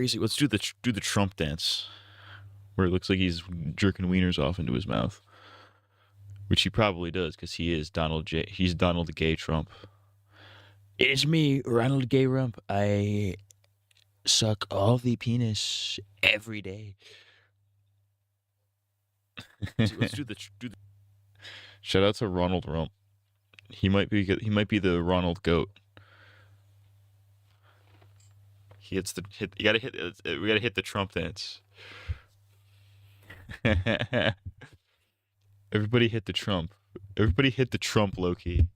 Crazy. Let's do the Trump dance, where it looks like he's jerking wieners off into his mouth, which he probably does because he is Donald J. He's Donald Gay Trump. It is me, Ronald Gay Rump. I suck all the penis every day. Let's do the. Shout out to Ronald Rump. He might be the Ronald Goat. He hits the hit. You gotta hit. We gotta hit the Trump dance. Everybody hit the Trump. Everybody hit the Trump low key.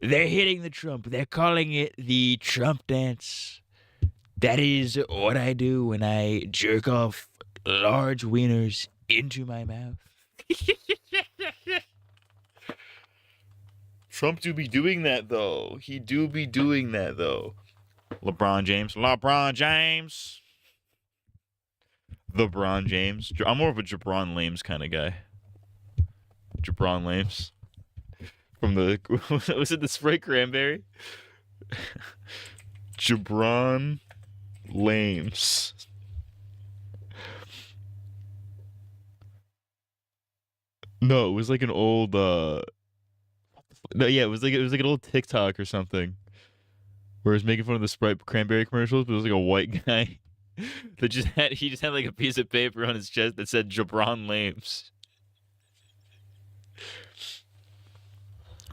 They're hitting the Trump. They're calling it the Trump dance. That is what I do when I jerk off large wieners into my mouth. Trump do be doing that though. He do be doing that though. LeBron James. LeBron James. LeBron James. I'm more of a Jabron Lames kind of guy. Jabron Lames. From the... Was it the Sprite Cranberry? Jabron Lames. No, it was like an old... No, yeah, it was like an old TikTok or something. Where he was making fun of the Sprite Cranberry commercials, but it was like a white guy that he just had like a piece of paper on his chest that said Jabron Lames.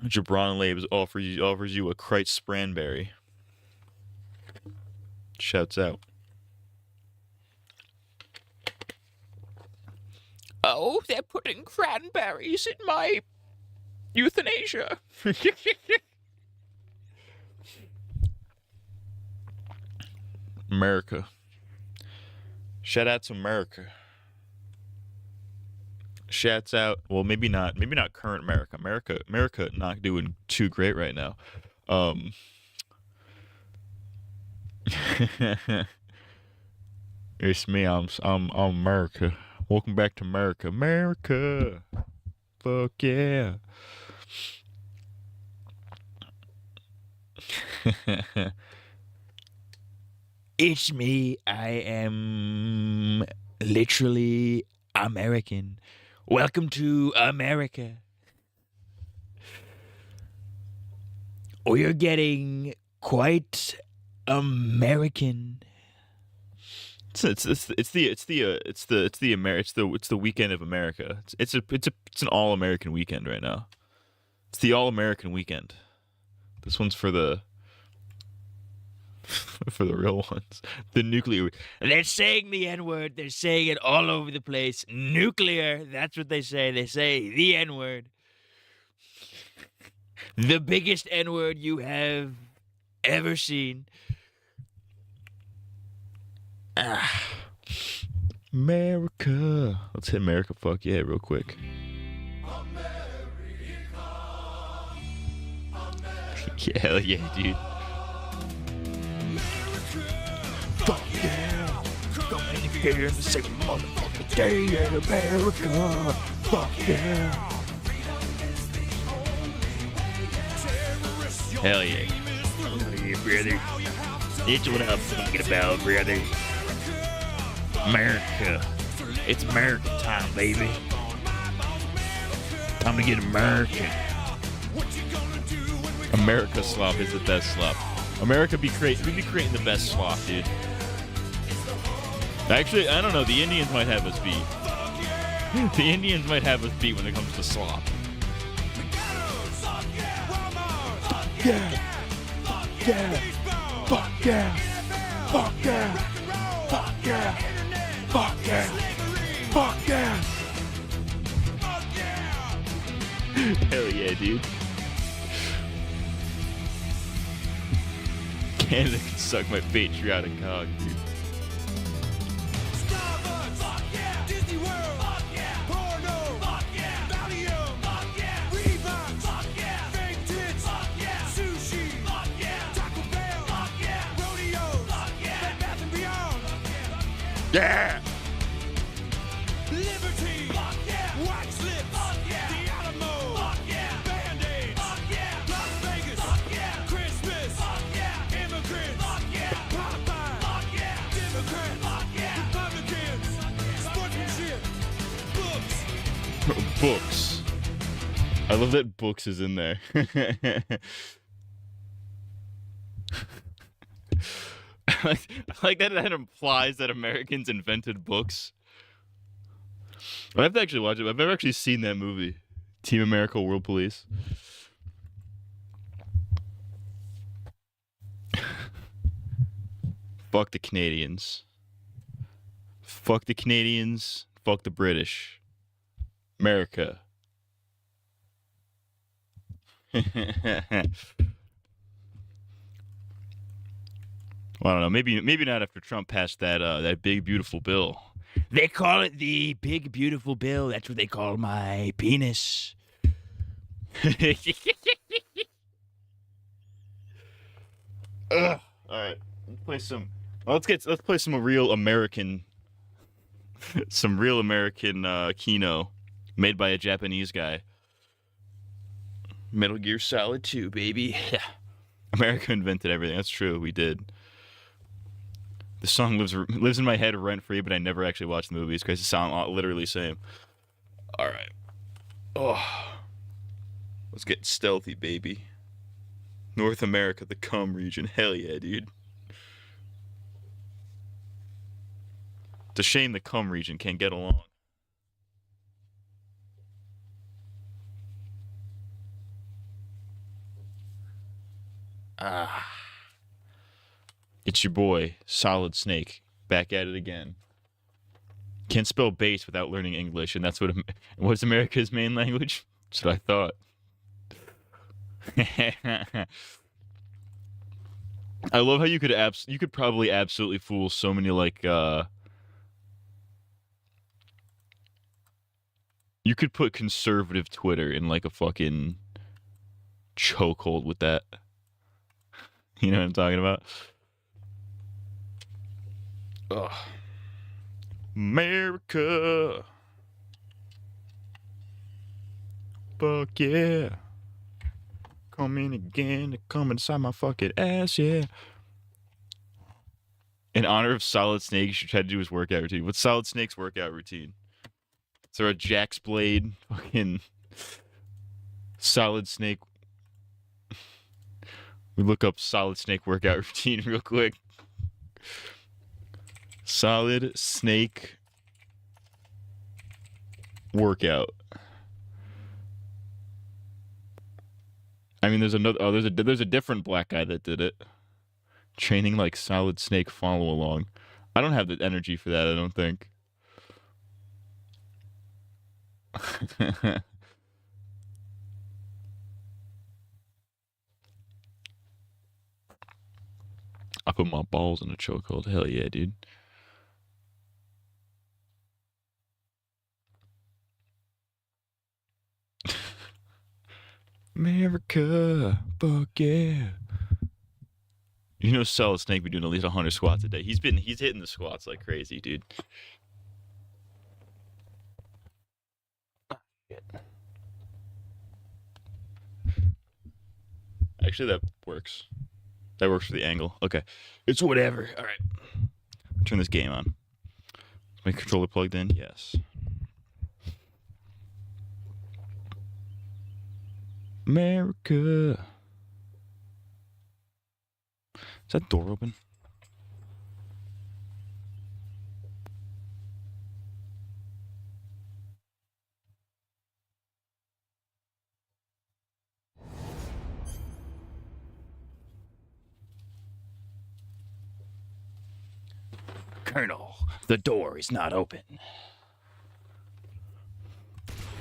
Jabron Lames offers you a Christ Spranberry. Shouts out. Oh, they're putting cranberries in my euthanasia. America. Shout out to America. Shouts out. Well, maybe not current America. America not doing too great right now. It's me. I'm America. Welcome back to America. America. Fuck yeah. It's me. I am literally American. Welcome to America. We're getting quite American. It's the weekend of America. It's an all American weekend right now. It's the all American weekend. This one's for the real ones. The nuclear. They're saying the N-word. They're saying it all over the place. Nuclear. That's what they say. They say the N-word. The biggest N-word you have ever seen. America. Let's hit America. Fuck yeah, real quick. Yeah, hell yeah, dude. Fuck yeah. Come in here and say motherfucking day in America. Fuck yeah. Hell yeah. Oh yeah, brother. It's what I'm talking about, brother. America. It's American time, baby. Time to get American. America slop is the best slop. America we be creating the best slop, dude. Actually, I don't know. The Indians might have us beat. The Indians might have us beat when it comes to slop. Yeah. Yeah. Fuck yeah. Fuck yeah. Fuck yeah. Fuck yeah. Fuck yeah. Hell yeah, dude. Canada can suck my patriotic cock, dude. Yeah! Liberty! Fuck yeah! White slips! Fuck yeah! The Alamo! Fuck yeah! Band-Aids! Fuck yeah! Las Vegas! Fuck yeah! Christmas! Fuck yeah! Immigrants! Fuck yeah! Popeye! Fuck Books. I love that books is in there. I like that it implies that Americans invented books. I have to actually watch it. I've never actually seen that movie. Team America World Police. Fuck the Canadians. Fuck the Canadians. Fuck the British. America. Well, I don't know. Maybe not after Trump passed that big beautiful bill. They call it the big beautiful bill. That's what they call my penis. Ugh. All right, let's play some. Let's play some real American, Kino, made by a Japanese guy. Metal Gear Solid 2, baby. America invented everything. That's true. We did. The song lives in my head rent free, but I never actually watched the movies because it sounds literally the same. All right. Oh, let's get stealthy, baby. North America, the cum region. Hell yeah, dude. It's a shame the cum region can't get along. It's your boy, Solid Snake, back at it again. Can't spell base without learning English, and that's what's America's main language? That's what I thought. I love how you could probably absolutely fool so many you could put conservative Twitter in like a fucking chokehold with that. You know what I'm talking about? Ugh. America. Fuck yeah. Come in again, come inside my fucking ass, yeah. In honor of Solid Snake, you should try to do his workout routine. What's Solid Snake's workout routine? Is there a Jack's Blade fucking Solid Snake? We look up Solid Snake workout routine real quick. Solid Snake workout. I mean, there's a different black guy that did it. Training like Solid Snake follow along. I don't have the energy for that, I don't think. I put my balls in a chokehold. Hell yeah, dude. America, fuck yeah. You know, Solid Snake be doing at least 100 squats a day. He's hitting the squats like crazy, dude. Shit. Actually, that works. That works for the angle. Okay, it's whatever. All right, turn this game on. Is my controller plugged in? Yes. America. Is that door open? Colonel, the door is not open.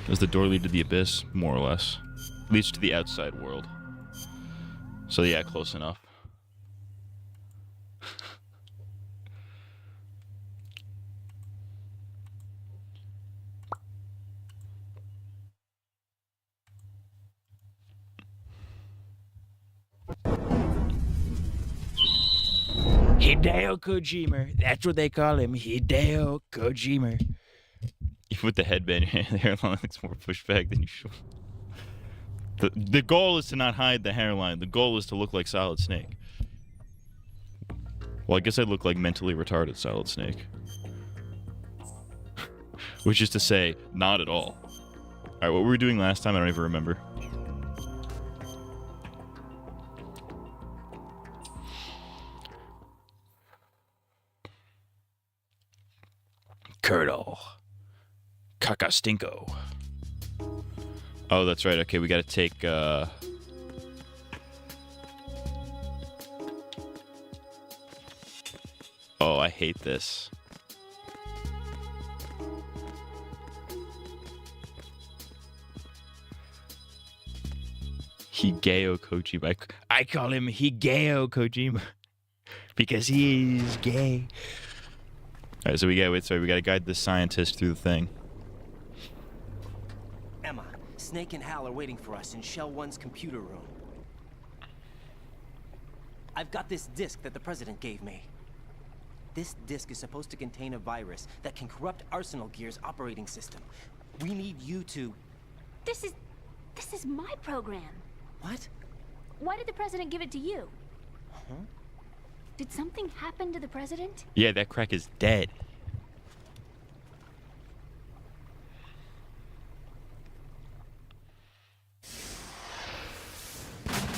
Does the door lead to the abyss? More or less. Leads to the outside world. So yeah, close enough. Hideo Kojima. That's what they call him. Hideo Kojima. Even with the headband, the hairline looks more pushed back than usual. The goal is to not hide the hairline. The goal is to look like Solid Snake. Well, I guess I look like mentally retarded Solid Snake. Which is to say, not at all. All right, what were we doing last time? I don't even remember. Curdle. Cacastinko. Oh, that's right. Okay, we got to take... Oh, I hate this. Hideo Kojima. I call him Hideo Kojima because he's gay. All right, so we got to guide the scientist through the thing. Emma, Snake and Hal are waiting for us in Shell 1's computer room. I've got this disk that the president gave me. This disk is supposed to contain a virus that can corrupt Arsenal Gear's operating system. We need you to... This is my program. What? Why did the president give it to you? Huh? Did something happen to the president? Yeah, that crack is dead.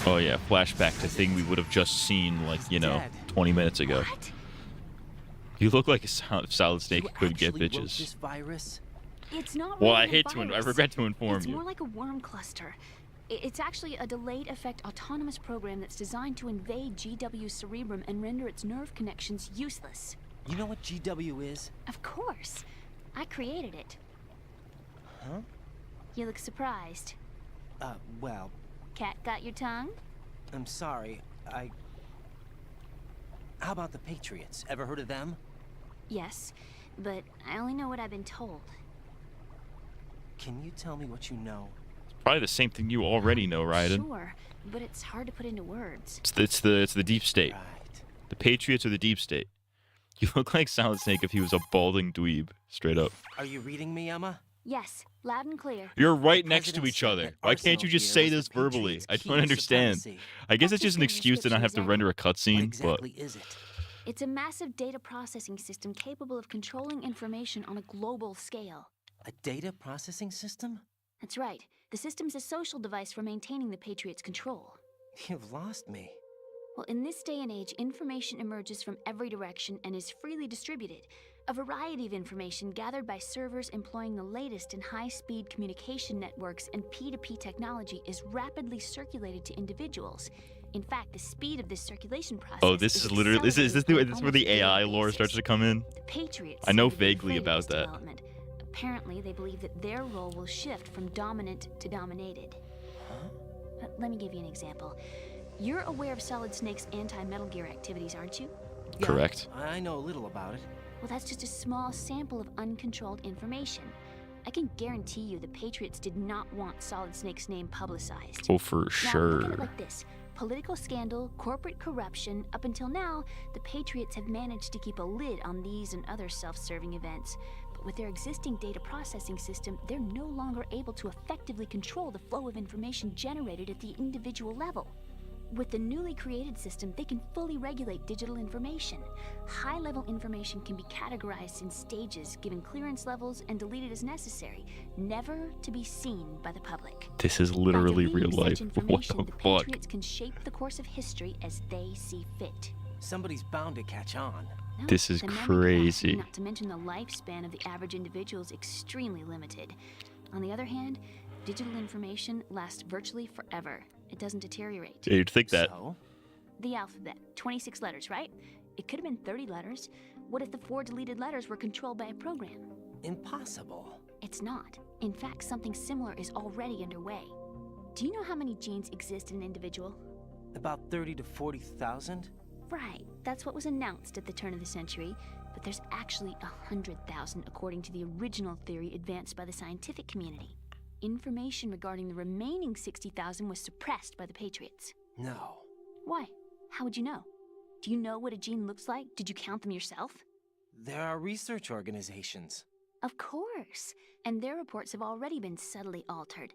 Oh yeah, flashback to thing we would have just seen, like, you know, 20 minutes ago. What? You look like a Solid Snake who could get Wrote bitches. this virus? It's not Well, really I regret to inform It's you. more like a worm cluster. It's actually a delayed effect autonomous program that's designed to invade GW's cerebrum and render its nerve connections useless. You know what GW is? Of course. I created it. Huh? You look surprised. Well, Cat got your tongue? I'm sorry. How about the Patriots? Ever heard of them? Yes, but I only know what I've been told. Can you tell me what you know? Probably the same thing you already know, Raiden. Sure, but it's hard to put into words. It's the deep state. Right. The Patriots are the deep state. You look like Solid Snake if he was a balding dweeb, straight up. Are you reading me, Emma? Yes, loud and clear. You're right The next to president each said other. that Why can't you Arsenal just Gear say was this the verbally? Patriots' I key don't to understand. supremacy. I guess That's it's just an just excuse to not have to description, render a What cutscene, exactly is it? It's a massive data processing system capable of controlling information on a global scale. A data processing system? That's right. The system's a social device for maintaining the Patriots' control. You've lost me. Well, in this day and age, information emerges from every direction and is freely distributed. A variety of information gathered by servers employing the latest in high-speed communication networks and P2P technology is rapidly circulated to individuals. In fact, the speed of this circulation process. Oh, this is literally is this accelerated where on the almost a AI daily lore basis. starts to come in? The Patriots. I know seem to be vaguely afraid of about this that. development. Apparently, they believe that their role will shift from dominant to dominated. Let me give you an example. You're aware of Solid Snake's anti-Metal Gear activities, aren't you? Yeah, Correct. I know a little about it. Well, that's just a small sample of uncontrolled information. I can guarantee you the Patriots did not want Solid Snake's name publicized. Oh, for Now, look at sure. it like this. Political scandal, corporate corruption, up until now, the Patriots have managed to keep a lid on these and other self-serving events. But with their existing data processing system, they're no longer able to effectively control the flow of information generated at the individual level. With the newly created system, they can fully regulate digital information. High-level information can be categorized in stages, given clearance levels, and deleted as necessary, never to be seen by the public. This is By literally deleting real life. such What information, the the fuck? Patriots can shape the course of history as they see fit. Somebody's bound to catch on. No, This is the memory crazy. capacity, not to mention the lifespan of the average individual is extremely limited. On the other hand, digital information lasts virtually forever. It doesn't deteriorate. Yeah, you'd think that. So? The alphabet, 26 letters, right? It could have been 30 letters. What if the 4 deleted letters were controlled by a program? Impossible. It's not. In fact, something similar is already underway. Do you know how many genes exist in an individual? About 30 to 40,000? Right, that's what was announced at the turn of the century, but there's actually 100,000 according to the original theory advanced by the scientific community. Information regarding the remaining 60,000 was suppressed by the Patriots. No. Why? How would you know? Do you know what a gene looks like? Did you count them yourself? There are research organizations. Of course, and their reports have already been subtly altered.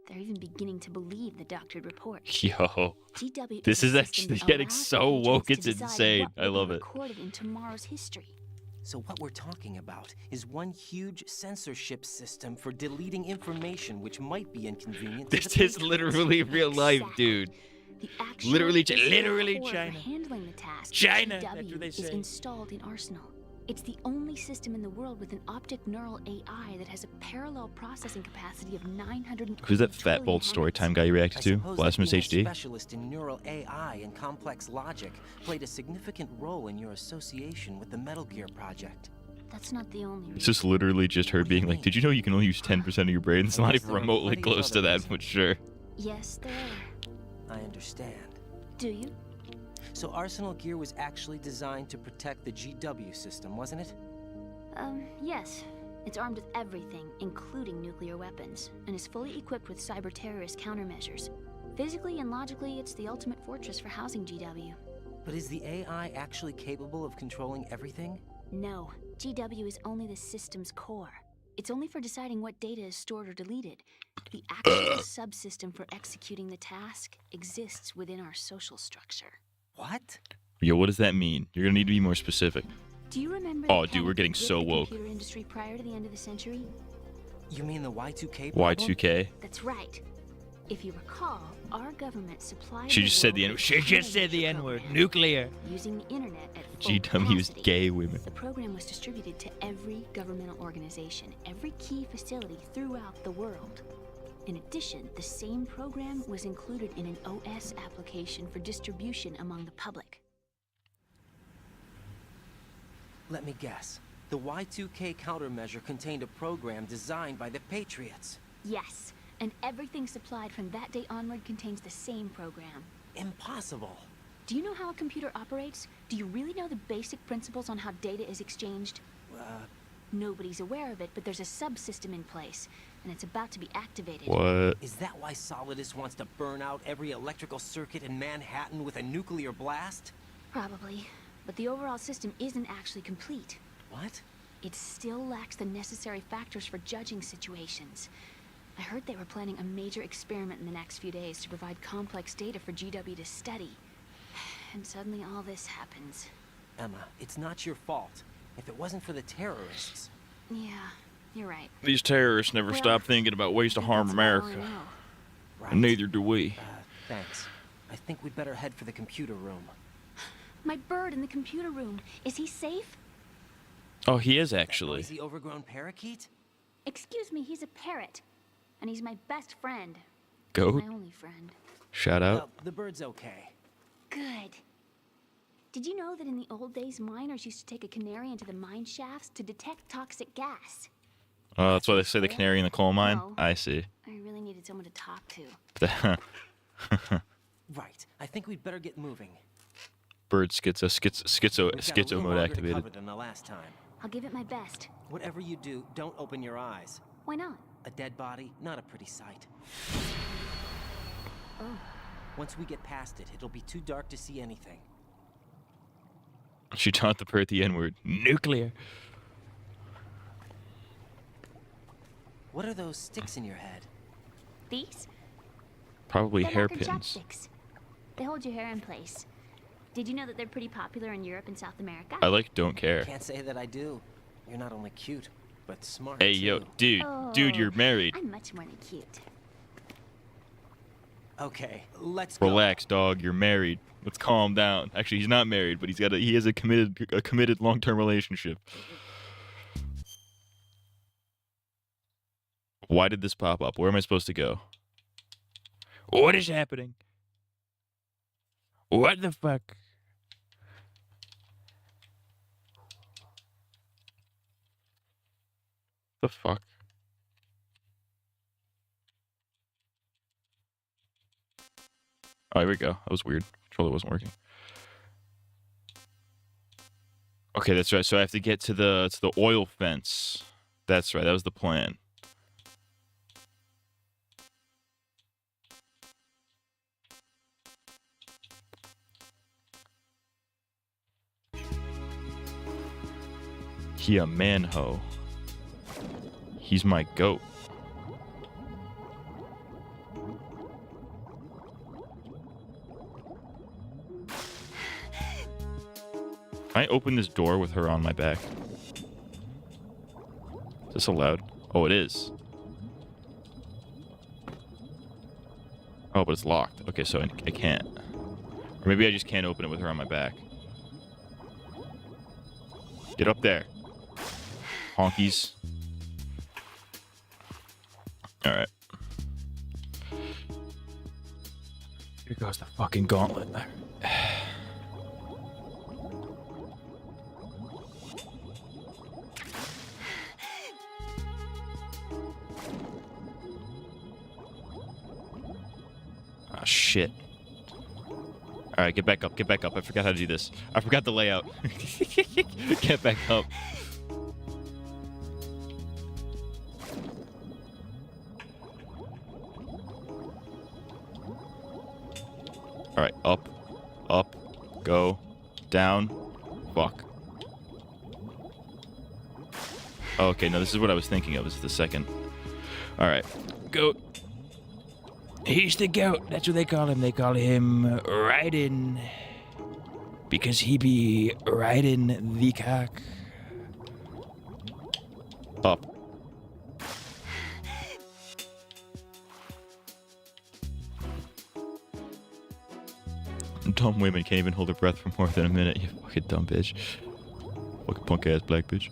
They're even beginning to believe the doctored report. Yo, GW this is a system actually that getting allows so the Patriots woke, to it's decide insane. what I will be love it. recorded in tomorrow's history. So what we're talking about is one huge censorship system for deleting information which might be inconvenient to This the is Patriots. literally real life, Exactly. dude. The actual Literally physical core China. for handling the task, China, GW, that's what they is say. installed in Arsenal. It's the only system in the world with an optic neural AI that has a parallel processing capacity of 900. Who's that fat, bold Storytime guy you reacted I to? suppose that Blasphemous being a HD? specialist in neural AI and complex logic played a significant role in your association with the Metal Gear project. That's not the only It's reason. just literally just her What do you being like, mean? did you know you can only use 10% of your brain? It's I not guess even there are remotely plenty of close to other that, reasons. but sure. Yes, there are. I understand. Do you? So Arsenal Gear was actually designed to protect the GW system, wasn't it? Yes. It's armed with everything, including nuclear weapons, and is fully equipped with cyber-terrorist countermeasures. Physically and logically, it's the ultimate fortress for housing GW. But is the AI actually capable of controlling everything? No, GW is only the system's core. It's only for deciding what data is stored or deleted. The actual subsystem for executing the task exists within our social structure. What? Yo, what does that mean? You're gonna need to be more specific. Do you remember Oh, the dude, we're panic getting that gripped so the woke. computer industry prior to the end of the century? You mean the Y2K problem? Y2K? That's right. If you recall, our government supplied She the just said world the N-word. with She a just said the countermeasure N-word. program. Nuclear. Using the internet at full GW's capacity. gay women. The program was distributed to every governmental organization, every key facility throughout the world. In addition, the same program was included in an OS application for distribution among the public. Let me guess. The Y2K countermeasure contained a program designed by the Patriots. Yes, and everything supplied from that day onward contains the same program. Impossible. Do you know how a computer operates? Do you really know the basic principles on how data is exchanged? Nobody's aware of it, but there's a subsystem in place, and it's about to be activated. What? Is that why Solidus wants to burn out every electrical circuit in Manhattan with a nuclear blast? Probably, but the overall system isn't actually complete. What? It still lacks the necessary factors for judging situations. I heard they were planning a major experiment in the next few days to provide complex data for GW to study. And suddenly all this happens. Emma, it's not your fault. If it wasn't for the terrorists... Yeah, you're right. These terrorists never Well, stop thinking about ways to I think harm that's about all I America. know. Right. And neither do we. Thanks. I think we'd better head for the computer room. My bird in the computer room. Is he safe? Oh, he is That actually. noisy, overgrown parakeet? Excuse me, he's a parrot. And he's my best friend. Goat? My only friend. Shout out. Well, the bird's okay. Good. Did you know that in the old days, miners used to take a canary into the mine shafts to detect toxic gas? Oh, that's why they say the canary in the coal mine? No. I see. I really needed someone to talk to. Right. I think we'd better get moving. Bird schizo We've got a schizo little mode longer to activated. cover than the last time. I'll give it my best. Whatever you do, don't open your eyes. Why not? A dead body, not a pretty sight. Oh, Once we get past it, it'll be too dark to see anything. She taught the bird the N-word. Nuclear. What are those sticks in your head? these? Probably They're hairpins. chopsticks. They hold your hair in place. Did you know that they're pretty popular in Europe and South America? I like don't care. Can't say that I do. You're not only cute, but smart Hey, too. yo, dude, you're married. I'm much more than cute. Okay, let's go. Relax, dog. You're married. Let's calm down. Actually, he's not married, but he has a committed long-term relationship. Why did this pop up? Where am I supposed to go? What is happening? What the fuck? The fuck? Oh, here we go. That was weird. Controller wasn't working. Okay, that's right. So I have to get to the oil fence. That's right. That was the plan. He a manho. He's my goat. Can I open this door with her on my back? this allowed? Oh, it is. Oh, but it's locked. Okay, so I can't. Or maybe I just can't open it with her on my back. Get up there. Honkies. Alright. Here goes the fucking gauntlet. Ah, shit. Alright, get back up, get back up. I forgot how to do this. I forgot the layout. Get back up. Alright, up, go, down, fuck. Oh, okay, no, this is what I was thinking of, this is the second. Alright, goat. He's the goat, that's what they call him. They call him Riding. Because he be riding the cock. Up. Dumb women can't even hold their breath for more than a minute, you fucking dumb bitch. Fucking punk ass black bitch.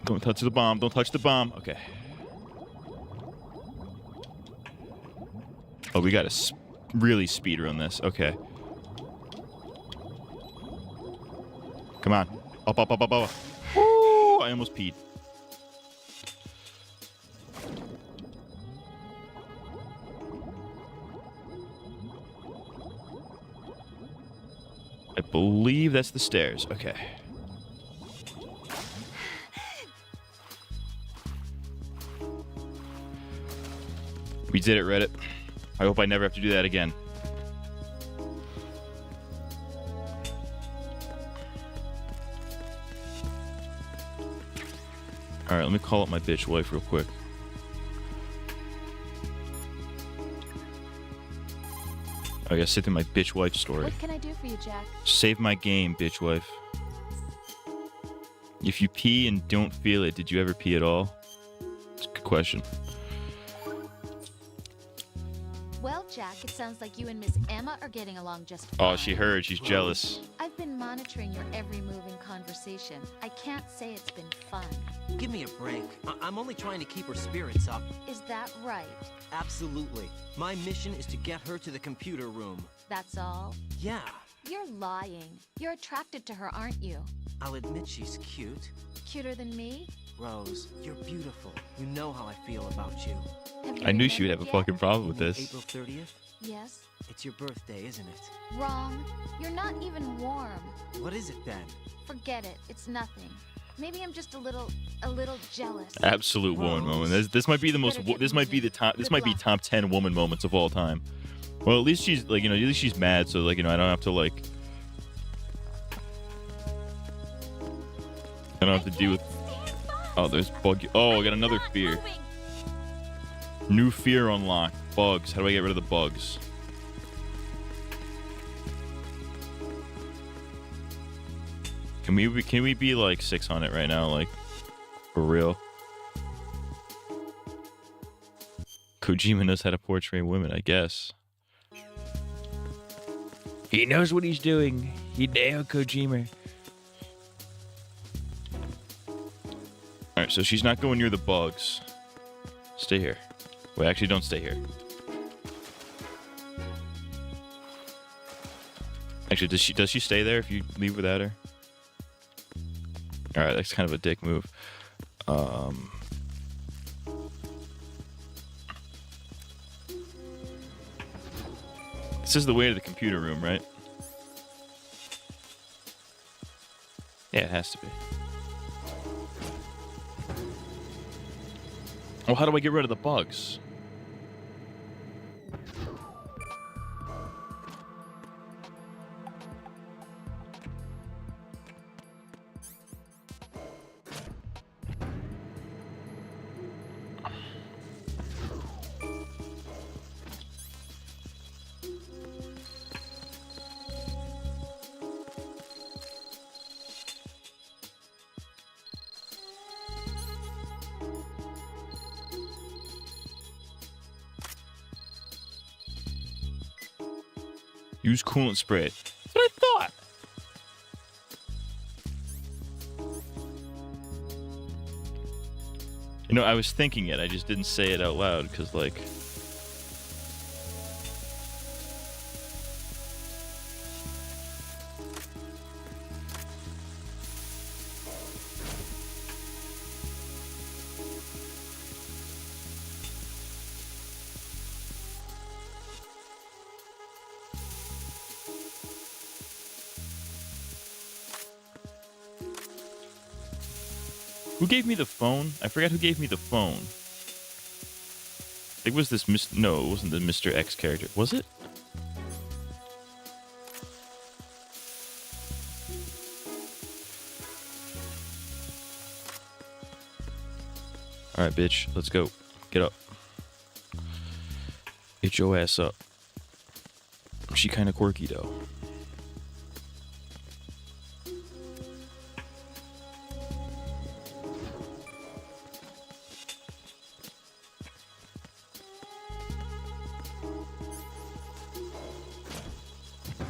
Don't touch the bomb, don't touch the bomb. Okay. Oh, we gotta really speed run this. Okay. Come on. Up, up, up, up, up. Woo! I almost peed. I believe that's the stairs. Okay. We did it, Reddit. I hope I never have to do that again. Alright, let me call up my bitch wife real quick. I gotta sit through my bitch wife story. What can I do for you, Jack? Save my game, bitch wife. If you pee and don't feel it, did you ever pee at all? It's a good question. Well, Jack, it sounds like you and Miss Emma are getting along just fine. Oh, she heard. She's jealous. I've been monitoring your every move in conversation. I can't say it's been fun. Give me a break. I'm only trying to keep her spirits up. Is that right? Absolutely. My mission is to get her to the computer room. That's all? Yeah. You're lying. You're attracted to her, aren't you? I'll admit she's cute. Cuter than me? Rose, you're beautiful. You know how I feel about you. Have you I knew she would have a remembered fucking problem with this. April 30th? yet? Yes. It's your birthday, isn't it? Wrong. You're not even warm. What is it then? Forget it. It's nothing. Maybe I'm just a little jealous. Absolute woman moment. This might be the most. This might be the top. This might be top 10 woman moments of all time. Well, at least she's like, you know, at least she's mad, so like, you know, I don't have to like. I don't have to deal with. Oh, there's bug. Oh, I got another fear. New fear unlocked. Bugs. How do I get rid of the bugs? Can we be like 6 on it right now, like for real? Kojima knows how to portray women, I guess. He knows what he's doing. He nailed Kojima. Alright, so she's not going near the bugs. Stay here. Wait, actually don't stay here. Actually, does she stay there if you leave without her? Alright, that's kind of a dick move. This is the way to the computer room, right? Yeah, it has to be. Well, how do I get rid of the bugs? Use coolant spray. That's what I thought. You know, I was thinking it. I just didn't say it out loud because, like... Who gave me the phone? I forgot who gave me the phone. It was this No, it wasn't the Mr. X character. Was it? Alright, bitch. Let's go. Get up. Get your ass up. She kinda quirky, though.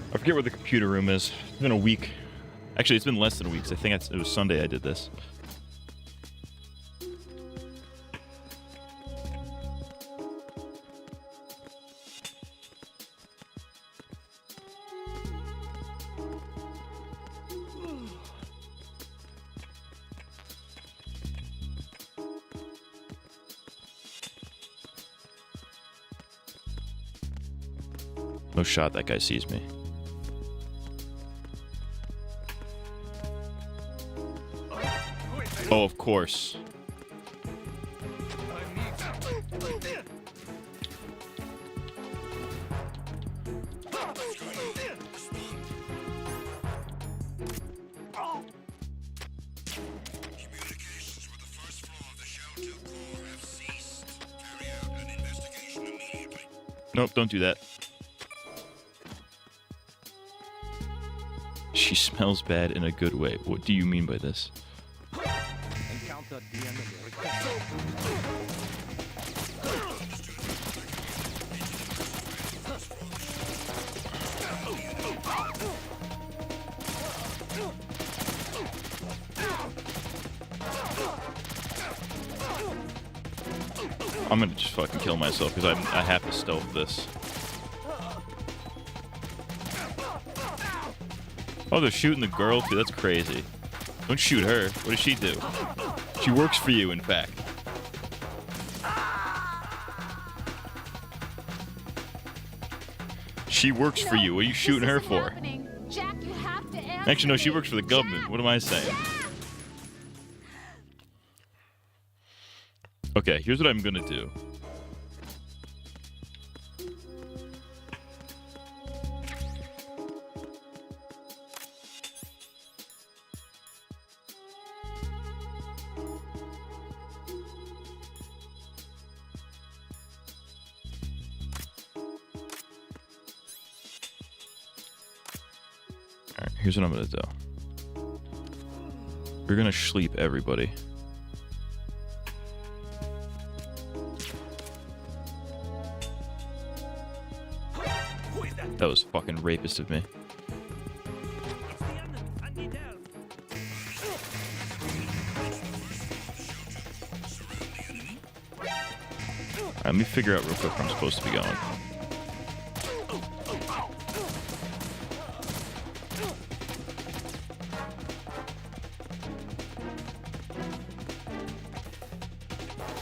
I forget where the computer room is. It's been a week. Actually, it's been less than a week, 'cause I think it was Sunday I did this. No shot that guy sees me. Oh, of course. Communications with the first floor of the Shell 2 core have ceased. Carry out an investigation immediately. Nope, don't do that. She smells bad in a good way. What do you mean by this? Encounter the enemy. I'm gonna just fucking kill myself because I have to stealth this. Oh, they're shooting the girl too. That's crazy. Don't shoot her. What does she do? She works for you, in fact. She works for you. What are you shooting her for? Jack, you have to answer Actually, no, she me. works for the government. Jack! What am I saying? Jack! Okay, here's what I'm gonna do. Alright, here's what I'm gonna do. We're gonna sleep everybody. That was fucking rapist of me. Alright, let me figure out real quick where I'm supposed to be going.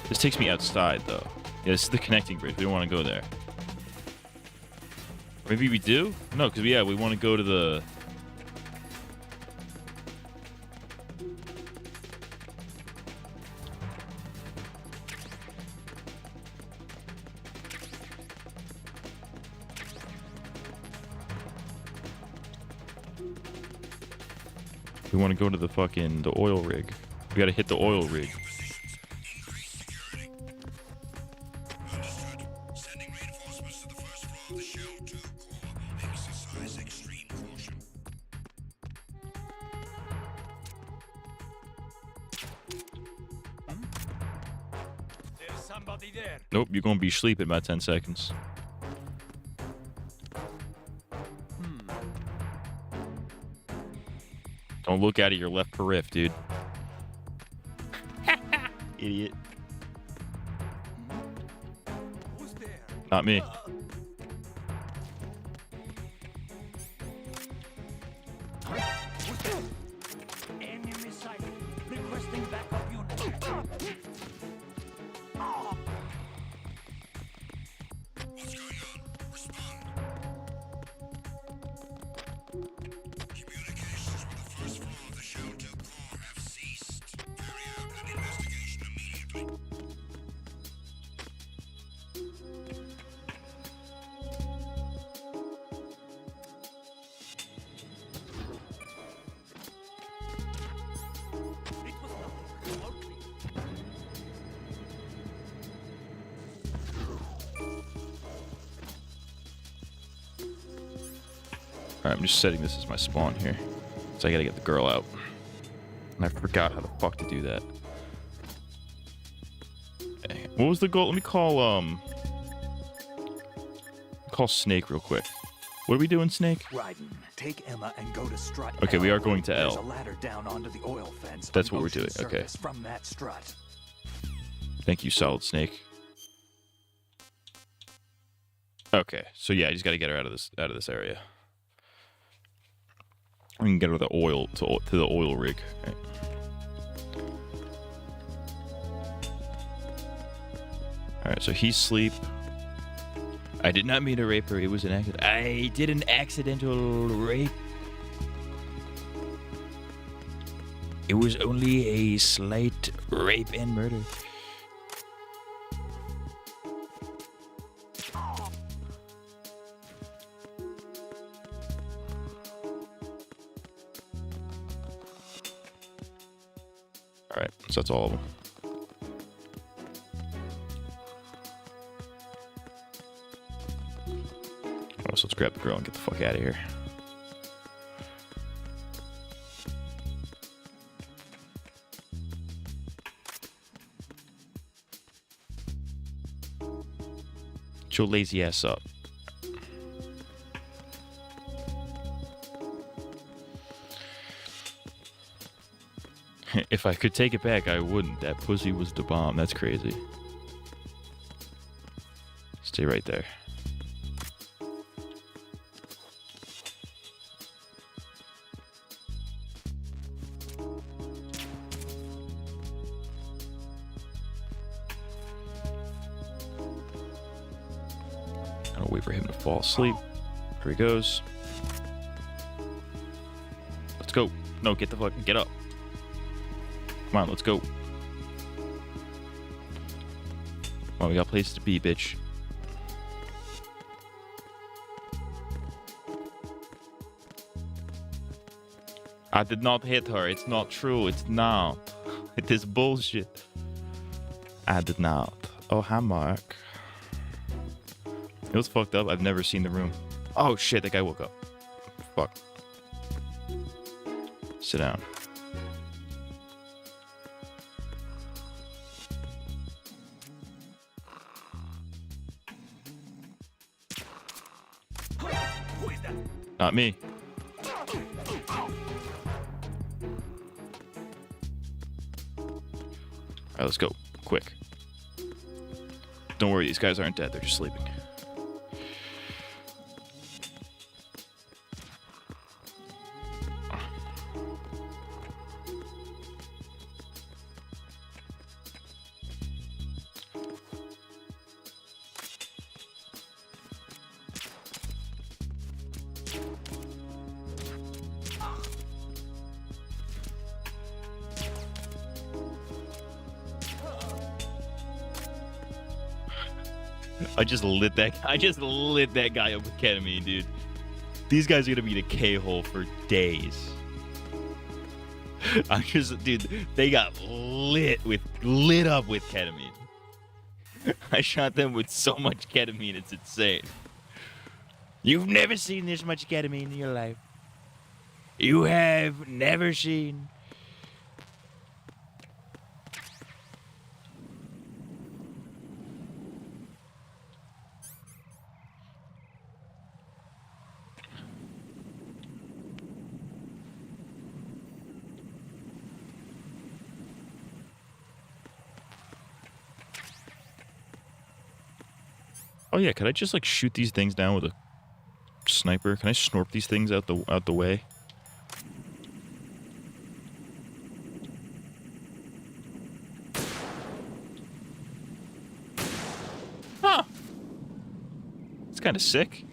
This takes me outside, though. Yeah, this is the connecting bridge. We don't want to go there. Maybe we do? No, because we want to go to the... We want to go to the fucking, the oil rig. We got to hit the oil rig. Increase security. Understood. Sending reinforcements to the first floor of the Shell 2 core. Exercise extreme caution. There's somebody there. Nope, you're going to be asleep in about 10 seconds. Don't look out of your left periph, dude. Idiot. Who's there? Not me. Who's there? Enemy sighted. Requesting backup unit. What's going on? Respond. Communications with the first floor of the Shell 2 core have ceased. Carry out an investigation immediately. It was nothing. All clear. Alright, I'm just setting this as my spawn here. So I gotta get the girl out. And I forgot how the fuck to do that. Okay, what was the goal? Let me call Snake real quick. What are we doing, Snake? Ryden, take Emma and go to strut. Okay, we L. are going to There's L. a ladder down onto the oil fence. That's on what we're motion doing, okay. surface From that strut. Thank you, Solid Snake. Okay, so yeah, I just gotta get her out of this area. We can get her the oil to the oil rig. Right. Alright, so he's asleep. I did not mean to rape her. It was an accident. I did an accidental rape. It was only a slight rape and murder. Alright, so that's all of them. Oh, so let's grab the girl and get the fuck out of here. Get your lazy ass up. If I could take it back, I wouldn't. That pussy was the bomb. That's crazy. Stay right there. I'll wait for him to fall asleep. Here he goes. Let's go. No, get up. Come on, let's go. Come on, we got places to be, bitch. I did not hit her. It's not true. It's not. It is bullshit. I did not. Oh, hi, Mark. It was fucked up. I've never seen the room. Oh, shit. That guy woke up. Fuck. Sit down. Who is that? Not me. Alright, let's go. Quick. Don't worry, these guys aren't dead. They're just sleeping. I just lit that guy up with ketamine, dude. These guys are gonna be in a K-hole for days. Dude, they got lit up with ketamine. I shot them with so much ketamine, it's insane. You've never seen this much ketamine in your life. You have never seen. Oh yeah, could I just like shoot these things down with a sniper? Can I snort these things out the way? Huh. It's kind of sick.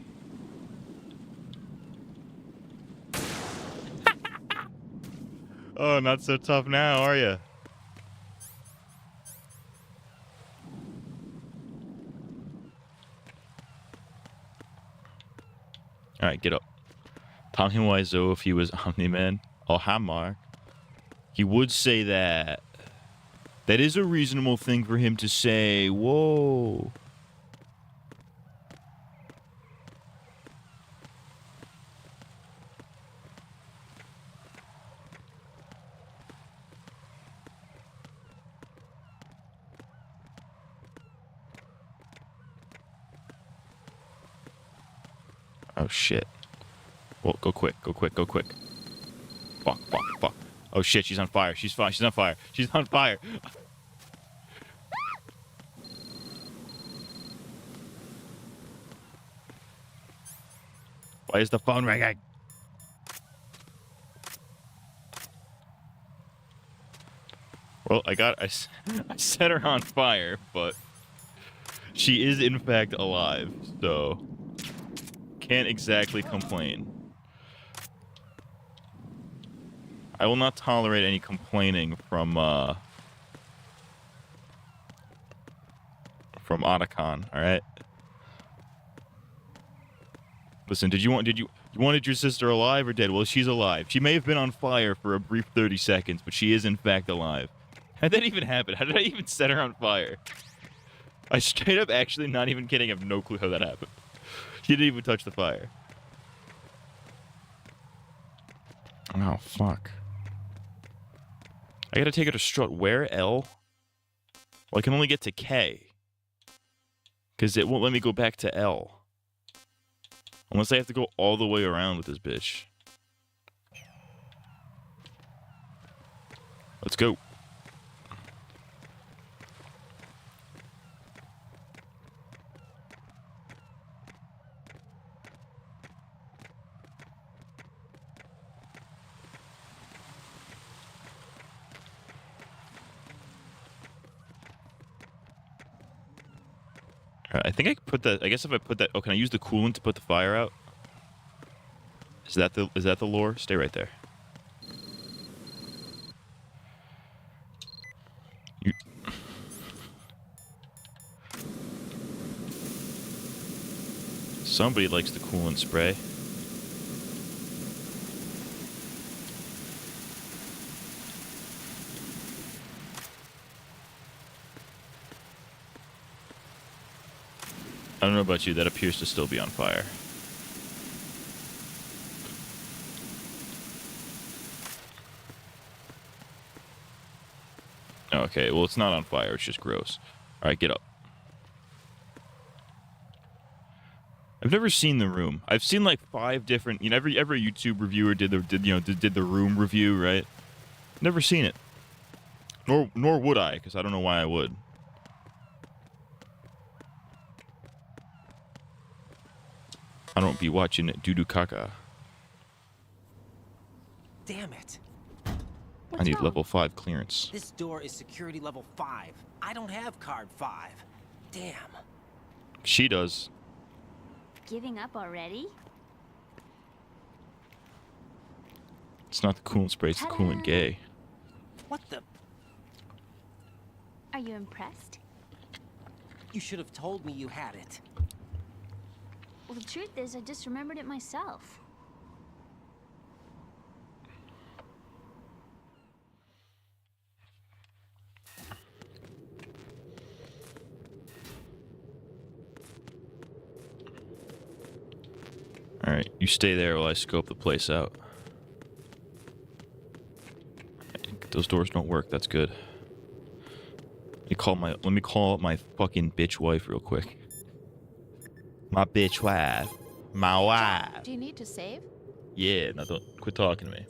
Oh, not so tough now, are you? All right, get up. Tommy Wiseau, if he was Omni-Man. Oh, hi, Mark. He would say that. That is a reasonable thing for him to say. Whoa. Oh, shit. Well, go quick, go quick, go quick. Fuck, fuck, fuck. Oh, shit, she's on fire. She's fine. She's on fire. She's on fire. Why is the phone ringing? Well, I set her on fire, but she is in fact alive, so can't exactly complain. I will not tolerate any complaining from Otacon, all right? Listen, you wanted your sister alive or dead? Well, she's alive. She may have been on fire for a brief 30 seconds, but she is in fact alive. How did that even happen? How did I even set her on fire? I straight up, actually, not even kidding, I have no clue how that happened. She didn't even touch the fire. Oh, fuck. I gotta take her to Strut. Where, L? Well, I can only get to K. Because it won't let me go back to L. Unless I have to go all the way around with this bitch. Let's go. I think I could put that. I guess if I put that. Oh, can I use the coolant to put the fire out? Is that the lore? Stay right there. You. Somebody likes the coolant spray. I don't know about you, that appears to still be on fire. Okay, well, it's not on fire, it's just gross. Alright, get up. I've never seen The Room. I've seen like 5 different, you know, every YouTube reviewer did the Room review, right? Never seen it. Nor would I, because I don't know why I would. I don't be watching doo-doo caca. Damn it. I need level 5 clearance. This door is security level 5. I don't have card 5. Damn. She does. Giving up already? It's not the coolant spray, it's the coolant gay. What the? Are you impressed? You should have told me you had it. Well, the truth is, I just remembered it myself. Alright, you stay there while I scope the place out. Those doors don't work, that's good. Let me call my fucking bitch wife real quick. My bitch wife. My wife. Do you need to save? Yeah, no, don't quit talking to me.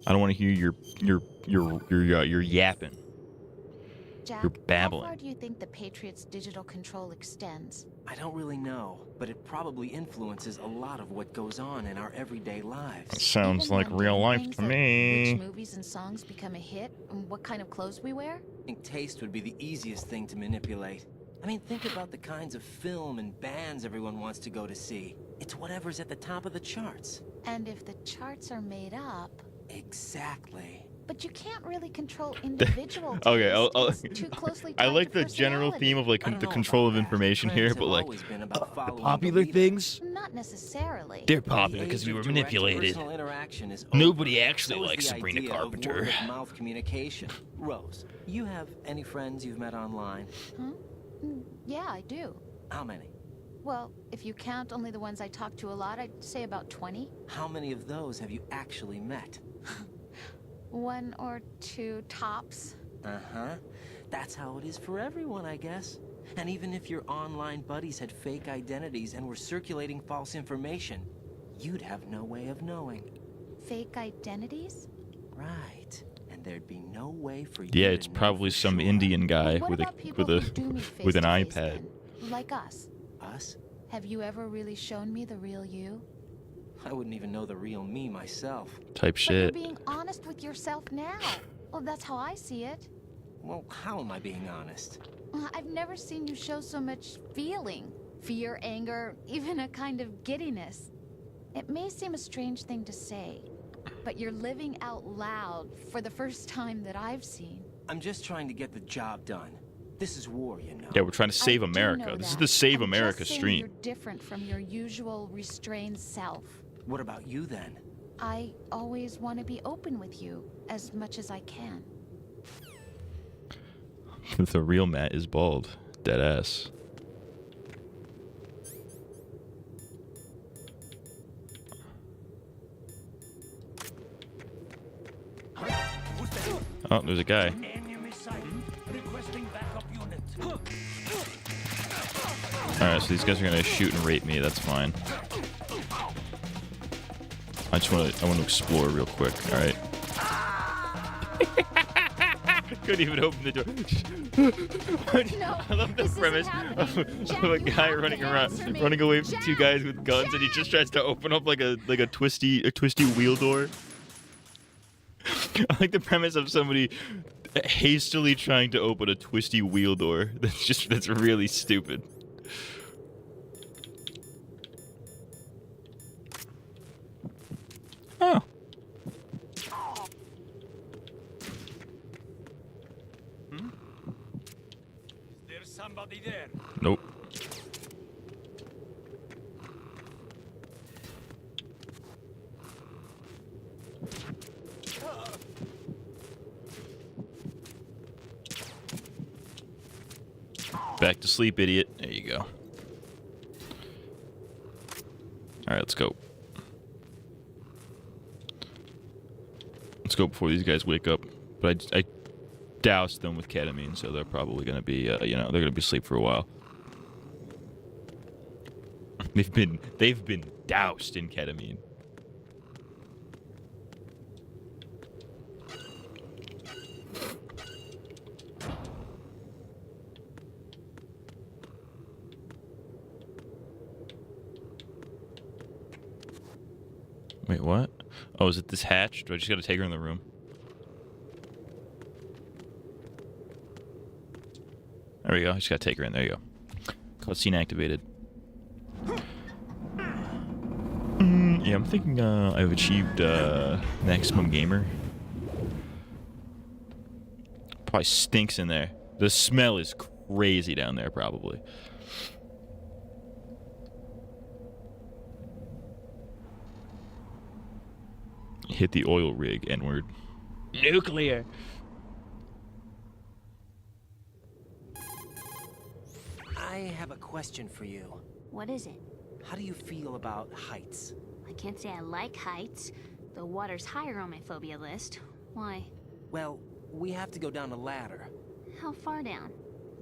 I don't want to hear your yapping. Jack, You're how babbling. far do you think the Patriots' digital control extends? I don't really know, but it probably influences a lot of what goes on in our everyday lives. Sounds Even like real mundane life things to like me. which movies and songs become a hit, and what kind of clothes we wear? I think taste would be the easiest thing to manipulate. I mean, think about the kinds of film and bands everyone wants to go to see. It's whatever's at the top of the charts. And if the charts are made up... Exactly. But you can't really control individual taste. Okay, It's too closely I tied like to the general personality. theme of like I don't the know control about of that. information Trends here, have but like always been about The following popular leader. things? Not necessarily. they're The popular because age we of were direct manipulated. personal interaction is over. Nobody actually So is likes the Sabrina idea of Carpenter. word-of-mouth communication. Rose, you have any friends you've met online? Yeah, I do. How many? Well, if you count only the ones I talk to a lot, I'd say about 20. How many of those have you actually met? 1 or 2 tops. Uh-huh. That's how it is for everyone, I guess. And even if your online buddies had fake identities and were circulating false information, you'd have no way of knowing. Fake identities? Right. And there'd be no way for you Yeah, to it's know probably for some sure. Indian guy What with about a people with who do a me with an face-to-face iPad. then? Like us. Us? Have you ever really shown me the real you? I wouldn't even know the real me myself. Type But you're shit. being honest with yourself now. Well, that's how I see it. Well, how am I being honest? I've never seen you show so much feeling. Fear, anger, even a kind of giddiness. It may seem a strange thing to say, but you're living out loud for the first time that I've seen. I'm just trying to get the job done. This is war, you know. Yeah, we're trying to save I do America. know This is that. the Save I'm America just saying stream. You're different from your usual restrained self. What about you then? I always want to be open with you as much as I can. The real Matt is bald. Dead ass. Oh, there's a guy. Alright, so these guys are gonna shoot and rape me, that's fine. I want to explore real quick, alright? Couldn't even open the door. I love the this isn't premise happening. Jack, of a you guy have to running around, answer me. running away from two Jack! guys with guns, and he just tries to open up like a twisty wheel door. I like the premise of somebody hastily trying to open a twisty wheel door. That's really stupid. Oh. There's somebody there. Nope. Back to sleep, idiot. There you go. Alright, let's go. Let's go before these guys wake up. But I doused them with ketamine, so they're probably going to be, they're going to be asleep for a while. They've been doused in ketamine. Wait, what? Oh, is it this hatch? Do I just gotta take her in the room? There we go. I just gotta take her in. There you go. Cutscene activated. Yeah, I'm thinking I've achieved maximum gamer. Probably stinks in there. The smell is crazy down there, probably. Hit the oil rig, N-word. Nuclear. I have a question for you. What is it? How do you feel about heights? I can't say I like heights. The water's higher on my phobia list. Why? Well, we have to go down a ladder. How far down?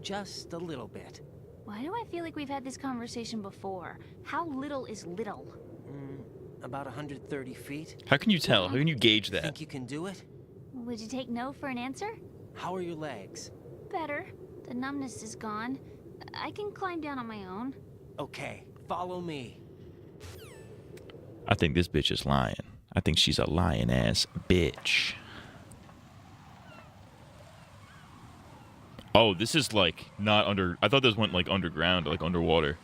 Just a little bit. Why do I feel like we've had this conversation before? How little is little? About 130 feet. How can you tell? How can you gauge that? Think you can do it? Would you take no for an answer? How are your legs? better. The numbness is gone. I can climb down on my own. Okay, follow me. I think this bitch is lying. I think she's a lying ass bitch. Oh, this is like not under. I thought this went like underground, like underwater,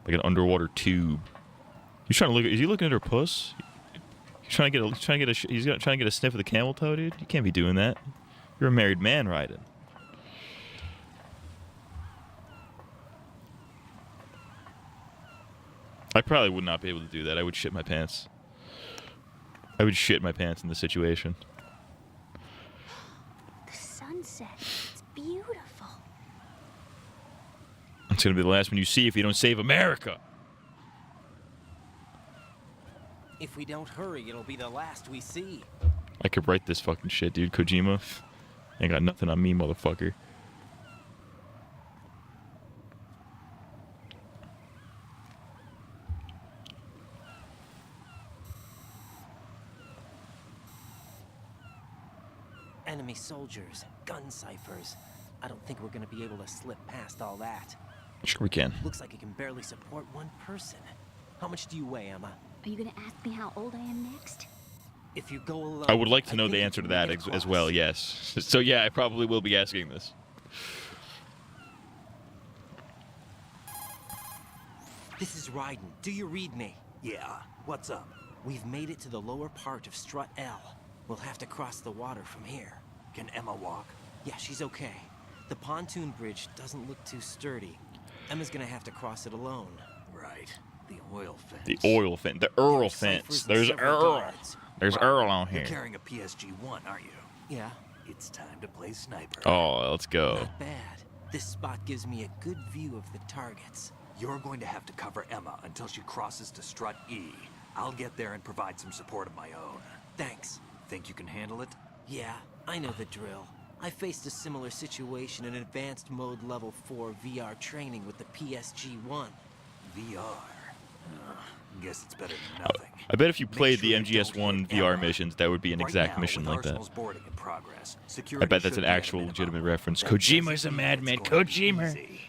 like an underwater tube. He's trying to look. Is he looking at her puss? He's trying to get a. Trying to get a. He's trying to get a sniff of the camel toe, dude. You can't be doing that. You're a married man riding. I probably would not be able to do that. I would shit my pants. I would shit my pants in this situation. The sunset. It's beautiful. It's gonna be the last one you see if you don't save America. If we don't hurry, it'll be the last we see. I could write this fucking shit, dude. Kojima. Ain't got nothing on me, motherfucker. Enemy soldiers, gun ciphers. I don't think we're gonna be able to slip past all that. Sure we can. Looks like it can barely support one person. How much do you weigh, Emma? Are you gonna ask me how old I am next? If you go alone, I would like to know think the you answer to can that make it as well, across. yes. So yeah, I probably will be asking this. This is Raiden. Do you read me? Yeah, what's up? We've made it to the lower part of Strut L. We'll have to cross the water from here. Can Emma walk? Yeah, she's okay. The pontoon bridge doesn't look too sturdy. Emma's gonna have to cross it alone. Right. The oil fence. The oil fence. The Earl There's fence. ciphers and There's several Earl. guards. There's Right. Earl on You're here. carrying a PSG-1, aren't you? Yeah, It's time to play sniper. Oh, let's go. not bad. This spot gives me a good view of the targets. You're going to have to cover Emma until she crosses to Strut E. I'll get there and provide some support of my own. Thanks. Think you can handle it? Yeah, I know the drill. I faced a similar situation in advanced mode level 4 VR training with the PSG-1. VR. Guess it's better than nothing. I bet if you Make played sure the you MGS1 don't hit VR Emma. missions, that would be an Right exact now, mission with like that. Arsenal's boarding in progress, I security bet that's should an be at a actual minimum. legitimate reference. That Kojima's doesn't a mean madman. it's going to be Kojima. easy.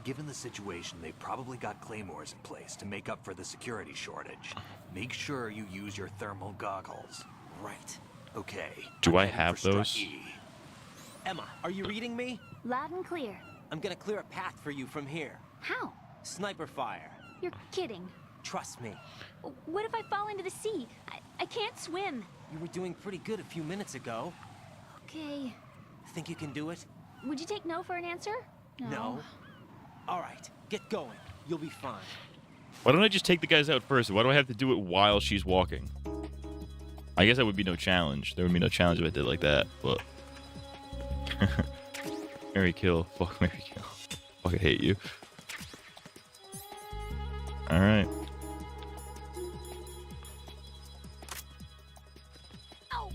Given the situation, they've probably got claymores in place to make up for the security shortage. Make sure you use your thermal goggles. Right. Okay. Do I'm I heading have for Strut those? E. Emma, are you reading me? Loud and clear. I'm gonna clear a path for you from here. How? Sniper fire. You're kidding. Trust me. What if I fall into the sea? I can't swim. You were doing pretty good a few minutes ago. Okay. Think you can do it? Would you take no for an answer? No. All right, get going. You'll be fine. Why don't I just take the guys out first? Why do I have to do it while she's walking? I guess that would be no challenge. There would be no challenge if I did like that, but... Marry kill. Fuck, marry kill. Fucking hate you. Alright. Ow!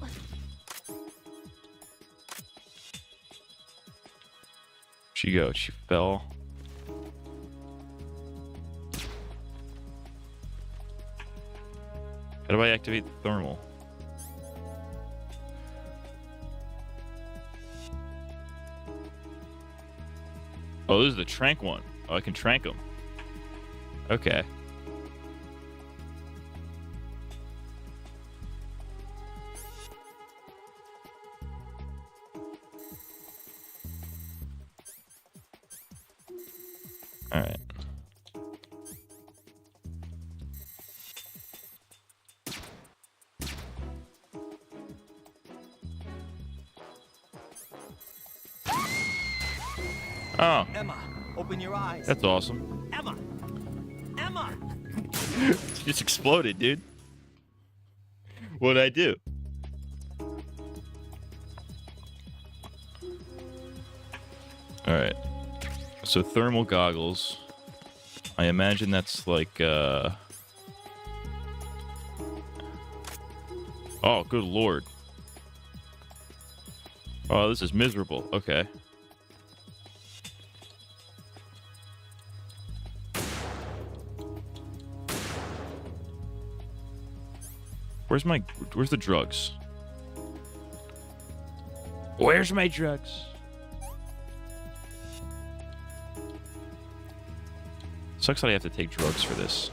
She go. She fell. How do I activate the thermal? Oh, this is the trank one. Oh, I can trank them. Okay. All right. Oh, Emma, open your eyes. that's awesome. Emma! Emma! She just exploded, dude. What'd I do? Alright. So thermal goggles. I imagine that's like, Oh, good lord. Oh, this is miserable. Okay. Where's the drugs? Where's my drugs? Sucks that I have to take drugs for this.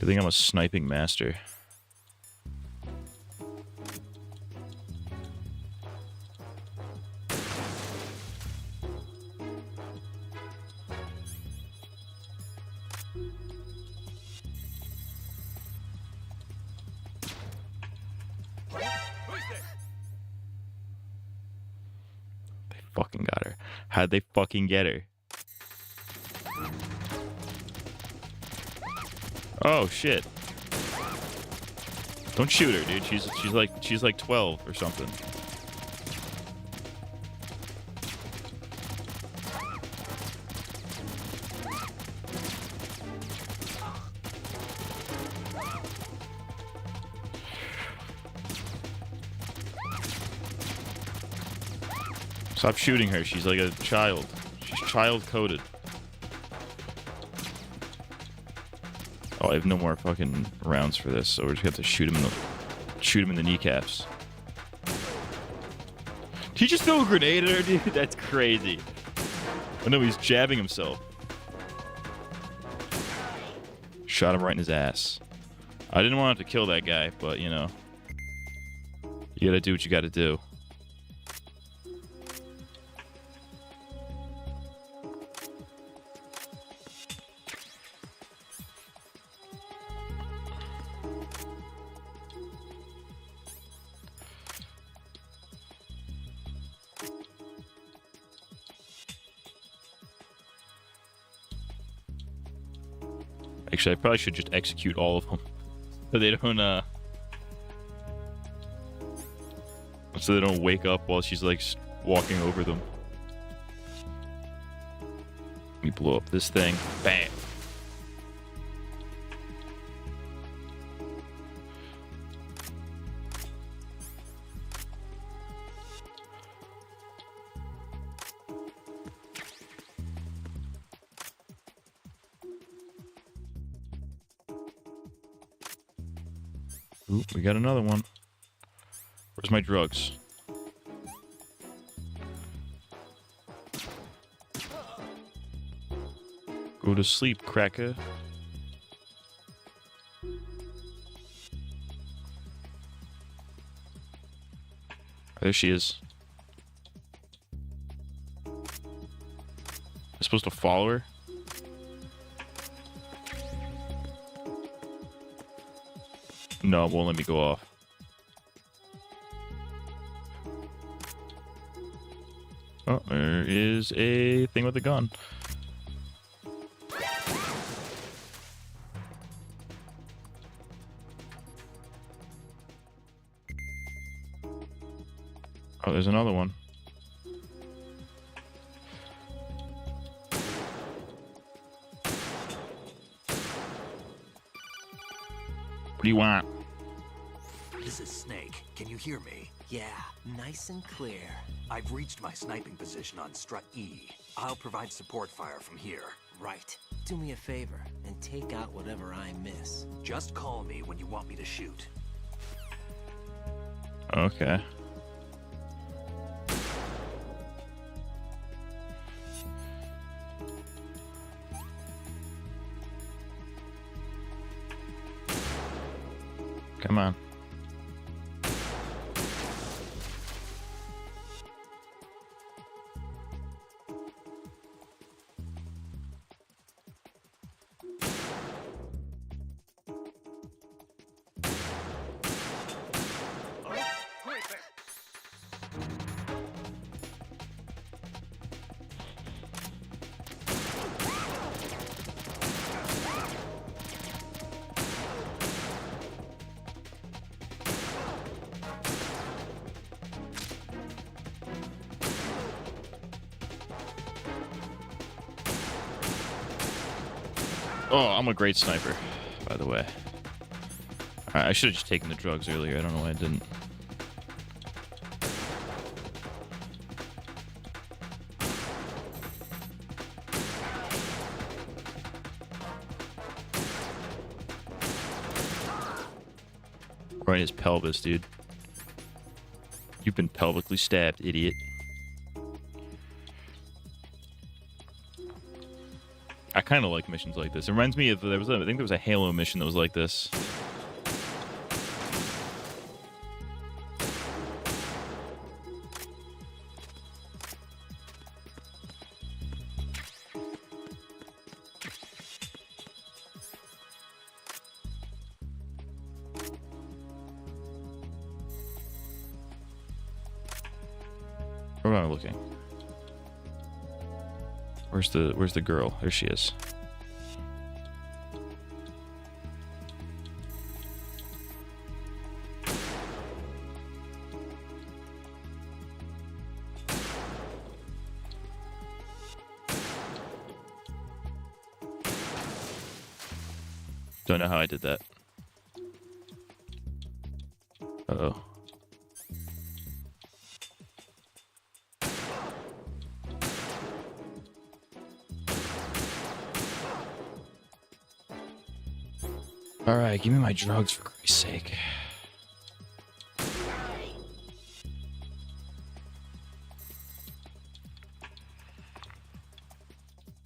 I think I'm a sniping master. They fucking got her. How'd they fucking get her? Oh shit. Don't shoot her, dude. She's like 12 or something. Stop shooting her. She's like a child. She's child-coded. Oh, I have no more fucking rounds for this, so we're just gonna have to shoot him in the kneecaps. Did he just throw a grenade at her, dude? That's crazy. Oh no, he's jabbing himself. Shot him right in his ass. I didn't want to kill that guy, but you know, you gotta do what you gotta do. Actually, I probably should just execute all of them, so they don't wake up while she's like walking over them. Let me blow up this thing. Bam. Ooh, we got another one. Where's my drugs? Go to sleep, cracker. There she is. Am I supposed to follow her? No, it won't let me go off. Oh, there is a thing with a gun. Oh, there's another one. What do you want? This is Snake. Can you hear me? Yeah, nice and clear. I've reached my sniping position on strut E. I'll provide support fire from here. Right. Do me a favor and take out whatever I miss. Just call me when you want me to shoot. Okay. Come on. Oh, I'm a great sniper, by the way. I should have just taken the drugs earlier. I don't know why I didn't. Right in his pelvis, dude. You've been pelvically stabbed, idiot. I kind of like missions like this. It reminds me of I think there was a Halo mission that was like this. Where am I looking? Where's the girl? There she is. Don't know how I did that. Uh-oh. Alright, give me my drugs for Christ's sake.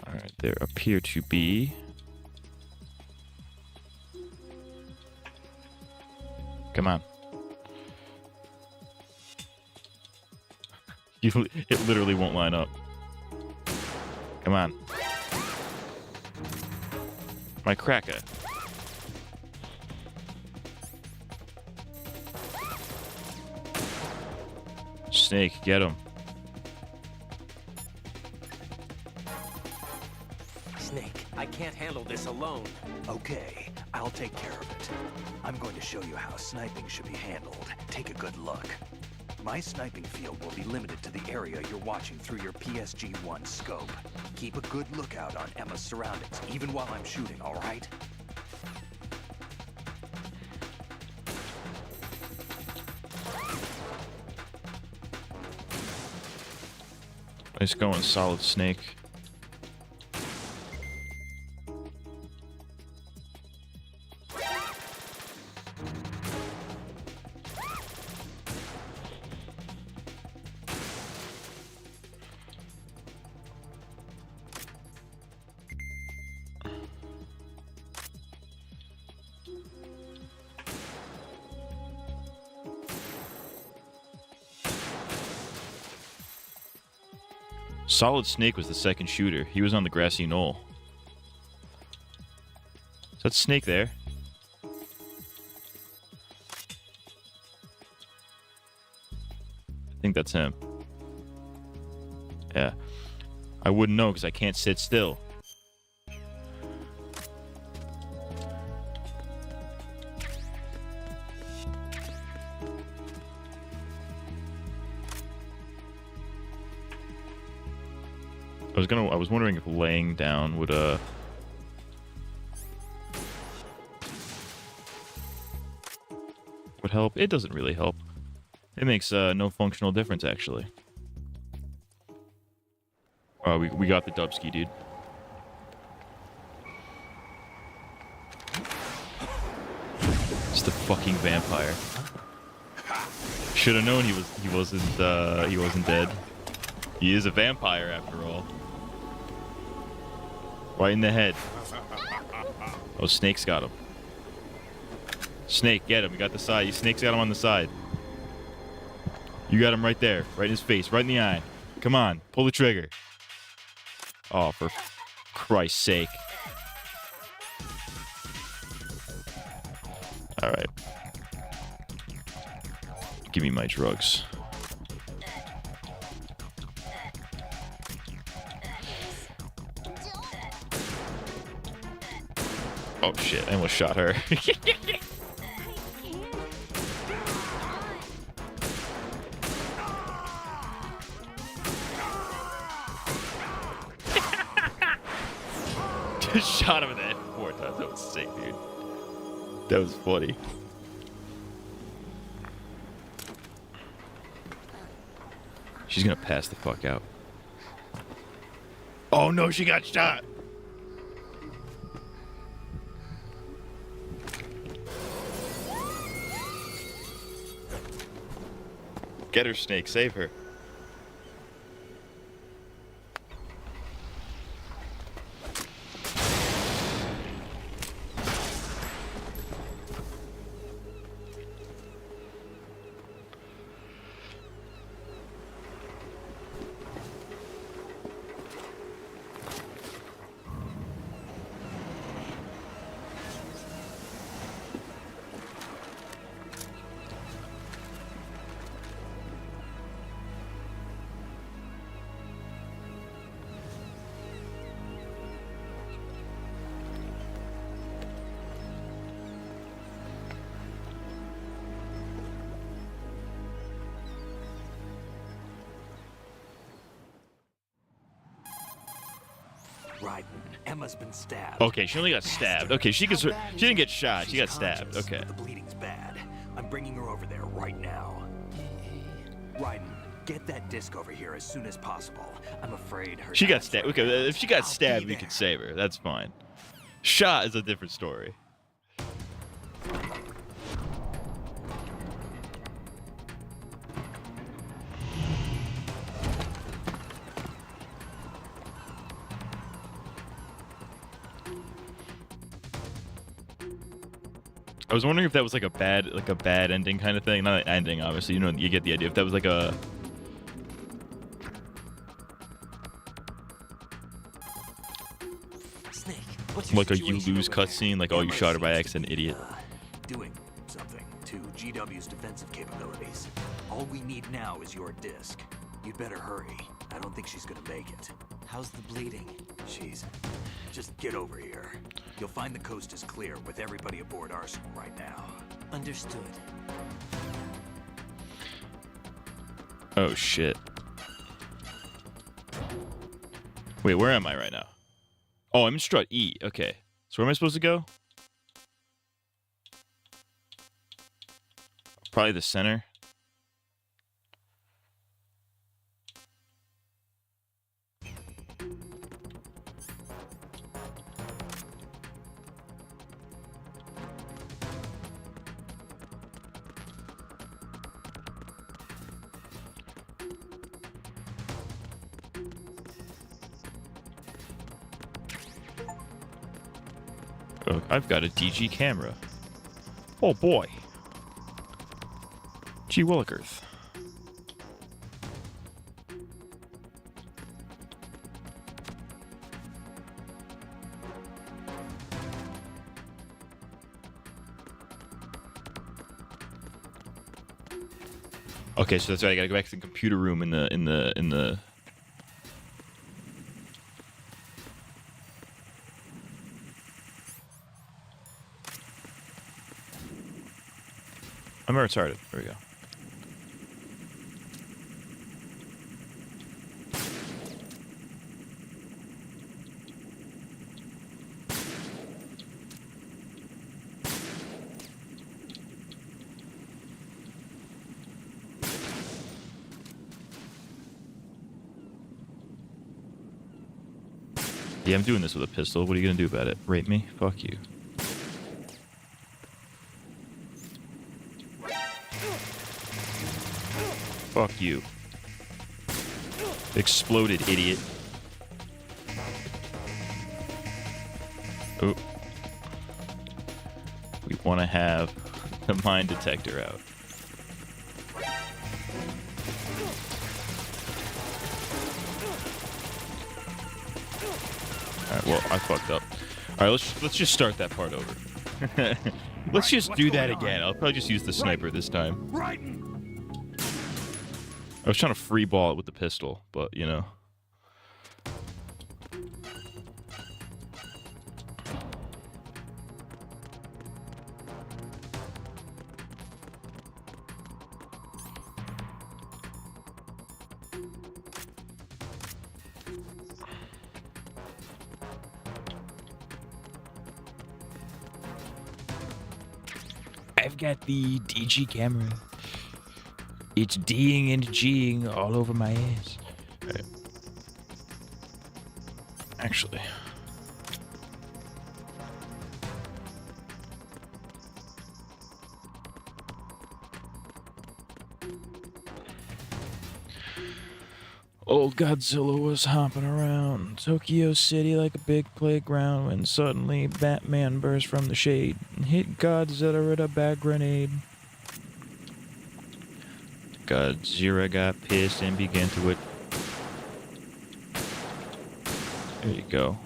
Alright, there appear to be... Come on. It literally won't line up. Come on. My cracker. Snake, get him. Snake, I can't handle this alone. Okay, I'll take care of it. I'm going to show you how sniping should be handled. Take a good look. My sniping field will be limited to the area you're watching through your PSG-1 scope. Keep a good lookout on Emma's surroundings, even while I'm shooting, all right? Nice going, Solid Snake. Solid Snake was the second shooter. He was on the grassy knoll. Is that Snake there? I think that's him. Yeah. I wouldn't know because I can't sit still. I was wondering if laying down would help. It doesn't really help. It makes no functional difference actually. Oh, we got the Dubsky, dude. It's the fucking vampire. Should have known he wasn't dead. He is a vampire after all. Right in the head. Oh, Snake's got him. Snake, get him. You got the side. Snake's got him on the side. You got him right there. Right in his face. Right in the eye. Come on. Pull the trigger. Oh, for Christ's sake. Alright. Give me my drugs. Oh shit, I almost shot her. Just shot him in the head 4 times. That was sick, dude. That was funny. She's gonna pass the fuck out. Oh no, she got shot! Get her, Snake. Save her. Right. Emma's been stabbed. Okay, she only got stabbed. Okay, she didn't get shot. She got stabbed. Conscious, Okay. but the bleeding's bad. I'm bringing her over there right now. Ryden, get that disc over here as soon as possible. I'm afraid her. She got dad's stabbed. right Okay, there. if she got I'll stabbed, be we could there. save her. That's fine. Shot is a different story. I was wondering if that was like a bad ending kind of thing. Not an ending, obviously. You know, you get the idea. If that was like a Snake, what's your like a you situation lose over there? cutscene, like oh you Emma shot her by seems to accident, be, idiot. Doing something to GW's defensive capabilities. All we need now is your disc. You'd better hurry. I don't think she's gonna make it. How's the bleeding? Just get over here. You'll find the coast is clear with everybody aboard Arsenal right now. Understood. Oh shit. Wait, where am I right now? Oh, I'm in strut E. Okay. So where am I supposed to go? Probably the center. Oh, I've got a DG camera. Oh boy. Gee Willikers. Okay, so that's right. I gotta go back to the computer room in the. I'm retarded. There we go. Yeah, I'm doing this with a pistol. What are you gonna do about it? Rape me? Fuck you. Fuck you. Exploded, idiot. Oh. We want to have the mine detector out. Alright, well, I fucked up. Alright, let's just start that part over. Let's just do that again. I'll probably just use the sniper this time. Ryden! I was trying to free ball it with the pistol, but you know. I've got the DG camera. It's D'ing and G'ing all over my ass. Right. Actually. Old Godzilla was hopping around Tokyo City like a big playground when suddenly Batman burst from the shade and hit Godzilla with a bad grenade. Godzilla got pissed and began to it. There you go.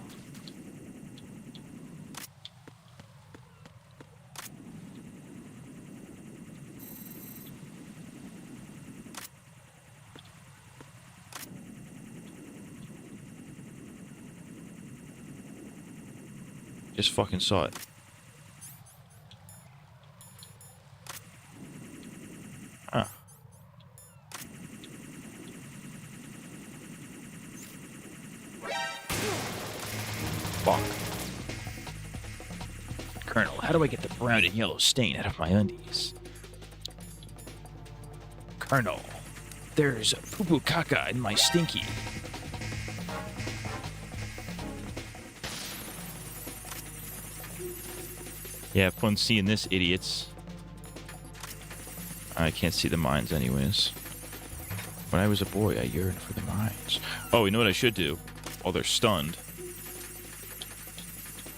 Just fucking saw it. Huh. Fuck. Colonel, how do I get the brown and yellow stain out of my undies? Colonel, there's poo-poo caca in my stinky. Yeah, have fun seeing this, idiots. I can't see the mines anyways. When I was a boy, I yearned for the mines. Oh, you know what I should do? While they're stunned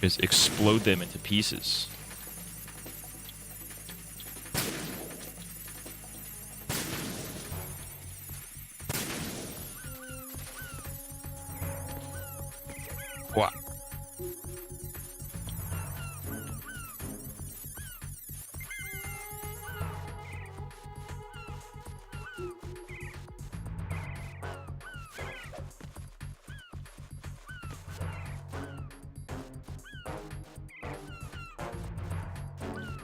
is explode them into pieces. What?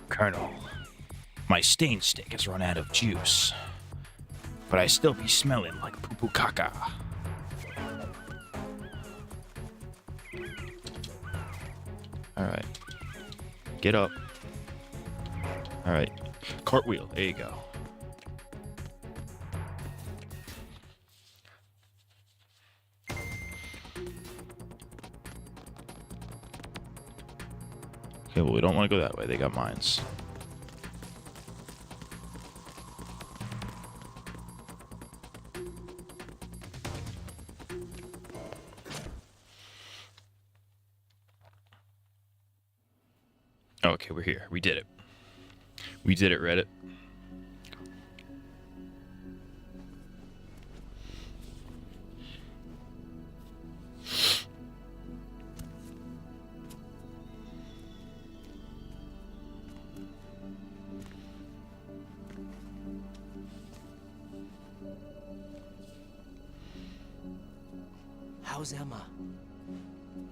Colonel, my stain stick has run out of juice, but I still be smelling like poo-poo caca. Alright. Get up. Alright. Cartwheel. There you go. Okay, well, we don't want to go that way. They got mines. Okay, we're here. We did it. We did it, Reddit. How's Emma?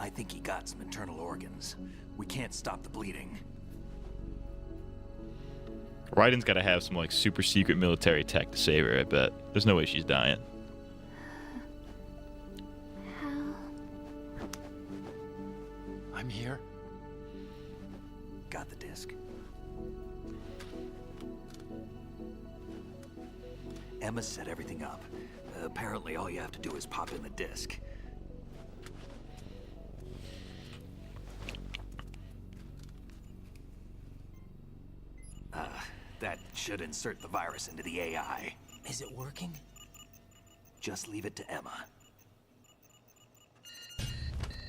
I think he got some internal organs. We can't stop the bleeding. Raiden's got to have some like super secret military tech to save her, I bet. There's no way she's dying. How? I'm here. Got the disc. Emma set everything up. Apparently all you have to do is pop in the disc. That should insert the virus into the AI. Is it working? Just leave it to Emma.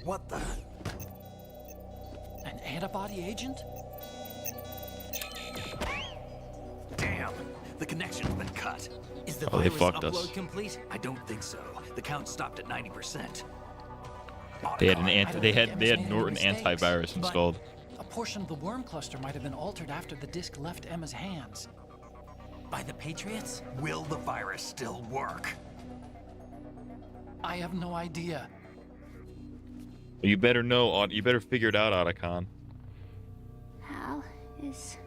What the? An antibody agent? Damn! The connection's been cut. Is the Oh, they virus fucked upload us. complete? I don't think so. The count stopped at 90%. They had an I don't they think had Emma's made any Norton mistakes, antivirus but installed. A portion of the worm cluster might have been altered after the disc left Emma's hands. By the Patriots? Will the virus still work? I have no idea. You better know. You better figure it out, Otacon. Hal is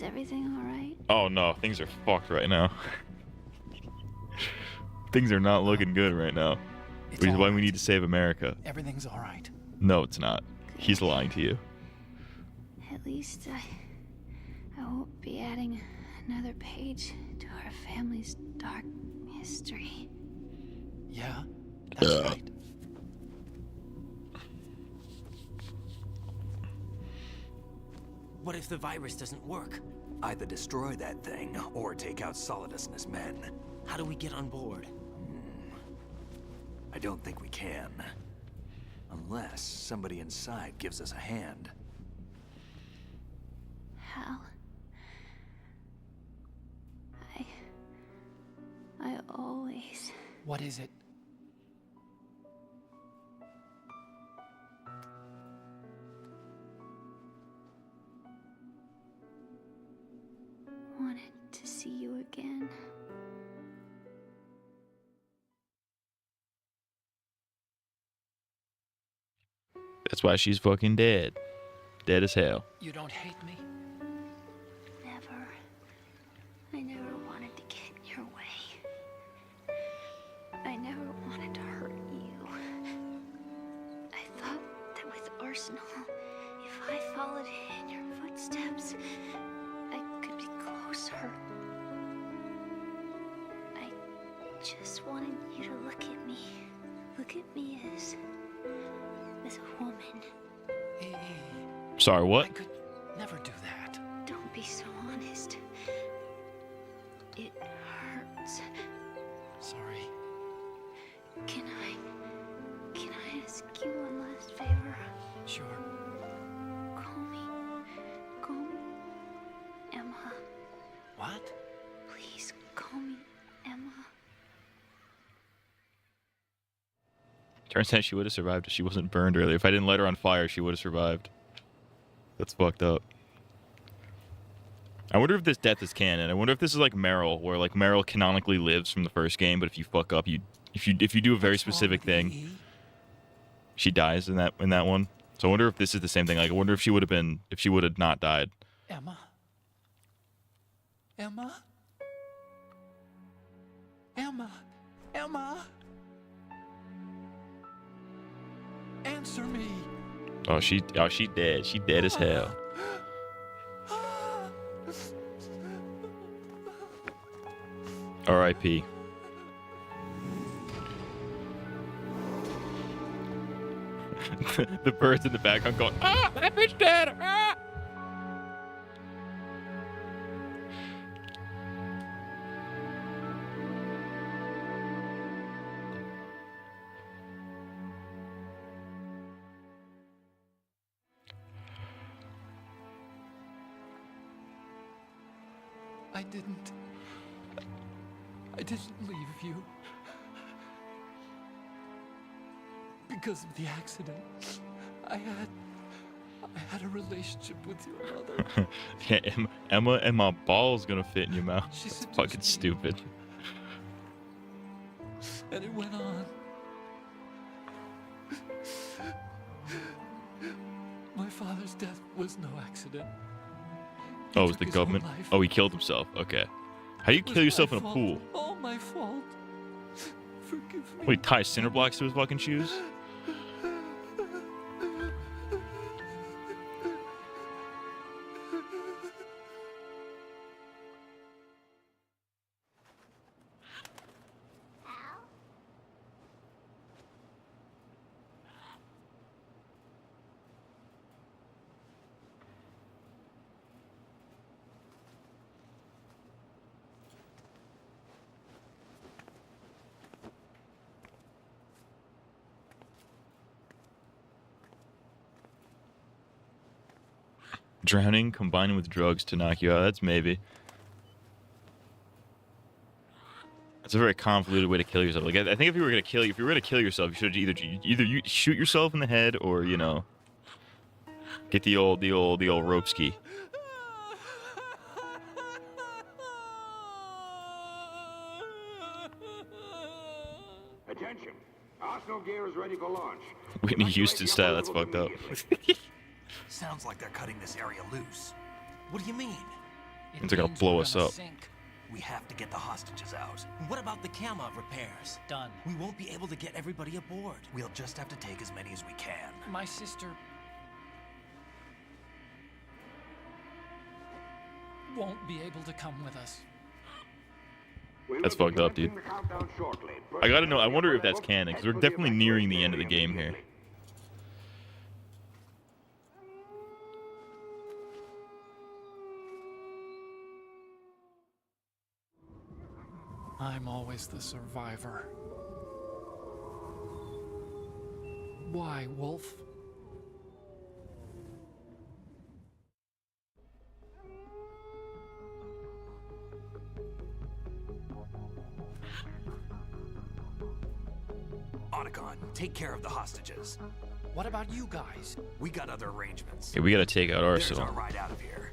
everything all right? Oh no, things are fucked right now. Things are not looking good right now. It's Which is all why we right. need to save America. Everything's all right. No, it's not. He's lying to you. At least I won't be adding another page to our family's dark history. Yeah, that's right. What if the virus doesn't work? Either destroy that thing, or take out Solidus and his men. How do we get on board? I don't think we can. Unless somebody inside gives us a hand. Hal. I always... What is it? wanted to see you again. That's why she's fucking dead. Dead as hell. You don't hate me? Never. I never wanted to get in your way. I never wanted to hurt you. I thought that with Arsenal, if I followed in your footsteps, I could be closer. I just wanted you to look at me. Look at me as a woman. Sorry, what? I could never do that. Don't be so honest. It hurts. Sorry. Can I ask you one last favor? Sure. Call me Emma. What? Please call me Emma. Turns out she would have survived if she wasn't burned earlier. If I didn't light her on fire, she would have survived. That's fucked up. I wonder if this death is canon. I wonder if this is like Meryl, where like Meryl canonically lives from the first game, but if you fuck up, if you do a very specific thing, she dies in that one. So I wonder if this is the same thing. Like I wonder if she would have not died. Emma? Emma? Emma? Emma? Answer me. Oh, she dead. She dead as hell. R.I.P. The birds in the background going, ah, that bitch dead. Ah! I didn't leave you. Because of the accident. I had a relationship with your mother. Yeah, Emma and my ball's gonna fit in your mouth. She That's seduced fucking me. stupid. And it went on. My father's death was no accident. Oh, it was took the his own government? life. Oh, he killed himself. Okay. How do you It was kill yourself my in a fault. pool? All my fault. Forgive me. Wait, tie cinder blocks to his fucking shoes? Drowning combining with drugs to knock you out. That's maybe. That's a very convoluted way to kill yourself. Like I think if you were gonna kill yourself, you should either you shoot yourself in the head or get the old rope ski. Attention. Arsenal gear is ready for launch. Whitney Houston style. That's fucked up. Sounds like they're cutting this area loose. What do you mean? It Means they're gonna means blow we're us gonna up. sink. We have to get the hostages out. What about the camo repairs? Done. We won't be able to get everybody aboard. We'll just have to take as many as we can. My sister won't be able to come with us. That's fucked up, dude. I gotta know. I wonder if that's canon because we're definitely nearing the end of the game here. I'm always the survivor. Why, Wolf? Otacon, take care of the hostages. What about you guys? We got other arrangements. Okay, we gotta take out There's Arsenal. our ride out of here.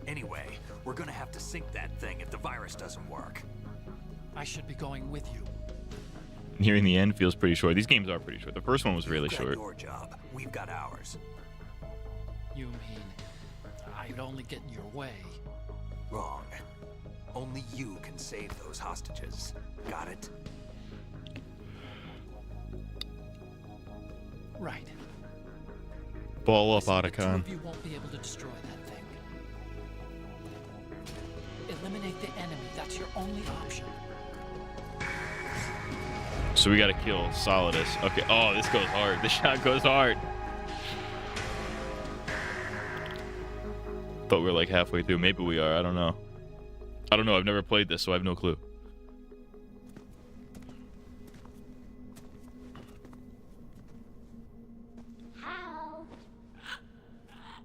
Anyway, we're gonna have to sink that thing if the virus doesn't work. I should be going with you. Nearing the end feels pretty short. These games are pretty short. The first one was really You've got short. your job. We've got ours. You mean I'd only get in your way? Wrong. Only you can save those hostages. Got it? Right. Ball up, Listen, the two Otacon. of you won't be able to destroy that thing. Eliminate the enemy. That's your only option. So we gotta kill Solidus. Okay. Oh, this goes hard. This shot goes hard. Thought we were like halfway through. Maybe we are. I don't know. I don't know. I've never played this, so I have no clue.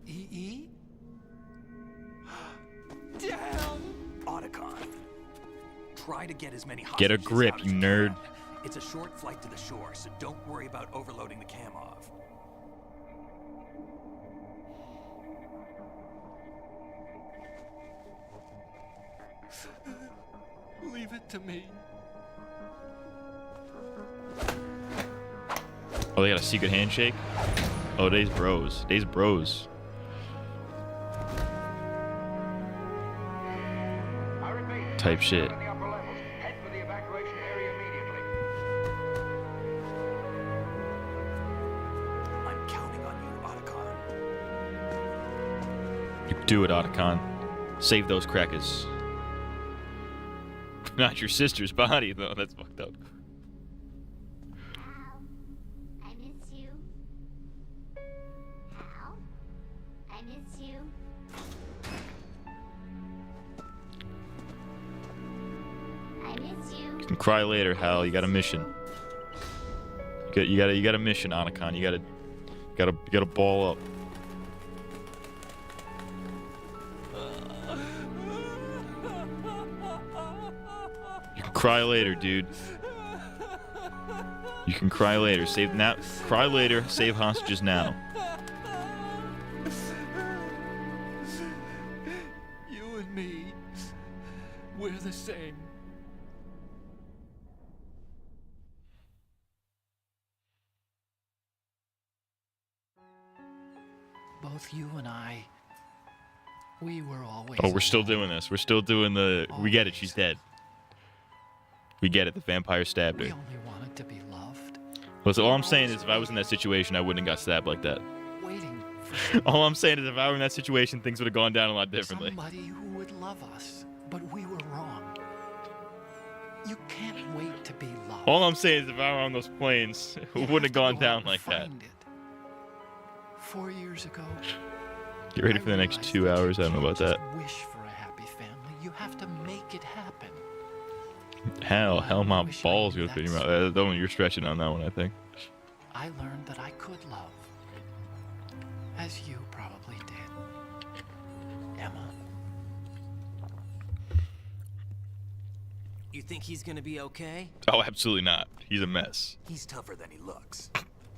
E? Damn! Otacon. Try to get as many hostages Get a grip, out as you can. nerd. It's a short flight to the shore, so don't worry about overloading the cam off. Leave it to me. Oh, they got a secret handshake? Oh, they's bros. They's bros. Type shit. I'm counting on you, Otacon. You do it, Otacon. Save those crackers. Not your sister's body, though. That's fucked up. I miss you. Hal, I miss you. I miss you. You can cry later, Hal. You got a mission. You got a mission, Otacon. You gotta ball up. You can cry later, dude. You can cry later. Save now. Cry later. Save hostages now. You and me, we're the same. Both you and I, we were always. Oh, we're still alone. doing this. We're still doing the. We get it. She's dead. We get it. The vampire stabbed We her. only wanted to be loved. Well, so all I'm saying is, if I was in that situation, I wouldn't have got stabbed like that. Waiting for All I'm saying is, if I were in that situation, things would have gone down a lot differently. somebody who would love us, but we were wrong. You can't wait to be loved. All I'm saying is, if I were on those planes, it You wouldn't have have to gone go out down and like that. find it. 4 years ago. Get ready I for the next realized 2 that you hours. I don't know about can't that. just wish for a happy family. You have to make it happen. Hell, my wish I balls knew go pretty that much. That one, you're stretching on that one, I think. I learned that I could love. As you probably did. Emma. You think he's gonna be okay? Oh, absolutely not. He's a mess. He's tougher than he looks.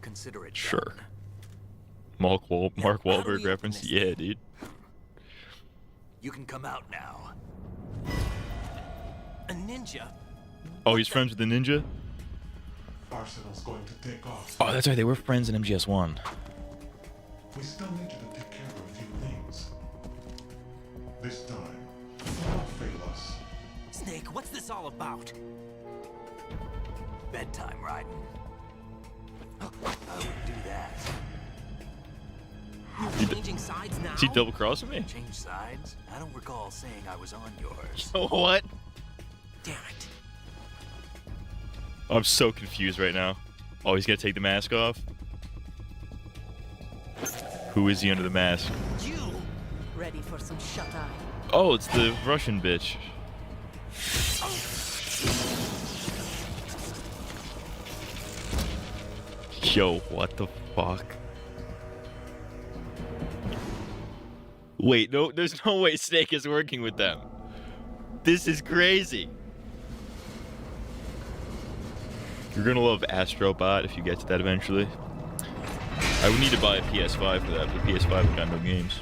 Consider it Sure. done. Mark how do Wahlberg we reference? open this Yeah, thing? dude. You can come out now. A ninja? Oh, he's friends with the ninja? Arsenal's going to take off. Oh, that's right. They were friends in MGS1. We still need you to take care of a few things. This time, don't fail us. Snake, what's this all about? Bedtime riding. I wouldn't do that. You're changing sides now? Is he double crossing me? Change sides? I don't recall saying I was on yours. What? Damn it. I'm so confused right now. Oh, he's gonna take the mask off? Who is he under the mask? You! Ready for some shut-eye? Oh, it's the Russian bitch. Yo, what the fuck? Wait, no, there's no way Snake is working with them. This is crazy. You're gonna love Astrobot if you get to that eventually. I would need to buy a PS5 for that, but PS5 have got no games.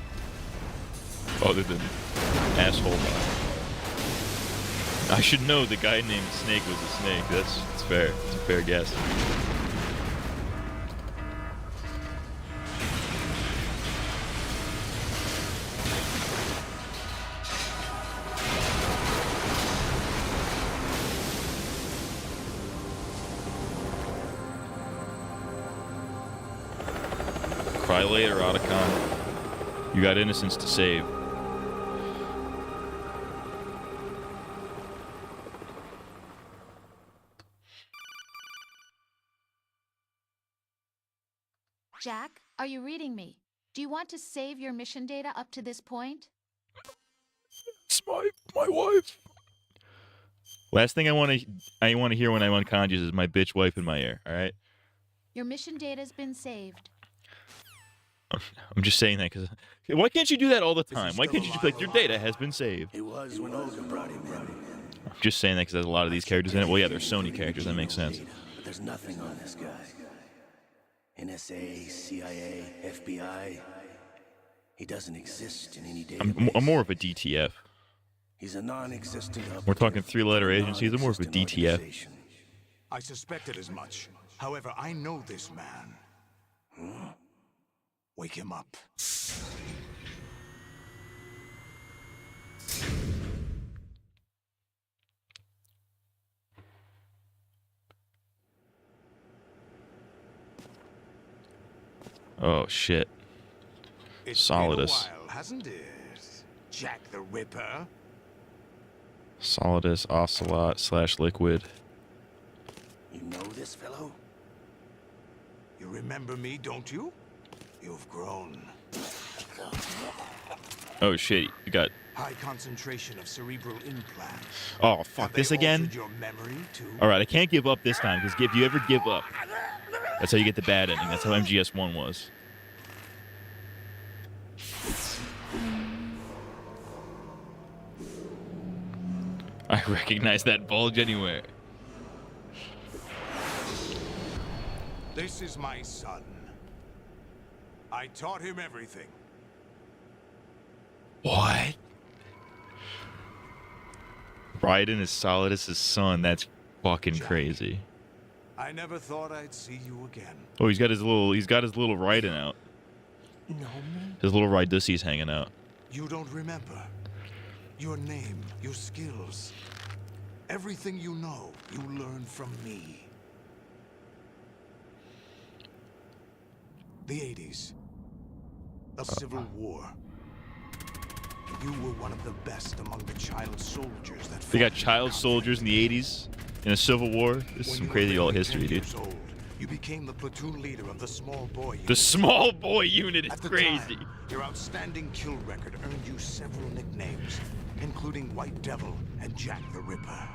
Other than Asshole Bot. I should know the guy named Snake was a snake. That's fair. It's a fair guess. Cry later, Otacon. You got innocence to save. Jack, are you reading me? Do you want to save your mission data up to this point? It's my wife. Last thing I want to hear when I'm unconscious is my bitch wife in my ear. All right. Your mission data's been saved. I'm just saying that because why can't you do that all the time? Why can't you just be like, your data has been saved? It was when Olga brought him in. I'm just saying that because there's a lot of these characters in it. Well, yeah, they're Sony characters. That makes sense. But there's nothing on this guy. NSA, CIA, FBI. He doesn't exist in any database. I'm more of a DTF. He's a non-existent. We're talking three-letter agencies. I'm more of a DTF. I suspected as much. However, I know this man. Huh? Wake him up. Oh shit. It's Solidus. been a while, hasn't it? Jack the Ripper. Solidus, Ocelot / Liquid. You know this fellow? You remember me, don't you? You've grown. Oh shit, you got. High concentration of cerebral implants. Oh fuck, Have they this again? altered your memory too? Alright, I can't give up this time, because if you ever give up, that's how you get the bad ending. That's how MGS1 was. I recognize that bulge anywhere. This is my son. I taught him everything. What? Raiden is Solidus' son. That's fucking crazy. I never thought I'd see you again. Oh, he's got his little Raiden out. No, man. His little Raidussi's hanging out. You don't remember. Your name, your skills. Everything you know, you learned from me. The 80s. A civil war. You were one of the best among the child soldiers that They got fought in child the soldiers in the 80s in a civil war. This is When some you crazy were old barely history, 10 dude. years old, you became the platoon leader of the small boy unit. The small boy unit is At the crazy. time, your outstanding kill record earned you several nicknames, including White Devil and Jack the Ripper.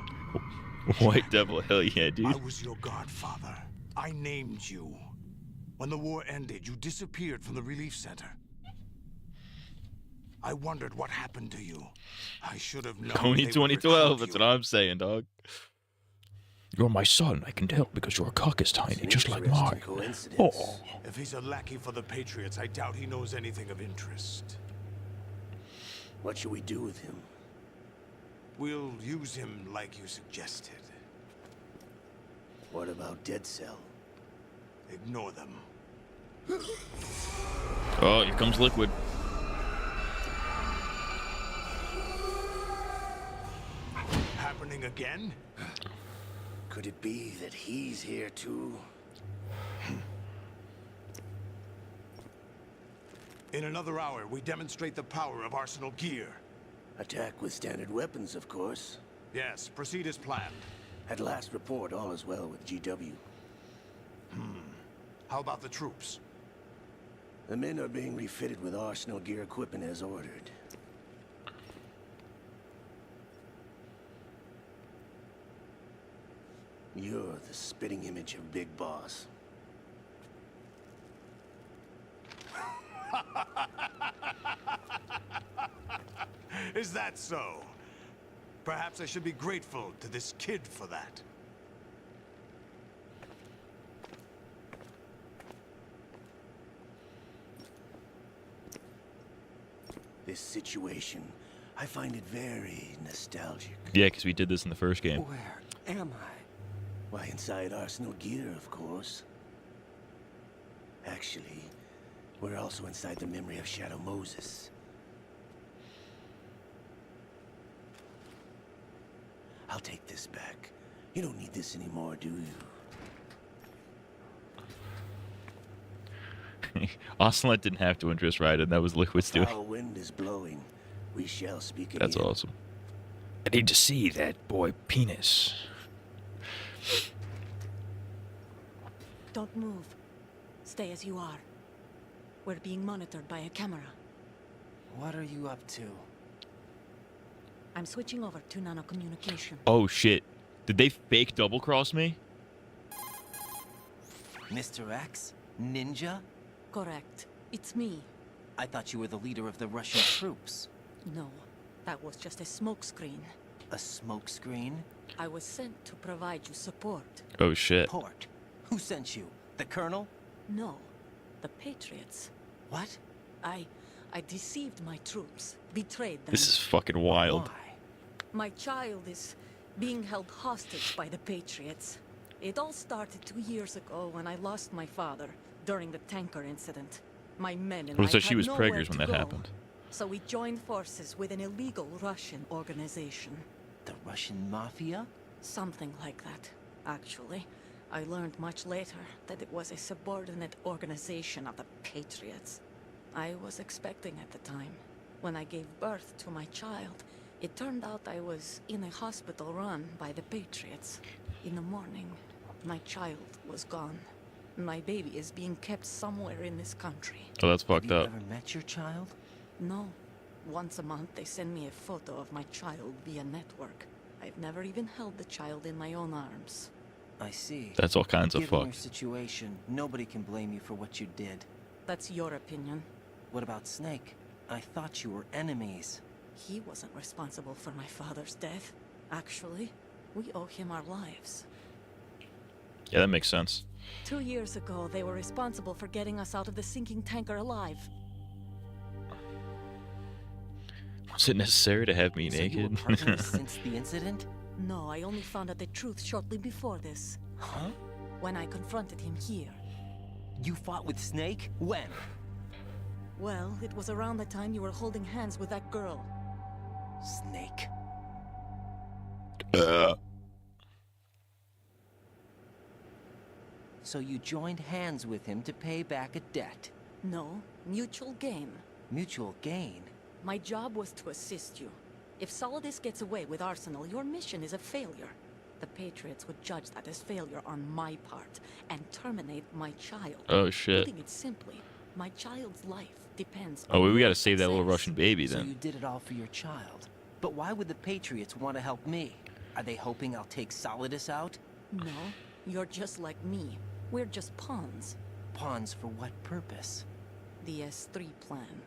White Devil, hell yeah, I dude. was your godfather. I named you. When the war ended, you disappeared from the relief center. I wondered what happened to you. I should have known. Only they would 2012, recruit that's you. what I'm saying, dog. You're my son, I can tell, because your cock is tiny, just like mine. Oh. If he's a lackey for the Patriots, I doubt he knows anything of interest. What should we do with him? We'll use him like you suggested. What about Dead Cell? Ignore them. Oh, here comes Liquid. Happening again? Could it be that he's here too? In another hour, we demonstrate the power of Arsenal gear. Attack with standard weapons, of course. Yes, proceed as planned. At last report, all is well with GW. How about the troops? The men are being refitted with Arsenal gear equipment as ordered. You're the spitting image of Big Boss. Is that so? Perhaps I should be grateful to this kid for that. This situation, I find it very nostalgic. Yeah, because we did this in the first game. Where am I? Why, inside Arsenal gear, of course. Actually, we're also inside the memory of Shadow Moses. I'll take this back. You don't need this anymore, do you? Ocelot didn't have to interest Raiden. That was Liquid's doing. Foul wind is blowing. We shall speak again. That's awesome. I need to see that boy penis. Don't move. Stay as you are. We're being monitored by a camera. What are you up to? I'm switching over to nanocommunication. Oh shit. Did they fake double cross me? Mr. X? Ninja? Correct. It's me. I thought you were the leader of the Russian troops. No, that was just a smokescreen. A smokescreen? I was sent to provide you support. Oh shit. Support? Who sent you? The Colonel? No, the Patriots. What? I deceived my troops, betrayed them. This is fucking wild. Why? My child is being held hostage by the Patriots. It all started 2 years ago when I lost my father during the tanker incident. My men and Oh, I so she had was nowhere preggers when to that go. happened. So we joined forces with an illegal Russian organization. The Russian Mafia? Something like that, actually. I learned much later that it was a subordinate organization of the Patriots. I was expecting at the time. When I gave birth to my child, it turned out I was in a hospital run by the Patriots. In the morning, my child was gone. My baby is being kept somewhere in this country. Oh, that's fucked Have up. you ever met your child? No. Once a month, they send me a photo of my child via network. I've never even held the child in my own arms. I see. That's all kinds of Given your fucked. situation, nobody can blame you for what you did. That's your opinion. What about Snake? I thought you were enemies. He wasn't responsible for my father's death. Actually, we owe him our lives. Yeah, that makes sense. 2 years ago, they were responsible for getting us out of the sinking tanker alive. Was it necessary to have me So you were naked? partners since the incident? No, I only found out the truth shortly before this. Huh? When I confronted him here. You fought with Snake? When? Well, it was around the time you were holding hands with that girl. Snake. So you joined hands with him to pay back a debt. No, mutual gain. Mutual gain? My job was to assist you. If Solidus gets away with Arsenal, your mission is a failure. The Patriots would judge that as failure on my part and terminate my child. Oh shit. Putting it simply, my child's life depends Oh, on we your gotta save that little success. Russian baby So you then. did it all for your child. But why would the Patriots want to help me? Are they hoping I'll take Solidus out? No, you're just like me. We're just pawns. Pawns for what purpose? The S3 plan.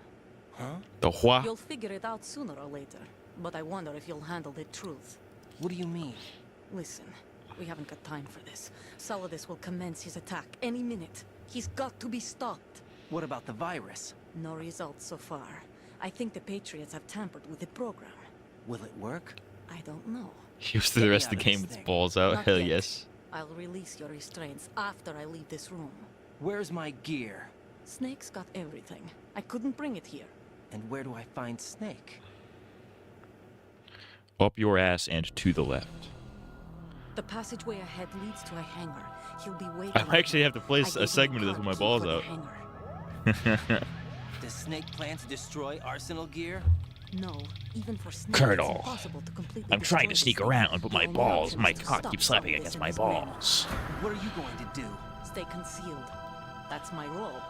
Huh? The what? You'll figure it out sooner or later, but I wonder if you'll handle the truth. What do you mean? Listen, we haven't got time for this. Solidus will commence his attack any minute. He's got to be stopped. What about the virus? No results so far. I think the Patriots have tampered with the program. Will it work? I don't know. He was the rest of the out of game this with his thing. balls out. Not Hell yet. yes. I'll release your restraints after I leave this room. Where's my gear? Snake's got everything. I couldn't bring it here. And where do I find Snake? Up your ass and to the left. The passageway ahead leads to a hangar. He'll be waiting. I actually have to play I gave him a segment of this card with my key balls for the out. hangar. Does Snake plan to destroy Arsenal gear? No, even for Snake, Colonel, it's impossible to completely I'm trying to destroy sneak this thing. around, but The my only balls, option my is to cock stop keeps slapping Solidus against and my his men. balls. What are you going to do? Stay concealed. That's my role.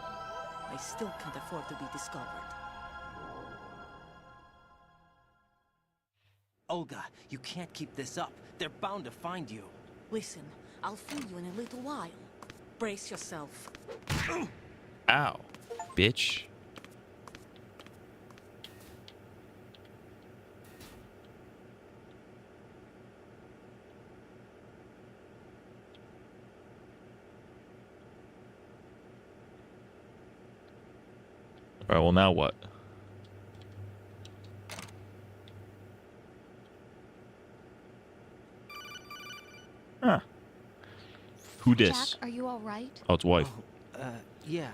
I still can't afford to be discovered. Olga, you can't keep this up. They're bound to find you. Listen, I'll free you in a little while. Brace yourself. Ow. Bitch. All right, well, now what? Huh. Who dis? Jack, are you all right? Oh, it's wife. Yeah.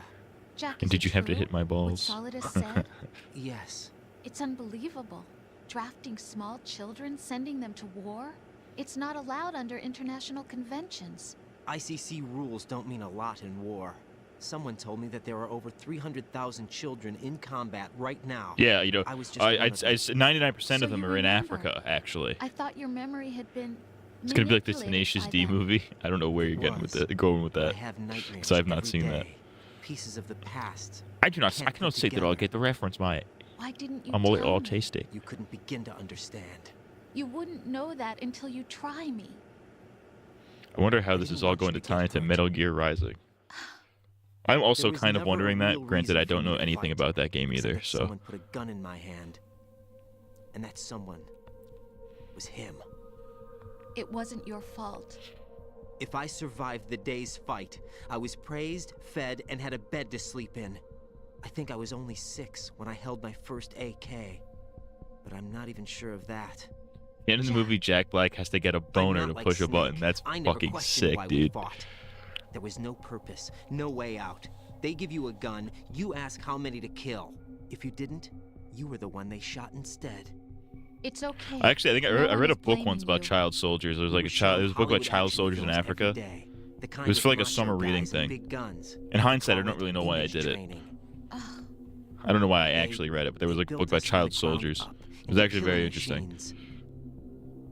Jack, And is did it you have to true hit my what balls? Solidus said? Yes. It's unbelievable. Drafting small children, sending them to war? It's not allowed under international conventions. ICC rules don't mean a lot in war. Someone told me that there are over 300,000 children in combat right now. Yeah, you know, I was just I'd say 99% So of them you are in remember. Africa, actually. I thought your memory had been It's gonna be like this manipulated Tenacious by D them. movie. I don't know where you're getting with that, going with I that, have nightmares because I have not every seen that. day. Pieces of the past. I do not. Can't I cannot put say that I'll together. get the reference, mate. Why didn't you I'm a tell little me? autistic. You couldn't begin to understand. You wouldn't know that until you try me. I wonder how this is all going to tie into Metal Gear Rising. I'm also There was kind of never a wondering that. real Granted, I reason for don't me know to anything fight, about that game except either, that so. someone put a gun in my hand. And that someone was him. It wasn't your fault. If I survived the day's fight, I was praised, fed, and had a bed to sleep in. I think I was only 6 when I held my first AK. But I'm not even sure of that. In the movie, Jack Black has to get a boner I'm to not like push a button. Snake. That's I never fucking questioned sick, why we dude. fought. There was no purpose, no way out. They give you a gun, you ask how many to kill. If you didn't, you were the one they shot instead. It's okay. Actually, I think No I one read a is book once blaming about you. child soldiers. There was like We a were child. shown There was a book about Hollywood child action soldiers in films every Africa. day. The It kind was with for like a macho summer reading guys and thing. big guns. In hindsight, I Call don't really know why I English did it. training. I don't know why I They- actually read it, but there was they like a built book about us from the child ground soldiers. up It was into actually very killing interesting. machines.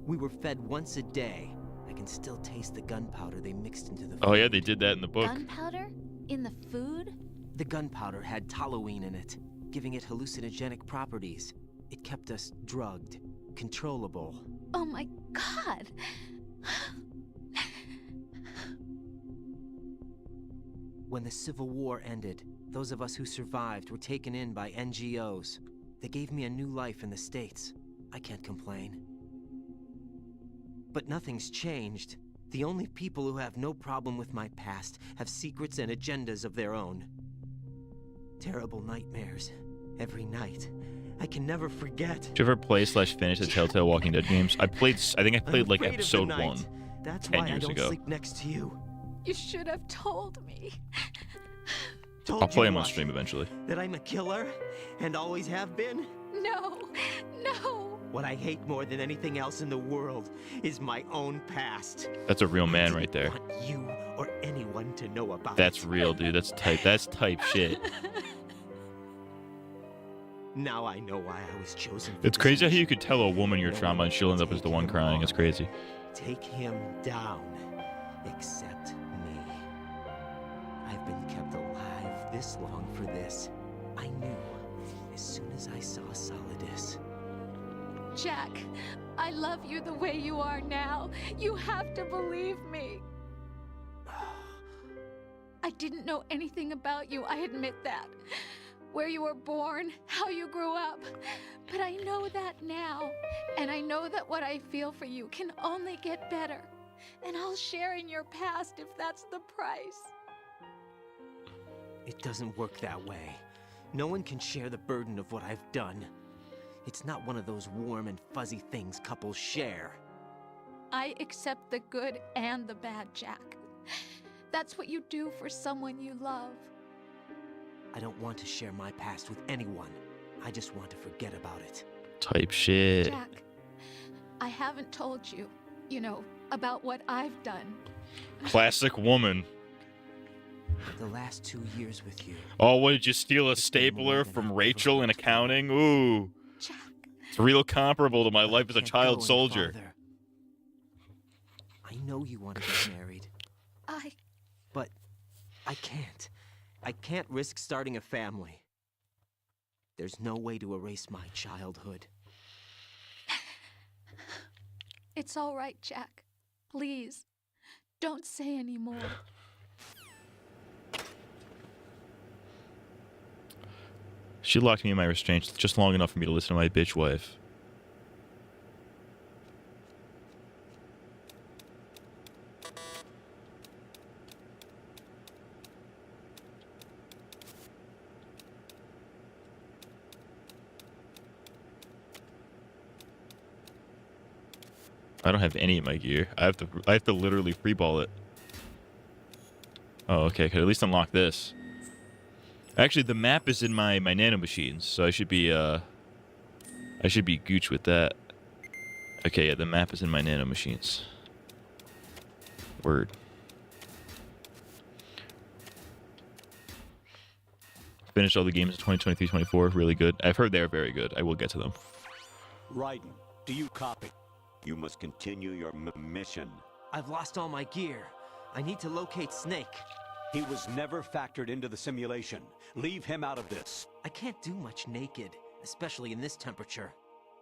We were fed once a day. I can still taste the gunpowder they mixed into the food. Oh yeah, they did that in the book. Gunpowder? In the food? The gunpowder had toluene in it, giving it hallucinogenic properties. It kept us drugged, controllable. Oh my god! When the Civil War ended, those of us who survived were taken in by NGOs. They gave me a new life in the States. I can't complain. But nothing's changed. The only people who have no problem with my past have secrets and agendas of their own. Terrible nightmares. Every night. I can never forget. Did you ever play / finish the Telltale Walking Dead games? I think I played like I'm afraid of the episode night. 1 That's 10 why I years don't ago. sleep next to you. You should have told me. Told I'll play you them on what? stream eventually. That I'm a killer and always have been? No, no. What I hate more than anything else in the world is my own past. That's a real I man didn't right there. want you or anyone to know about That's it. real, dude. That's type shit. Now I know why I was chosen. For It's this crazy how you mission. could tell a woman your No trauma one and she'll end can up as the take one him crying. It's on. crazy. Take him down, except me. I've been kept alive this long for this. I knew as soon as I saw Solidus. Jack, I love you the way you are now. You have to believe me. I didn't know anything about you, I admit that. Where you were born, how you grew up. But I know that now. And I know that what I feel for you can only get better. And I'll share in your past if that's the price. It doesn't work that way. No one can share the burden of what I've done. It's not one of those warm and fuzzy things couples share. I accept the good and the bad, Jack. That's what you do for someone you love. I don't want to share my past with anyone. I just want to forget about it. Type shit. Jack, I haven't told you, about what I've done. Classic woman. The last 2 years with you. Oh, what, did you steal a stapler from Rachel in accounting? Ooh. Jack. It's real comparable to my life as a Can't go child any soldier. farther. I know you want to get married, but I can't. I can't risk starting a family. There's no way to erase my childhood. It's all right, Jack. Please, don't say any more. She locked me in my restraints just long enough for me to listen to my bitch wife. I don't have any of my gear. I have to literally freeball it. Oh, okay. Could at least unlock this. Actually, the map is in my nano machines, so I should be gooch with that. Okay, yeah, the map is in my nano machines. Word. Finished all the games in 2023-24. Really good. I've heard they're very good. I will get to them. Raiden, do you copy? You must continue your mission. I've lost all my gear. I need to locate Snake. He was never factored into the simulation. Leave him out of this. I can't do much naked, especially in this temperature.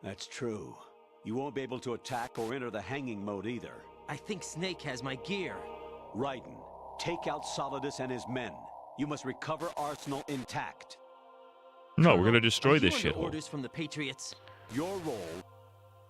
That's true. You won't be able to attack or enter the hanging mode either. I think Snake has my gear. Raiden, take out Solidus and his men. You must recover Arsenal intact. No, we're gonna destroy this shit. shithole. Orders from the Patriots. Your role,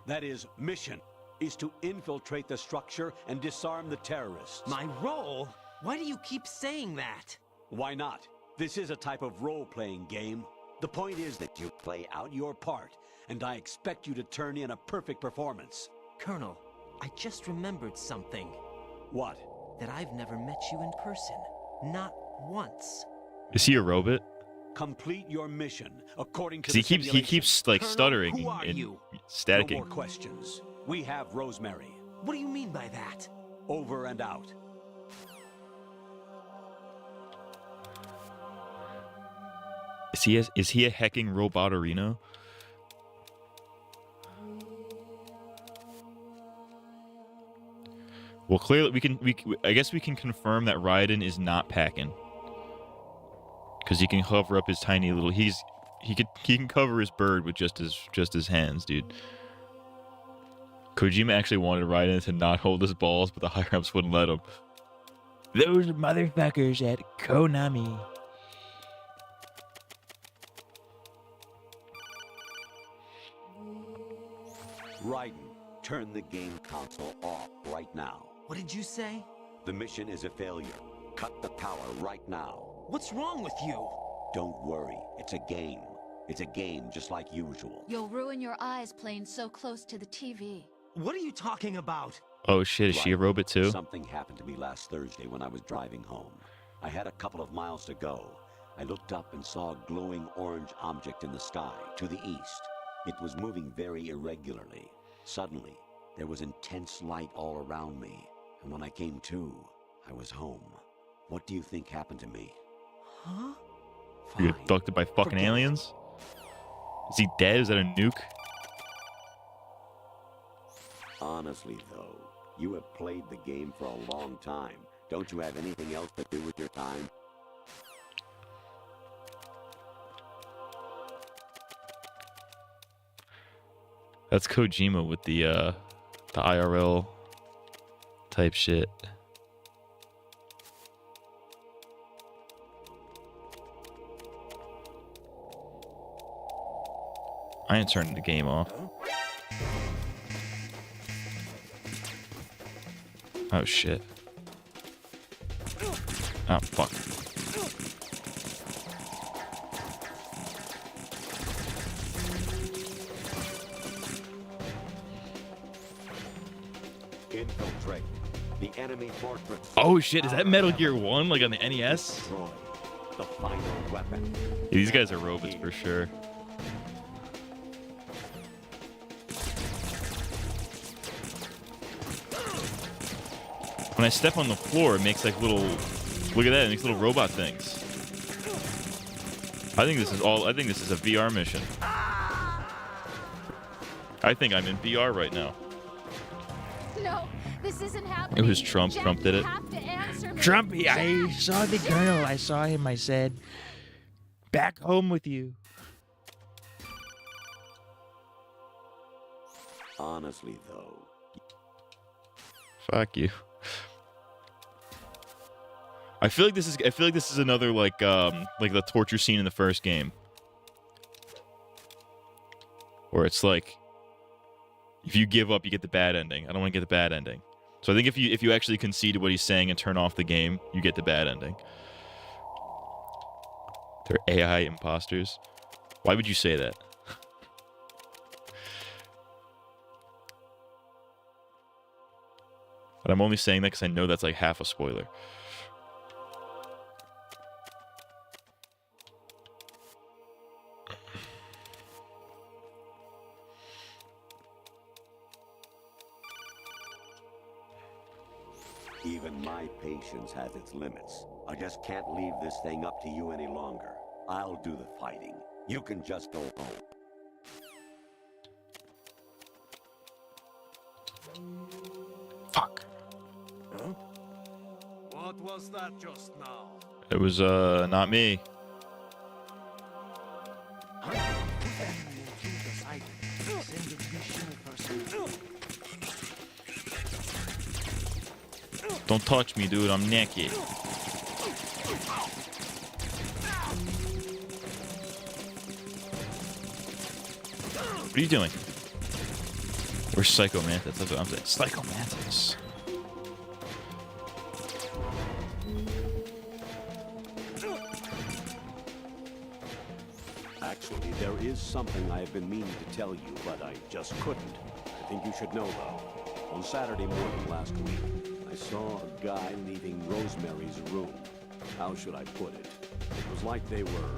that is mission, is to infiltrate the structure and disarm the terrorists. My role? Why do you keep saying that? Why not? This is a type of role-playing game. The point is that you play out your part, and I expect you to turn in a perfect performance. Colonel, I just remembered something. What? That I've never met you in person. Not once. Is he a robot? Complete your mission according to He the simulation. he keeps like Colonel, stuttering who are and you? staticking. No more questions. We have Rosemary. What do you mean by that? Over and out. Is he a hecking roboterino? Well, clearly I guess we can confirm that Raiden is not packing, because he can hover up his tiny little. He can cover his bird with just his hands, dude. Kojima actually wanted Raiden to not hold his balls, but the higher ups wouldn't let him. Those motherfuckers at Konami. Raiden, turn the game console off right now. What did you say? The mission is a failure. Cut the power right now. What's wrong with you? Don't worry, it's a game. It's a game just like usual. You'll ruin your eyes playing so close to the TV. What are you talking about? Oh shit, is she a robot too? Something happened to me last Thursday when I was driving home. I had a couple of miles to go. I looked up and saw a glowing orange object in the sky to the east. It was moving very irregularly. Suddenly, there was intense light all around me. And when I came to, I was home. What do you think happened to me? Huh? You get abducted by fucking aliens? Is he dead? Is that a nuke? Honestly, though, you have played the game for a long time. Don't you have anything else to do with your time? That's Kojima with the IRL type shit. I ain't turning the game off. Oh shit. Oh fuck. Infiltrate the enemy fortress. Oh shit, is that Metal Gear 1 like on the NES? Destroy the final weapon. Yeah, these guys are robots for sure. When I step on the floor, it makes like little, look at that, it makes little robot things. I think this is a VR mission. I think I'm in VR right now. No, this isn't happening. It was Trump. Jack, Trump did you it. have to answer me. Trump, I Jack, saw the colonel. I saw him. I said, back home with you. Honestly, though. Fuck you. I feel like this is another like the torture scene in the first game. Where it's like, if you give up, you get the bad ending. I don't want to get the bad ending. So I think if you actually concede to what he's saying and turn off the game, you get the bad ending. They're AI imposters. Why would you say that? But I'm only saying that because I know that's like half a spoiler. Even my patience has its limits. I just can't leave this thing up to you any longer. I'll do the fighting. You can just go home. Fuck. Huh? What was that just now? It was, not me. Don't touch me, dude. I'm naked. What are you doing? We're Psycho Mantis. That's what I'm saying. Psycho Mantis. Actually, there is something I have been meaning to tell you, but I just couldn't. I think you should know, though. On Saturday morning last week, I saw a guy leaving Rosemary's room. How should I put it? It was like they were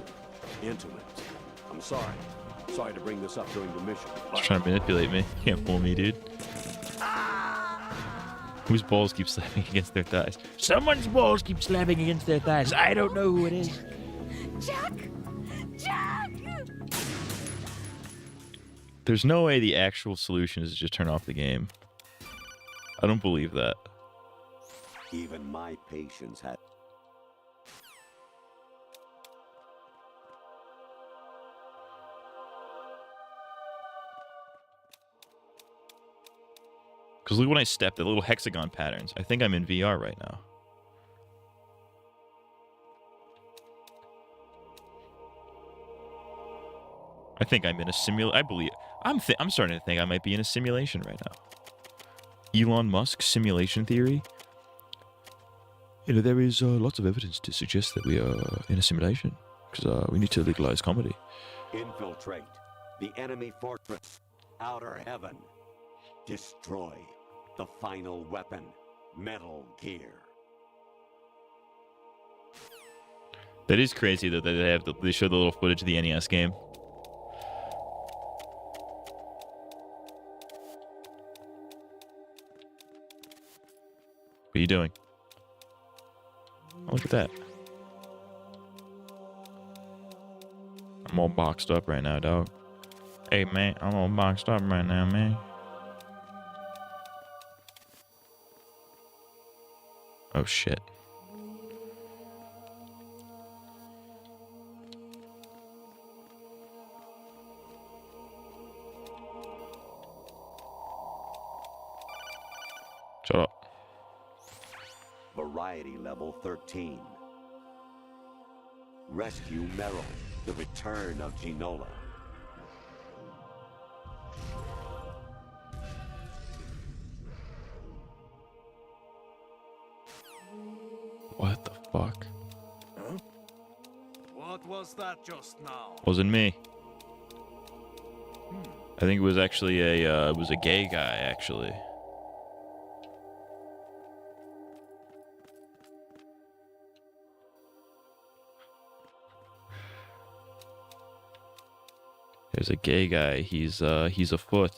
intimate. I'm sorry. Sorry to bring this up during the mission. Just trying to manipulate me. You can't fool me, dude. Whose balls keep slapping against their thighs? Someone's balls keep slapping against their thighs. I don't know who it is. Jack! Jack! There's no way the actual solution is to just turn off the game. I don't believe that. Even my patience had... Because look when I step, the little hexagon patterns. I think I'm in VR right now. I think I'm in a simulation. I believe I'm starting to think I might be in a simulation right now. Elon Musk simulation theory. You know, there is lots of evidence to suggest that we are in a simulation because we need to legalize comedy. Infiltrate the enemy fortress, Outer Heaven. Destroy the final weapon, Metal Gear. That is crazy that they show the little footage of the NES game. What are you doing? Oh, look at that. I'm all boxed up right now, dog. Hey, man, I'm all boxed up right now, man. Oh, shit. Shut up. Variety level 13. Rescue Meryl, the return of Ginola. What the fuck? Huh? What was that just now? Wasn't me. I think it was actually it was a gay guy, actually. There's a gay guy. He's afoot.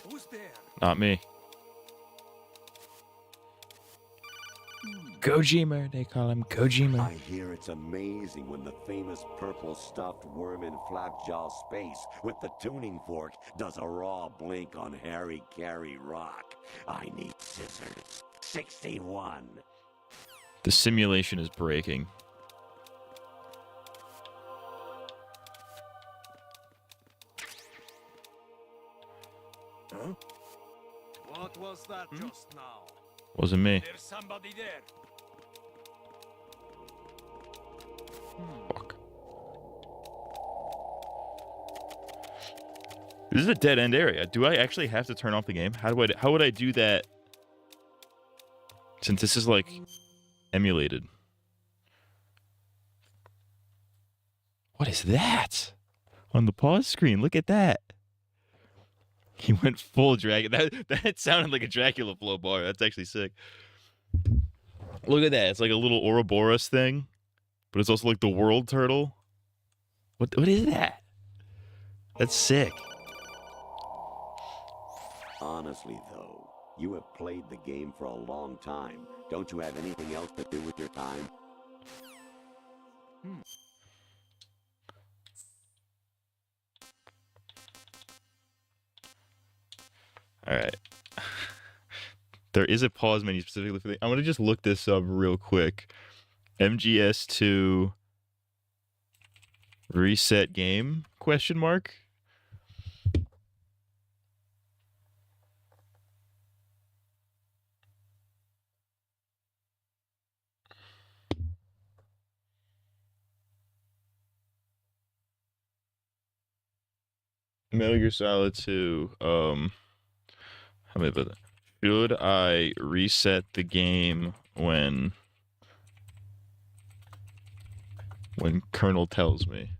Who's there? Not me. Kojima, they call him Kojima. I hear it's amazing when the famous purple stuffed worm in Flapjaw space with the tuning fork does a raw blink on Harry Carey rock. I need scissors. 61. The simulation is breaking. Huh? What was that just now? Wasn't me. There's somebody there. Fuck. This is a dead end area. Do I actually have to turn off the game? How would I do that? Since this is like emulated. What is that? On the pause screen, look at that. He went full dragon. That sounded like a Dracula blow bar. That's actually sick. Look at that. It's like a little Ouroboros thing, but it's also like the world turtle. What is that? That's sick. Honestly, though, you have played the game for a long time. Don't you have anything else to do with your time? All right. There is a pause menu specifically for the... I'm going to just look this up real quick. MGS2 reset game? Question mark? Metal Gear Solid 2. How many about that? Should I reset the game when Colonel tells me?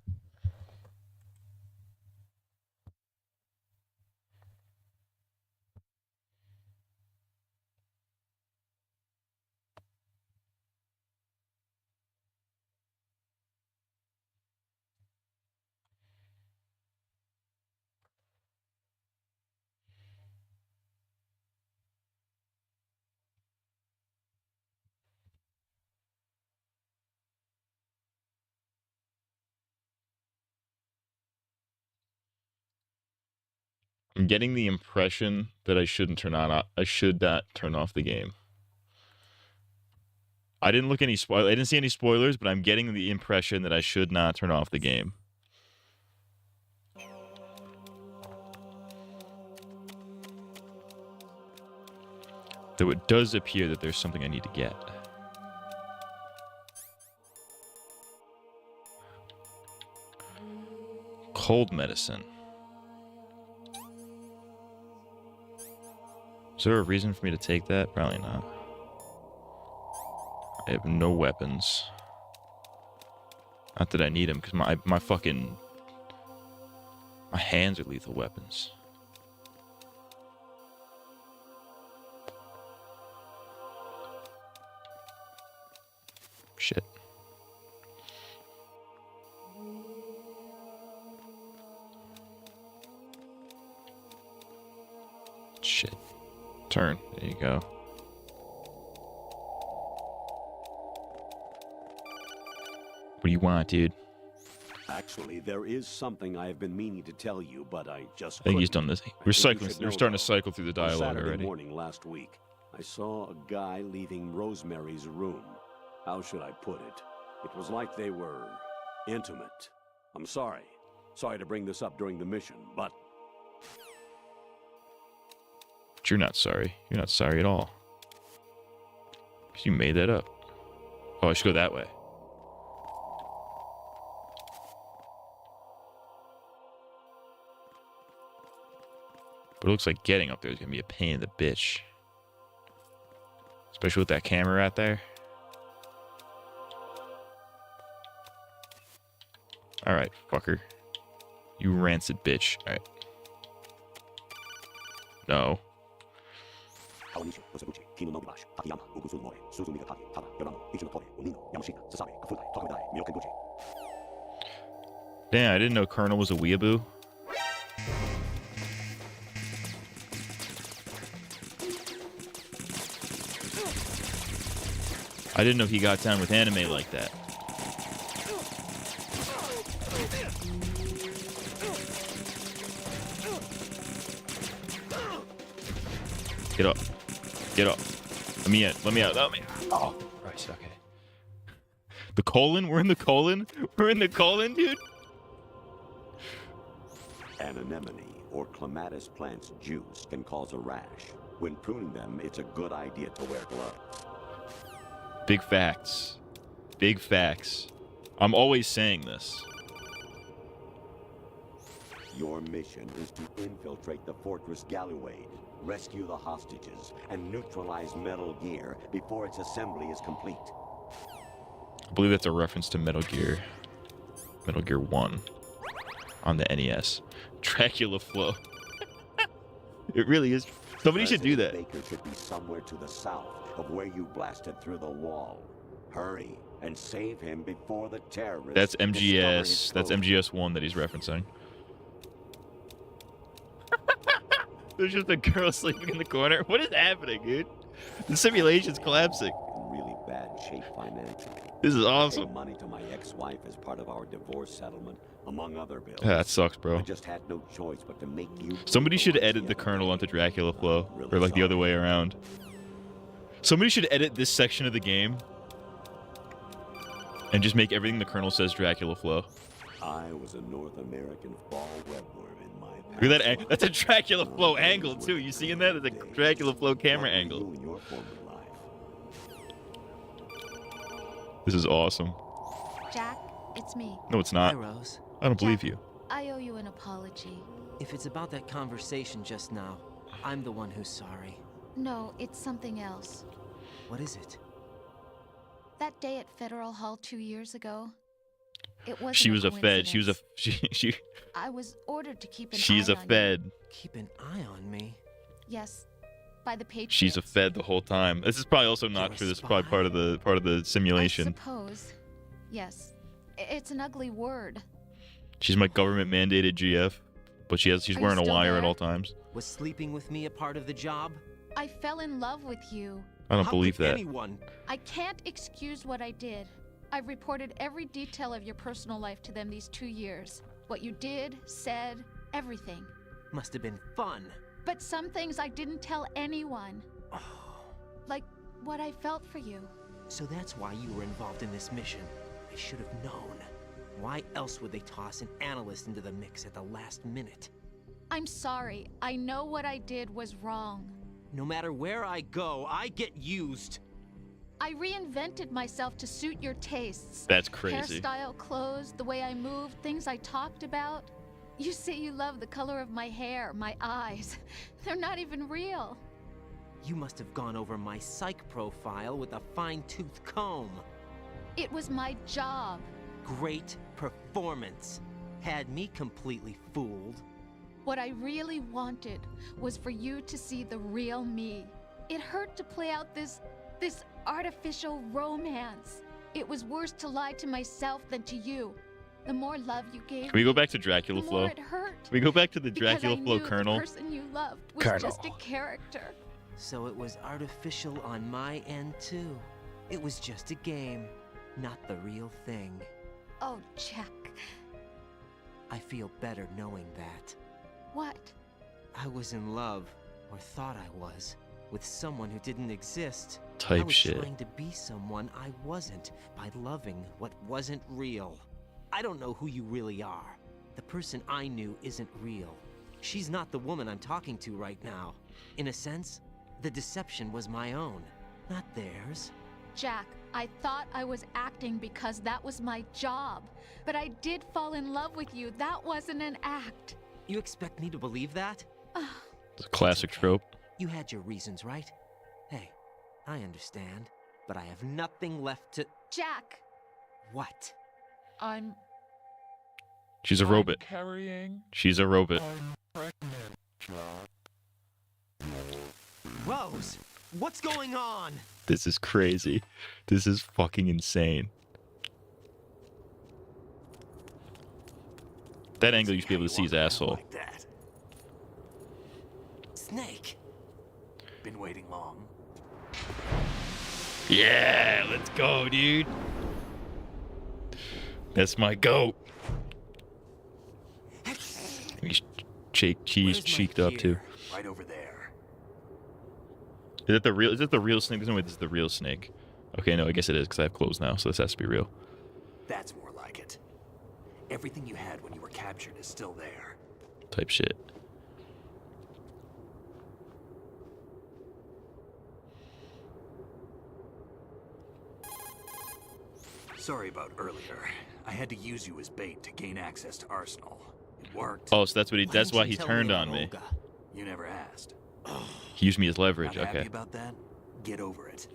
I'm getting the impression that I should not turn off the game. I didn't look any I didn't see any spoilers, but I'm getting the impression that I should not turn off the game. Though it does appear that there's something I need to get. Cold medicine. Is there a reason for me to take that? Probably not. I have no weapons. Not that I need them, because my hands are lethal weapons. Shit. Shit. Turn. There you go. What do you want, dude? Actually, there is something I have been meaning to tell you, but I just I think he's couldn't. done this. I We're think you cycling. should We're know, starting though. to cycle through the On dialogue Saturday already. morning last week, I saw a guy leaving Rosemary's room. How should I put it? It was like they were intimate. I'm sorry. Sorry to bring this up during the mission, but... But you're not sorry. You're not sorry at all. Because you made that up. Oh, I should go that way. But it looks like getting up there is going to be a pain in the bitch. Especially with that camera right there. Alright, fucker. You rancid bitch. Alright. No. Damn, I didn't know Colonel was a weeaboo. I didn't know he got down with anime like that. Get up. Get up. Let me in. Let me out. Let me out. Oh, Christ, okay. The colon? We're in the colon? We're in the colon, dude? An anemone or clematis plant's juice can cause a rash. When pruning them, it's a good idea to wear gloves. Big facts. Big facts. I'm always saying this. Your mission is to infiltrate the Fortress Galluade, rescue the hostages, and neutralize Metal Gear before its assembly is complete. I believe that's a reference to Metal Gear. Metal Gear 1 on the NES. Dracula Flow. It really is. Somebody should do that. Baker should be somewhere to the south of where you blasted through the wall. Hurry and save him before the terrorists. That's discover MGS. his That's trophy. MGS1 that he's referencing. There's just a girl sleeping in the corner. What is happening, dude? The simulation's collapsing. In really bad shape financially. This is I awesome. paid money to my ex-wife as part of our divorce settlement, among other bills. Yeah, that sucks, bro. I just had no choice but to make you. Somebody should edit the Colonel onto Dracula Flow, or like the other way around. Somebody should edit this section of the game and just make everything the Colonel says Dracula Flow. I was a North American fall webworm in my past. Look at that. That's a Dracula Flow angle too. You seeing that? It's a Dracula Flow camera angle. This is awesome. Jack, it's me. No, it's not. Hi, Rose. I don't believe you. I owe you an apology. If it's about that conversation just now, I'm the one who's sorry. No, it's something else. What is it? That day at Federal Hall 2 years ago, it wasn't She was a fed. She was a coincidence. she. I was ordered to keep an She's eye a on fed. you. Keep an eye on me? Yes, by the Patriots. She's a fed the whole time. This is probably also not true. This is probably part of the I simulation. suppose. Yes. It's an ugly word. She's my government mandated GF, but she's Are you wearing a still wire there? at all times. Was sleeping with me a part of the job? I fell in love with you. I don't How believe could that. anyone? I can't excuse what I did. I've reported every detail of your personal life to them these 2 years. What you did, said, everything. Must have been fun. But some things I didn't tell anyone. Like what I felt for you. So that's why you were involved in this mission. I should have known. Why else would they toss an analyst into the mix at the last minute? I'm sorry. I know what I did was wrong. No matter where I go, I get used. I reinvented myself to suit your tastes. That's crazy. Hairstyle, clothes, the way I moved, things I talked about. You say you love the color of my hair, my eyes. They're not even real. You must have gone over my psych profile with a fine-tooth comb. It was my job. Great performance. Had me completely fooled. What I really wanted was for you to see the real me. It hurt to play out this artificial romance. It was worse to lie to myself than to you. The more love you gave Can we go back to Dracula the Flow? more it hurt. Can we go back to the Because Dracula I Flow knew Colonel? The person you loved was Colonel. just a character. So it was artificial on my end too. It was just a game, not the real thing. Oh, Jack. I feel better knowing that. What? I was in love, or thought I was, with someone who didn't exist. Type I was shit. trying to be someone I wasn't by loving what wasn't real. I don't know who you really are. The person I knew isn't real. She's not the woman I'm talking to right now. In a sense, the deception was my own, not theirs. Jack, I thought I was acting because that was my job. But I did fall in love with you. That wasn't an act. You expect me to believe that? It's a classic trope. You had your reasons, right? Hey, I understand, but I have nothing left to... Jack! What? I'm She's a robot. carrying. She's a robot. I'm pregnant, Jack. Rose, what's going on? This is crazy. This is fucking insane. That angle you should be able to see his asshole. Like that. Snake. Been waiting long. Yeah, let's go, dude. That's my goat. He's cheese cheeked up too. Right over there. Is it the real? Is it the real snake? There's no way this is the real snake. Okay, no, I guess it is because I have clothes now, so this has to be real. That's more like it. Everything you had when you were captured is still there. Type shit. Sorry about earlier. I had to use you as bait to gain access to Arsenal. It worked. Oh, so that's what he. That's why he turned on me. You never asked. He used me as leverage. Not happy Okay. about that? Get over it.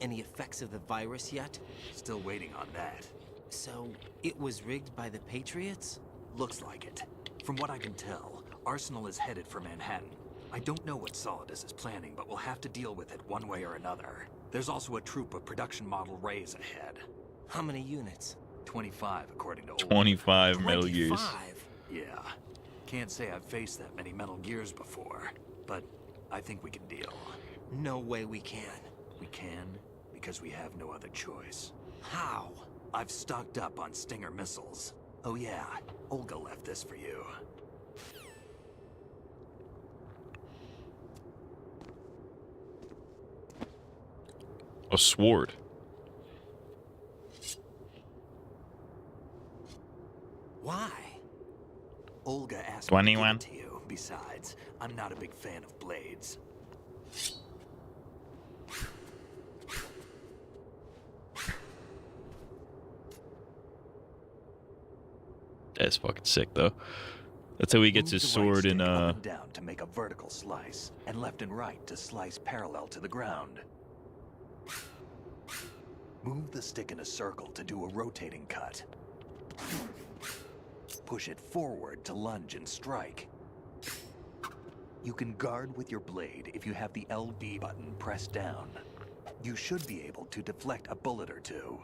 Any effects of the virus yet? Still waiting on that. So, it was rigged by the Patriots? Looks like it. From what I can tell, Arsenal is headed for Manhattan. I don't know what Solidus is planning, but we'll have to deal with it one way or another. There's also a troop of production model Rays ahead. How many units? 25, according to Olga. 25 Metal Gears. 25? Yeah. Can't say I've faced that many Metal Gears before, but I think we can deal. No way we can. We can, because we have no other choice. How? I've stocked up on Stinger missiles. Oh yeah, Olga left this for you. A sword. Why? Olga asked 21. me to give it to you. Besides, I'm not a big fan of blades. That's fucking sick, though. That's how he gets his sword in, Up and down to make a vertical slice, and left and right to slice parallel to the ground. Move the stick in a circle to do a rotating cut. Push it forward to lunge and strike. You can guard with your blade if you have the LB button pressed down. You should be able to deflect a bullet or two.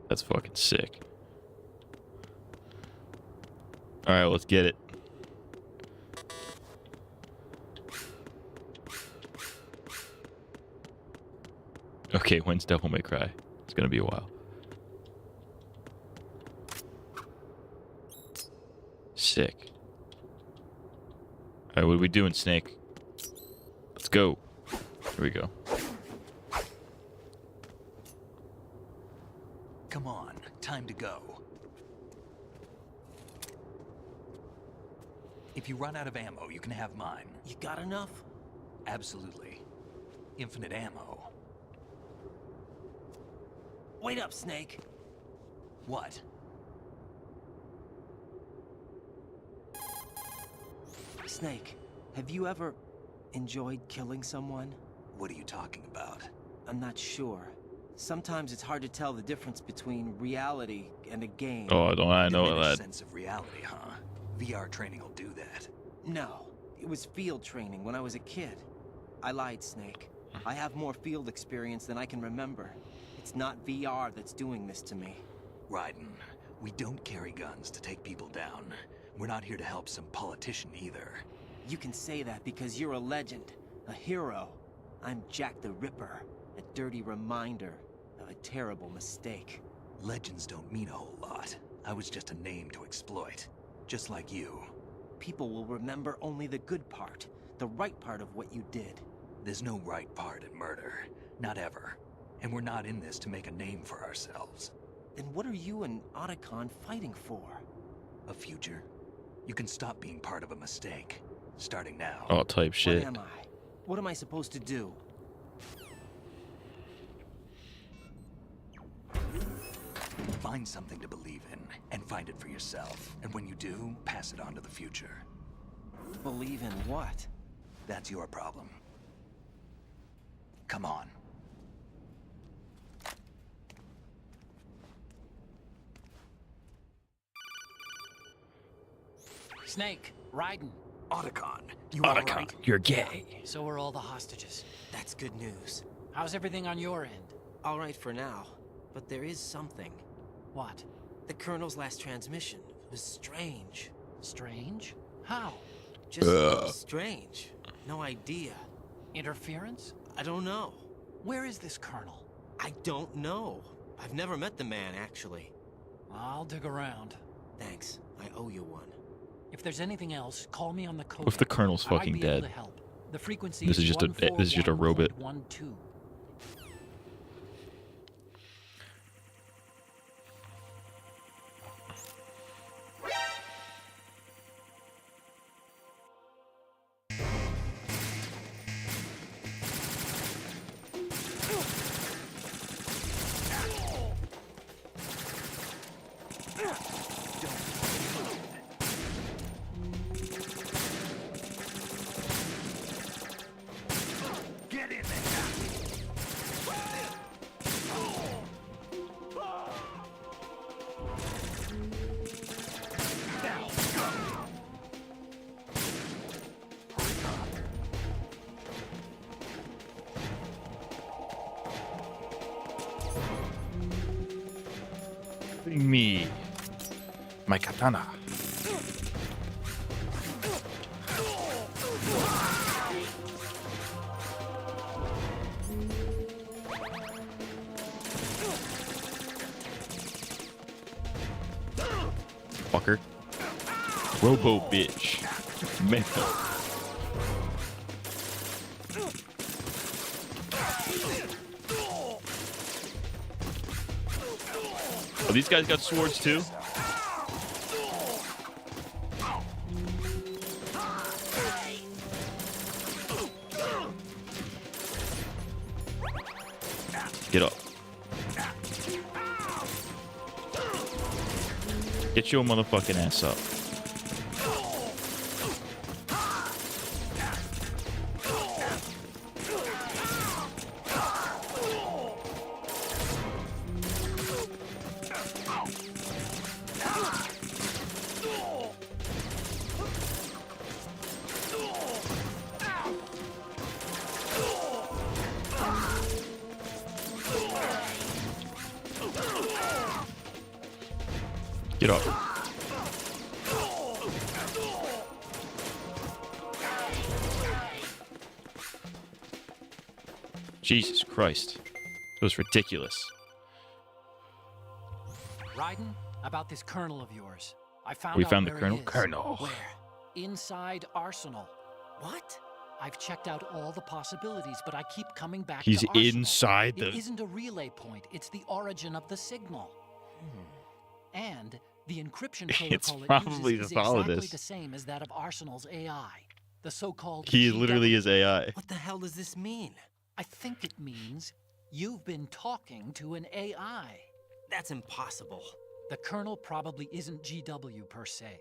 That's fucking sick. Alright, let's get it. Okay, when's Devil May Cry? It's gonna be a while. Sick. Alright, what are we doing, Snake? Let's go. Here we go. Come on, time to go. If you run out of ammo, you can have mine. You got enough? Absolutely. Infinite ammo. Wait up, Snake. What? Snake, have you ever enjoyed killing someone? What are you talking about? I'm not sure. Sometimes it's hard to tell the difference between reality and a game. Oh, don't I know Diminished that? sense of reality, huh? VR training will do that. No, it was field training when I was a kid. I lied, Snake. I have more field experience than I can remember. It's not VR that's doing this to me. Raiden, we don't carry guns to take people down. We're not here to help some politician either. You can say that because you're a legend, a hero. I'm Jack the Ripper, a dirty reminder of a terrible mistake. Legends don't mean a whole lot. I was just a name to exploit. Just like you. People will remember only the good part, the right part of what you did. There's no right part in murder. Not ever. And we're not in this to make a name for ourselves. Then what are you and Otacon fighting for? A future? You can stop being part of a mistake. Starting now. Oh, type shit. What am I? What am I supposed to do? Find something to believe in, and find it for yourself. And when you do, pass it on to the future. Believe in what? That's your problem. Come on. Snake, Raiden. Otacon, you Otacon, alright? you're gay. So are all the hostages. That's good news. How's everything on your end? All right for now, but there is something. What? The Colonel's last transmission was strange. Strange? How? Just strange. No idea. Interference? I don't know. Where is this Colonel? I don't know. I've never met the man, actually. I'll dig around. Thanks. I owe you one. If there's anything else, call me on the code. What if the Colonel's I'd fucking be able dead? to help. The frequency This is just a robot. 141.12. Bring me my katana. Fucker. Robo bitch. Man. Oh, these guys got swords too? Get up. Get your motherfucking ass up. Get up. Jesus Christ. That was ridiculous. Raiden, about this colonel of yours. I found We out found the where colonel? he is. Colonel. Where? Inside Arsenal. What? I've checked out all the possibilities, but I keep coming back He's to Arsenal. inside the... It isn't a relay point. It's the origin of the signal. And the encryption It's protocol it probably uses to is follow exactly this. the same as that of Arsenal's AI. The so-called He GW. literally is AI. What the hell does this mean? I think it means you've been talking to an AI. That's impossible. The Colonel probably isn't GW per se.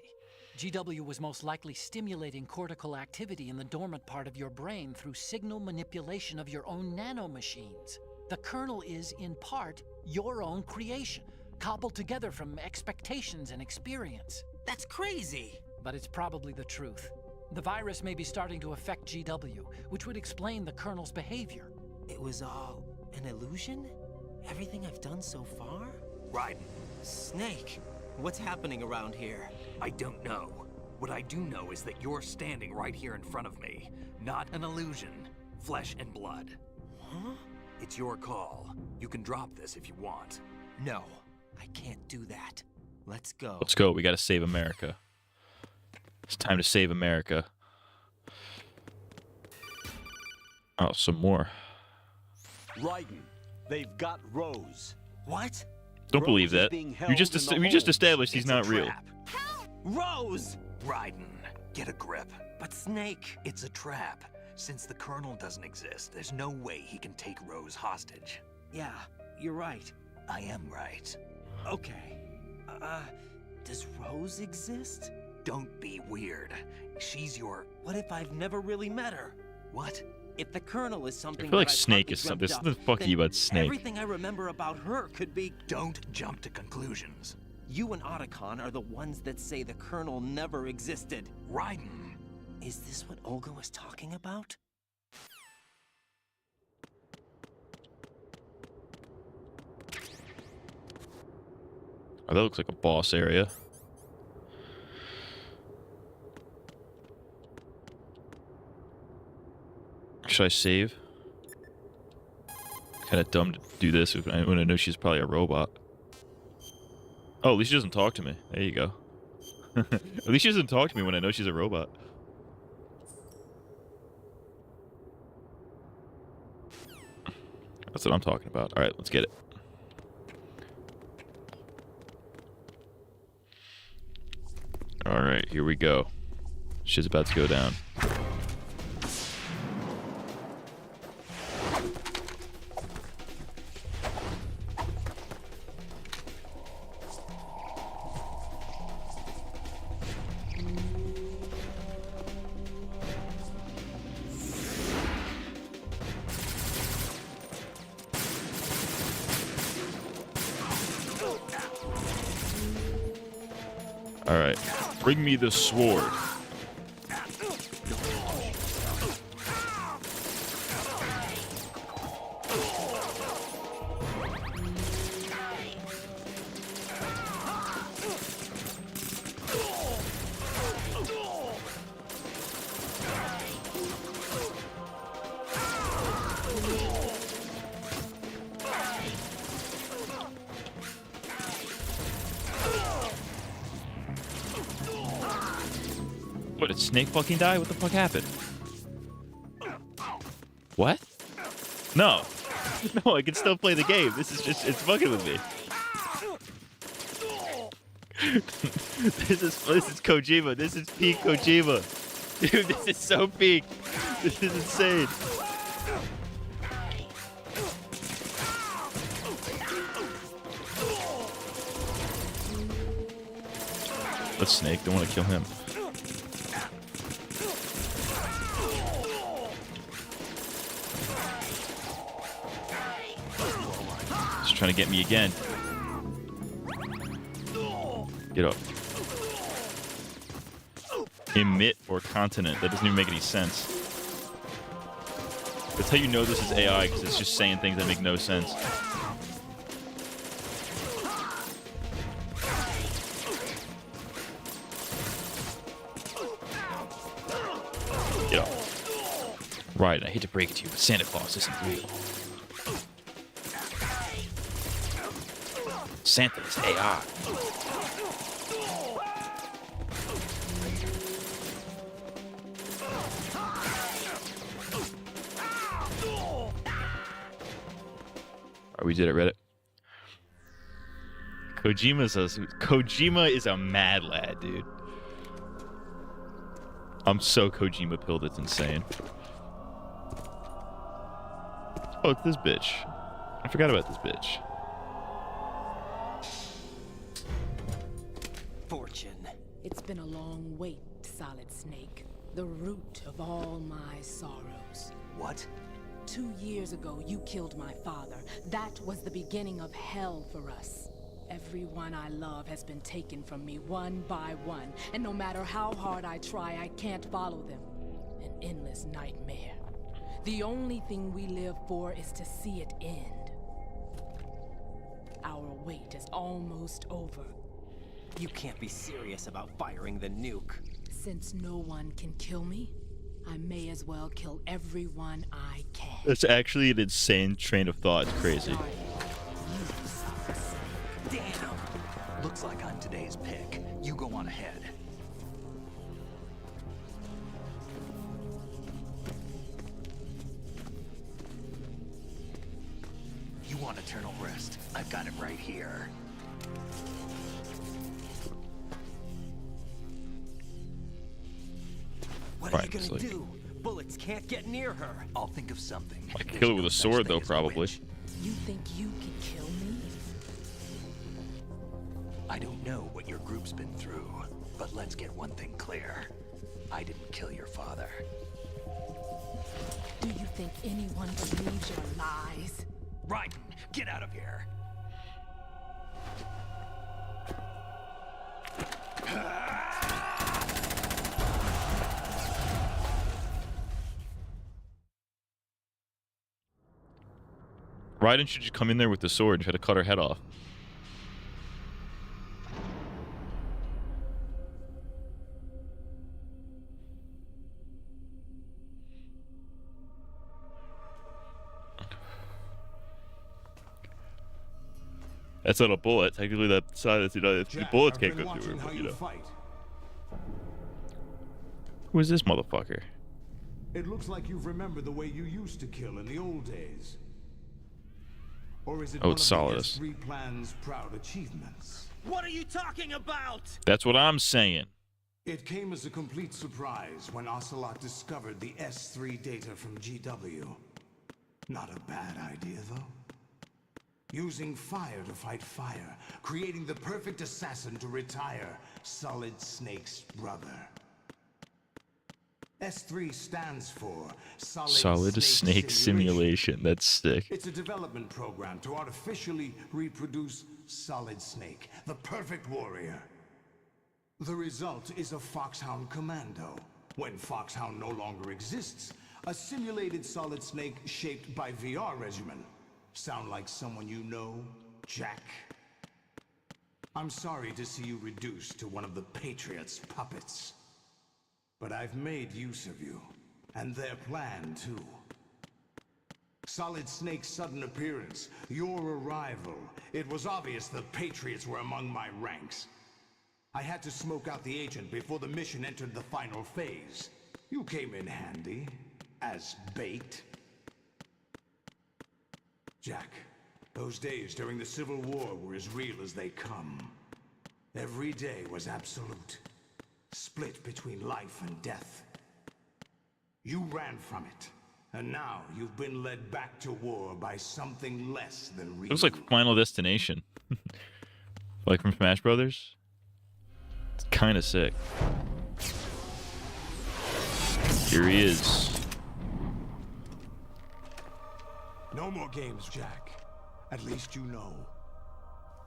GW was most likely stimulating cortical activity in the dormant part of your brain through signal manipulation of your own nanomachines. The Colonel is, in part, your own creation, cobbled together from expectations and experience. That's crazy. But it's probably the truth. The virus may be starting to affect GW, which would explain the Colonel's behavior. It was all an illusion? Everything I've done so far? Raiden, Snake, what's happening around here? I don't know. What I do know is that you're standing right here in front of me. Not an illusion. Flesh and blood. Huh? It's your call. You can drop this if you want. No, I can't do that. Let's go. Let's go. We gotta save America. It's time to save America. Oh, some more. Raiden, they've got Rose. What? Don't Rose believe is that. being You held just in the we just holds. established he's It's a not real. trap. Rose! Raiden, get a grip. But Snake... It's a trap. Since the Colonel doesn't exist, there's no way he can take Rose hostage. Yeah, you're right. I am right. Okay. Does Rose exist? Don't be weird. She's your... What if I've never really met her? What? If the Colonel is I something feel like that I've Snake partly is something. There's dreamt something up, fucky then about Snake. Everything I remember about her could be... Don't jump to conclusions. You and Otacon are the ones that say the Colonel never existed. Raiden. Is this what Olga was talking about? Oh, that looks like a boss area. Should I save? Kind of dumb to do this when I know she's probably a robot. Oh, at least she doesn't talk to me. There you go. At least she doesn't talk to me when I know she's a robot. That's what I'm talking about. All right, let's get it. All right, here we go. Shit's about to go down. All right, bring me the sword. What, did Snake fucking die? What the fuck happened? What? No. No, I can still play the game. This is just, it's fucking with me. This is Kojima. This is peak Kojima. Dude, this is so peak. This is insane. That's Snake. Don't want to kill him. He's trying to get me again. Get up. Emit or continent. That doesn't even make any sense. That's how you know this is AI, because it's just saying things that make no sense. Get up. Right, I hate to break it to you, but Santa Claus isn't real. Santa is AI. We did it, Reddit. Kojima is a mad lad, dude. I'm so Kojima pilled, it's insane. Oh, it's this bitch. I forgot about this bitch. Fortune. It's been a long wait, Solid Snake. The root of all my sorrows. What? 2 years ago, you killed my father. That was the beginning of hell for us. Everyone I love has been taken from me one by one, and no matter how hard I try, I can't follow them. An endless nightmare. The only thing we live for is to see it end. Our wait is almost over. You can't be serious about firing the nuke. Since no one can kill me, I may as well kill everyone I can. That's actually an insane train of thought. It's crazy. Damn! Looks like I'm today's pick. You go on ahead. You want eternal rest? I've got it right here. What are you gonna do? Bullets can't get near her. I'll think of something. I kill her with a sword, though, probably. You think you can kill me? I don't know what your group's been through, but let's get one thing clear. I didn't kill your father. Do you think anyone believes your lies? Raiden, get out of here! Raiden should just come in there with the sword and try to cut her head off. That's not a bullet. Technically, that side that's the bullets can't go through her, but, you know. Who is this motherfucker? It looks like you've remembered the way you used to kill in the old days. Or is it one of the S3 plan's proud achievements? What are you talking about? That's what I'm saying. It came as a complete surprise when Ocelot discovered the S3 data from GW. Not a bad idea, though. Using fire to fight fire, creating the perfect assassin to retire Solid Snake's brother. S3 stands for Solid Snake Simulation. That's sick. It's a development program to artificially reproduce Solid Snake, the perfect warrior. The result is a Foxhound Commando. When Foxhound no longer exists, a simulated Solid Snake shaped by VR regimen. Sound like someone you know, Jack? I'm sorry to see you reduced to one of the Patriots' puppets. But I've made use of you, and their plan too. Solid Snake's sudden appearance, your arrival. It was obvious the Patriots were among my ranks. I had to smoke out the agent before the mission entered the final phase. You came in handy, as bait. Jack, those days during the Civil War were as real as they come. Every day was absolute, split between life and death. You ran from it, and now you've been led back to war by something less than real. It was like Final Destination. Like from Smash Brothers. It's kind of sick. Here he is. No more games, Jack. At least you know.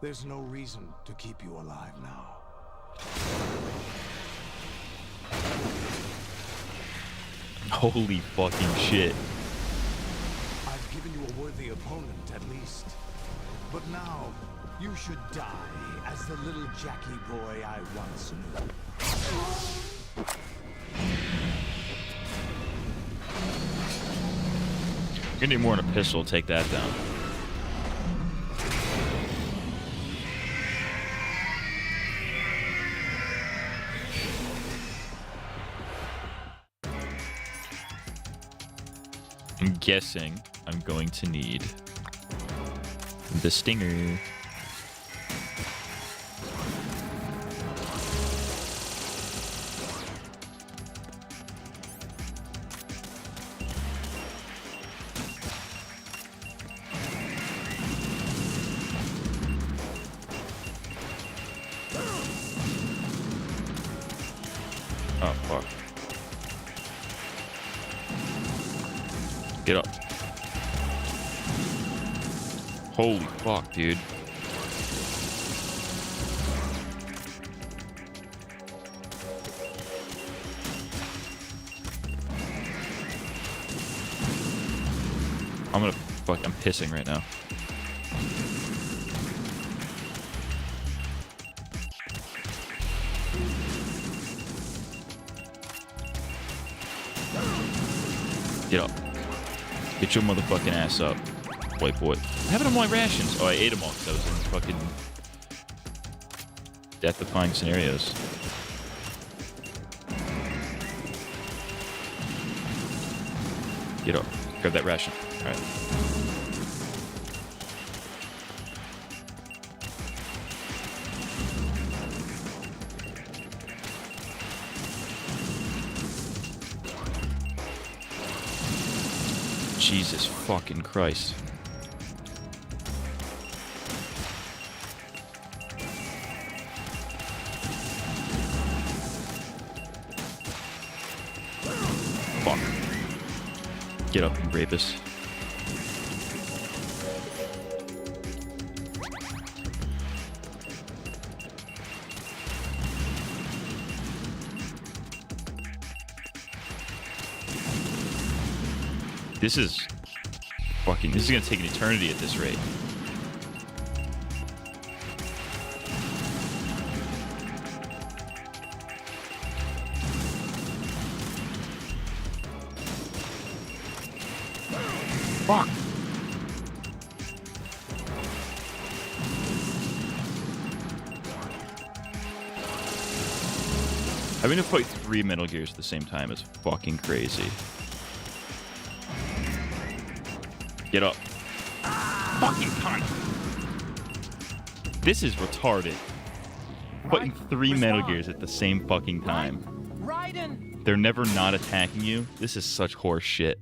There's no reason to keep you alive now. Holy fucking shit. I've given you a worthy opponent, at least. But now, you should die as the little Jackie boy I once knew. You're gonna need more than a pistol to take that down. I'm guessing I'm going to need the stinger. Oh, fuck. Get up. Holy fuck, dude. I'm pissing right now. Get up. Get your motherfucking ass up, white boy. I have it on my rations. Oh, I ate them all because I was in fucking death-defying scenarios. Get up. Grab that ration. All right. Jesus fucking Christ. Fuck. Get up, you rapist. This is gonna take an eternity at this rate. Fuck. Having to fight 3 Metal Gears at the same time is fucking crazy. Get up. Fucking cunt. This is retarded. Fighting 3 Metal Gears at the same fucking time. Raiden! They're never not attacking you. This is such horse shit.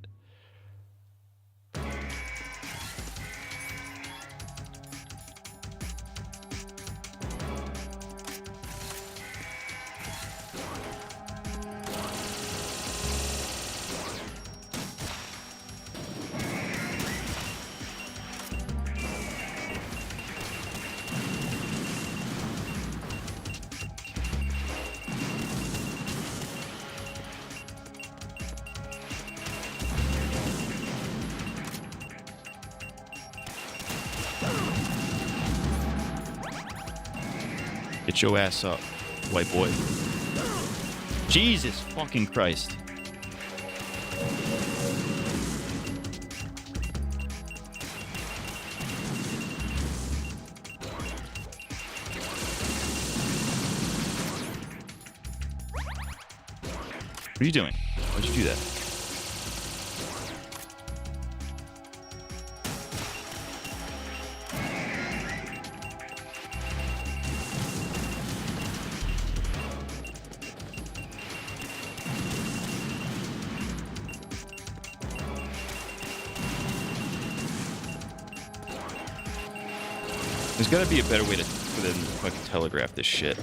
Get your ass up, white boy. Jesus fucking Christ. are you doing? Why'd you do that? There's gotta be a better way for them to fucking telegraph this shit.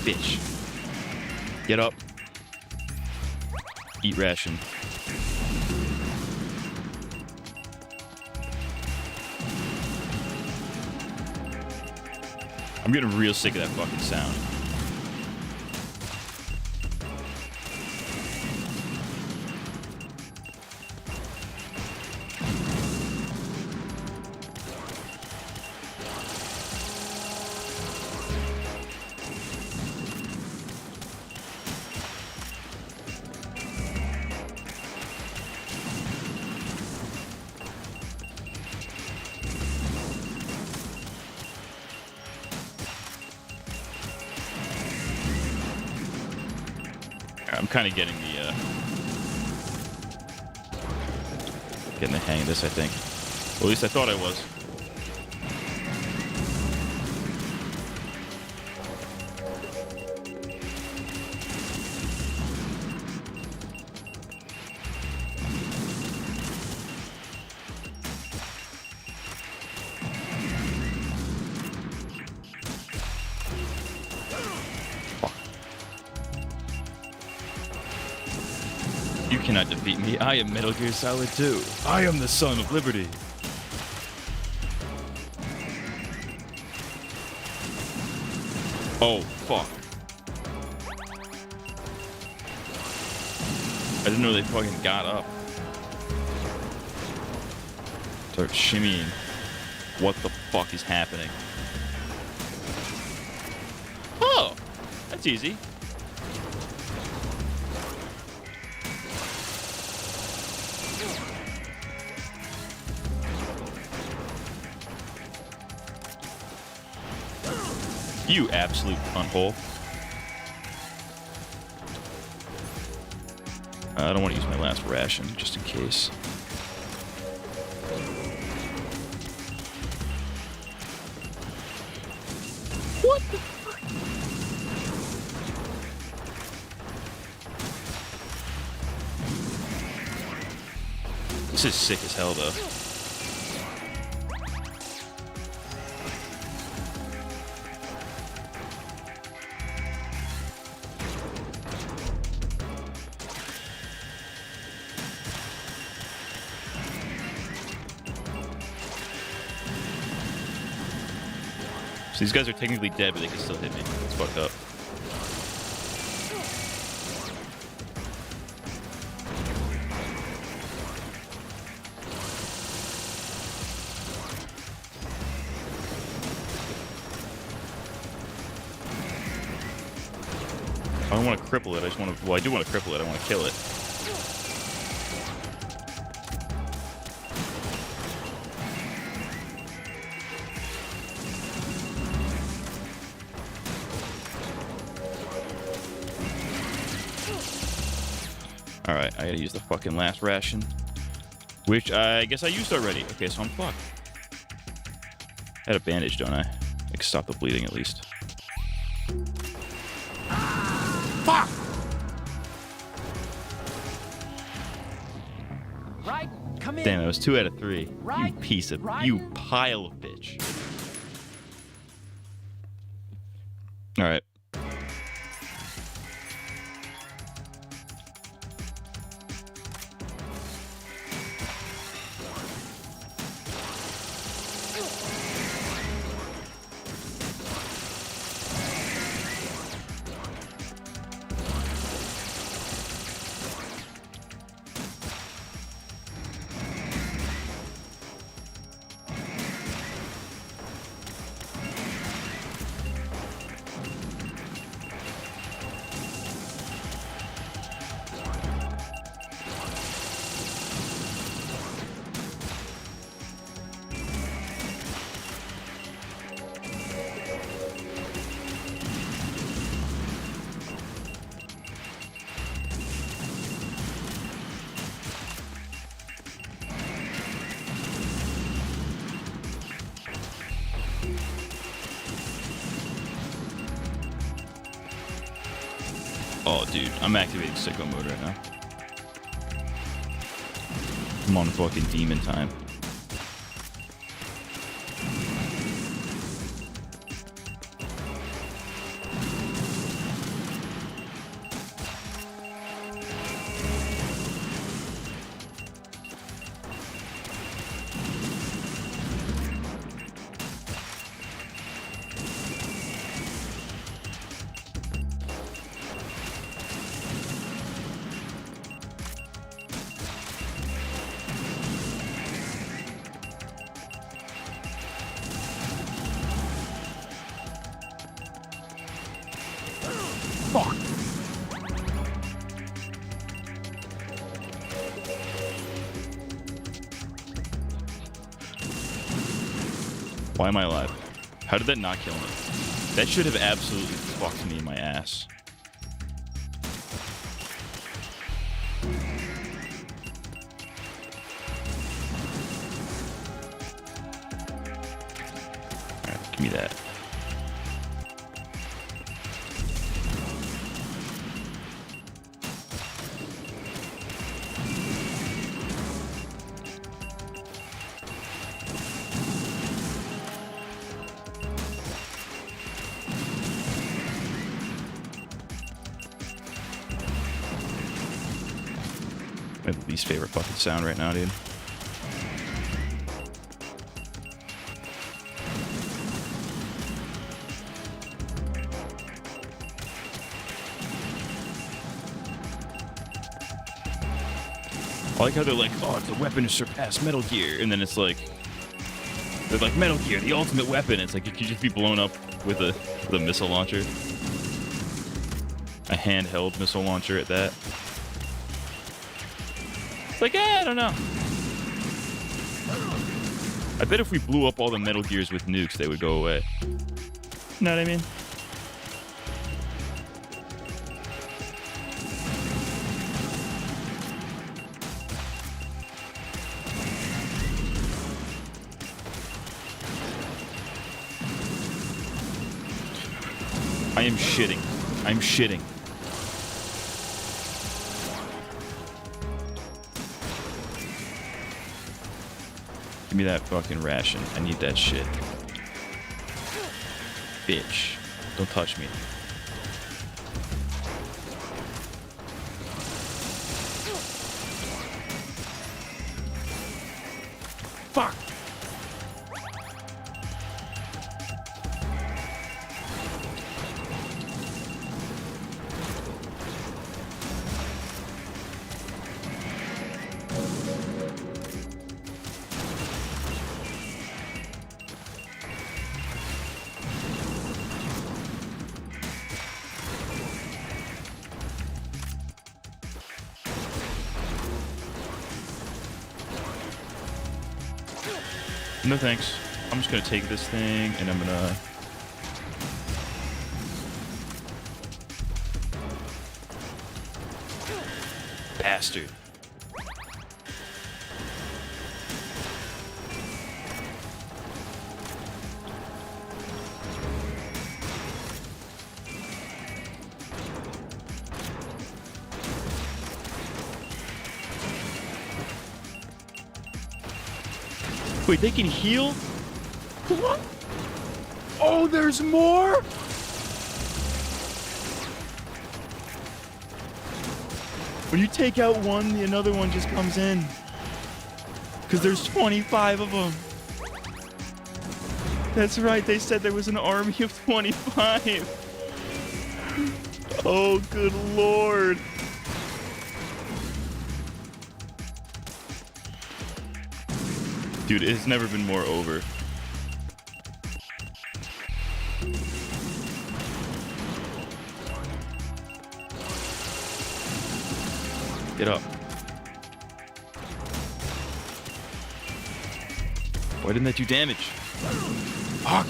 Bitch. Get up. Eat ration. I'm getting real sick of that fucking sound. I'm kind of getting the hang of this, I think. Well, at least I thought I was. You cannot defeat me. I am Metal Gear Solid 2. I am the son of liberty. Oh, fuck. I didn't know they fucking got up. Start shimmying. What the fuck is happening? Oh, that's easy. You absolute cunthole. I don't want to use my last ration, just in case. What the fuck? This is sick as hell, though. So these guys are technically dead, but they can still hit me. It's fucked up. I don't want to cripple it. I just want to. Well, I do want to cripple it. I want to kill it. Alright, I gotta use the fucking last ration. Which I guess I used already. Okay, so I'm fucked. I had a bandage, don't I? I can stop the bleeding at least. Fuck! Right, come in. Damn, it was 2 out of 3. Right, you piece of... right. You pile of bitch. Alright. Oh, dude, I'm activating sicko mode right now. I'm on fucking demon time. Fuck. Why am I alive? How did that not kill me? That should have absolutely fucked me in my ass. Alright, give me that. My least favorite fucking sound right now, dude. I like how they're like, oh, it's a weapon to surpass Metal Gear, and then it's like, they're like, Metal Gear, the ultimate weapon. It's like you could just be blown up with a missile launcher, a handheld missile launcher at that. It's like, I don't know. I bet if we blew up all the Metal Gears with nukes, they would go away. You know what I mean? I am shitting. I'm shitting. Give me that fucking ration. I need that shit. Bitch. Don't touch me. Fuck! No thanks. I'm just gonna take this thing and I'm gonna... Bastard. Wait, they can heal? What? Oh, there's more? When you take out one, another one just comes in. Because there's 25 of them. That's right, they said there was an army of 25. Oh, good lord. Dude, it's never been more over. Get up. Why didn't that do damage? Fuck!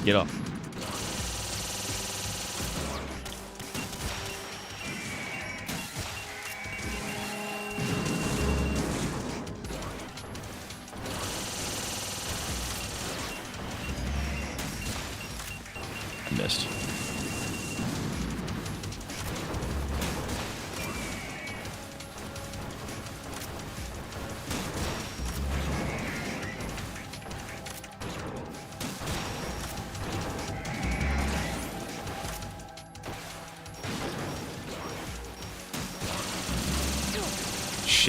Get up. I missed.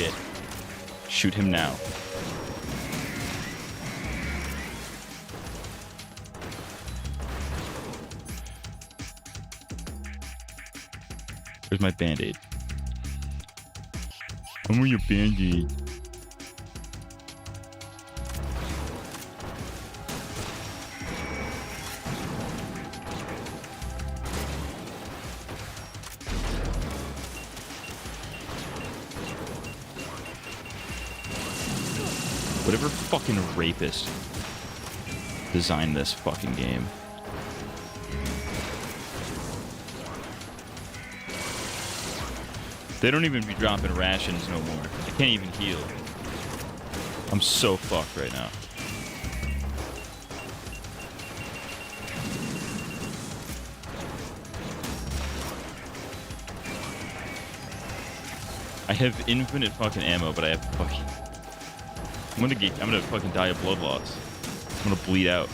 shit. Shoot him now. Where's my band-aid? I'm with your band-aid. Whatever fucking rapist designed this fucking game. They don't even be dropping rations no more. I can't even heal. I'm so fucked right now. I have infinite fucking ammo, but I have fucking... I'm gonna fucking die of blood loss. I'm gonna bleed out.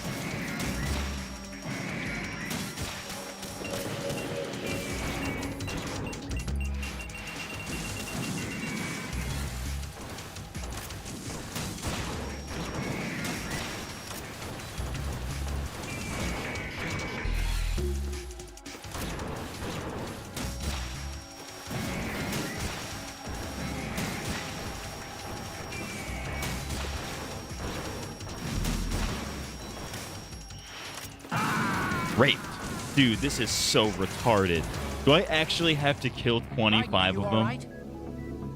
Raped. Dude, this is so retarded. Do I actually have to kill 25 of them?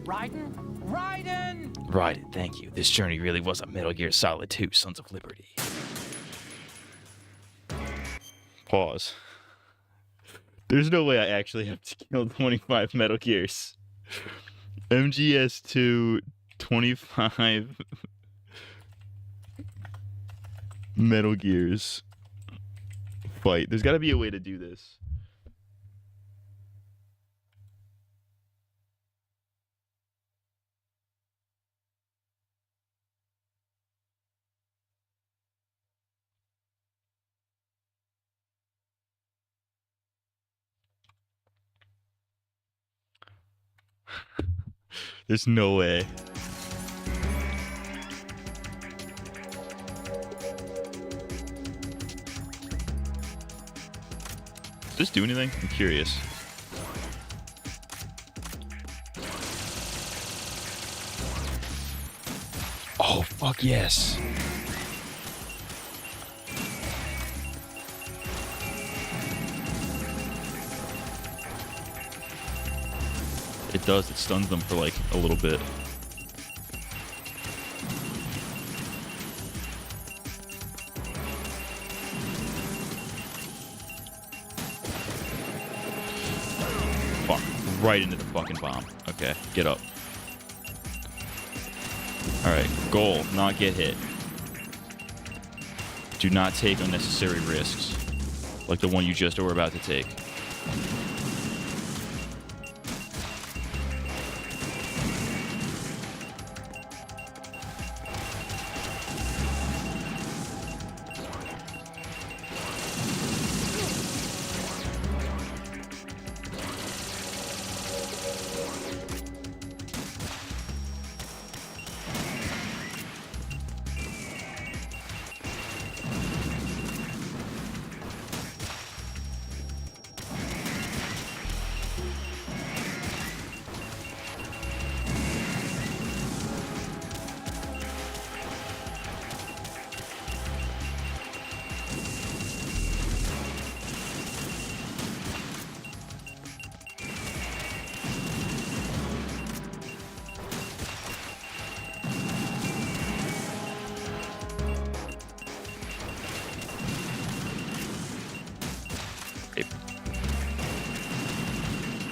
Raiden! Raiden, thank you. This journey really was a Metal Gear Solid 2, Sons of Liberty. Pause. There's no way I actually have to kill 25 Metal Gears. MGS2, 25 Metal Gears. Fight. There's got to be a way to do this. There's no way. Does this do anything? I'm curious. Oh, fuck yes. It does. It stuns them for like a little bit. Fuck. Right into the fucking bomb. Okay, get up. Alright, goal, not get hit. Do not take unnecessary risks. Like the one you just were about to take.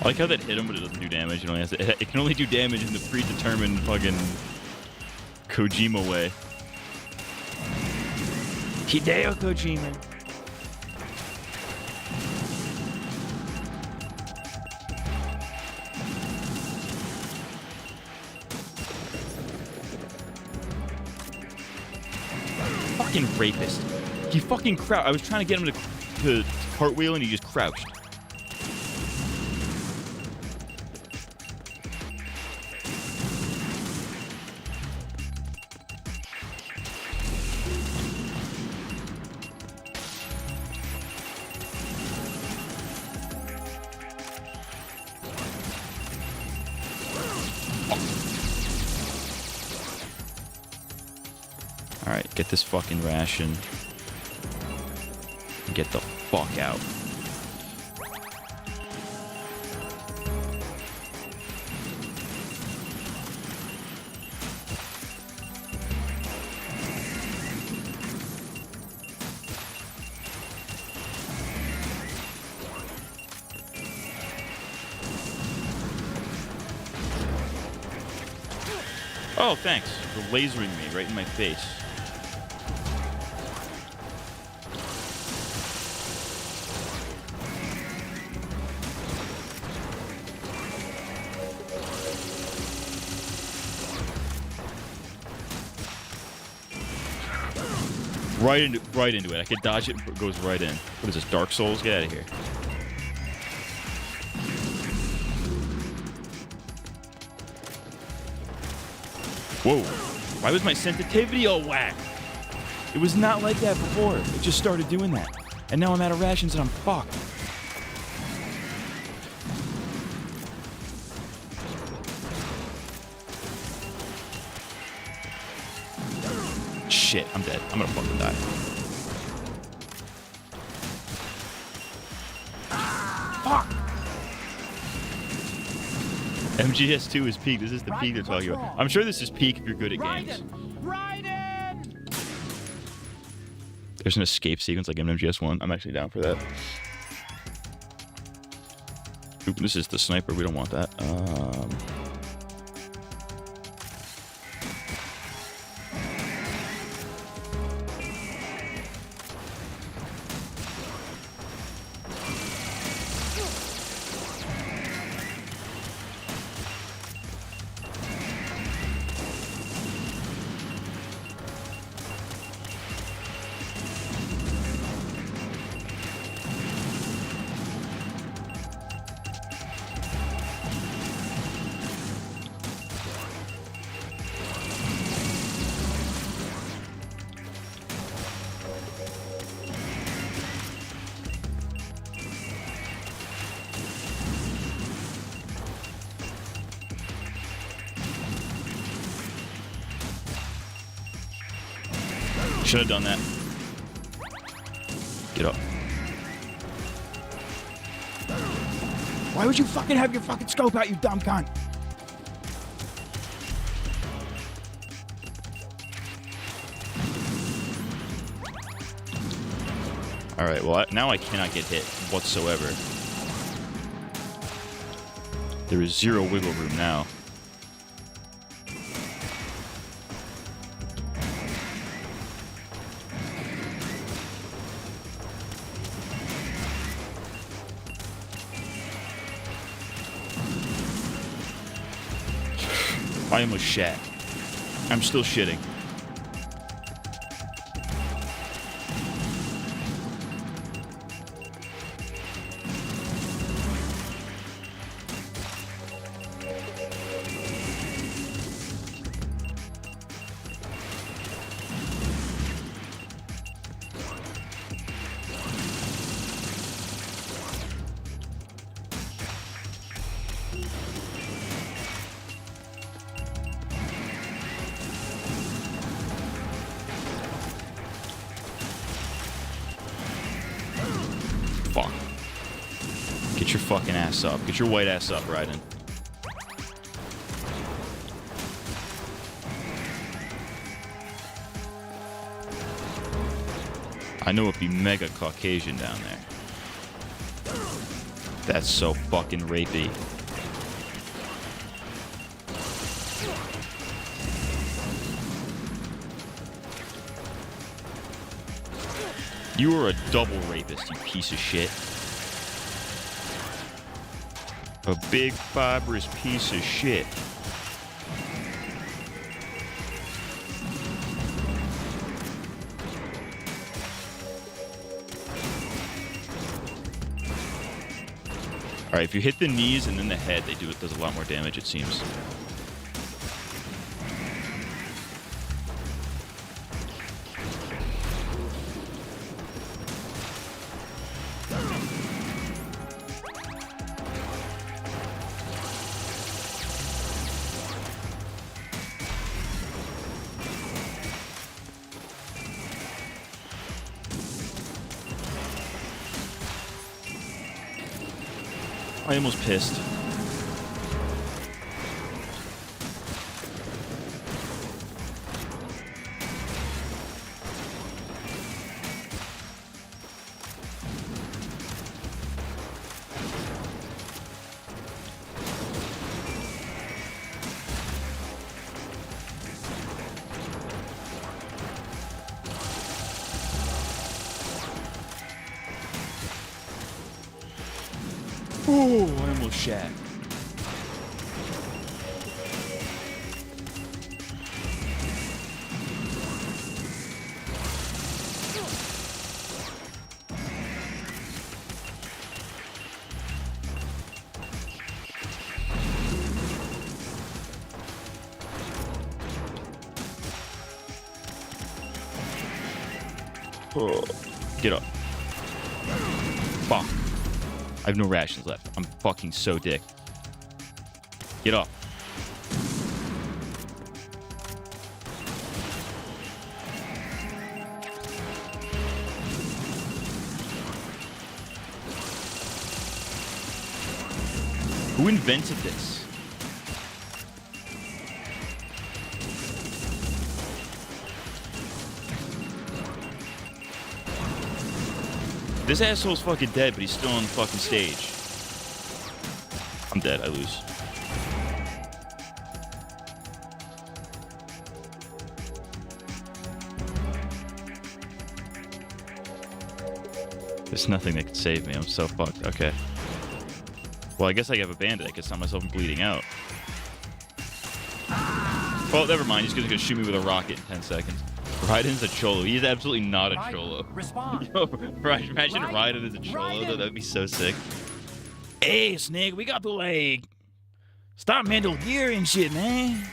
I like how that hit him, but it doesn't do damage. It only has to, it can only do damage in the predetermined fucking Kojima way. Hideo Kojima. Fucking rapist. He fucking crouched. I was trying to get him to cartwheel and he just crouched. Alright, get this fucking ration. And get the fuck out. Oh, thanks for lasering me right in my face. Right into it. I could dodge it, but it goes right in. What is this, Dark Souls? Get out of here. Whoa. Why was my sensitivity all whack? It was not like that before. It just started doing that. And now I'm out of rations and I'm fucked. Shit, I'm dead. I'm gonna fucking die. Fuck! MGS2 is peak. This is the peak they're talking about. I'm sure this is peak if you're good at games. There's an escape sequence like in MGS1. I'm actually down for that. Oop, this is the sniper. We don't want that. Should have done that. Get up. Why would you fucking have your fucking scope out, you dumb cunt? Alright, well, now I cannot get hit whatsoever. There is zero wiggle room now. I almost shat. I'm still shitting. Fuck. Get your fucking ass up. Get your white ass up, Raiden. I know it'd be mega Caucasian down there. That's so fucking rapey. You are a double rapist, you piece of shit. A big, fibrous piece of shit. Alright, if you hit the knees and then the head, it does a lot more damage, it seems. I almost pissed. Oh, I almost shat. Oh, get up. Fuck. I have no rations left. I'm fucking so dick. Get up. Who invented this? This asshole's fucking dead, but he's still on the fucking stage. I'm dead. I lose. There's nothing that can save me. I'm so fucked. Okay. Well, I guess I have a bandit. I can stop myself from bleeding out. Well, never mind. He's gonna shoot me with a rocket in 10 seconds. Raiden's a cholo. He's absolutely not a cholo. Respond. Yo, imagine Raiden as a cholo, though. That'd be so sick. Hey, Snake, we got to, like, stop mental gear and shit, man.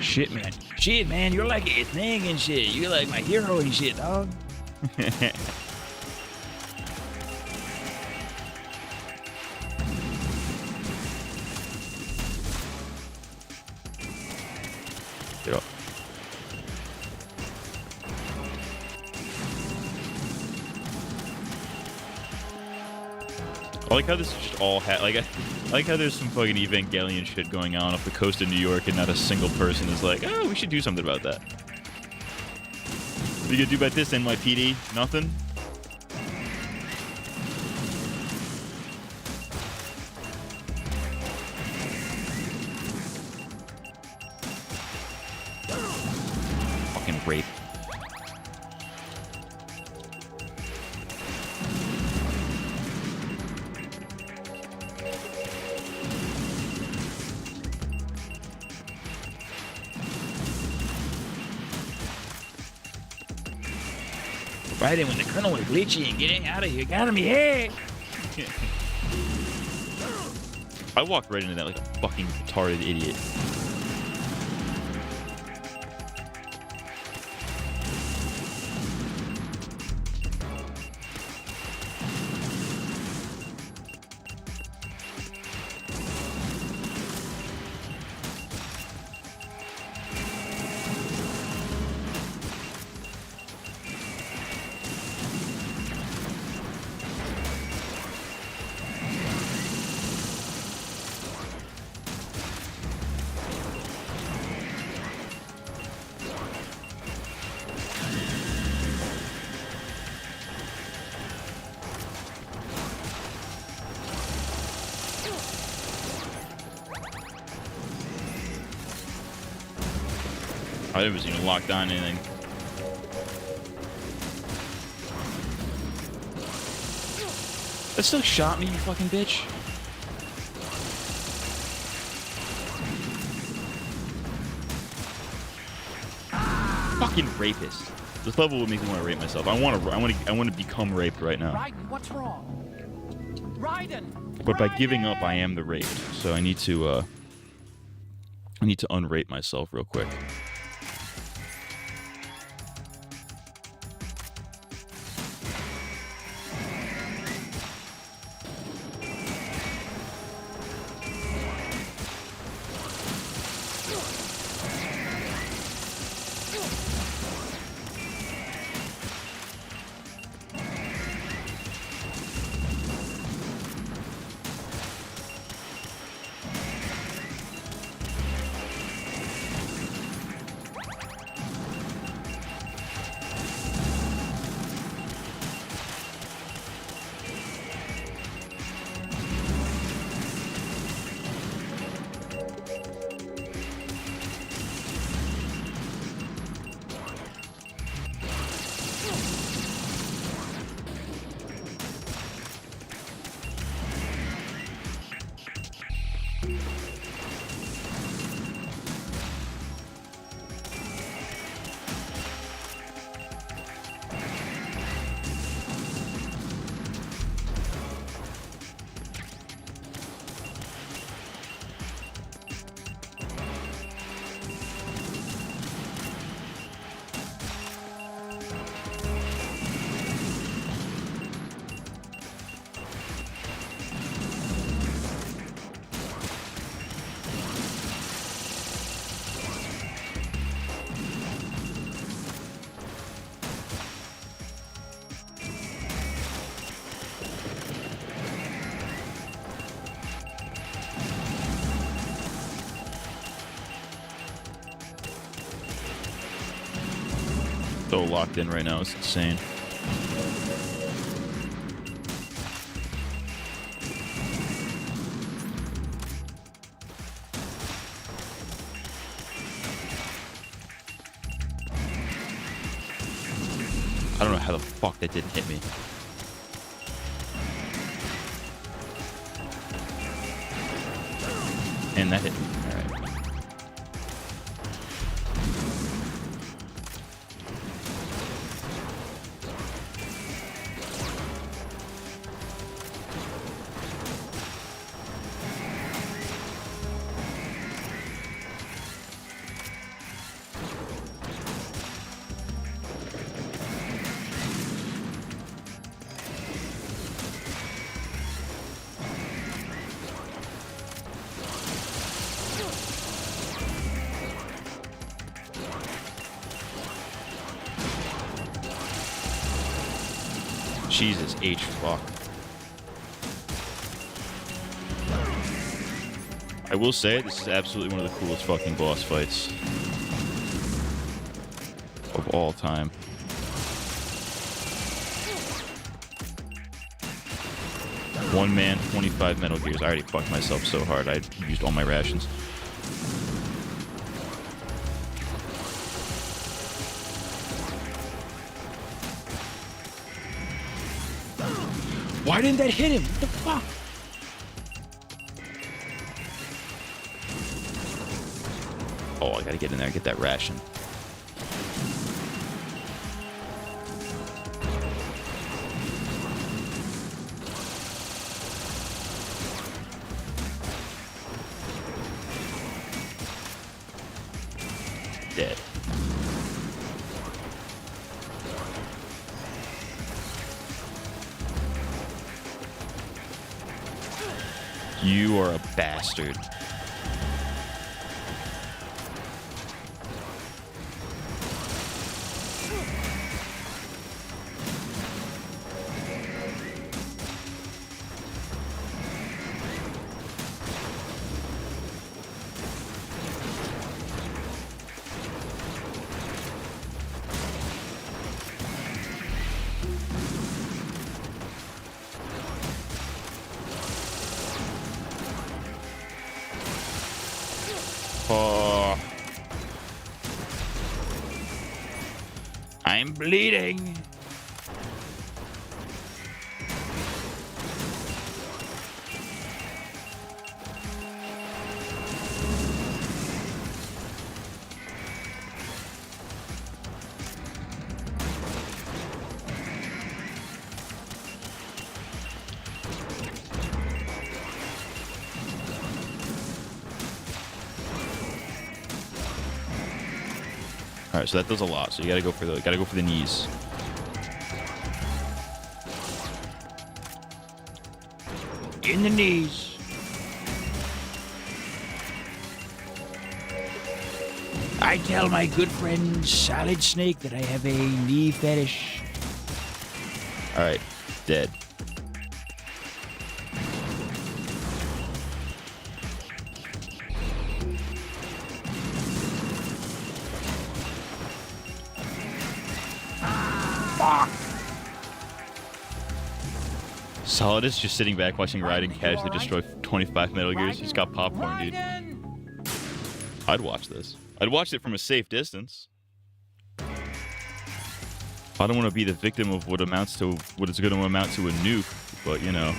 Shit, man. Shit, man. You're like a thing and shit. You're like my hero and shit, dog. Get up. I like how this is just all I like how there's some fucking Evangelion shit going on off the coast of New York, and not a single person is like, oh, we should do something about that. What are you gonna do about this, NYPD? Nothing? Fucking rape. Right in when the colonel was glitchy and getting out of here. Got him here. I walked right into that like a fucking retarded idiot. I was even locked on anything. That still shot me, you fucking bitch. Fucking rapist. This level would make me want to rape myself. I want to become raped right now. Raiden, what's wrong? Raiden! But by giving up, I am the raped. So I need to unrape myself real quick. So locked in right now, it's insane. I don't know how the fuck that didn't hit me. And that hit me. Alright. Jesus H fuck. I will say this is absolutely one of the coolest fucking boss fights of all time. One man, 25 Metal Gears. I already fucked myself so hard. I used all my rations. Why didn't that hit him? What the fuck? Oh, I gotta get in there and get that ration. Dead. You are a bastard. Oh. I'm bleeding. All right, so that does a lot. So you gotta go for the knees. In the knees. I tell my good friend Solid Snake that I have a knee fetish. All right, dead. Fuck. Solid is just sitting back watching Raiden casually destroy 25 Metal Gears. He's got popcorn, dude. I'd watch this. I'd watch it from a safe distance. I don't want to be the victim of what is going to amount to a nuke, but you know.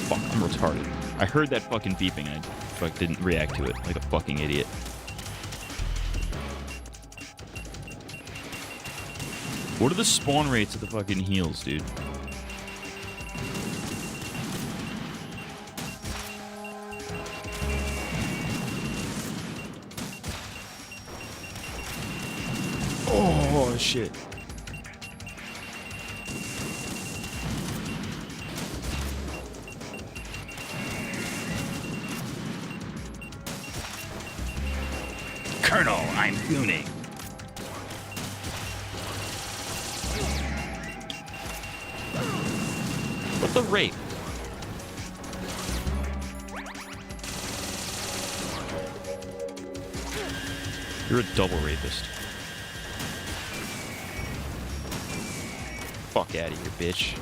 Fuck, I'm retarded. I heard that fucking beeping and I didn't react to it like a fucking idiot. What are the spawn rates of the fucking heals, dude? Oh, shit. Colonel, I'm gooning. What the rape? You're a double rapist. Fuck out of here, bitch.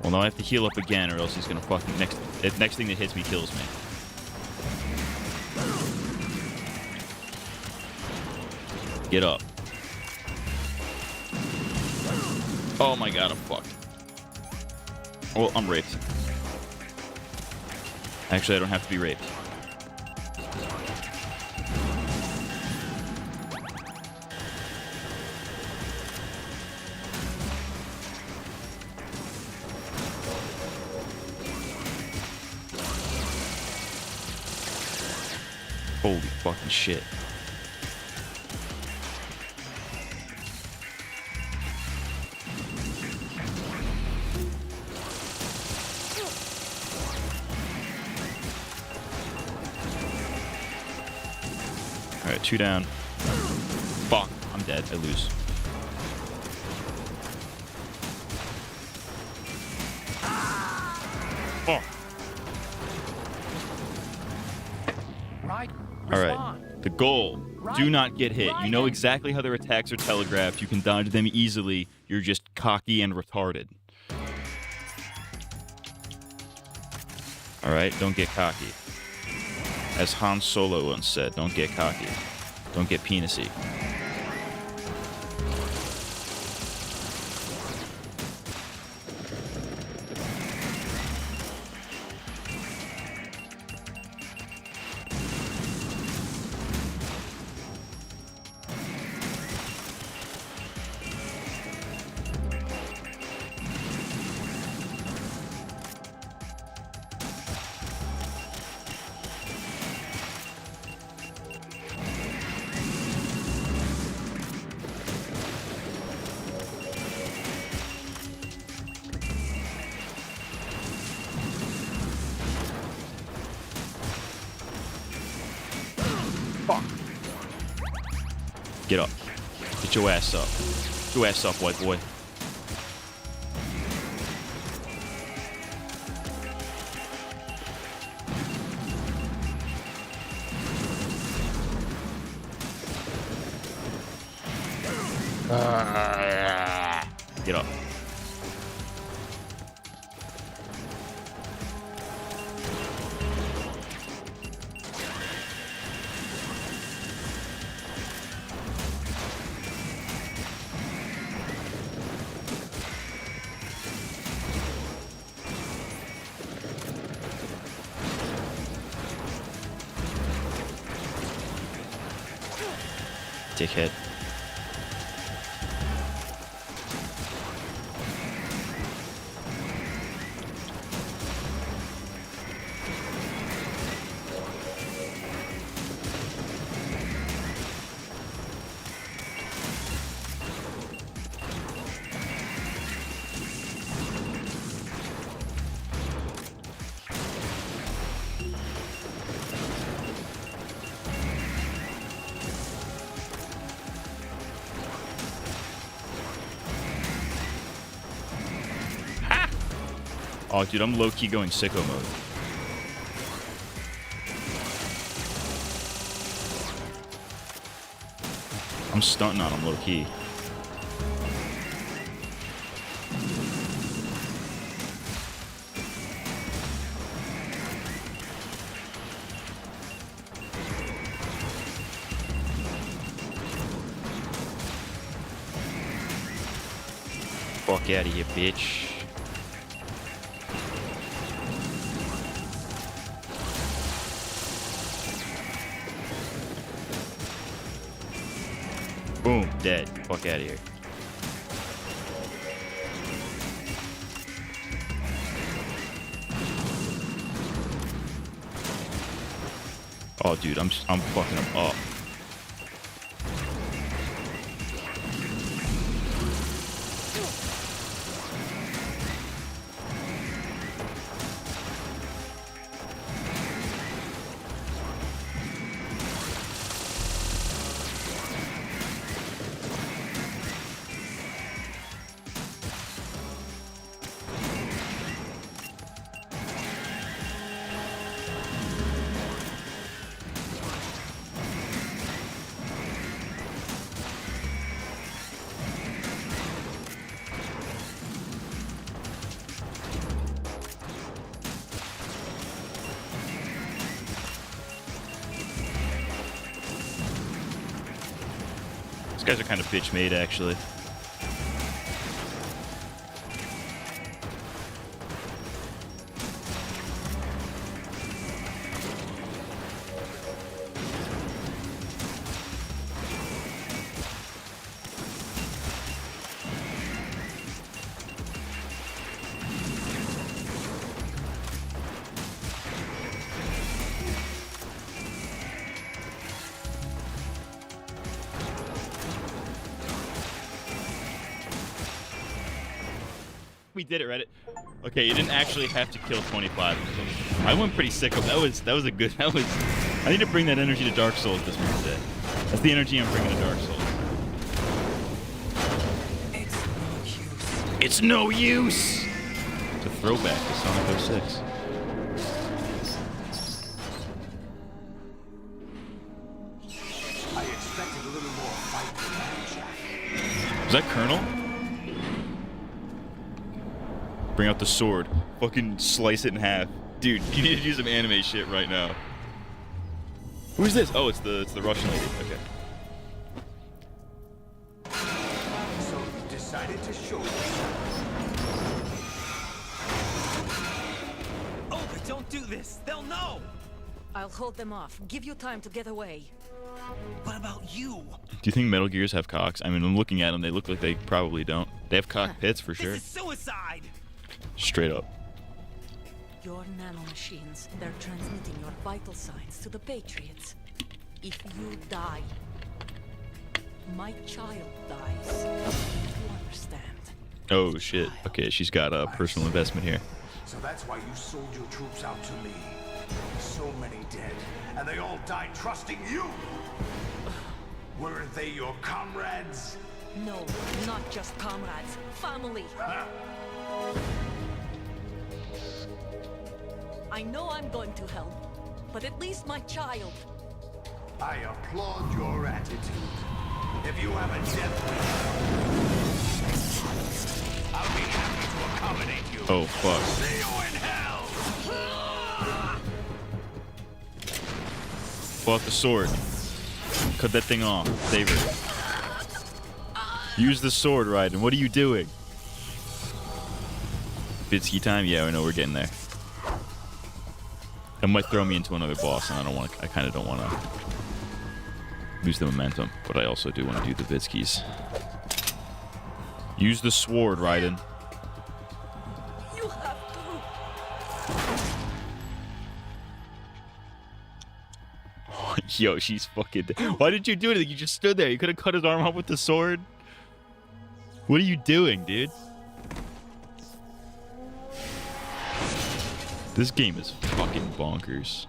Well, now I have to heal up again, or else he's gonna fucking next thing that hits me kills me. Get up. Oh my god, I'm fucked. Well, I'm raped. Actually, I don't have to be raped. Holy fucking shit. Alright, 2 down. Fuck, I'm dead. I lose. Fuck. Alright, the goal. Do not get hit. You know exactly how their attacks are telegraphed. You can dodge them easily. You're just cocky and retarded. Alright, don't get cocky. As Han Solo once said, don't get cocky. Don't get penisy. Get up. Get your ass up. Get your ass up, white boy. Get up. Dickhead. Oh, dude, I'm low-key going sicko mode. I'm stunting on him low-key. Fuck out of here, bitch. Boom, dead. Fuck out of here. Oh, dude, I'm fucking him up. These guys are kind of bitch made, actually. We did it, Reddit. Okay, you didn't actually have to kill 25 of them. I went pretty sick of that. Was a good. I need to bring that energy to Dark Souls this Wednesday. That's the energy I'm bringing to Dark Souls. It's no use. It's a throwback to Sonic 06. I expected a little more fight than that, Jack. Was that Colonel? Bring out the sword. Fucking slice it in half. Dude, you need to do some anime shit right now. Who is this? Oh, it's the Russian lady. Okay. So you decided to show yourself. Oh, but don't do this. They'll know. I'll hold them off. Give you time to get away. What about you? Do you think Metal Gears have cocks? I mean, I'm looking at them. They look like they probably don't. They have cockpits for sure. This is suicide. Straight up. Your nanomachines, they're transmitting your vital signs to the Patriots. If you die, my child dies. You understand? Oh shit. Okay, she's got a personal investment here. So that's why you sold your troops out to me. So many dead, and they all died trusting you. Weren't they your comrades? No, not just comrades. Family. I know I'm going to hell, but at least my child. I applaud your attitude. If you have a death wish, I'll be happy to accommodate you. Oh, fuck. See you in hell! Pull out the sword. Cut that thing off. Save her. Use the sword, Raiden. What are you doing? Bitsky time? Yeah, I know we're getting there. It might throw me into another boss, and I kind of don't want to lose the momentum, but I also do want to do the Bitskis. Use the sword, Raiden. You have to. Yo, she's fucking dead. Why did you do anything? You just stood there. You could have cut his arm off with the sword. What are you doing, dude? This game is fucking bonkers.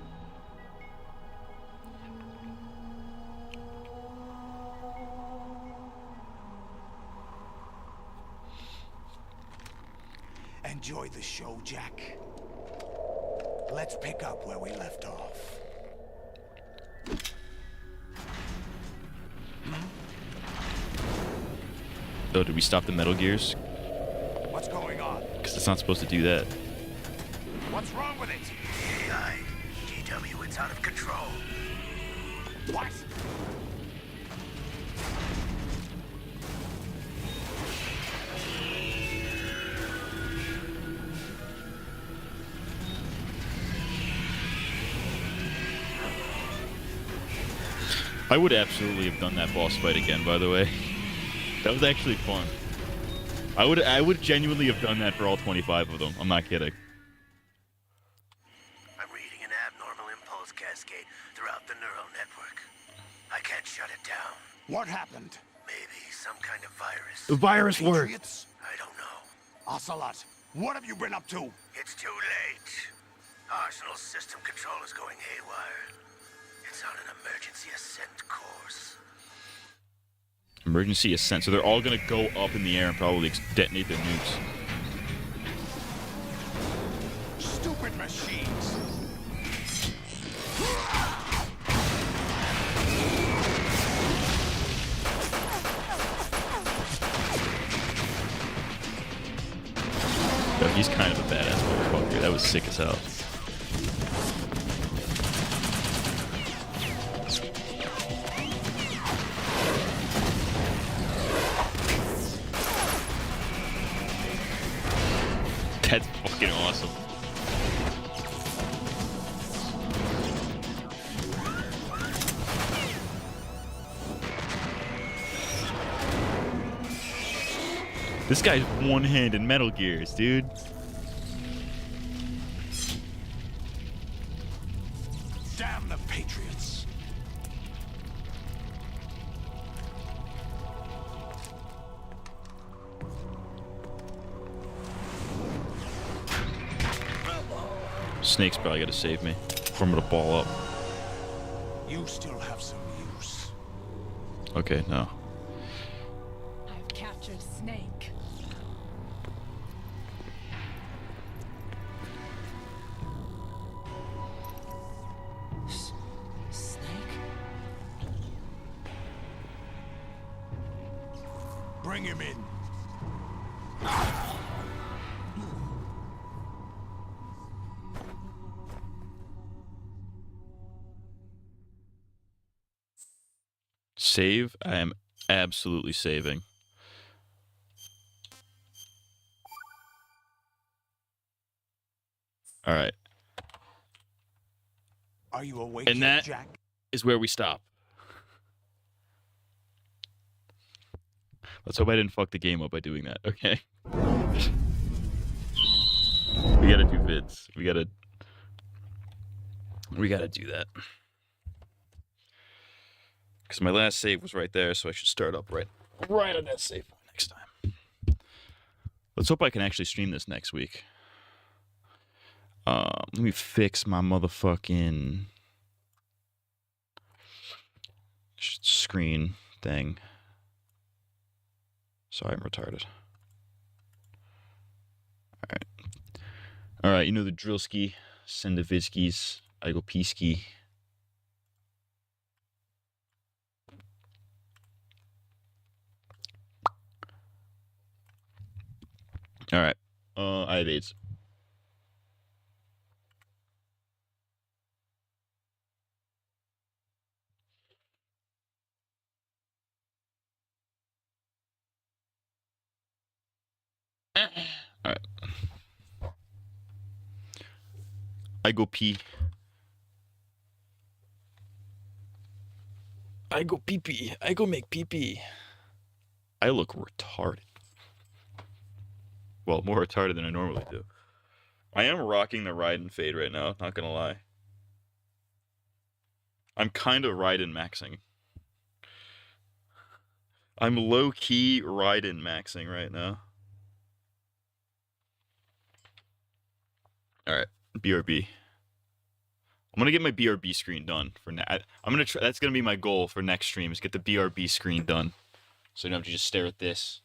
Enjoy the show, Jack. Let's pick up where we left off. Oh, did we stop the Metal Gears? What's going on? Because it's not supposed to do that. What's wrong with it? AI, GW, it's out of control. What? I would absolutely have done that boss fight again, by the way. That was actually fun. I would genuinely have done that for all 25 of them. I'm not kidding. I'm reading an abnormal impulse cascade throughout the neural network. I can't shut it down. What happened? Maybe some kind of virus. The virus worked. Patriots? I don't know. Ocelot, what have you been up to? It's too late. Arsenal's system control is going haywire. It's on an emergency ascent course. Emergency ascent. So they're all going to go up in the air and probably detonate their nukes. Stupid machines. Yo, he's kind of a badass motherfucker. That was sick as hell. That's fucking awesome. This guy's one-handed Metal Gears, dude. Damn the Patriots. Snake's probably got to save me for him to ball up. You still have some use. Okay, no. I've captured Snake. Snake? Bring him in. Save? I am absolutely saving. All right. Are you awake And yet, that Jack? is where we stop. Let's hope I didn't fuck the game up by doing that, okay? We gotta do vids. We gotta do that. Because my last save was right there, so I should start up right on that save point next time. Let's hope I can actually stream this next week. Let me fix my motherfucking screen thing. Sorry, I'm retarded. All right, you know the drillski, Sendovitskis, Igopiski. All right, I have AIDS. All right. I go pee. I go pee pee. I go make pee pee. I look retarded. Well, more retarded than I normally do. I am rocking the Raiden fade right now, not gonna lie. I'm kind of Raiden maxing. I'm low-key Raiden maxing right now. Alright, BRB. I'm gonna get my BRB screen done for now. I'm gonna try. That's gonna be my goal for next stream is get the BRB screen done, so you don't have to just stare at this.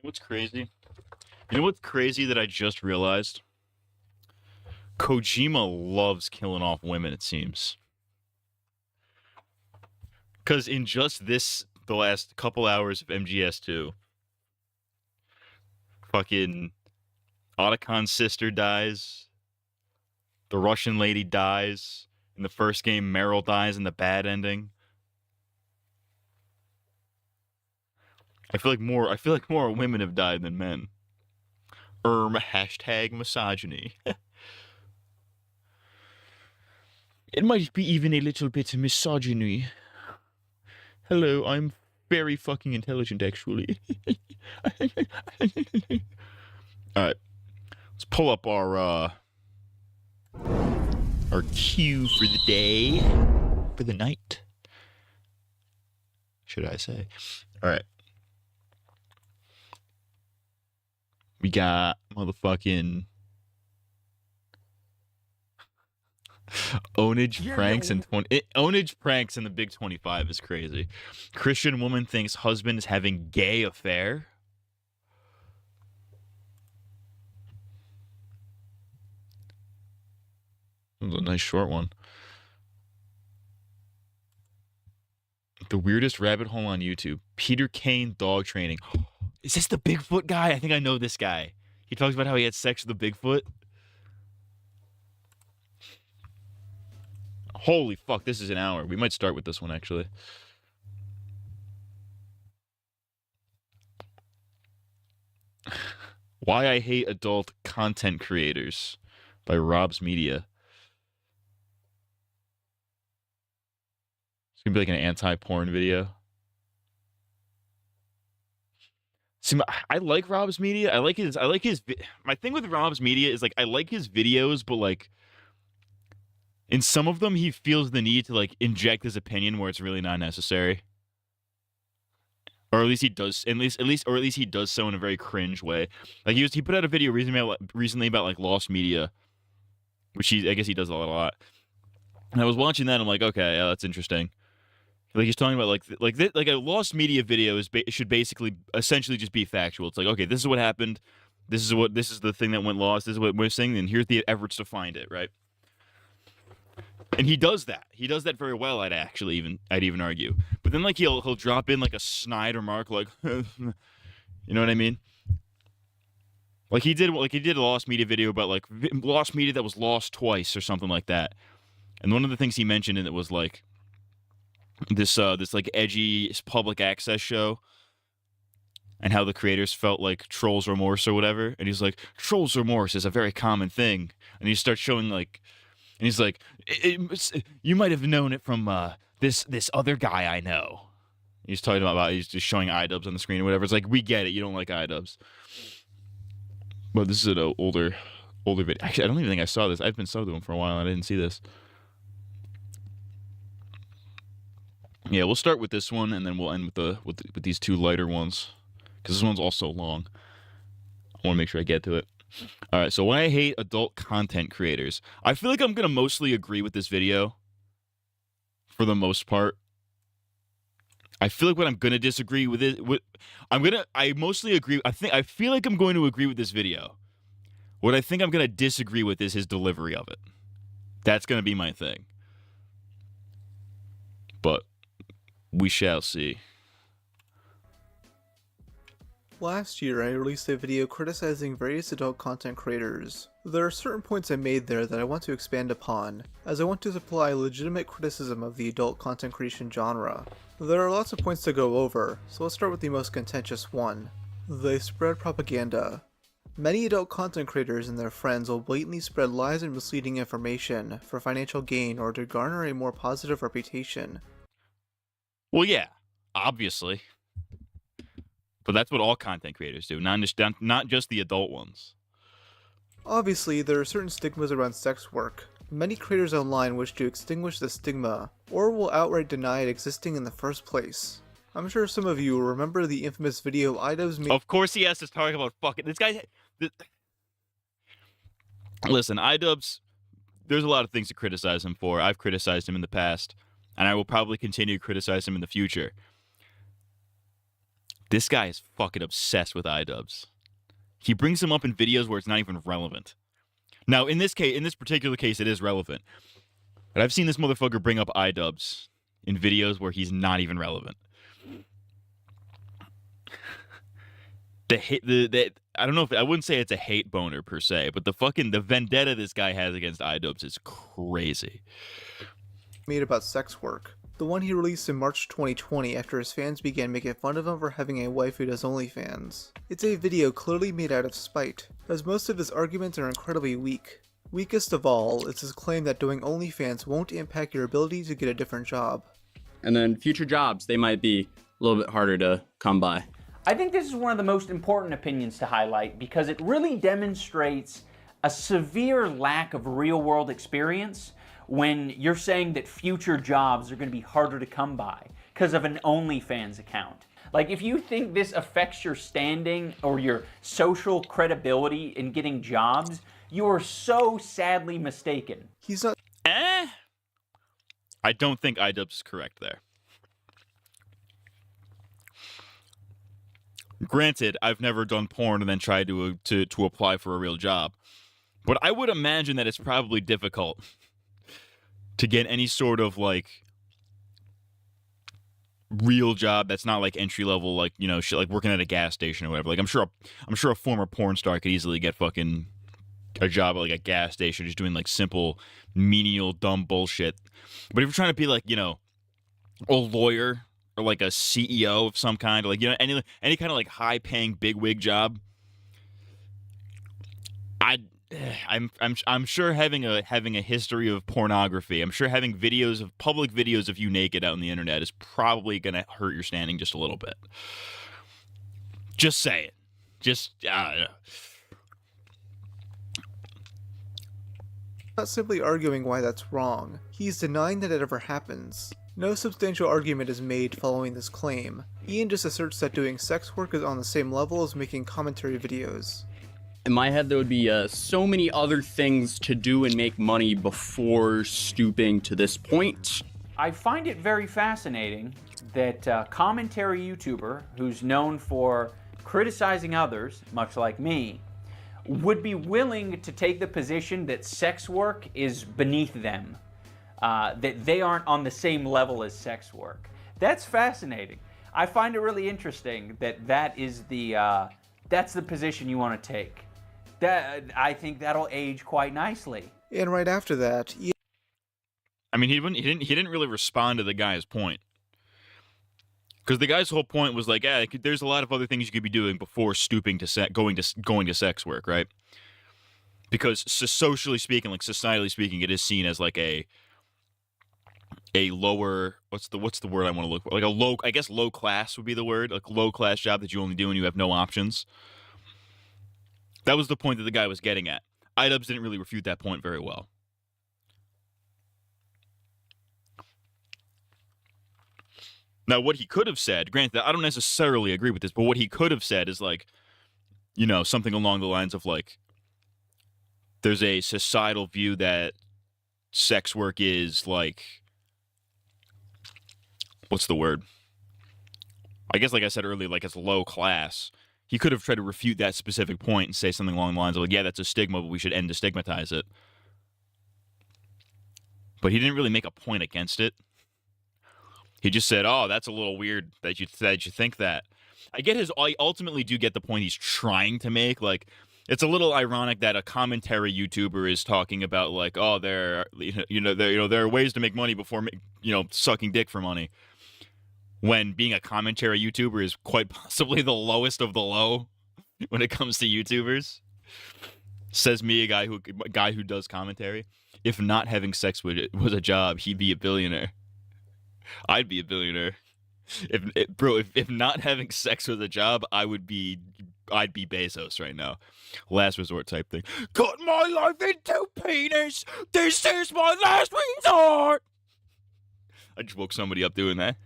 What's crazy? You know what's crazy that I just realized? Kojima loves killing off women, it seems. Because in just the last couple hours of MGS2, fucking Otacon's sister dies. The Russian lady dies. In the first game, Meryl dies in the bad ending. I feel like more women have died than men. Hashtag misogyny. It might be even a little bit misogyny. Hello, I'm very fucking intelligent, actually. Alright. Let's pull up our queue for the day. For the night. Should I say? Alright. We got motherfucking Ownage pranks and Ownage pranks in the Big 25 is crazy. Christian woman thinks husband is having gay affair. That was a nice short one. The weirdest rabbit hole on YouTube. Peter Kane dog training. Is this the Bigfoot guy? I think I know this guy. He talks about how he had sex with the Bigfoot. Holy fuck, this is an hour. We might start with this one, actually. Why I Hate Adult Content Creators by Rob's Media. It's gonna be like an anti-porn video. See, I like Rob's Media. I like his. My thing with Rob's Media is like I like his videos, but like in some of them, he feels the need to like inject his opinion where it's really not necessary, or at least he does. At least he does so in a very cringe way. Like he put out a video recently about like lost media, which I guess he does a lot. And I was watching that, and I'm like, okay, yeah, that's interesting. Like he's talking about like a lost media video should basically essentially just be factual. It's like, okay, this is what happened. This is the thing that went lost. This is what we're saying, and here's the efforts to find it, right? And he does that. He does that very well. I'd even argue. But then like he'll drop in like a snide remark, like, you know what I mean? Like he did a lost media video about like lost media that was lost twice or something like that. And one of the things he mentioned in it was like this like edgy public access show, and how the creators felt like trolls remorse or whatever. And he's like, trolls remorse is a very common thing. And he starts showing like, and he's like, you might have known it from this other guy I know. He's talking about he's just showing iDubbbz on the screen or whatever. It's like, we get it, you don't like iDubbbz. But this is an older video. Actually, I don't even think I saw this. I've been subbed to him for a while and I didn't see this. Yeah, we'll start with this one, and then we'll end with these two lighter ones, because this one's also long. I want to make sure I get to it. All right, so why I hate adult content creators. I feel like I'm gonna mostly agree with this video, for the most part. I feel like what I'm gonna disagree with it. I mostly agree. I feel like I'm going to agree with this video. What I think I'm gonna disagree with is his delivery of it. That's gonna be my thing. But we shall see. Last year, I released a video criticizing various adult content creators. There are certain points I made there that I want to expand upon, as I want to supply legitimate criticism of the adult content creation genre. There are lots of points to go over, so let's start with the most contentious one. They spread propaganda. Many adult content creators and their friends will blatantly spread lies and misleading information for financial gain or to garner a more positive reputation. Well, yeah, obviously. But that's what all content creators do, not just the adult ones. Obviously, there are certain stigmas around sex work. Many creators online wish to extinguish the stigma, or will outright deny it existing in the first place. I'm sure some of you remember the infamous video iDubbbz made. Of course he has to talk about fucking... This guy... Listen, iDubbbz, there's a lot of things to criticize him for. I've criticized him in the past, and I will probably continue to criticize him in the future. This guy is fucking obsessed with iDubbbz. He brings him up in videos where it's not even relevant. Now, in this particular case, it is relevant. But I've seen this motherfucker bring up iDubbbz in videos where he's not even relevant. I don't know if I wouldn't say it's a hate boner per se, but the vendetta this guy has against iDubbbz is crazy. Made about sex work. The one he released in March 2020 after his fans began making fun of him for having a wife who does OnlyFans. It's a video clearly made out of spite, as most of his arguments are incredibly weak. Weakest of all is his claim that doing OnlyFans won't impact your ability to get a different job. And then future jobs, they might be a little bit harder to come by. I think this is one of the most important opinions to highlight because it really demonstrates a severe lack of real-world experience when you're saying that future jobs are going to be harder to come by because of an OnlyFans account. Like, if you think this affects your standing or your social credibility in getting jobs, you are so sadly mistaken. He's not... I don't think iDubbbz is correct there. Granted, I've never done porn and then tried to apply for a real job, but I would imagine that it's probably difficult to get any sort of like real job that's not like entry level, like, you know, shit like working at a gas station or whatever. Like I'm sure a former porn star could easily get fucking a job at like a gas station just doing like simple menial dumb bullshit. But if you're trying to be like, you know, a lawyer or like a CEO of some kind, or like, you know, any kind of like high paying bigwig job, I'm sure having a history of pornography, I'm sure having public videos of you naked out on the internet is probably gonna hurt your standing just a little bit. Just say it. Just Not simply arguing why that's wrong. He's denying that it ever happens. No substantial argument is made following this claim. Ian just asserts that doing sex work is on the same level as making commentary videos. In my head, there would be so many other things to do and make money before stooping to this point. I find it very fascinating that a commentary YouTuber who's known for criticizing others, much like me, would be willing to take the position that sex work is beneath them, that they aren't on the same level as sex work. That's fascinating. I find it really interesting that that's the position you want to take. I think that'll age quite nicely. And right after that, I mean, he didn't really respond to the guy's point, because the guy's whole point was like, yeah, there's a lot of other things you could be doing before stooping to going to sex work, right? Because socially speaking, like societally speaking, it is seen as like a lower, what's the word I want to look for? Like a low, I guess low class would be the word, like low class job that you only do when you have no options. That was the point that the guy was getting at. iDubbbz didn't really refute that point very well. Now, what he could have said, granted, I don't necessarily agree with this, but what he could have said is like, you know, something along the lines of like, there's a societal view that sex work is like, what's the word? I guess, like I said earlier, like it's low class. He could have tried to refute that specific point and say something along the lines of like, yeah, that's a stigma, but we should end to stigmatize it. But he didn't really make a point against it. He just said, oh, that's a little weird that you think that. I ultimately do get the point he's trying to make. Like, it's a little ironic that a commentary YouTuber is talking about like, oh, there are ways to make money before, sucking dick for money. When being a commentary YouTuber is quite possibly the lowest of the low when it comes to YouTubers. Says me, a guy who does commentary. If not having sex was a job, he'd be a billionaire. I'd be a billionaire. If not having sex was a job, I'd be Bezos right now. Last resort type thing. Cut my life into penis. This is my last resort. I just woke somebody up doing that.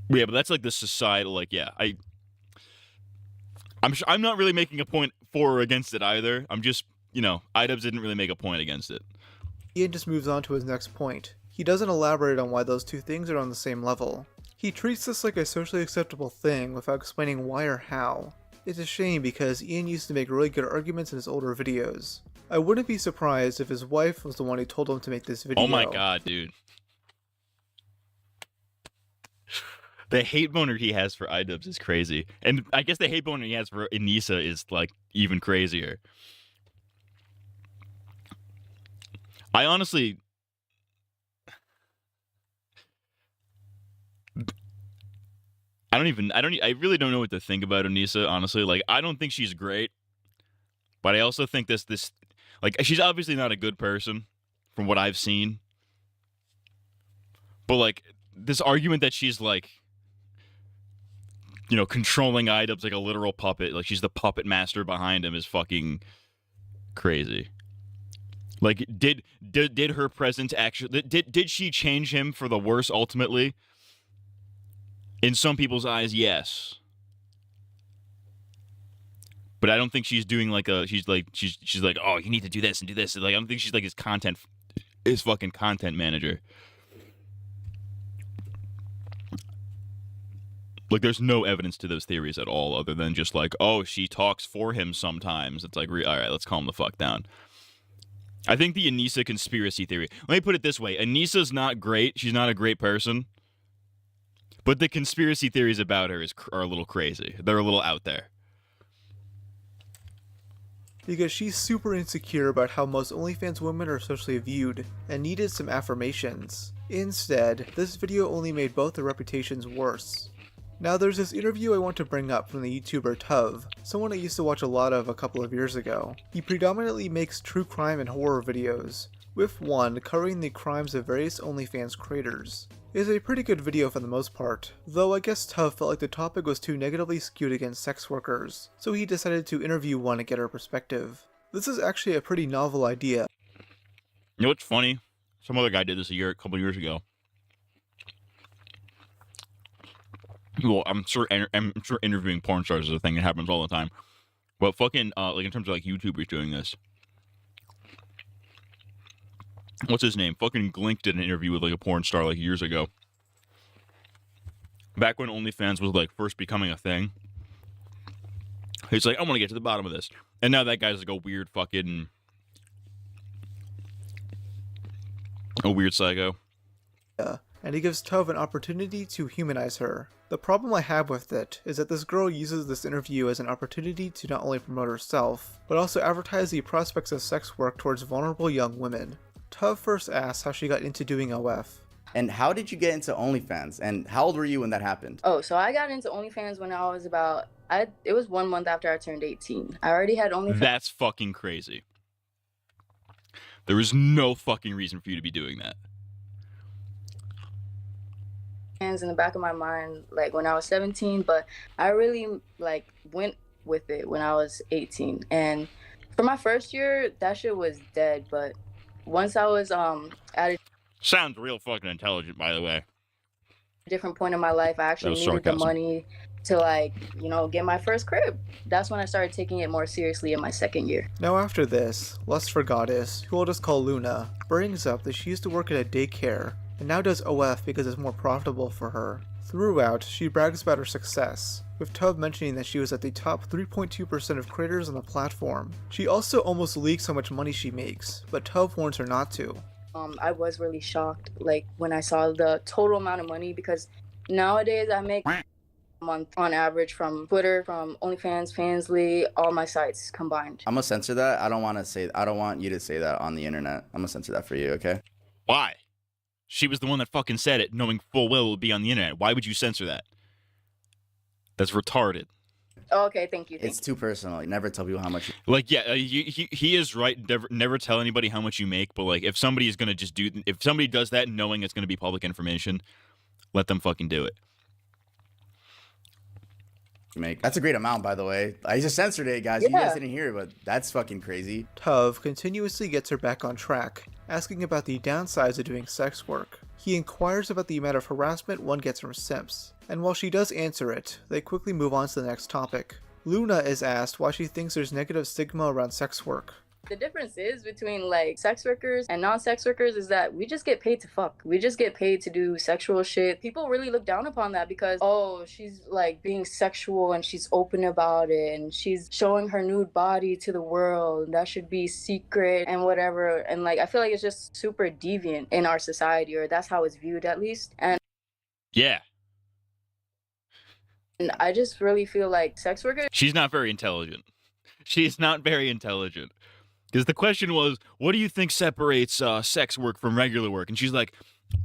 Yeah, but that's like the societal, like, yeah, I'm not really making a point for or against it either. I'm just, iDubbbz didn't really make a point against it. Ian just moves on to his next point. He doesn't elaborate on why those two things are on the same level. He treats this like a socially acceptable thing without explaining why or how. It's a shame because Ian used to make really good arguments in his older videos. I wouldn't be surprised if his wife was the one who told him to make this video. Oh my god, dude. The hate boner he has for iDubbbz is crazy. And I guess the hate boner he has for A-Matt-Ica is, like, even crazier. I honestly... I really don't know what to think about A-Matt-Ica, honestly. Like, I don't think she's great. But I also think like, she's obviously not a good person, from what I've seen. But, like, this argument that she's, like, you know, controlling iDubbbz like a literal puppet, like she's the puppet master behind him, is fucking crazy. Like, did her presence actually... Did she change him for the worse, ultimately? In some people's eyes, yes. But I don't think she's doing like she's like, oh, you need to do this and do this. Like, I don't think she's like his fucking content manager. Like, there's no evidence to those theories at all, other than just like, oh, she talks for him sometimes. It's like, all right, let's calm the fuck down. I think the A-Matt-Ica conspiracy theory... Let me put it this way. A-Matt-Ica's not great. She's not a great person. But the conspiracy theories about her are a little crazy. They're a little out there. Because she's super insecure about how most OnlyFans women are socially viewed, and needed some affirmations. Instead, this video only made both their reputations worse. Now there's this interview I want to bring up from the YouTuber Tuv, someone I used to watch a lot of a couple of years ago. He predominantly makes true crime and horror videos, with one covering the crimes of various OnlyFans creators. It is a pretty good video for the most part, though I guess Tuv felt like the topic was too negatively skewed against sex workers, so he decided to interview one and get her perspective. This is actually a pretty novel idea. You know what's funny? Some other guy did this a couple years ago. Well, I'm sure interviewing porn stars is a thing that happens all the time. But fucking, like, in terms of, like, YouTubers doing this. What's his name? Fucking Glink did an interview with, like, a porn star, like, years ago. Back when OnlyFans was, like, first becoming a thing. He's like, I want to get to the bottom of this. And now that guy's, like, a weird fucking... a weird psycho. Yeah, and he gives Tuv an opportunity to humanize her. The problem I have with it is that this girl uses this interview as an opportunity to not only promote herself, but also advertise the prospects of sex work towards vulnerable young women. Tuv first asks how she got into doing OF. And how did you get into OnlyFans? And how old were you when that happened? Oh, so I got into OnlyFans when I was about... it was 1 month after I turned 18. I already had OnlyFans. That's fucking crazy. There is no fucking reason for you to be doing that. In the back of my mind, like, when I was 17, but I really, like, went with it when I was 18. And for my first year, that shit was dead, but once I was at a Sounds real fucking intelligent, by the way. different point in my life, I actually needed the money to, like, you know, get my first crib. That's when I started taking it more seriously in my second year. Now after this, Lust for Goddess, who I'll just call Luna, brings up that she used to work at a daycare, and now does OF because it's more profitable for her. Throughout, she brags about her success, with Tuv mentioning that she was at the top 3.2% of creators on the platform. She also almost leaks how much money she makes, but Tuv warns her not to. I was really shocked, like, when I saw the total amount of money, because nowadays I make a month on average from Twitter, from OnlyFans, Fansly, all my sites combined. I'm gonna censor that. I don't want you to say that on the internet. I'm gonna censor that for you, okay? Why? She was the one that fucking said it, knowing full well it would be on the internet. Why would you censor that? That's retarded. Oh, okay, thank you. It's too personal. You never tell people how much. Like, yeah, he is right. Never tell anybody how much you make. But like, if somebody is gonna if somebody does that knowing it's gonna be public information, let them fucking do it. That's a great amount, by the way. I just censored it, guys. Yeah. You guys didn't hear it, but that's fucking crazy. Tuv continuously gets her back on track, asking about the downsides of doing sex work. He inquires about the amount of harassment one gets from simps, and while she does answer it, they quickly move on to the next topic. Luna is asked why she thinks there's negative stigma around sex work. The difference is between like sex workers and non-sex workers is that we just get paid to fuck. We just get paid to do sexual shit. People really look down upon that because, oh, she's like being sexual and she's open about it and she's showing her nude body to the world. That should be secret and whatever. And like I feel like it's just super deviant in our society, or that's how it's viewed at least. And Yeah. I just really feel like sex workers. She's not very intelligent. She's not very intelligent. Because the question was, what do you think separates sex work from regular work? And she's like,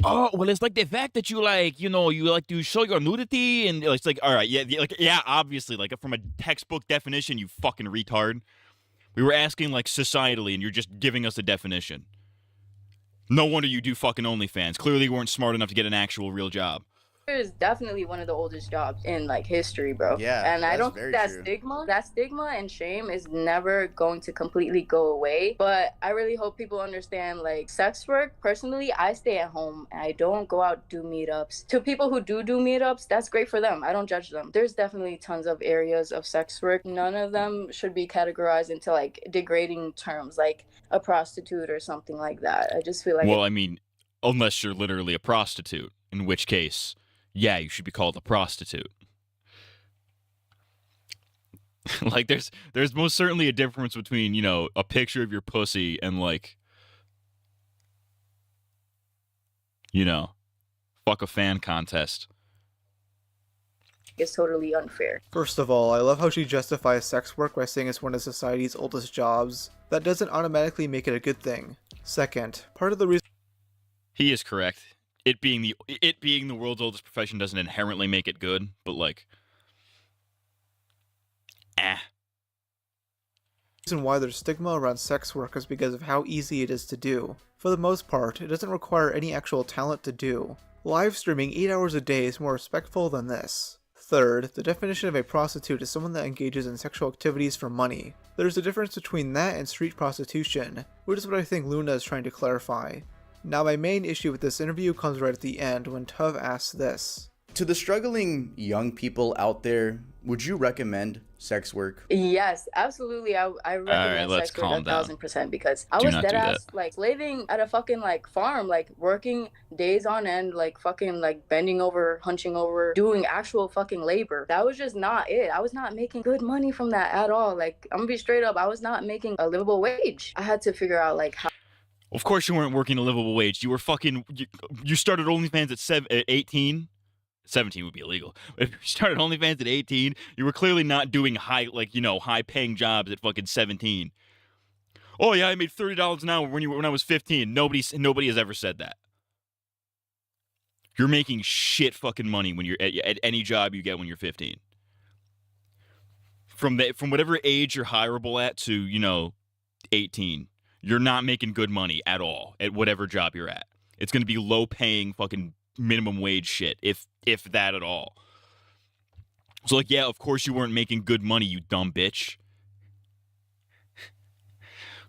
oh, well, it's like the fact that you like, you like to show your nudity. And it's like, all right, yeah, obviously, like from a textbook definition, you fucking retard. We were asking like societally, and you're just giving us a definition. No wonder you do fucking OnlyFans. Clearly you weren't smart enough to get an actual real job. Is definitely one of the oldest jobs in like history, bro. Yeah, and I don't very think true. that stigma and shame is never going to completely go away. But I really hope people understand like sex work. Personally, I stay at home. I don't go out do meetups. To people who do meetups, that's great for them. I don't judge them. There's definitely tons of areas of sex work. None of them should be categorized into like degrading terms like a prostitute or something like that. I just feel like I mean, unless you're literally a prostitute, in which case, yeah, you should be called a prostitute. Like, there's most certainly a difference between, a picture of your pussy and, like, fuck a fan contest. it's totally unfair. First of all, I love how she justifies sex work by saying it's one of society's oldest jobs. That doesn't automatically make it a good thing. Second, part of the reason he is correct. It being the world's oldest profession doesn't inherently make it good, but like, reason why there's stigma around sex work is because of how easy it is to do. For the most part, it doesn't require any actual talent to do. Live streaming 8 hours a day is more respectful than this. Third, the definition of a prostitute is someone that engages in sexual activities for money. There's a difference between that and street prostitution, which is what I think Luna is trying to clarify. Now my main issue with this interview comes right at the end when Tuv asks this. To the struggling young people out there, would you recommend sex work? Yes, absolutely. I recommend sex work 1,000% because I was dead ass like slaving at a fucking like farm, like working days on end, like fucking like bending over, hunching over, doing actual fucking labor. That was just not it. I was not making good money from that at all. Like I'm gonna be straight up, I was not making a livable wage. I had to figure out like how. Of course you weren't working a livable wage. You were fucking. You started OnlyFans at 18. 17 would be illegal. If you started OnlyFans at 18, you were clearly not doing high-paying jobs at fucking 17. Oh yeah, I made $30 an hour when I was 15. Nobody has ever said that. You're making shit fucking money when you're at any job you get when you're 15. From whatever age you're hireable at to 18. You're not making good money at all at whatever job you're at. It's going to be low-paying fucking minimum wage shit, if that at all. So, like, yeah, of course you weren't making good money, you dumb bitch.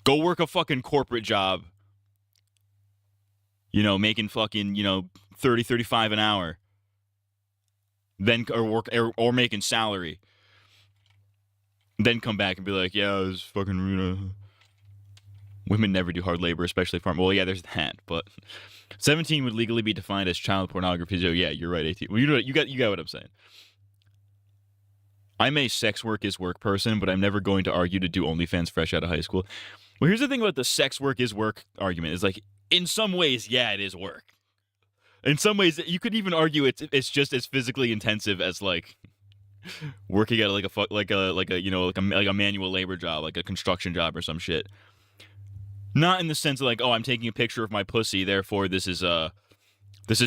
Go work a fucking corporate job. Making fucking, 30, 35 an hour. Then, or making salary. Then come back and be like, yeah, I was fucking, women never do hard labor, especially farm. Well, yeah, there's that, but 17 would legally be defined as child pornography. So yeah, you're right. 18. Well, you got what I'm saying. I'm a sex work is work person, but I'm never going to argue to do OnlyFans fresh out of high school. Well, here's the thing about the sex work is work argument. Is like in some ways, yeah, it is work. In some ways, you could even argue it's just as physically intensive as like working at like a manual labor job, like a construction job or some shit. Not in the sense of like, oh, I'm taking a picture of my pussy, therefore this is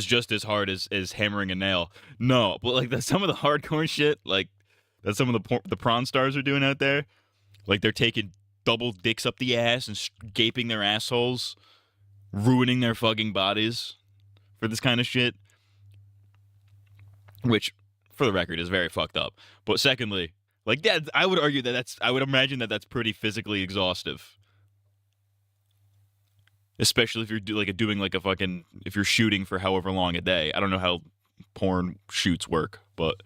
just as hard as hammering a nail. No, but like some of the hardcore shit, like that some of the prawn stars are doing out there, like they're taking double dicks up the ass and gaping their assholes, ruining their fucking bodies for this kind of shit. Which, for the record, is very fucked up. But secondly, like that, I would argue that I would imagine that that's pretty physically exhaustive. Especially if you're if you're shooting for however long a day. I don't know how porn shoots work, but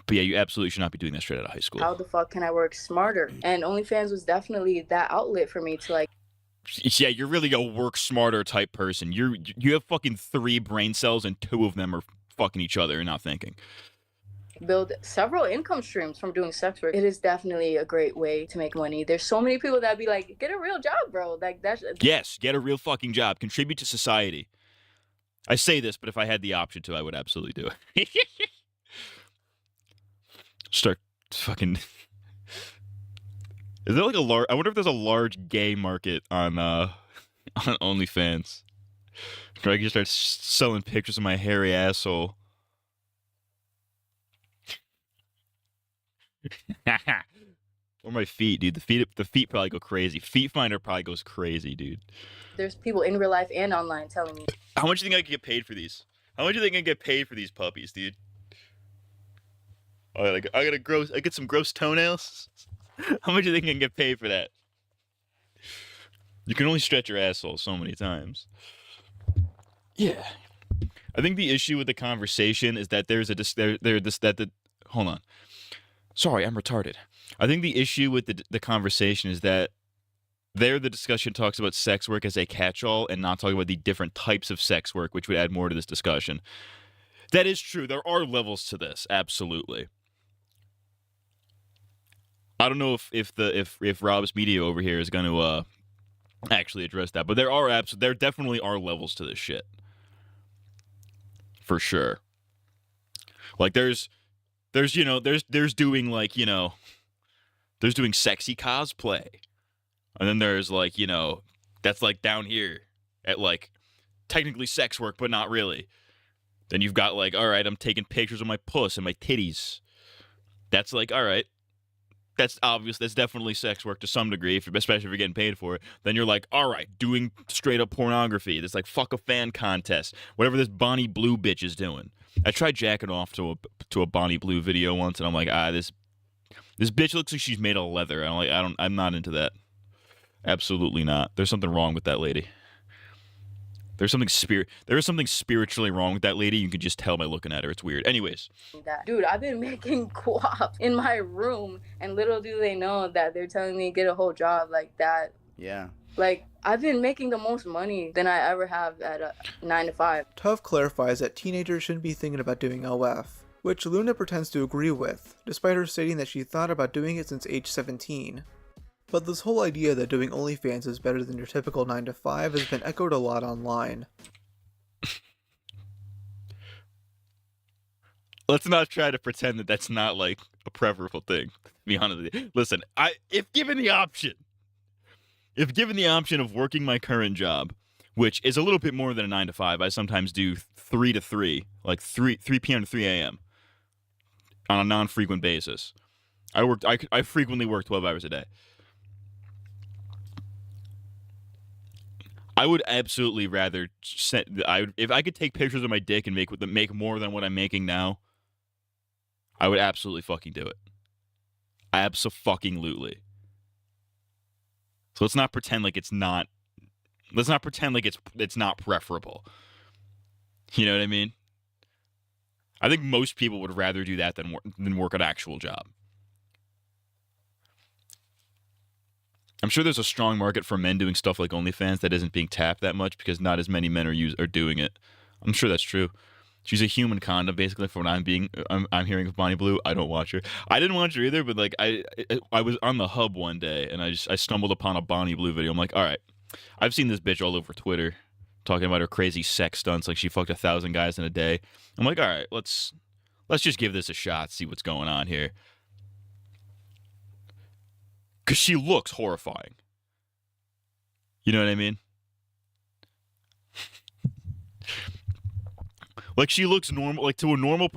But yeah, you absolutely should not be doing that straight out of high school. How the fuck can I work smarter? And OnlyFans was definitely that outlet for me to like. Yeah, you're really a work smarter type person. You have fucking 3 brain cells and 2 of them are fucking each other and not thinking. Build several income streams from doing sex work. It is definitely a great way to make money. There's so many people that be like, get a real job, bro. Like that's. Yes, get a real fucking job. Contribute to society. I say this, but if I had the option to, I would absolutely do it. Start fucking. Is there like a large? I wonder if there's a large gay market on OnlyFans. Where I can start selling pictures of my hairy asshole. Or my feet, dude. The feet probably go crazy. Feet Finder probably goes crazy, dude. There's people in real life and online telling me. How much do you think I could get paid for these? How much do you think I can get paid for these puppies, dude? Oh, like I get some gross toenails. How much do you think I can get paid for that? You can only stretch your asshole so many times. Yeah. I think the issue with the conversation is that hold on. Sorry, I'm retarded. I think the issue with the conversation is that the discussion talks about sex work as a catch-all and not talking about the different types of sex work, which would add more to this discussion. That is true. There are levels to this, absolutely. I don't know if Rob's Media over here is going to actually address that, but there definitely are levels to this shit, for sure. Like there's doing like there's doing sexy cosplay, and then there's like that's like down here at like technically sex work, but not really. Then you've got like, all right, I'm taking pictures of my puss and my titties. That's like, all right. That's obvious. That's definitely sex work to some degree, especially if you're getting paid for it. Then you're like, all right, doing straight up pornography. There's like fuck a fan contest, whatever this Bonnie Blue bitch is doing. I tried jacking off to a Bonnie Blue video once, and I'm like, this bitch looks like she's made of leather. I'm not into that. Absolutely not. There's something wrong with that lady. There is something spiritually wrong with that lady. You can just tell by looking at her. It's weird. Anyways. Dude, I've been making guap in my room, and little do they know that they're telling me to get a whole job like that. Yeah. Like, I've been making the most money than I ever have at a 9 to 5. Tuff clarifies that teenagers shouldn't be thinking about doing LF, which Luna pretends to agree with, despite her stating that she thought about doing it since age 17. But this whole idea that doing OnlyFans is better than your typical 9 to 5 has been echoed a lot online. Let's not try to pretend that that's not like a preferable thing. To be honest with you. Listen, if given the option of working my current job, which is a little bit more than a 9 to 5, I sometimes do 3 to 3, like 3 p.m. to 3 a.m. on a non-frequent basis. I frequently work 12 hours a day. I would absolutely rather if I could take pictures of my dick and make more than what I'm making now, I would absolutely fucking do it. Abso-fucking-lutely. So let's not pretend like it's not. Let's not pretend like it's not preferable. You know what I mean? I think most people would rather do that than work an actual job. I'm sure there's a strong market for men doing stuff like OnlyFans that isn't being tapped that much because not as many men are doing it. I'm sure that's true. She's a human condom, basically, from what I'm hearing of Bonnie Blue. I don't watch her. I didn't watch her either, but like I was on the hub one day and I stumbled upon a Bonnie Blue video. I'm like, all right, I've seen this bitch all over Twitter talking about her crazy sex stunts, like she fucked 1,000 guys in a day. I'm like, all right, let's just give this a shot, see what's going on here. Because she looks horrifying. You know what I mean? Like, she looks normal, like, to a normal,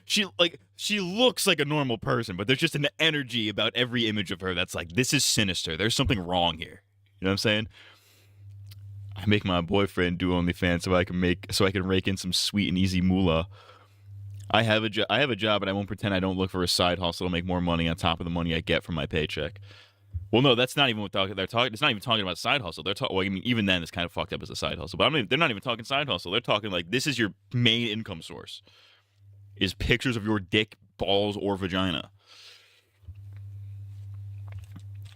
she looks like a normal person, but there's just an energy about every image of her that's like, this is sinister. There's something wrong here. You know what I'm saying? I make my boyfriend do OnlyFans so I can rake in some sweet and easy moolah. I have a job, and I won't pretend I don't look for a side hustle to make more money on top of the money I get from my paycheck. Well, no, that's not even what they're talking. It's not even talking about side hustle. They're talking. Well, I mean, even then, it's kind of fucked up as a side hustle. But they're not even talking side hustle. They're talking like this is your main income source. Is pictures of your dick balls or vagina.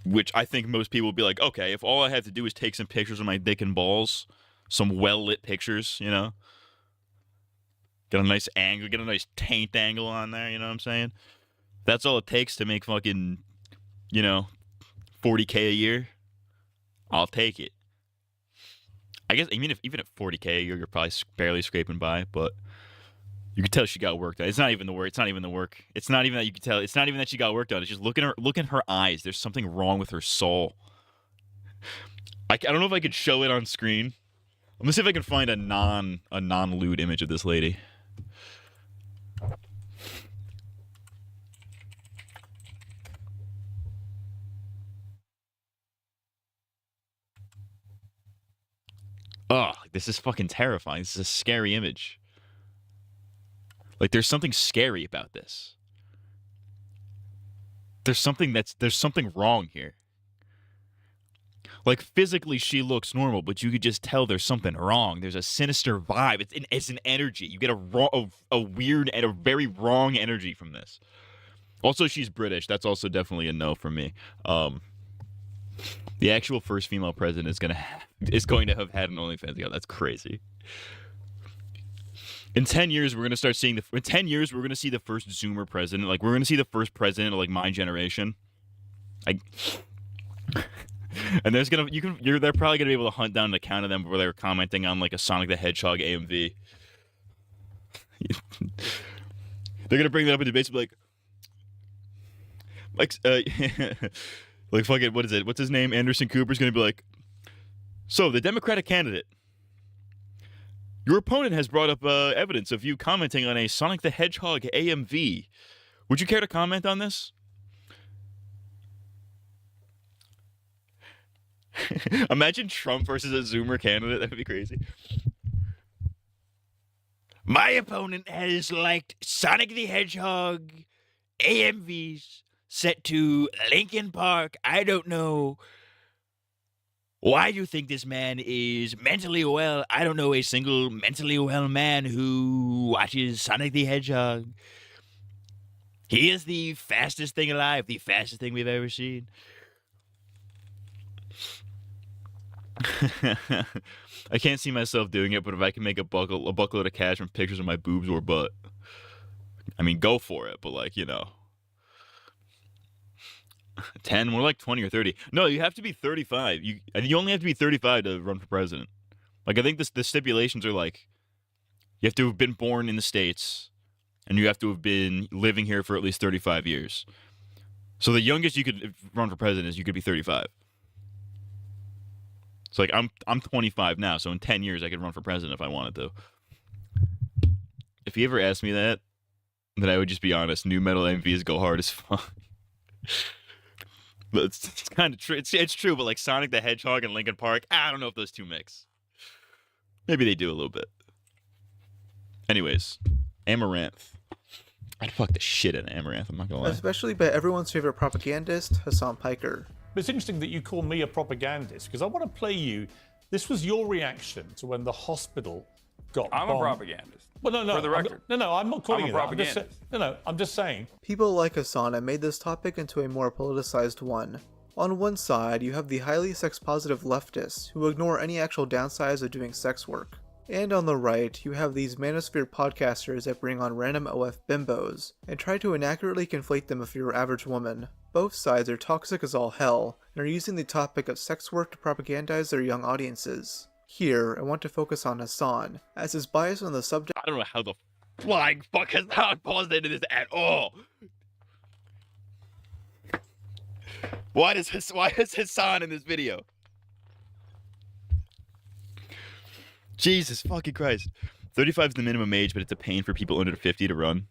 Which I think most people would be like, okay, if all I have to do is take some pictures of my dick and balls, some well-lit pictures, you know? Get a nice angle, get a nice taint angle on there, you know what I'm saying? That's all it takes to make fucking, you know, $40K a year. I'll take it. I guess even at $40K a year, you're probably barely scraping by, but you can tell she got work done. It's not even the work. It's not even the work. It's not even that you can tell. It's not even that she got work done. It's just look in her eyes. There's something wrong with her soul. I don't know if I could show it on screen. Let me see if I can find a non-lewd image of this lady. Ugh, this is fucking terrifying. This is a scary image. Like, there's something scary about this. There's something wrong here. Like, physically she looks normal, but you could just tell there's something wrong. There's a sinister vibe. It's an energy. You get a weird and a very wrong energy from this. Also, she's British. That's also definitely a no for me. The actual first female president is going to have had an OnlyFans account. That's crazy. In 10 years, we're gonna start seeing we're gonna see the first Zoomer president. Like, we're gonna see the first president of like my generation. And they're probably gonna be able to hunt down an account of them where they're commenting on like a Sonic the Hedgehog AMV. They're gonna bring that up in debates, like like fucking, what is it? What's his name? Anderson Cooper's gonna be like, so the Democratic candidate. Your opponent has brought up evidence of you commenting on a Sonic the Hedgehog AMV. Would you care to comment on this? Imagine Trump versus a Zoomer candidate. That'd be crazy. My opponent has liked Sonic the Hedgehog AMVs set to Linkin Park. I don't know why you think this man is mentally well. I don't know a single mentally well man who watches Sonic the Hedgehog. He is the fastest thing alive, the fastest thing we've ever seen. I can't see myself doing it, but if I can make a buckload of cash from pictures of my boobs or butt, I mean, go for it. But like, you know, 10, more like 20 or 30. No, you have to be 35. You only have to be 35 to run for president. Like, I think the stipulations are like, you have to have been born in the States, and you have to have been living here for at least 35 years. So the youngest you could run for president is you could be 35. It's like, I'm 25 now, so in 10 years I could run for president if I wanted to. If he ever asked me that, then I would just be honest. New metal MVs go hard as fuck. But it's kind of true. It's true, but like Sonic the Hedgehog and Linkin Park, I don't know if those two mix. Maybe they do a little bit. Anyways, Amaranth. I'd fuck the shit out of Amaranth, I'm not gonna lie. Especially by everyone's favorite propagandist, Hassan Piker. But it's interesting that you call me a propagandist, because I want to play you. This was your reaction to when the hospital got bombed. I'm a propagandist. Well, no, For the record. I'm not calling I'm a you that. propagandist. I'm just saying. People like Hassan have made this topic into a more politicized one. On one side, you have the highly sex-positive leftists who ignore any actual downsides of doing sex work. And on the right, you have these manosphere podcasters that bring on random OF bimbos and try to inaccurately conflate them with your average woman. Both sides are toxic as all hell and are using the topic of sex work to propagandize their young audiences. Here, I want to focus on Hassan, as his bias on the subject— I don't know how the flying fuck has not paused into this at all. Why is Hassan in this video? Jesus fucking Christ. 35 is the minimum age, but it's a pain for people under 50 to run.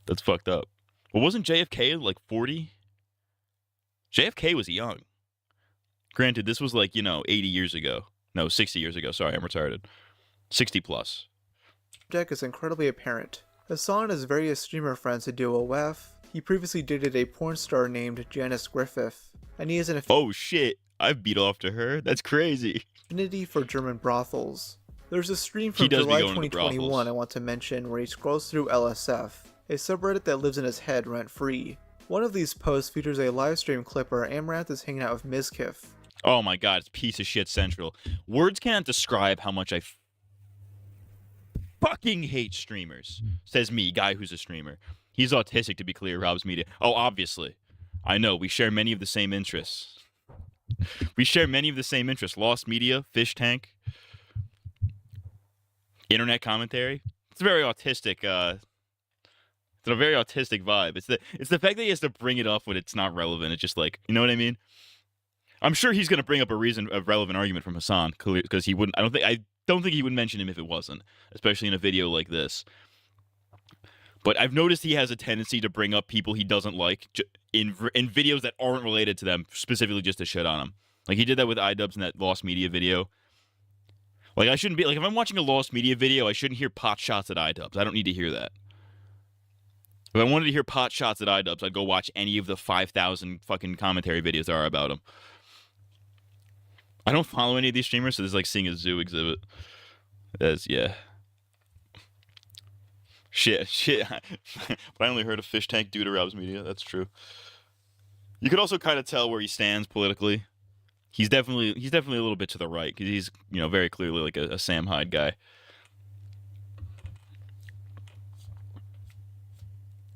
That's fucked up. Well, wasn't JFK like 40? JFK was young. Granted, this was like, 80 years ago. No, 60 years ago. Sorry, I'm retarded. 60 plus. Is incredibly apparent. Hassan and his various streamer friends do OF. He previously dated a porn star named Janice Griffith, and he has an oh shit, I've beat off to her. That's crazy. Affinity for German brothels. There's a stream from July 2021 I want to mention where he scrolls through LSF a subreddit that lives in his head rent-free. One of these posts features a live stream clip where Amaranth is hanging out with Mizkif. Oh my god, it's piece of shit central. Words can't describe how much I fucking hate streamers. Says me, guy who's a streamer. He's autistic, to be clear, Rob's Media. Oh, obviously. I know, we share many of the same interests. We share many of the same interests. Lost Media, Fish Tank, internet commentary. It's a very autistic, it's a very autistic vibe. It's the fact that he has to bring it up when it's not relevant. It's just like, you know what I mean? I'm sure he's gonna bring up a relevant argument from Hassan, because he wouldn't. I don't think he would mention him if it wasn't, especially in a video like this. But I've noticed he has a tendency to bring up people he doesn't like in videos that aren't related to them, specifically just to shit on them. Like he did that with iDubbbz in that Lost Media video. Like I shouldn't be like, if I'm watching a Lost Media video, I shouldn't hear pot shots at iDubbbz. I don't need to hear that. If I wanted to hear pot shots at iDubbbz, I'd go watch any of the 5,000 fucking commentary videos there are about him. I don't follow any of these streamers, so this is like seeing a zoo exhibit. Yeah. Shit. But I only heard a Fish Tank due to Rob's Media. That's true. You could also kind of tell where he stands politically. He's definitely a little bit to the right, because he's, you know, very clearly like a Sam Hyde guy.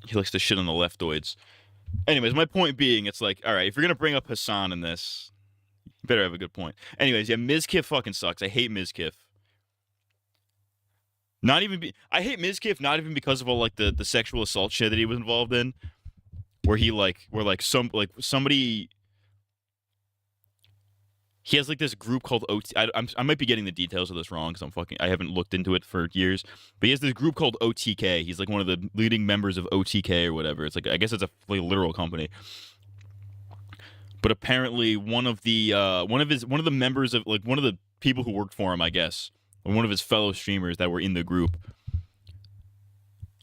He likes to shit on the leftoids. Anyways, my point being, it's like, all right, if you're gonna bring up Hassan in this, you better have a good point. Anyways, yeah, Mizkif fucking sucks. I hate Mizkif. I hate Mizkif not even because of all like the sexual assault shit that he was involved in, where somebody. He has like this group called OT. I might be getting the details of this wrong because I haven't looked into it for years. But he has this group called OTK. He's like one of the leading members of OTK or whatever. It's like, I guess it's a literal company. But apparently one of the members of, like, one of the people who worked for him, I guess, or one of his fellow streamers that were in the group,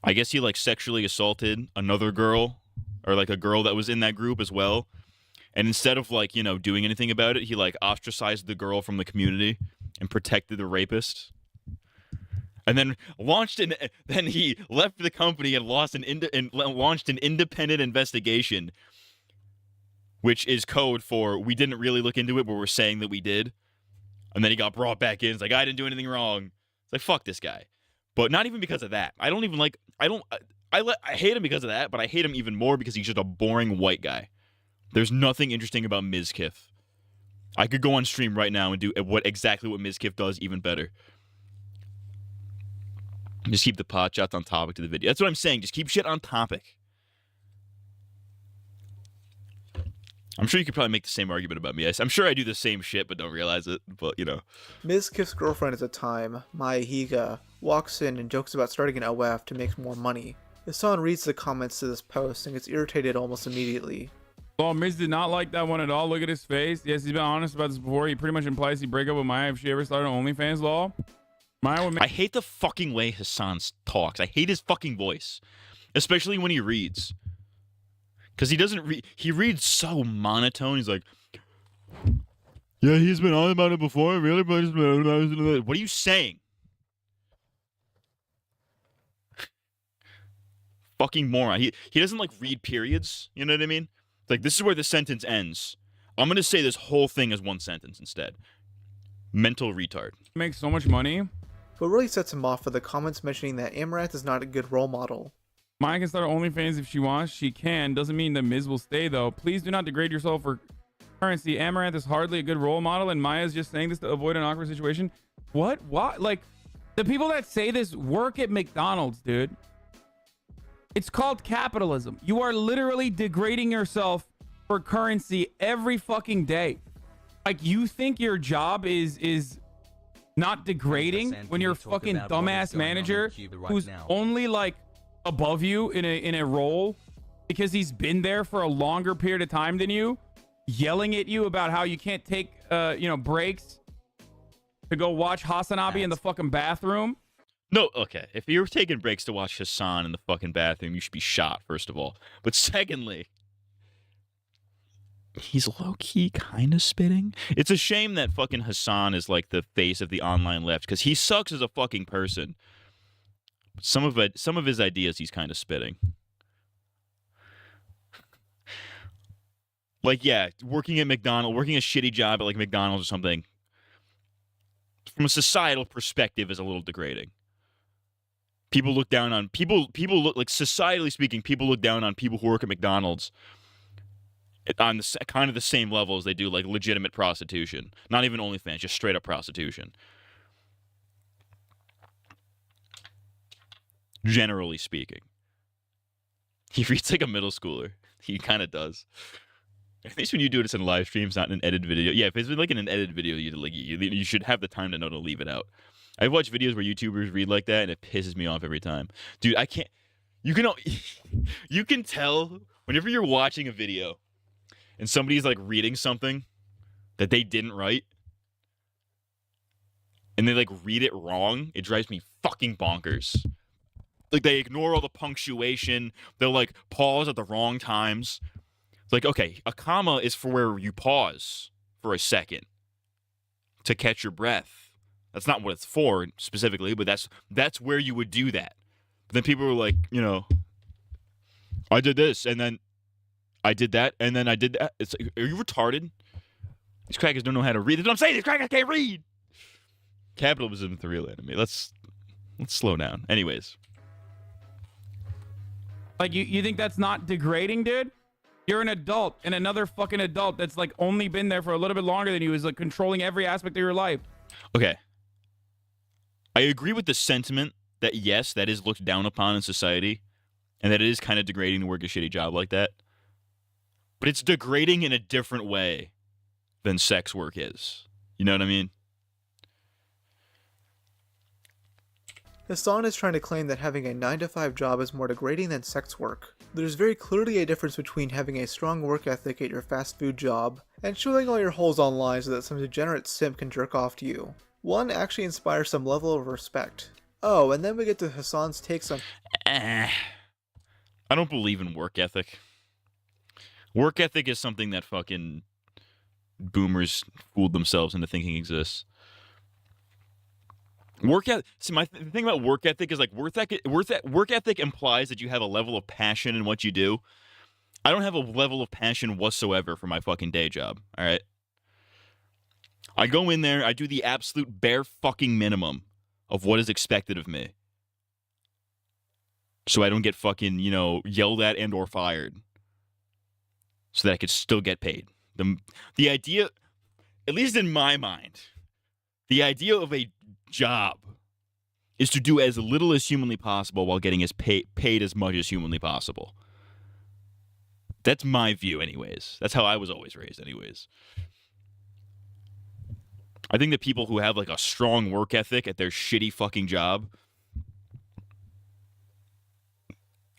I guess he like sexually assaulted another girl, or like a girl that was in that group as well. And instead of, like, you know, doing anything about it, he like ostracized the girl from the community and protected the rapist. And then then he left the company and launched an independent investigation, which is code for we didn't really look into it, but we're saying that we did. And then he got brought back in. It's like, I didn't do anything wrong. It's like, fuck this guy. But not even because of that. I hate him because of that, but I hate him even more because he's just a boring white guy. There's nothing interesting about Mizkif. I could go on stream right now and do exactly what Mizkif does, even better. Just keep the pot shots on topic to the video. That's what I'm saying. Just keep shit on topic. I'm sure you could probably make the same argument about me. I'm sure I do the same shit, but don't realize it. But, you know. Mizkif's girlfriend at the time, A-Matt-Ica, walks in and jokes about starting an OF to make more money. Hassan reads the comments to this post and gets irritated almost immediately. Oh, Miz did not like that one at all. Look at his face. Yes, he's been honest about this before. He pretty much implies he'd break up with Maya if she ever started OnlyFans. Law. Maya would make— I hate the fucking way Hassan talks. I hate his fucking voice, especially when he reads. Because he doesn't read. He reads so monotone. He's like, yeah, he's been on about it before. Really, but what are you saying? Fucking moron. He doesn't like read periods. You know what I mean? It's like, this is where the sentence ends. I'm gonna say this whole thing as one sentence instead. Mental retard. Makes so much money. What really sets him off are the comments mentioning that Amaranth is not a good role model. Maya can start OnlyFans if she wants. She can. Doesn't mean that Miz will stay, though. Please do not degrade yourself for currency. Amaranth is hardly a good role model, and Maya's just saying this to avoid an awkward situation. What? Like, the people that say this work at McDonald's, dude. It's called capitalism. You are literally degrading yourself for currency every fucking day. Like, you think your job is not degrading when you're a fucking dumbass manager who's only like above you in a role because he's been there for a longer period of time than you, yelling at you about how you can't take breaks to go watch Hasanabi in the fucking bathroom. No, okay. If you're taking breaks to watch Hassan in the fucking bathroom, you should be shot, first of all. But secondly, he's low-key kind of spitting. It's a shame that fucking Hassan is like the face of the online left, because he sucks as a fucking person. Some of his ideas he's kind of spitting. Like, yeah, working a shitty job at like McDonald's or something, from a societal perspective, is a little degrading. People look down on people look like, societally speaking, people look down on people who work at McDonald's on the kind of the same level as they do like legitimate prostitution. Not even OnlyFans, just straight up prostitution. Generally speaking. He reads like a middle schooler. He kind of does. At least when you do this in live streams, not in an edited video. Yeah, if it's been like in an edited video, you should have the time to know to leave it out. I've watched videos where YouTubers read like that, and it pisses me off every time. Dude, I can't. You can tell whenever you're watching a video and somebody's like reading something that they didn't write, and they like read it wrong. It drives me fucking bonkers. Like, they ignore all the punctuation. They'll like pause at the wrong times. It's like, okay, a comma is for where you pause for a second to catch your breath. That's not what it's for specifically, but that's where you would do that. But then people were like, you know, I did this, and then I did that, and then I did that. It's like, are you retarded? These crackers don't know how to read. That's what I'm saying. These crackers can't read. Capitalism is the real enemy. Let's slow down. Anyways. Like, you think that's not degrading, dude? You're an adult, and another fucking adult that's like only been there for a little bit longer than you is like controlling every aspect of your life. Okay. I agree with the sentiment that yes, that is looked down upon in society, and that it is kind of degrading to work a shitty job like that. But it's degrading in a different way than sex work is. You know what I mean? Hassan is trying to claim that having a 9-to-5 job is more degrading than sex work. There's very clearly a difference between having a strong work ethic at your fast food job and showing all your holes online so that some degenerate simp can jerk off to you. One actually inspires some level of respect. Oh, and then we get to Hassan's takes on... I don't believe in work ethic. Work ethic is something that fucking boomers fooled themselves into thinking exists. The thing about work ethic is like work ethic implies that you have a level of passion in what you do. I don't have a level of passion whatsoever for my fucking day job. All right. I go in there, I do the absolute bare fucking minimum of what is expected of me. So I don't get fucking, you know, yelled at and or fired. So that I could still get paid. The idea, at least in my mind, the idea of a job is to do as little as humanly possible while getting paid as much as humanly possible. That's my view anyways. That's how I was always raised anyways. I think that people who have like a strong work ethic at their shitty fucking job,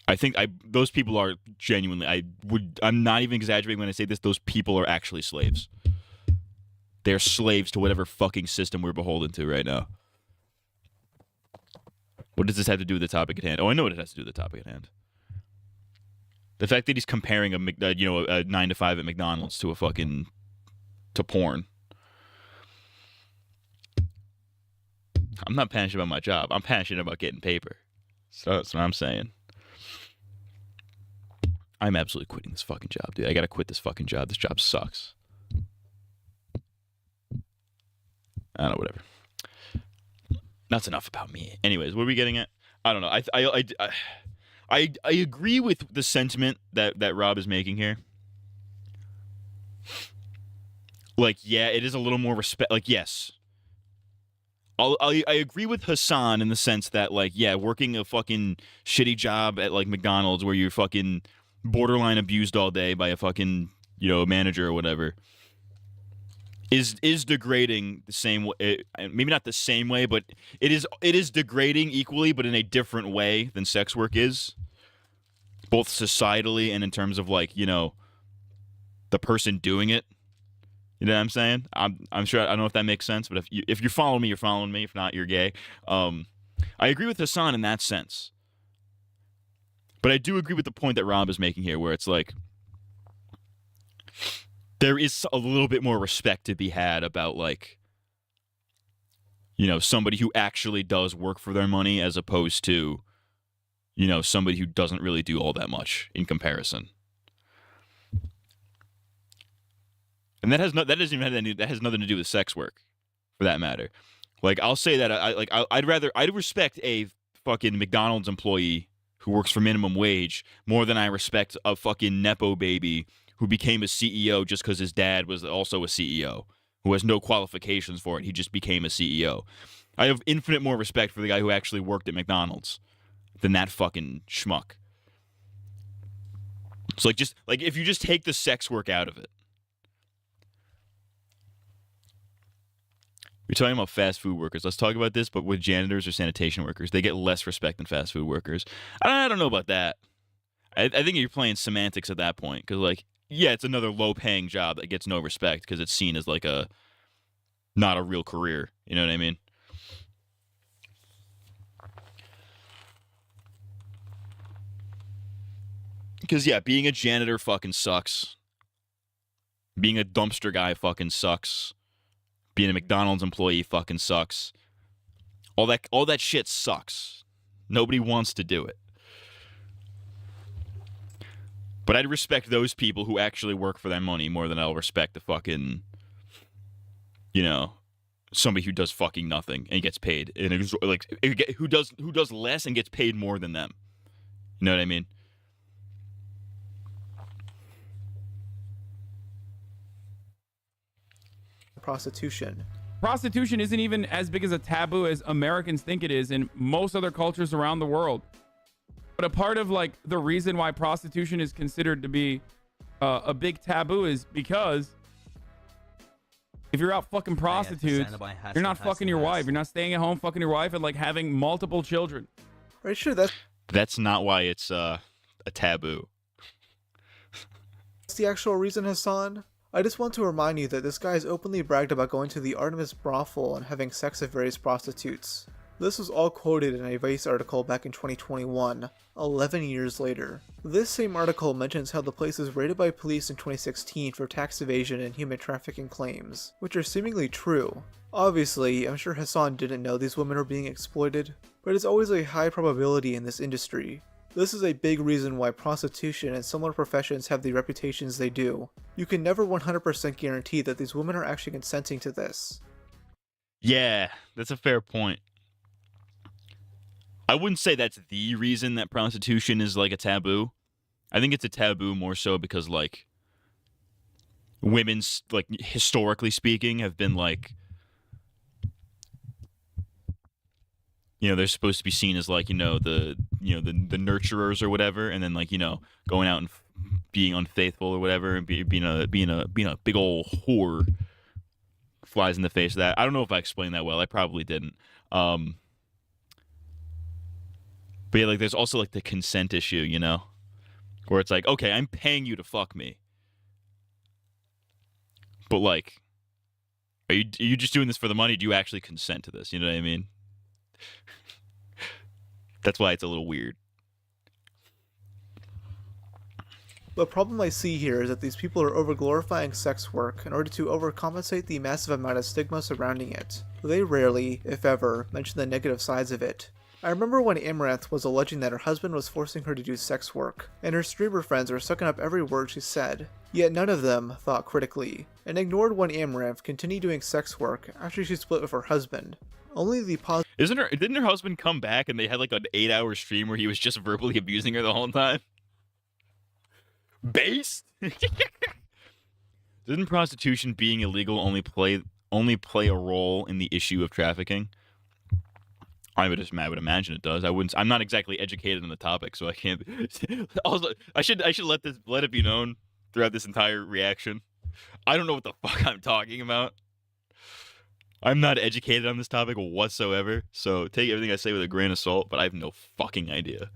I think those people are genuinely, I'm not even exaggerating when I say this, those people are actually slaves. They're slaves to whatever fucking system we're beholden to right now. What does this have to do with the topic at hand? Oh, I know what it has to do with the topic at hand. The fact that he's comparing a 9-to-5 at McDonald's to porn. I'm not passionate about my job. I'm passionate about getting paper. So that's what I'm saying. I'm absolutely quitting this fucking job, dude. I gotta quit this fucking job. This job sucks. I don't know, whatever. That's enough about me. Anyways, what are we getting at? I don't know. I agree with the sentiment that Rob is making here. Like, yeah, it is a little more respect. Like, yes. I agree with Hassan in the sense that, like, yeah, working a fucking shitty job at, like, McDonald's where you're fucking borderline abused all day by a fucking, you know, manager or whatever is degrading the same way. Maybe not the same way, but it is degrading equally, but in a different way than sex work is. Both societally and in terms of, like, you know, the person doing it. You know what I'm saying? I'm sure, I don't know if that makes sense, but if you're following me, you're following me. If not, you're gay. I agree with Hassan in that sense. But I do agree with the point that Rob is making here, where it's like, there is a little bit more respect to be had about, like, you know, somebody who actually does work for their money as opposed to, you know, somebody who doesn't really do all that much in comparison. And that has that doesn't even have any, that has nothing to do with sex work, for that matter. Like, I'll say that I'd respect a fucking McDonald's employee who works for minimum wage more than I respect a fucking nepo baby who became a CEO just because his dad was also a CEO, who has no qualifications for it. He just became a CEO. I have infinite more respect for the guy who actually worked at McDonald's than that fucking schmuck. So like if you just take the sex work out of it. We're talking about fast food workers. Let's talk about this, but with janitors or sanitation workers. They get less respect than fast food workers. I don't know about that. I think you're playing semantics at that point. Because, like, yeah, it's another low-paying job that gets no respect because it's seen as, like, not a real career. You know what I mean? Because, yeah, being a janitor fucking sucks. Being a dumpster guy fucking sucks. Being a McDonald's employee fucking sucks. All that shit sucks. Nobody wants to do it. But I'd respect those people who actually work for their money more than I'll respect the fucking, you know, somebody who does fucking nothing and gets paid, and who does less and gets paid more than them. You know what I mean? Prostitution. Prostitution isn't even as big as a taboo as Americans think it is in most other cultures around the world. But a part of like the reason why prostitution is considered to be a big taboo is because if you're out fucking prostitutes, you're not fucking your wife. You're not staying at home fucking your wife and like having multiple children. Right, sure, that's not why it's a taboo. That's the actual reason, Hassan. I just want to remind you that this guy has openly bragged about going to the Artemis brothel and having sex with various prostitutes. This was all quoted in a Vice article back in 2021, 11 years later. This same article mentions how the place was raided by police in 2016 for tax evasion and human trafficking claims, which are seemingly true. Obviously, I'm sure Hassan didn't know these women are being exploited, but it's always a high probability in this industry. This is a big reason why prostitution and similar professions have the reputations they do. You can never 100% guarantee that these women are actually consenting to this. Yeah, that's a fair point. I wouldn't say that's the reason that prostitution is like a taboo. I think it's a taboo more so because like women's, like historically speaking, have been like, you know, they're supposed to be seen as like, the nurturers or whatever, and then like, going out and being unfaithful or whatever, and being a big old whore flies in the face of that. I don't know if I explained that well. I probably didn't. But yeah, like there's also like the consent issue, where it's like, okay, I'm paying you to fuck me, but like, are you just doing this for the money? Do you actually consent to this? You know what I mean? That's why it's a little weird. The problem I see here is that these people are over-glorifying sex work in order to overcompensate the massive amount of stigma surrounding it. They rarely, if ever, mention the negative sides of it. I remember when Amaranth was alleging that her husband was forcing her to do sex work, and her streamer friends were sucking up every word she said. Yet none of them thought critically, and ignored when Amaranth continued doing sex work after she split with her husband. Only the Didn't her husband come back and they had like an 8-hour stream where he was just verbally abusing her the whole time? Based? Didn't prostitution being illegal only play a role in the issue of trafficking? I would imagine it does. I'm not exactly educated on the topic, so I can't. Also, I should let it be known throughout this entire reaction. I don't know what the fuck I'm talking about. I'm not educated on this topic whatsoever, so take everything I say with a grain of salt, but I have no fucking idea.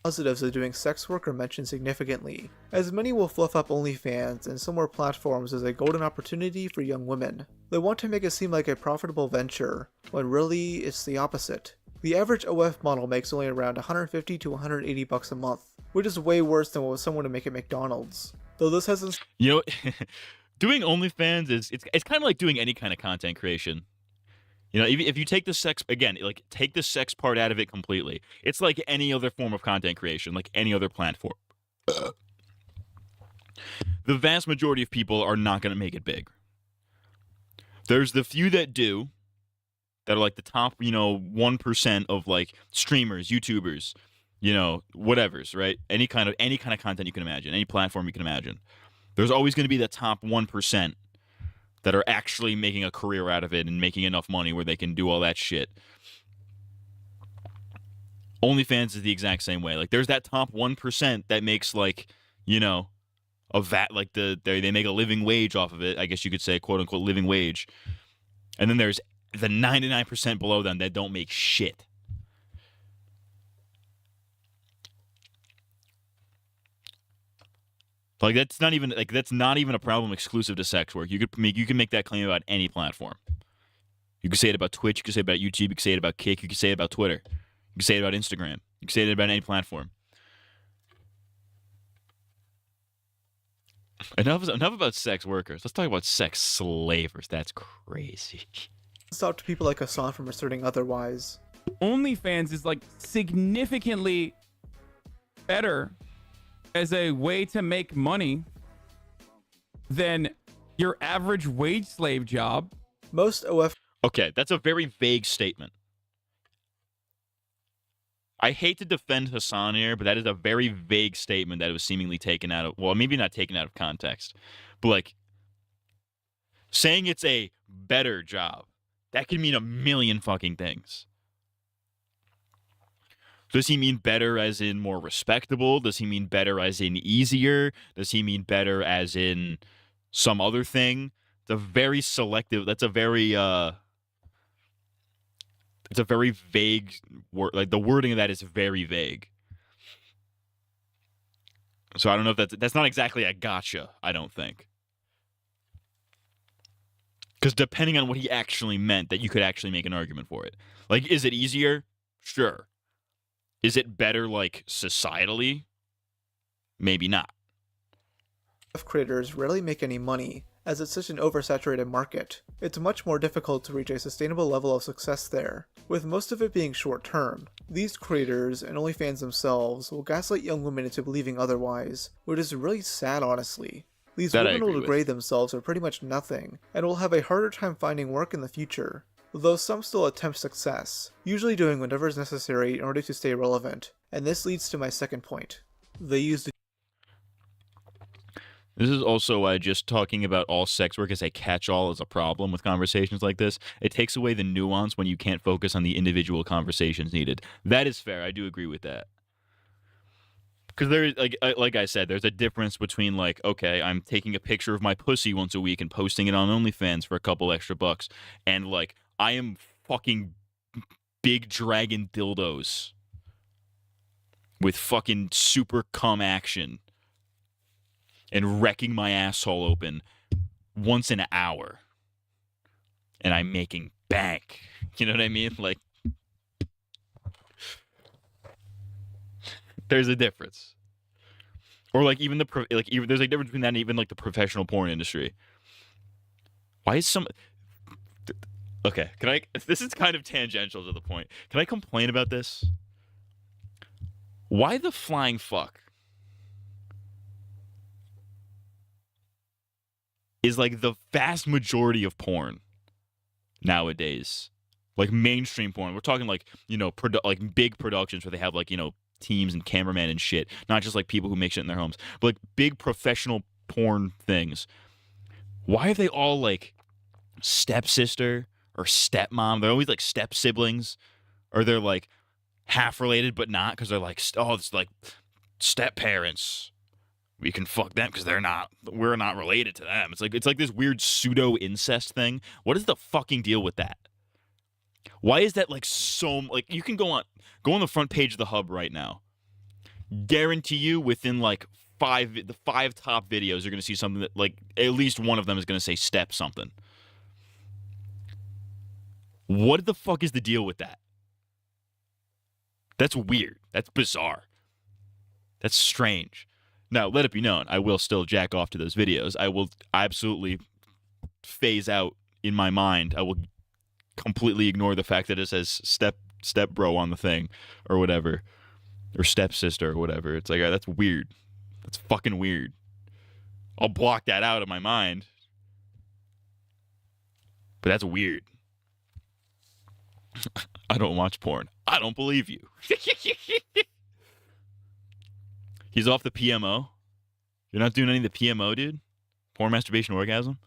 Positives of doing sex work are mentioned significantly, as many will fluff up OnlyFans and similar platforms as a golden opportunity for young women. They want to make it seem like a profitable venture, when really it's the opposite. The average OF model makes only around $150 to $180 a month, which is way worse than what someone would make at McDonald's. Though this hasn't... Doing OnlyFans it's kind of like doing any kind of content creation. You know, if you take the sex again, like take the sex part out of it completely, it's like any other form of content creation, like any other platform. The vast majority of people are not going to make it big. There's the few that do, that are like the top, 1% of like streamers, YouTubers, whatevers, right? Any kind of content you can imagine, any platform you can imagine. There's always going to be the top 1% that are actually making a career out of it and making enough money where they can do all that shit. OnlyFans is the exact same way. Like, there's that top 1% that makes like, they make a living wage off of it. I guess you could say, quote unquote, living wage. And then there's the 99% below them that don't make shit. Like, that's not even a problem exclusive to sex work. You can make that claim about any platform. You can say it about Twitch, you can say it about YouTube, you can say it about Kick, you can say it about Twitter, you can say it about Instagram, you can say it about any platform. Enough about sex workers. Let's talk about sex slavers. That's crazy. Stopped people like Hassan from asserting otherwise. OnlyFans is like significantly better as a way to make money than your average wage slave job. Most OF. Okay, that's a very vague statement. I hate to defend Hassan here, but that is a very vague statement that was seemingly taken out of, well, maybe not taken out of context, but like saying it's a better job, that could mean a million fucking things. Does he mean better as in more respectable? Does he mean better as in easier? Does he mean better as in some other thing? It's a very selective, it's a very vague word. Like, the wording of that is very vague. So I don't know if that's not exactly a gotcha, I don't think. Because depending on what he actually meant, that you could actually make an argument for it. Like, is it easier? Sure. Is it better, like, societally? Maybe not. Creators rarely make any money, as it's such an oversaturated market. It's much more difficult to reach a sustainable level of success there, with most of it being short-term. These creators, and OnlyFans themselves, will gaslight young women into believing otherwise, which is really sad, honestly. These women will degrade themselves for pretty much nothing, and will have a harder time finding work in the future, though some still attempt success, usually doing whatever is necessary in order to stay relevant. And this leads to my second point. They use the This is also why just talking about all sex work as a catch-all is a problem with conversations like this. It takes away the nuance when you can't focus on the individual conversations needed. That is fair. I do agree with that. Because there, like I said, there's a difference between, like, okay, I'm taking a picture of my pussy once a week and posting it on OnlyFans for a couple extra bucks, and, like, I am fucking big dragon dildos with fucking super cum action and wrecking my asshole open once an hour, and I'm making bank. You know what I mean? Like, there's a difference. Or like even there's a difference between that and even like the professional porn industry. Why is okay, this is kind of tangential to the point. Can I complain about this? Why the flying fuck is like the vast majority of porn nowadays? Like mainstream porn. We're talking like, like big productions where they have like, teams and cameramen and shit, not just like people who make shit in their homes, but like big professional porn things. Why are they all like stepsister or stepmom? They're always like step siblings, or they're like half related but not, because they're like, oh, it's like step parents. We can fuck them because we're not related to them. It's like this weird pseudo incest thing. What is the fucking deal with that? Why is that like so, like, you can go on the front page of the Hub right now. Guarantee you within like the five top videos, you're going to see something that like at least one of them is going to say step something. What the fuck is the deal with that? That's weird. That's bizarre. That's strange. Now, let it be known, I will still jack off to those videos. I will absolutely phase out in my mind. I will completely ignore the fact that it says step bro on the thing or whatever, or stepsister or whatever. It's like, all right, that's weird. That's fucking weird. I'll block that out of my mind. But that's weird. I don't watch porn. I don't believe you. He's off the PMO. You're not doing any of the PMO, dude? Porn, masturbation, orgasm?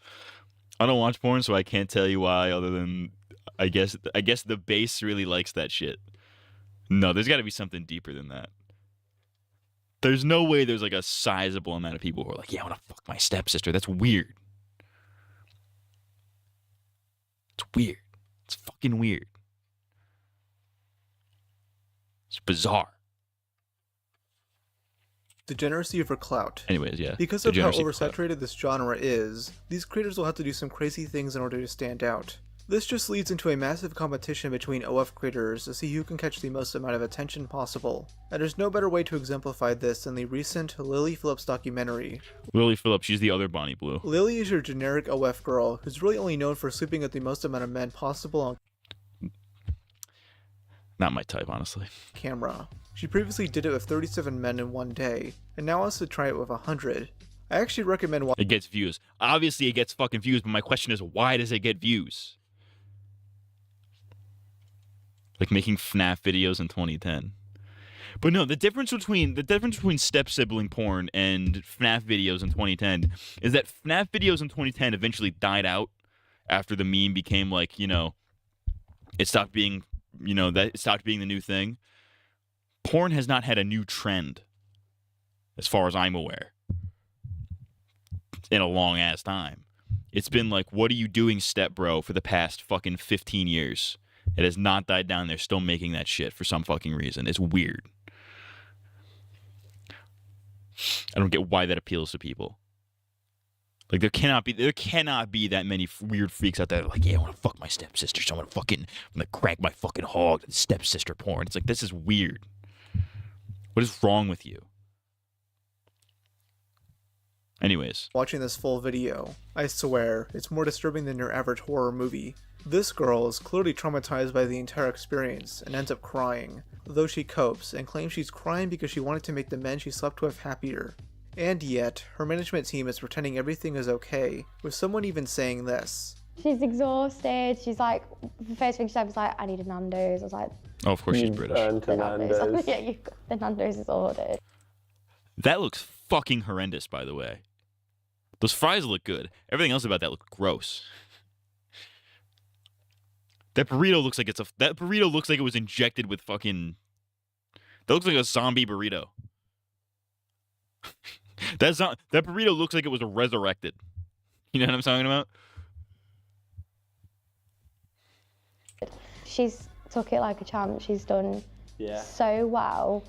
I don't watch porn, so I can't tell you why, other than I guess the base really likes that shit. No, there's got to be something deeper than that. There's no way there's like a sizable amount of people who are like, yeah, I want to fuck my stepsister. That's weird. It's weird. It's fucking weird. It's bizarre. Degeneracy for clout. Anyways, yeah. Because of how oversaturated this genre is, these creators will have to do some crazy things in order to stand out. This just leads into a massive competition between OF creators to see who can catch the most amount of attention possible. And there's no better way to exemplify this than the recent Lily Phillips documentary. Lily Phillips, she's the other Bonnie Blue. Lily is your generic OF girl who's really only known for sleeping with the most amount of men possible on not my type, honestly. Camera. She previously did it with 37 men in one day, and now wants to try it with 100. I actually recommend watching. It gets views. Obviously, it gets fucking views, but my question is, why does it get views? Like making FNAF videos in 2010. But no, the difference between step-sibling porn and FNAF videos in 2010 is that FNAF videos in 2010 eventually died out after the meme became like, you know, it stopped being, you know, that it stopped being the new thing. Porn has not had a new trend, as far as I'm aware, in a long ass time. It's been like, what are you doing, step bro, for the past fucking 15 years? It has not died down. They're still making that shit for some fucking reason. It's weird. I don't get why that appeals to people. Like, there cannot be that many weird freaks out there that are like, yeah, I want to fuck my stepsister, so I'm gonna crack my fucking hog to stepsister porn. It's like, this is weird. What is wrong with you? Anyways. Watching this full video, I swear, it's more disturbing than your average horror movie. This girl is clearly traumatized by the entire experience and ends up crying, though she copes and claims she's crying because she wanted to make the men she slept with happier. And yet, her management team is pretending everything is okay, with someone even saying this. She's exhausted. She's like, the first thing she said was like, I need a Nando's. I was like, oh, of course she's British. The Nando's. Yeah, the Nando's is ordered. That looks fucking horrendous, by the way. Those fries look good. Everything else about that looks gross. That burrito looks like it was injected with fucking. That looks like a zombie burrito. That burrito looks like it was resurrected. You know what I'm talking about? She's took it like a champ. She's done so well.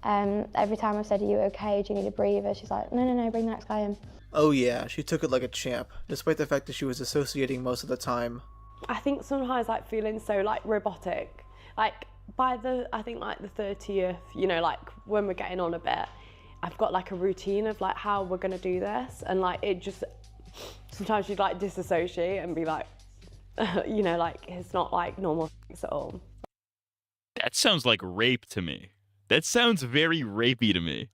Every time I've said, are you okay? Do you need a breather? She's like, no, bring the next guy in. Oh yeah, she took it like a champ, despite the fact that she was associating most of the time. I think sometimes like feeling so like robotic, like by the 30th, you know, like when we're getting on a bit, I've got like a routine of like how we're gonna do this, and like it just sometimes you'd like disassociate and be like, you know, like it's not like normal things at all. That sounds like rape to me. That sounds very rapey to me.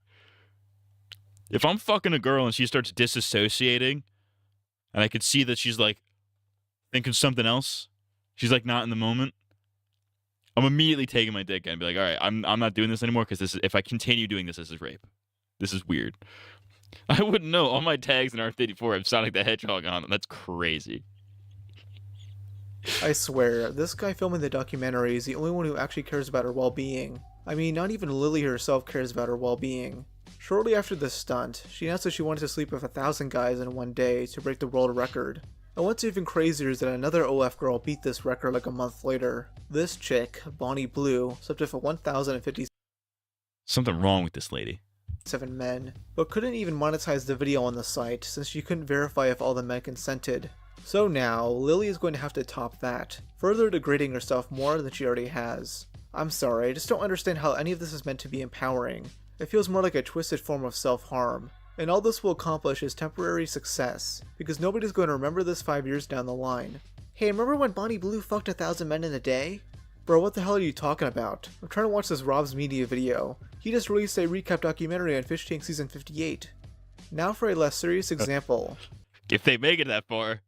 If I'm fucking a girl and she starts disassociating, and I could see that she's like thinking something else, she's like not in the moment, I'm immediately taking my dick and be like, all right, I'm not doing this anymore, because if I continue doing this, this is rape. This is weird. I wouldn't know. All my tags in R34 have Sonic the Hedgehog on them. That's crazy. I swear, this guy filming the documentary is the only one who actually cares about her well-being. I mean, not even Lily herself cares about her well-being. Shortly after this stunt, she announced that she wanted to sleep with 1,000 guys in one day to break the world record. And what's even crazier is that another OF girl beat this record like a month later. This chick, Bonnie Blue, slept with 1,057 Something wrong with this lady. Men, but couldn't even monetize the video on the site since she couldn't verify if all the men consented. So now, Lily is going to have to top that, further degrading herself more than she already has. I'm sorry, I just don't understand how any of this is meant to be empowering. It feels more like a twisted form of self-harm. And all this will accomplish is temporary success, because nobody's going to remember this 5 years down the line. Hey, remember when Bonnie Blue fucked 1,000 men in a day? Bro, what the hell are you talking about? I'm trying to watch this Rob's Media video. He just released a recap documentary on Fish Tank Season 58. Now for a less serious example. If they make it that far.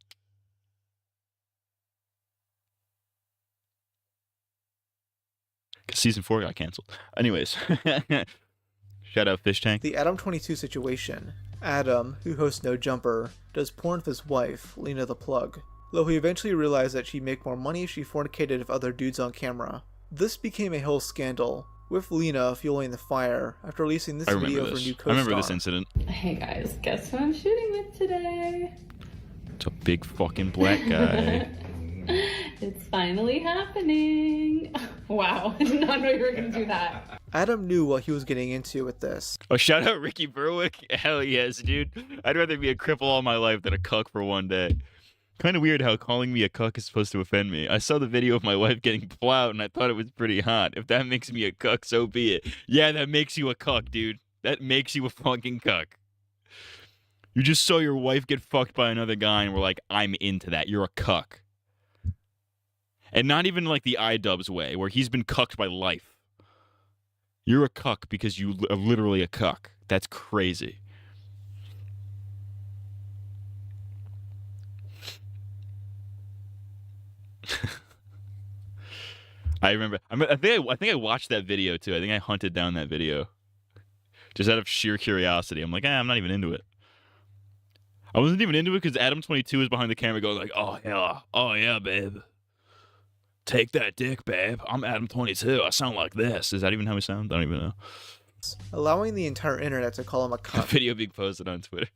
Because Season 4 got canceled. Anyways. Shout out Fish Tank. The Adam 22 situation. Adam, who hosts No Jumper, does porn with his wife, Lena the Plug, though he eventually realized that she'd make more money if she fornicated with other dudes on camera. This became a whole scandal, with Lena fueling the fire after releasing this video for new co-star. I remember this incident. Hey guys, guess who I'm shooting with today? It's a big fucking black guy. It's finally happening. Wow, I did not know you were going to do that. Adam knew what he was getting into with this. Oh, shout out Ricky Berwick. Hell yes, dude. I'd rather be a cripple all my life than a cuck for one day. Kind of weird how calling me a cuck is supposed to offend me. I saw the video of my wife getting plowed and I thought it was pretty hot. If that makes me a cuck, so be it. Yeah, that makes you a cuck, dude. That makes you a fucking cuck. You just saw your wife get fucked by another guy and were like, I'm into that. You're a cuck. And not even like the iDubbbz way, where he's been cucked by life. You're a cuck because you are literally a cuck. That's crazy. I remember. I think I watched that video too. I think I hunted down that video, just out of sheer curiosity. I'm like, I'm not even into it. I wasn't even into it because Adam 22 is behind the camera going like, oh yeah, babe. Take that dick, babe. I'm Adam 22. I sound like this. Is that even how he sounds? I don't even know. Allowing the entire internet to call him a cuck. Video being posted on Twitter.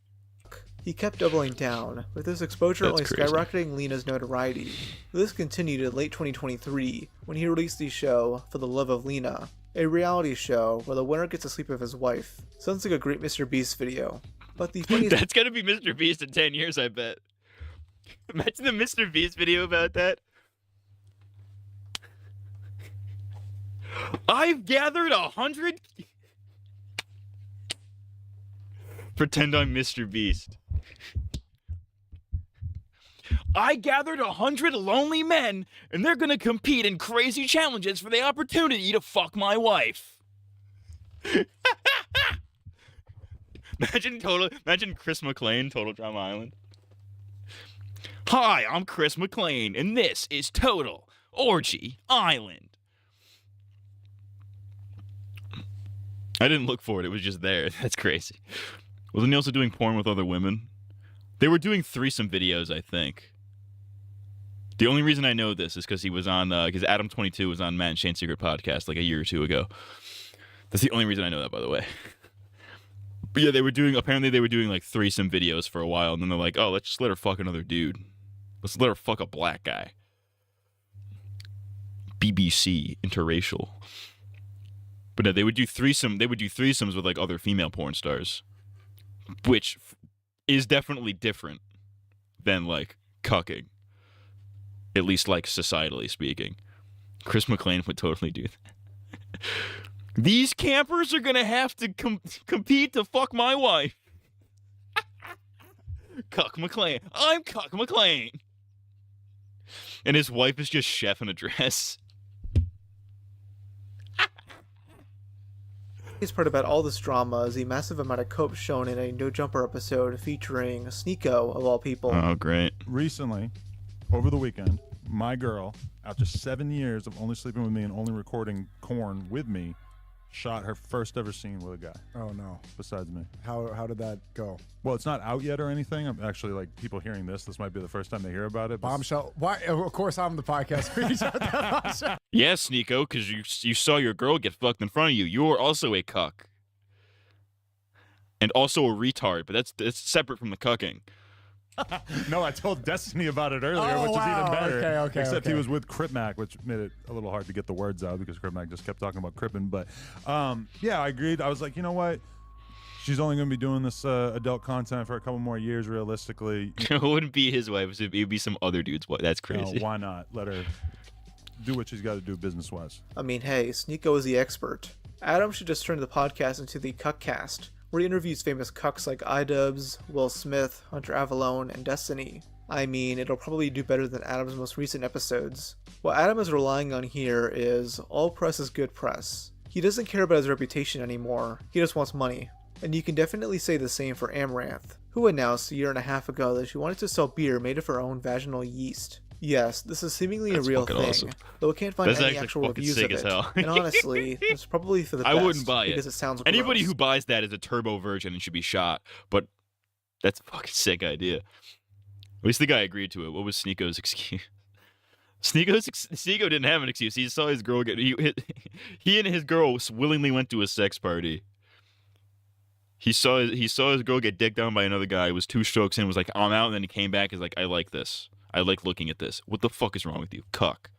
He kept doubling down, with his exposure only skyrocketing Lena's notoriety. This continued in late 2023, when he released the show For the Love of Lena, a reality show where the winner gets to sleep with his wife. Sounds like a great Mr. Beast video. But the funniest... That's gonna be Mr. Beast in 10 years, I bet. Imagine the Mr. Beast video about that. I've gathered 100... Pretend I'm Mr. Beast. I gathered 100 lonely men, and they're gonna compete in crazy challenges for the opportunity to fuck my wife. Imagine Chris McClane, Total Drama Island. Hi, I'm Chris McClane, and this is Total Orgy Island. I didn't look for it, it was just there. That's crazy. Wasn't he also doing porn with other women? They were doing threesome videos, I think. The only reason I know this is because he was on, because Adam 22 was on Matt and Shane's Secret Podcast like a year or two ago. That's the only reason I know that, by the way. But yeah, apparently they were doing like threesome videos for a while, and then they're like, oh, let's just let her fuck another dude. Let's let her fuck a black guy. BBC, interracial. But no, they would do threesomes with like other female porn stars, which is definitely different than like cucking, at least like societally speaking. Chris McClane would totally do that. These campers are gonna have to compete to fuck my wife. Cuck McClane. I'm Cuck McClane. And his wife is just chef in a dress. The part about all this drama is the massive amount of cope shown in a No Jumper episode featuring Sneeko, of all people. Oh, great. Recently, over the weekend, my girl, after 7 years of only sleeping with me and only recording corn with me, shot her first ever scene with a guy. Oh no! Besides me. How did that go? Well, it's not out yet or anything. I'm actually like people hearing this. This might be the first time they hear about it. Bombshell. Why? Of course, I'm the podcast. Yes, Sneeko, because you saw your girl get fucked in front of you. You're also a cuck, and also a retard. But that's separate from the cucking. No, I told Destiny about it earlier, which is even better. Okay. Except he was with Crip Mac, which made it a little hard to get the words out because Crip Mac just kept talking about cripping. But yeah, I agreed. I was like, you know what? She's only going to be doing this adult content for a couple more years, realistically. It wouldn't be his wife. It would be some other dude's wife. That's crazy. No, why not? Let her do what she's got to do business-wise. I mean, hey, Sneeko is the expert. Adam should just turn the podcast into the Cuckcast, where he interviews famous cucks like iDubbbz, Will Smith, Hunter Avalone, and Destiny. I mean, it'll probably do better than Adam's most recent episodes. What Adam is relying on here is all press is good press. He doesn't care about his reputation anymore, he just wants money. And you can definitely say the same for Amaranth, who announced a year and a half ago that she wanted to sell beer made of her own vaginal yeast. Yes, this is seemingly a real thing, awesome. though it can't find That's any actually actual fucking reviews sick of as it. hell. And honestly, it's probably for the I best wouldn't buy it. because it sounds Anybody gross. who buys that is a turbo virgin and should be shot. But that's a fucking sick idea. At least the guy agreed to it. What was Sneeko's excuse? Sneeko didn't have an excuse. He saw his girl get he and his girl willingly went to a sex party. He saw his girl get dicked down by another guy. It was 2 strokes in. Was like, I'm out. And then he came back. Is like, I like this. I like looking at this. What the fuck is wrong with you, cuck?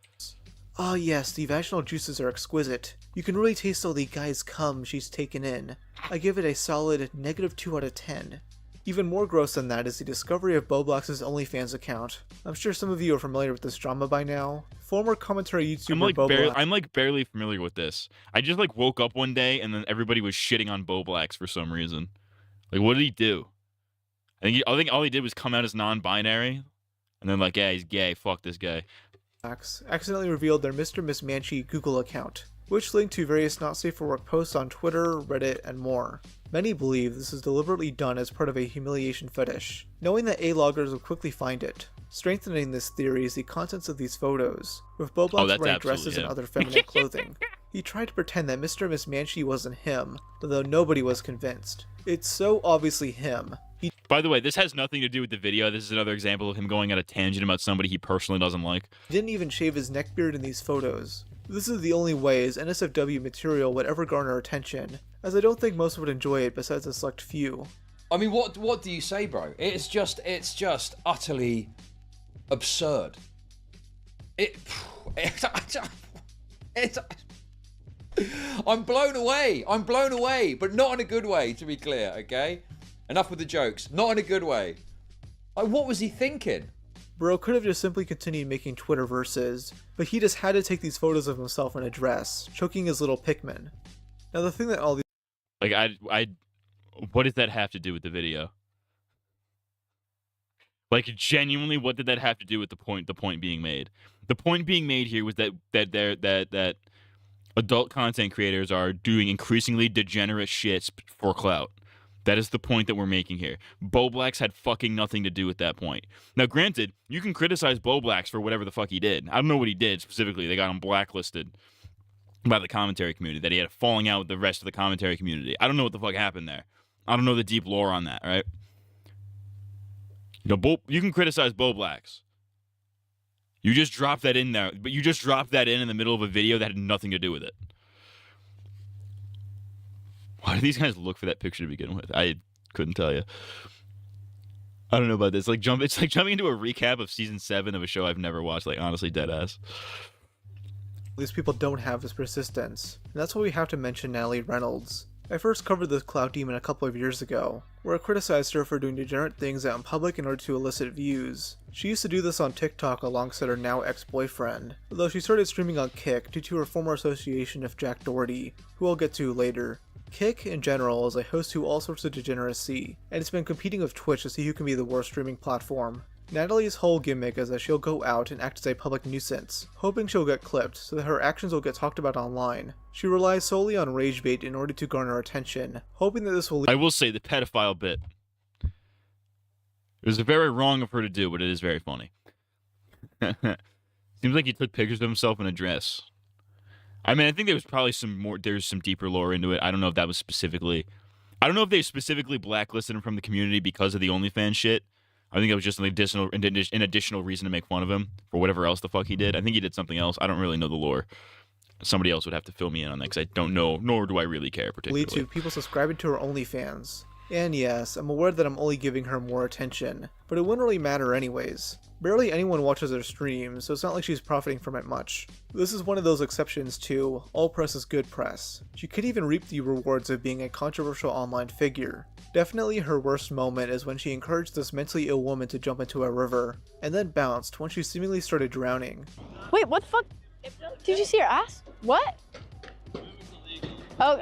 Ah yes, the vaginal juices are exquisite. You can really taste all the guy's cum she's taken in. I give it a solid -2 out of 10. Even more gross than that is the discovery of Boblax's OnlyFans account. I'm sure some of you are familiar with this drama by now. Former commentary YouTuber Boblax... I'm barely familiar with this. I just like woke up one day and then everybody was shitting on Boblax for some reason. Like, what did he do? I think all he did was come out as non-binary, and then like, yeah, he's gay. Fuck this guy. accidentally revealed their Mr. Miss Manchi Google account, which linked to various not safe for work posts on Twitter, Reddit, and more. Many believe this is deliberately done as part of a humiliation fetish, knowing that A-loggers will quickly find it. Strengthening this theory is the contents of these photos, with Boblax wearing dresses and other feminine clothing. He tried to pretend that Mr. and Miss Manchi wasn't him, though nobody was convinced. It's so obviously him. By the way, this has nothing to do with the video. This is another example of him going on a tangent about somebody he personally doesn't like. He didn't even shave his neckbeard in these photos. This is the only way his NSFW material would ever garner attention, as I don't think most would enjoy it besides a select few. I mean, what do you say, bro? It's just utterly absurd. I'm blown away, but not in a good way, to be clear, okay? Enough with the jokes. Not in a good way. Like, what was he thinking? Bro could have just simply continued making Twitter verses, but he just had to take these photos of himself in a dress, choking his little Pikmin. Now the thing that all these... Like, what does that have to do with the video? Like, genuinely, what did that have to do with the point being made? The point being made here was that adult content creators are doing increasingly degenerate shit for clout. That is the point that we're making here. Boblax had fucking nothing to do with that point. Now, granted, you can criticize Boblax for whatever the fuck he did. I don't know what he did specifically. They got him blacklisted by the commentary community, that he had a falling out with the rest of the commentary community. I don't know what the fuck happened there. I don't know the deep lore on that, right? You know, you can criticize Boblax. You just dropped that in there, but you just dropped that in the middle of a video that had nothing to do with it. Why do these guys look for that picture to begin with? I couldn't tell you. I don't know about this. It's like jumping into a recap of season 7 of a show I've never watched. Like, honestly, dead ass. These people don't have is persistence, and that's why we have to mention Natalie Reynolds. I first covered this clout demon a couple of years ago, where I criticized her for doing degenerate things out in public in order to elicit views. She used to do this on TikTok alongside her now ex-boyfriend, although she started streaming on Kick due to her former association with Jack Doherty, who I'll get to later. Kick, in general, is a host to all sorts of degeneracy, and it's been competing with Twitch to see who can be the worst streaming platform. Natalie's whole gimmick is that she'll go out and act as a public nuisance, hoping she'll get clipped so that her actions will get talked about online. She relies solely on rage bait in order to garner attention, hoping that this will I will say, the pedophile bit. It was very wrong of her to do, but it is very funny. Seems like he took pictures of himself in a dress. I mean, I think there's probably there's some deeper lore into it. I don't know if that was specifically... I don't know if they specifically blacklisted him from the community because of the OnlyFans shit. I think it was just an additional reason to make fun of him for whatever else the fuck he did. I think he did something else. I don't really know the lore. Somebody else would have to fill me in on that because I don't know, nor do I really care particularly. Lead to people subscribing to her OnlyFans. And yes, I'm aware that I'm only giving her more attention, but it wouldn't really matter anyways. Barely anyone watches her stream, so it's not like she's profiting from it much. This is one of those exceptions to all press is good press. She could even reap the rewards of being a controversial online figure. Definitely her worst moment is when she encouraged this mentally ill woman to jump into a river, and then bounced when she seemingly started drowning. Wait, what the fuck? Did you see her ass? What? Oh,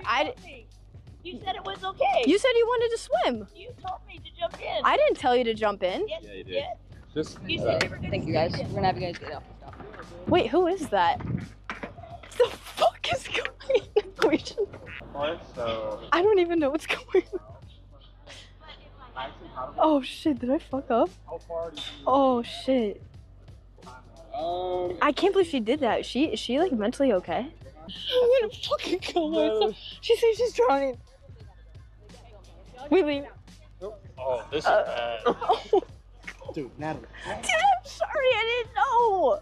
You said it was okay. You said you wanted to swim. You told me to jump in. I didn't tell you to jump in. Yes, you did. Just You said you were gonna Thank you guys. jump in. We're gonna have you guys get off the stuff. Wait, who is that? What the fuck is going on? I don't even know what's going on. Oh shit, did I fuck up? Oh shit. I can't believe she did that. Is she like mentally okay? I'm gonna fucking kill myself. She says she's drowning. We leave. Oh, this is bad. Dude, Natalie. Dude, I'm sorry, I didn't know.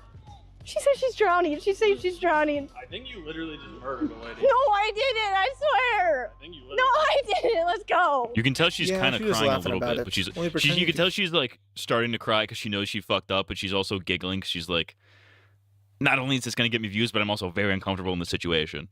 She said she's drowning. She says she's drowning. I think you literally just murdered a lady. No, I didn't. I swear. I think you No, I didn't. Let's go. You can tell she's Yeah, kind of she was crying a laughing little about bit, it. but she's Only pretending you can to- tell she's like starting to cry because she knows she fucked up, but she's also giggling because she's like, not only is this gonna get me views, but I'm also very uncomfortable in the situation.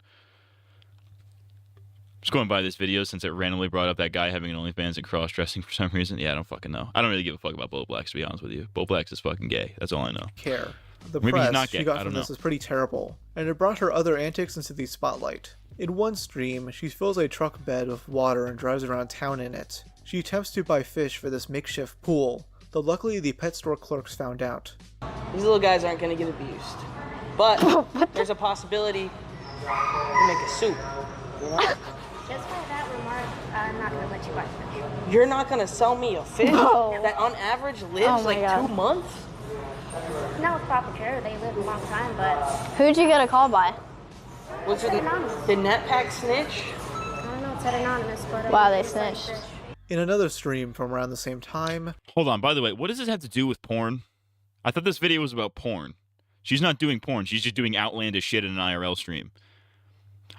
Just going by this video since it randomly brought up that guy having an OnlyFans and cross-dressing for some reason. Yeah, I don't fucking know. I don't really give a fuck about Bo Blacks, to be honest with you. Bo Blacks is fucking gay. That's all I know. Care. The Maybe press he's not gay. she got I from don't this know. is pretty terrible, and it brought her other antics into the spotlight. In one stream, she fills a truck bed with water and drives around town in it. She attempts to buy fish for this makeshift pool, though luckily the pet store clerks found out. These little guys aren't gonna get abused. But there's a possibility to make a soup. You know? Just by that remark, I'm not gonna let you buy fish. You're not gonna sell me a fish No. that on average lives Oh my like God. 2 months? Not with proper care, they live a long time, but Who'd you get a call by? What's It's it? anonymous. Did NetPack snitch? I don't know, it said anonymous, but Wow, they it's like snitched. fish. In another stream from around the same time, Hold on. By the way, what does this have to do with porn? I thought this video was about porn. She's not doing porn. She's just doing outlandish shit in an IRL stream.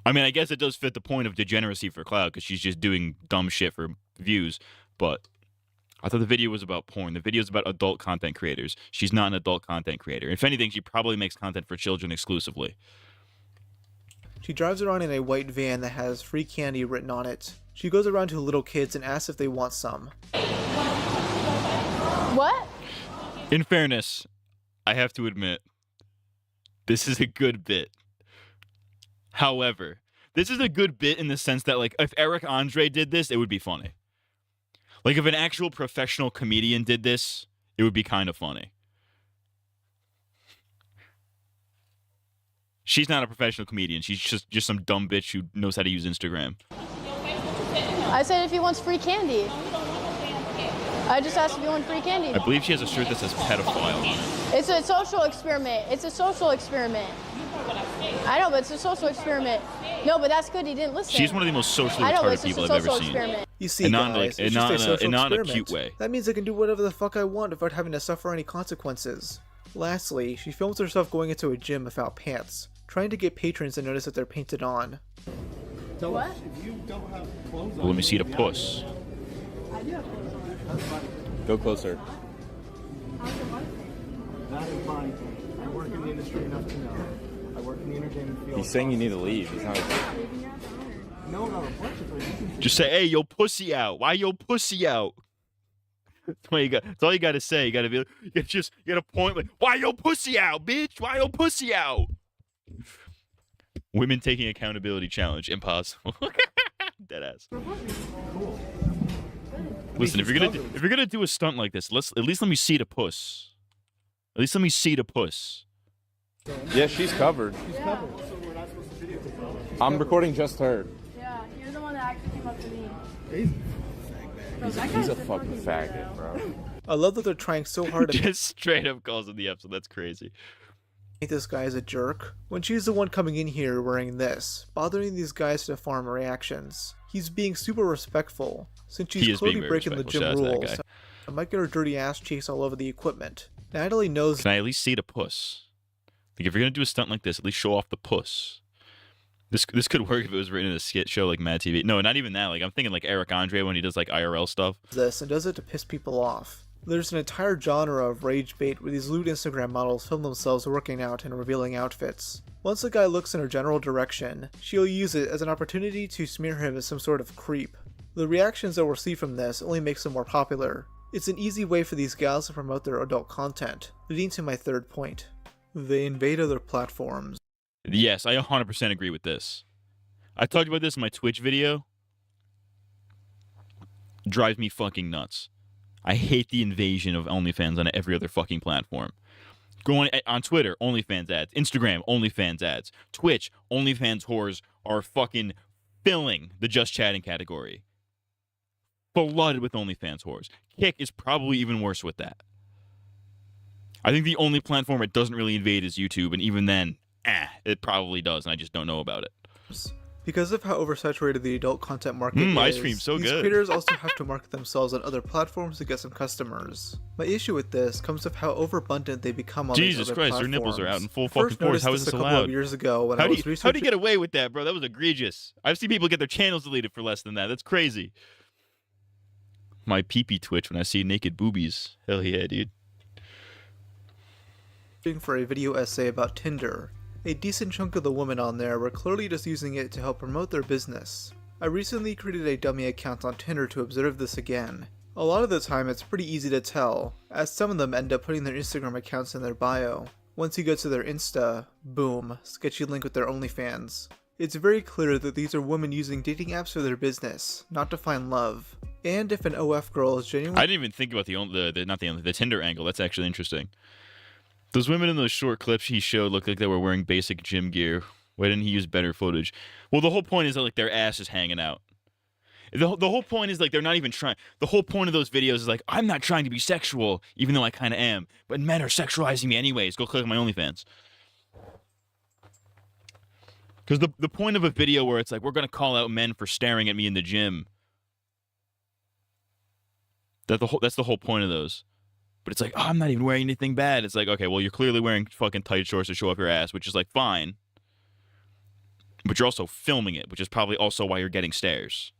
I mean, I guess it does fit the point of degeneracy for cloud because she's just doing dumb shit for views. But I thought the video was about porn. The video is about adult content creators. She's not an adult content creator. If anything, she probably makes content for children exclusively. she drives around in a white van that has free candy written on it. She goes around to little kids and asks if they want some. What? In fairness, I have to admit, this is a good bit. However, this is a good bit in the sense that, like, if Eric Andre did this, it would be funny. Like, if an actual professional comedian did this, it would be kind of funny. She's not a professional comedian. She's just some dumb bitch who knows how to use Instagram. I said if he wants free candy. I just asked if you want free candy. I believe she has a shirt that says pedophile on it. It's a social experiment. It's a social experiment. I know, but it's a social experiment. No, but that's good. He didn't listen. She's one of the most socially I know, but retarded it's just people a I've ever social seen. experiment. You see, And guys, not like, it's and just not a in social a, and not in a experiment. cute way. That means I can do whatever the fuck I want without having to suffer any consequences. Lastly, she films herself going into a gym without pants, trying to get patrons to notice that they're painted on. What? Well, let me see the puss. Go closer. Not in fine. I work in the industry enough to know. I work in the entertainment field. He's saying you need to leave. He's not. No, unfortunately. Just say, hey, yo, pussy out. Why yo, pussy out? That's all you got. That's all you got to say. You got to be. You got to point like, why yo, pussy out, bitch? Why yo, pussy out? Women taking accountability challenge. Impossible. Deadass. Cool. Listen, if you're gonna do a stunt like this, at least let me see the puss. At least let me see the puss. Yeah, she's covered. She's covered, so we're not supposed to videotape her. I'm recording just her. Yeah, you're the one that actually came up to me. He's a fucking faggot, bro. I love that they're trying so hard to Just straight up calls in the episode. That's crazy. make this guy as a jerk, when she's the one coming in here wearing this, bothering these guys to farm reactions. He's being super respectful, since He she's is being clearly very breaking the respectful. gym Shout out to that rules. guy. I might get her dirty ass cheeks all over the equipment. Natalie knows. Can I at least see the puss? Like, if you're gonna do a stunt like this, at least show off the puss. This could work if it was written in a skit show like Mad TV. No, not even that. Like, I'm thinking like Eric Andre when he does like IRL stuff. This and does it to piss people off. There's an entire genre of rage bait where these lewd Instagram models film themselves working out and revealing outfits. Once a guy looks in her general direction, she'll use it as an opportunity to smear him as some sort of creep. The reactions that we'll see from this only makes them more popular. It's an easy way for these gals to promote their adult content, leading to my third point. They invade other platforms. Yes, I 100% agree with this. I talked about this in my Twitch video. Drives me fucking nuts. I hate the invasion of OnlyFans on every other fucking platform. Going on Twitter, OnlyFans ads. Instagram, OnlyFans ads. Twitch, OnlyFans whores are fucking filling the just chatting category. Flooded with OnlyFans whores. Kick is probably even worse with that. I think the only platform it doesn't really invade is YouTube, and even then, it probably does, and I just don't know about it. Because of how oversaturated the adult content market ice is, cream, so these good. creators also have to market themselves on other platforms to get some customers. My issue with this comes of how overabundant they become on Jesus these other Christ, platforms. their nipples are out in full I fucking first force. noticed How is this this a couple allowed? of years ago when I How was do you researching. get away with that, bro? That was egregious. I've seen people get their channels deleted for less than that. That's crazy. My pee-pee twitch when I see naked boobies. Hell yeah, dude. For a video essay about Tinder. A decent chunk of the women on there were clearly just using it to help promote their business. I recently created a dummy account on Tinder to observe this again. A lot of the time it's pretty easy to tell, as some of them end up putting their Instagram accounts in their bio. Once you go to their Insta, boom, sketchy link with their OnlyFans. It's very clear that these are women using dating apps for their business, not to find love. And if an OF girl is genuinely— I didn't even think about the Tinder angle. That's actually interesting. Those women in those short clips he showed looked like they were wearing basic gym gear. Why didn't he use better footage? Well, the whole point is that like their ass is hanging out. The whole point is like they're not even trying. The whole point of those videos is like, I'm not trying to be sexual, even though I kind of am. But men are sexualizing me anyways. Go click on my OnlyFans. Because the point of a video where it's like, we're going to call out men for staring at me in the gym. That's the whole point of those. But it's like, oh, I'm not even wearing anything bad. It's like, okay, well, you're clearly wearing fucking tight shorts to show off your ass, which is like fine. But you're also filming it, which is probably also why you're getting stares.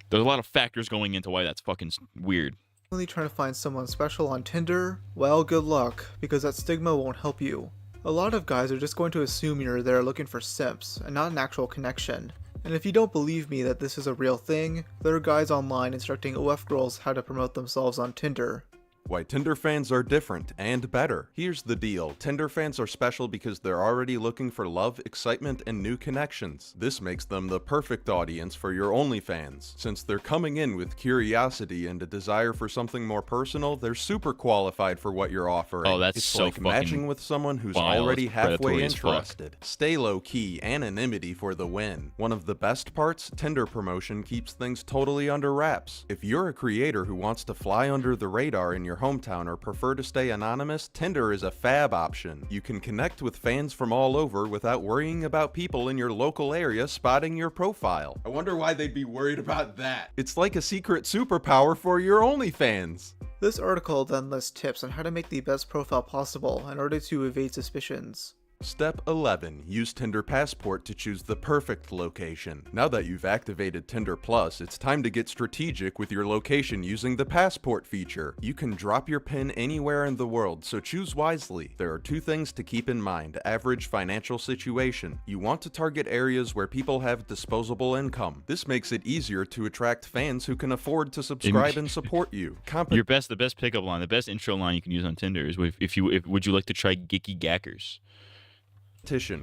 There's a lot of factors going into why that's fucking weird. trying to find someone special on Tinder, well, good luck, because that stigma won't help you. A lot of guys are just going to assume you're there looking for simps, and not an actual connection. And if you don't believe me that this is a real thing, there are guys online instructing OF girls how to promote themselves on Tinder. Why Tinder fans are different and better. Here's the deal. Tinder fans are special because they're already looking for love, excitement, and new connections. This makes them the perfect audience for your OnlyFans. Since they're coming in with curiosity and a desire for something more personal, they're super qualified for what you're offering. Oh, that's it's so like fucking matching with someone who's wild. already halfway Predatory as fuck. interested. Stay low-key, anonymity for the win. One of the best parts, Tinder promotion keeps things totally under wraps. If you're a creator who wants to fly under the radar in your hometown or prefer to stay anonymous, Tinder is a fab option. You can connect with fans from all over without worrying about people in your local area spotting your profile. I wonder why they'd be worried about that. It's like a secret superpower for your OnlyFans. This article then lists tips on how to make the best profile possible in order to evade suspicions. Step 11. Use Tinder Passport to choose the perfect location. Now that you've activated Tinder Plus, it's time to get strategic with your location using the Passport feature. You can drop your pin anywhere in the world, so choose wisely. There are two things to keep in mind. Average financial situation. You want to target areas where people have disposable income. This makes it easier to attract fans who can afford to subscribe and support you. The best pickup line, the best intro line you can use on Tinder is would you like to try Gicky Gackers?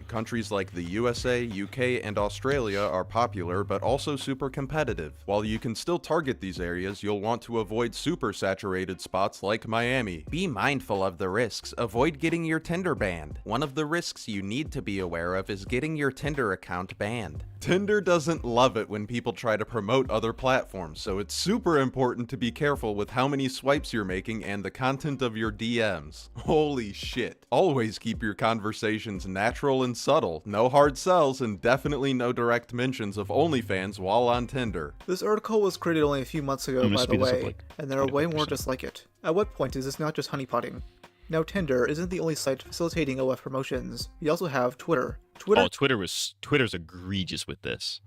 Countries like the USA, UK, and Australia are popular but also super competitive. While you can still target these areas, you'll want to avoid super saturated spots like Miami. Be mindful of the risks. Avoid getting your Tinder banned. One of the risks you need to be aware of is getting your Tinder account banned. Tinder doesn't love it when people try to promote other platforms, so it's super important to be careful with how many swipes you're making and the content of your DMs. Holy shit. Always keep your conversations natural and subtle, no hard sells, and definitely no direct mentions of OnlyFans while on Tinder. This article was created only a few months ago, by the way, and there are way more just like it. At what point is this not just honeypotting? Now, Tinder isn't the only site facilitating OF promotions. We also have Twitter. Twitter's egregious with this.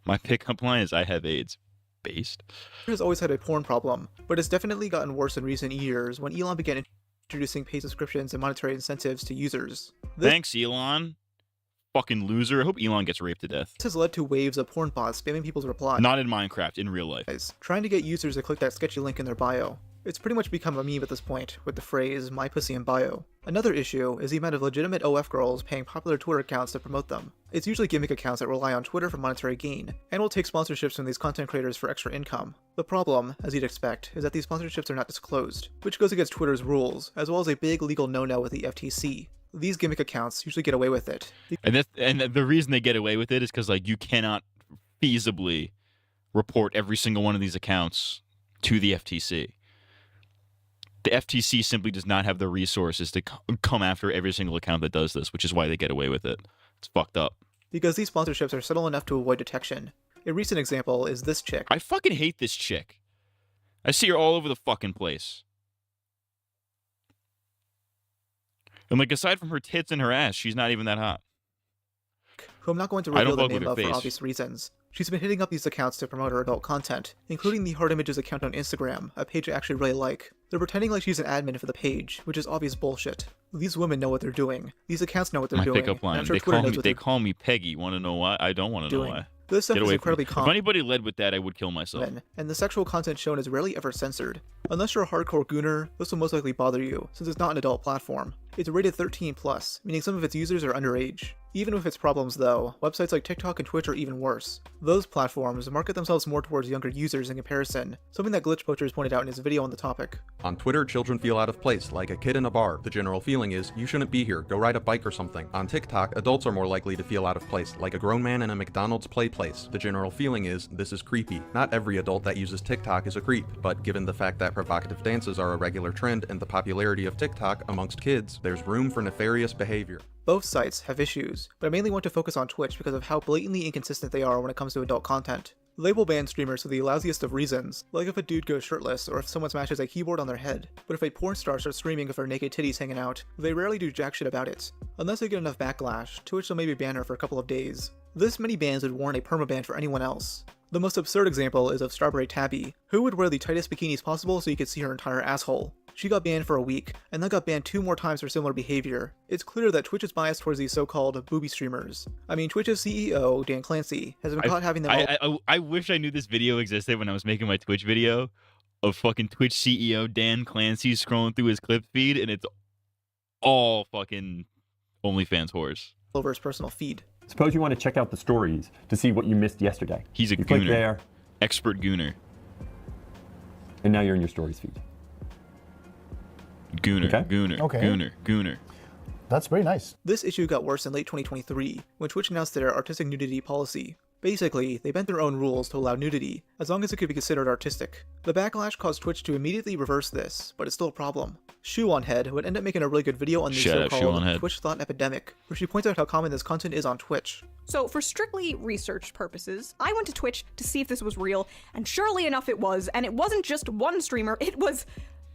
My pickup line is I have AIDS. Based. Twitter has always had a porn problem, but it's definitely gotten worse in recent years when Elon began introducing paid subscriptions and monetary incentives to users. Thanks, Elon. Fucking loser. I hope Elon gets raped to death. This has led to waves of porn bots spamming people's replies. Not in Minecraft, in real life. Trying to get users to click that sketchy link in their bio. It's pretty much become a meme at this point, with the phrase, my pussy in bio. Another issue is the amount of legitimate OF girls paying popular Twitter accounts to promote them. It's usually gimmick accounts that rely on Twitter for monetary gain, and will take sponsorships from these content creators for extra income. The problem, as you'd expect, is that these sponsorships are not disclosed, which goes against Twitter's rules, as well as a big legal no-no with the FTC. These gimmick accounts usually get away with it. And the reason they get away with it is because like you cannot feasibly report every single one of these accounts to the FTC. The FTC simply does not have the resources to come after every single account that does this, which is why they get away with it. It's fucked up. Because these sponsorships are subtle enough to avoid detection. A recent example is this chick. I fucking hate this chick. I see her all over the fucking place. And like, aside from her tits and her ass, she's not even that hot. Who I'm not going to reveal the name of for obvious reasons. She's been hitting up these accounts to promote her adult content, including the Hard Images account on Instagram, a page I actually really like. They're pretending like she's an admin for the page, which is obvious bullshit. These women know what they're doing. These accounts know what they're My doing. pickup line. I'm sure They call me Peggy. Want to know why? I don't want to know why. This stuff Get is away incredibly from me. common. If anybody led with that, I would kill myself. And the sexual content shown is rarely ever censored. Unless you're a hardcore gooner, this will most likely bother you, since it's not an adult platform. It's rated 13+, meaning some of its users are underage. Even with its problems though, websites like TikTok and Twitch are even worse. Those platforms market themselves more towards younger users in comparison, something that Glitch Poachers pointed out in his video on the topic. On Twitter, children feel out of place, like a kid in a bar. The general feeling is, you shouldn't be here, go ride a bike or something. On TikTok, adults are more likely to feel out of place, like a grown man in a McDonald's play place. The general feeling is, this is creepy. Not every adult that uses TikTok is a creep, but given the fact that provocative dances are a regular trend and the popularity of TikTok amongst kids, there's room for nefarious behavior. Both sites have issues, but I mainly want to focus on Twitch because of how blatantly inconsistent they are when it comes to adult content. They will ban streamers for the lousiest of reasons, like if a dude goes shirtless or if someone smashes a keyboard on their head. But if a porn star starts streaming with her naked titties hanging out, they rarely do jack shit about it. Unless they get enough backlash, Twitch will maybe ban her for a couple of days. This many bans would warrant a permaban for anyone else. The most absurd example is of Strawberry Tabby, who would wear the tightest bikinis possible so you could see her entire asshole. She got banned for a week, and then got banned 2 more times for similar behavior. It's clear that Twitch is biased towards these so-called booby streamers. I mean, Twitch's CEO, Dan Clancy, has been caught having them I wish I knew this video existed when I was making my Twitch video of fucking Twitch CEO Dan Clancy scrolling through his clip feed, and it's all fucking OnlyFans whores. Over his personal feed. Suppose you want to check out the stories to see what you missed yesterday. He's a you click gooner. there, expert gooner. And now you're in your stories feed. Gooner, Okay. gooner, Okay. gooner. That's very nice. This issue got worse in late 2023, when Twitch announced their artistic nudity policy. Basically, they bent their own rules to allow nudity, as long as it could be considered artistic. The backlash caused Twitch to immediately reverse this, but it's still a problem. Shoe on Head would end up making a really good video on the Shout out Shoe on so-called Head. Twitch Thought Epidemic, where she points out how common this content is on Twitch. So, for strictly research purposes, I went to Twitch to see if this was real, and surely enough it was, and it wasn't just one streamer, it was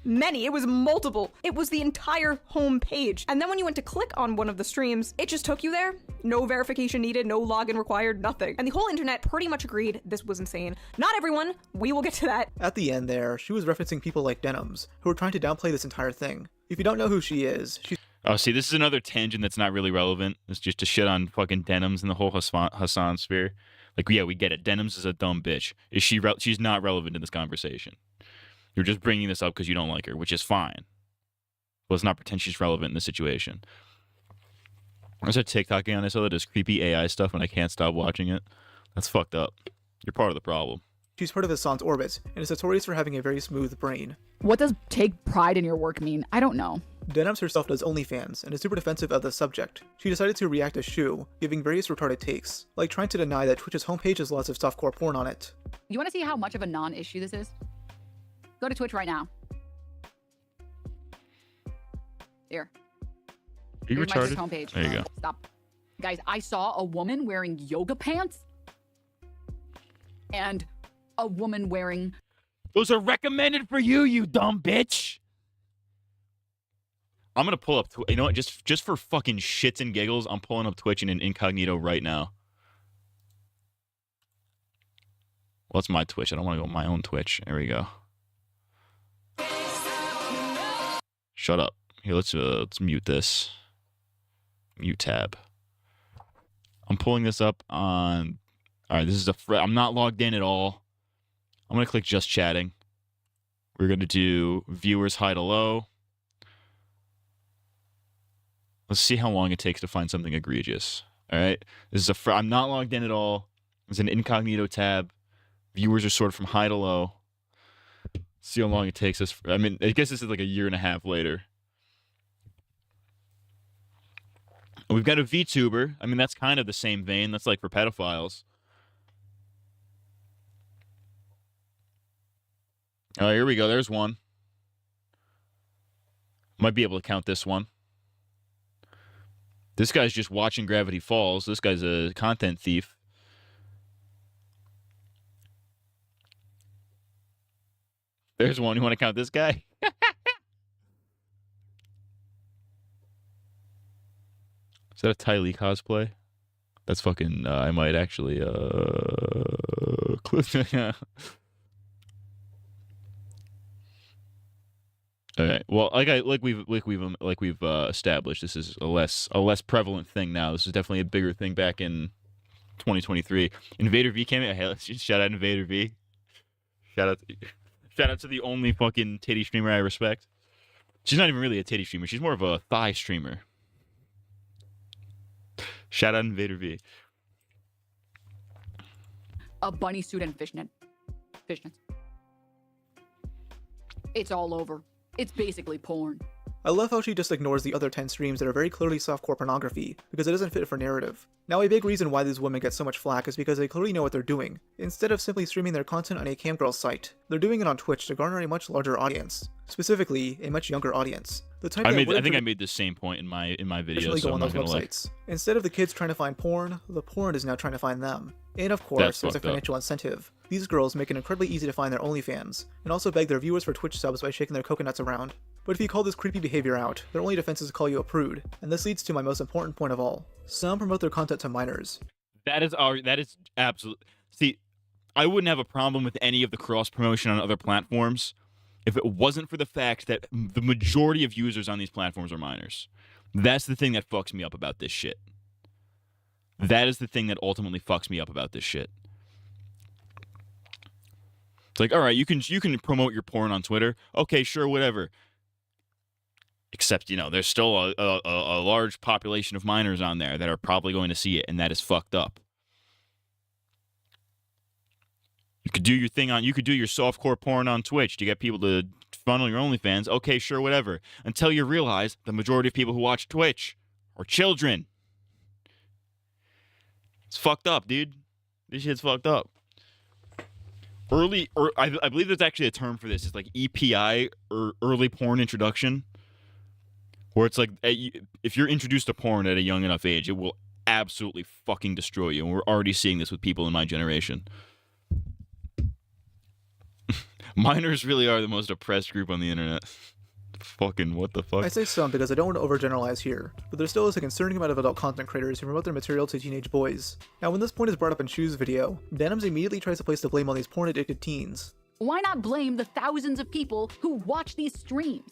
many, it was multiple. It was the entire home page. And then when you went to click on one of the streams, it just took you there. No verification needed, no login required, nothing. And the whole internet pretty much agreed this was insane. Not everyone, we will get to that. At the end there, she was referencing people like Denims, who were trying to downplay this entire thing. If you don't know who she is, she's Oh, see, this is another tangent that's not really relevant. It's just to shit on fucking Denims and the whole Hassan sphere. Like, yeah, we get it. Denims is a dumb bitch. Is she? She's not relevant in this conversation. You're just bringing this up because you don't like her, which is fine. Let's not pretend she's relevant in this situation. There's a TikTok on this other does creepy AI stuff and I can't stop watching it. That's fucked up. You're part of the problem. She's part of Hassan's orbit, and is notorious for having a very smooth brain. What does take pride in your work mean? I don't know. Denims herself does OnlyFans, and is super defensive of the subject. She decided to react to Shu, giving various retarded takes, like trying to deny that Twitch's homepage has lots of softcore porn on it. You want to see how much of a non-issue this is? Go to Twitch right now. Here. Are you Here's my Twitch retarded? homepage. There you go. Stop. Guys, I saw a woman wearing yoga pants and a woman wearing... Those are recommended for you, you dumb bitch. I'm going to pull up... You know what? Just for fucking shits and giggles, I'm pulling up Twitch in an incognito right now. Well, it's my Twitch. I don't want to go on my own Twitch. There we go. Shut up. Here, let's mute this. Mute tab. I'm pulling this up on... All right, this is I'm not logged in at all. I'm going to click just chatting. We're going to do viewers high to low. Let's see how long it takes to find something egregious. All right. This is I'm not logged in at all. It's an incognito tab. Viewers are sorted from high to low. See how long it takes us. I mean, I guess this is like a year and a half later. We've got a VTuber. I mean, that's kind of the same vein. That's like for pedophiles. Oh, here we go. There's one. Might be able to count this one. This guy's just watching Gravity Falls. This guy's a content thief. There's one. You want to count this guy? Is that a Ty Lee cosplay? That's fucking. I might actually. All right. Well, like we've established, this is a less prevalent thing now. This is definitely a bigger thing back in 2023. Invader V came in. Hey, shout out Invader V. Shout out to the only fucking titty streamer I respect. She's not even really a titty streamer. She's more of a thigh streamer. Shout out Invader V. A bunny suit and fishnets. It's all over. It's basically porn. I love how she just ignores the other 10 streams that are very clearly softcore pornography, because it doesn't fit for narrative. Now, a big reason why these women get so much flack is because they clearly know what they're doing. Instead of simply streaming their content on a camgirl site, they're doing it on Twitch to garner a much larger audience. Specifically, a much younger audience. The type I think I made the same point in my video, so go I'm on not those gonna websites. Instead of the kids trying to find porn, the porn is now trying to find them. And of course, there's a financial incentive. These girls make it incredibly easy to find their OnlyFans, and also beg their viewers for Twitch subs by shaking their coconuts around. But if you call this creepy behavior out, their only defense is to call you a prude, and this leads to my most important point of all. Some promote their content to minors. That is absolute. See, I wouldn't have a problem with any of the cross promotion on other platforms if it wasn't for the fact that the majority of users on these platforms are minors. That's the thing that fucks me up about this shit. That is the thing that ultimately fucks me up about this shit. It's like, all right, you can promote your porn on Twitter. Okay, sure, whatever. Except, there's still a large population of minors on there that are probably going to see it, and that is fucked up. You could do your thing you could do your softcore porn on Twitch to get people to funnel your OnlyFans. Okay, sure, whatever. Until you realize the majority of people who watch Twitch are children. It's fucked up, dude. This shit's fucked up. I believe there's actually a term for this. It's like EPI, or early porn introduction. Where it's like, if you're introduced to porn at a young enough age, it will absolutely fucking destroy you. And we're already seeing this with people in my generation. Minors really are the most oppressed group on the internet. Fucking what the fuck? I say some because I don't want to overgeneralize here, but there still is a concerning amount of adult content creators who promote their material to teenage boys. Now, when this point is brought up in Shu's video, Denims immediately tries to place the blame on these porn-addicted teens. Why not blame the thousands of people who watch these streams?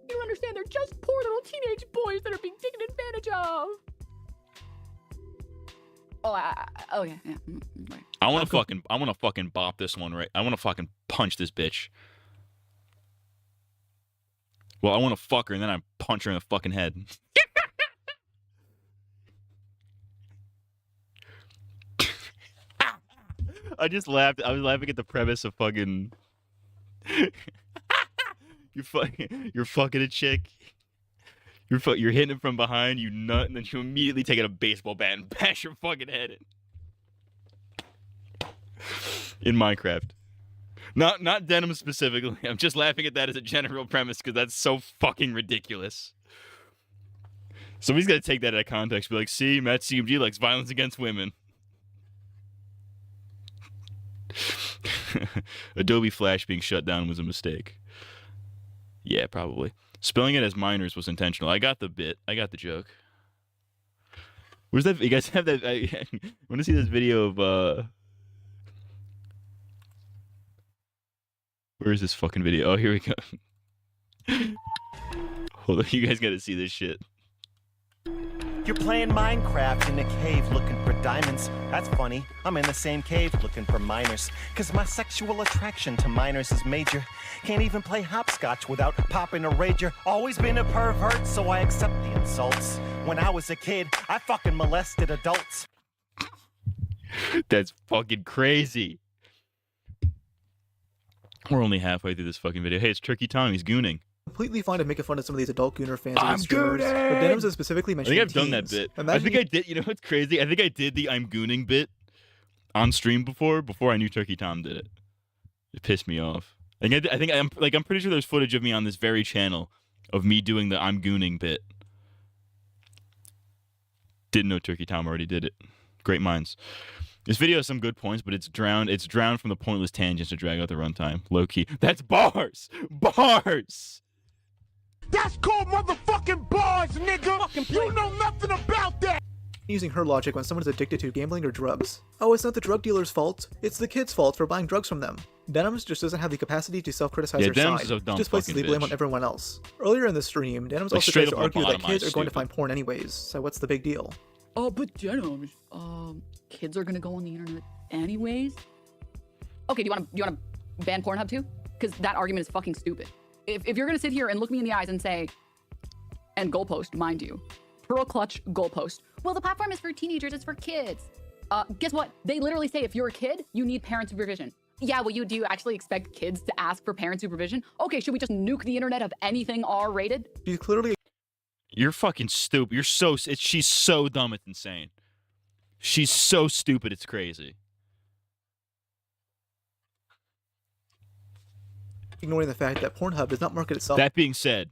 You don't understand, they're just poor little teenage boys that are being taken advantage of. Oh yeah. Right. I want to fucking bop this one right. I want to fucking punch this bitch. Well, I want to fuck her and then I punch her in the fucking head. I just laughed. I was laughing at the premise of fucking. You're fucking a chick. You're hitting it from behind, you nut, and then you immediately take out a baseball bat and bash your fucking head in Minecraft. Not Denim specifically. I'm just laughing at that as a general premise because that's so fucking ridiculous. Somebody's got to take that out of context. Be like, see, Matt CMG likes violence against women. Adobe Flash being shut down was a mistake. Yeah, probably. Spelling it as minors was intentional. I got the bit. I got the joke. Where's that? You guys have that? I want to see this video of. Where is this fucking video? Oh, here we go. Hold on, you guys got to see this shit. You're playing Minecraft in a cave looking for diamonds. That's funny. I'm in the same cave looking for minors. Cause my sexual attraction to minors is major. Can't even play hopscotch without popping a rager. Always been a pervert, so I accept the insults. When I was a kid, I fucking molested adults. That's fucking crazy. We're only halfway through this fucking video. Hey, it's Turkey Tom. He's gooning. Completely fine to making fun of some of these adult gooner fans and streamers, but Denims is specifically I mentioned. think I've done that bit. I think I did. You know what's crazy? I think I did the I'm gooning bit on stream before I knew Turkey Tom did it. It pissed me off. I think I'm pretty sure there's footage of me on this very channel of me doing the I'm gooning bit. Didn't know Turkey Tom already did it. Great minds. This video has some good points, but it's drowned from the pointless tangents to drag out the runtime. Low key. That's bars! Bars! That's called motherfucking bars, nigga! You know nothing about that! Using her logic when someone's addicted to gambling or drugs. Oh, it's not the drug dealer's fault. It's the kid's fault for buying drugs from them. Denims just doesn't have the capacity to self-criticize her Denims side. is a dumb Just places the blame on everyone else. Earlier in the stream, Denims also tries to argue that kids are going to find porn anyways, so what's the big deal? Oh, but Denims, kids are gonna go on the internet anyways. Okay, do you wanna ban Pornhub too? Because that argument is fucking stupid. If you're gonna sit here and look me in the eyes and say, and goalpost, mind you, pearl clutch goalpost. Well, the platform is for teenagers, it's for kids. Guess what? They literally say if you're a kid, you need parent supervision. Yeah, well, do you actually expect kids to ask for parent supervision? Okay, should we just nuke the internet of anything R-rated? She's clearly. You're fucking stupid. She's so dumb, it's insane. She's so stupid, it's crazy. Ignoring the fact that Pornhub does not market itself. That being said,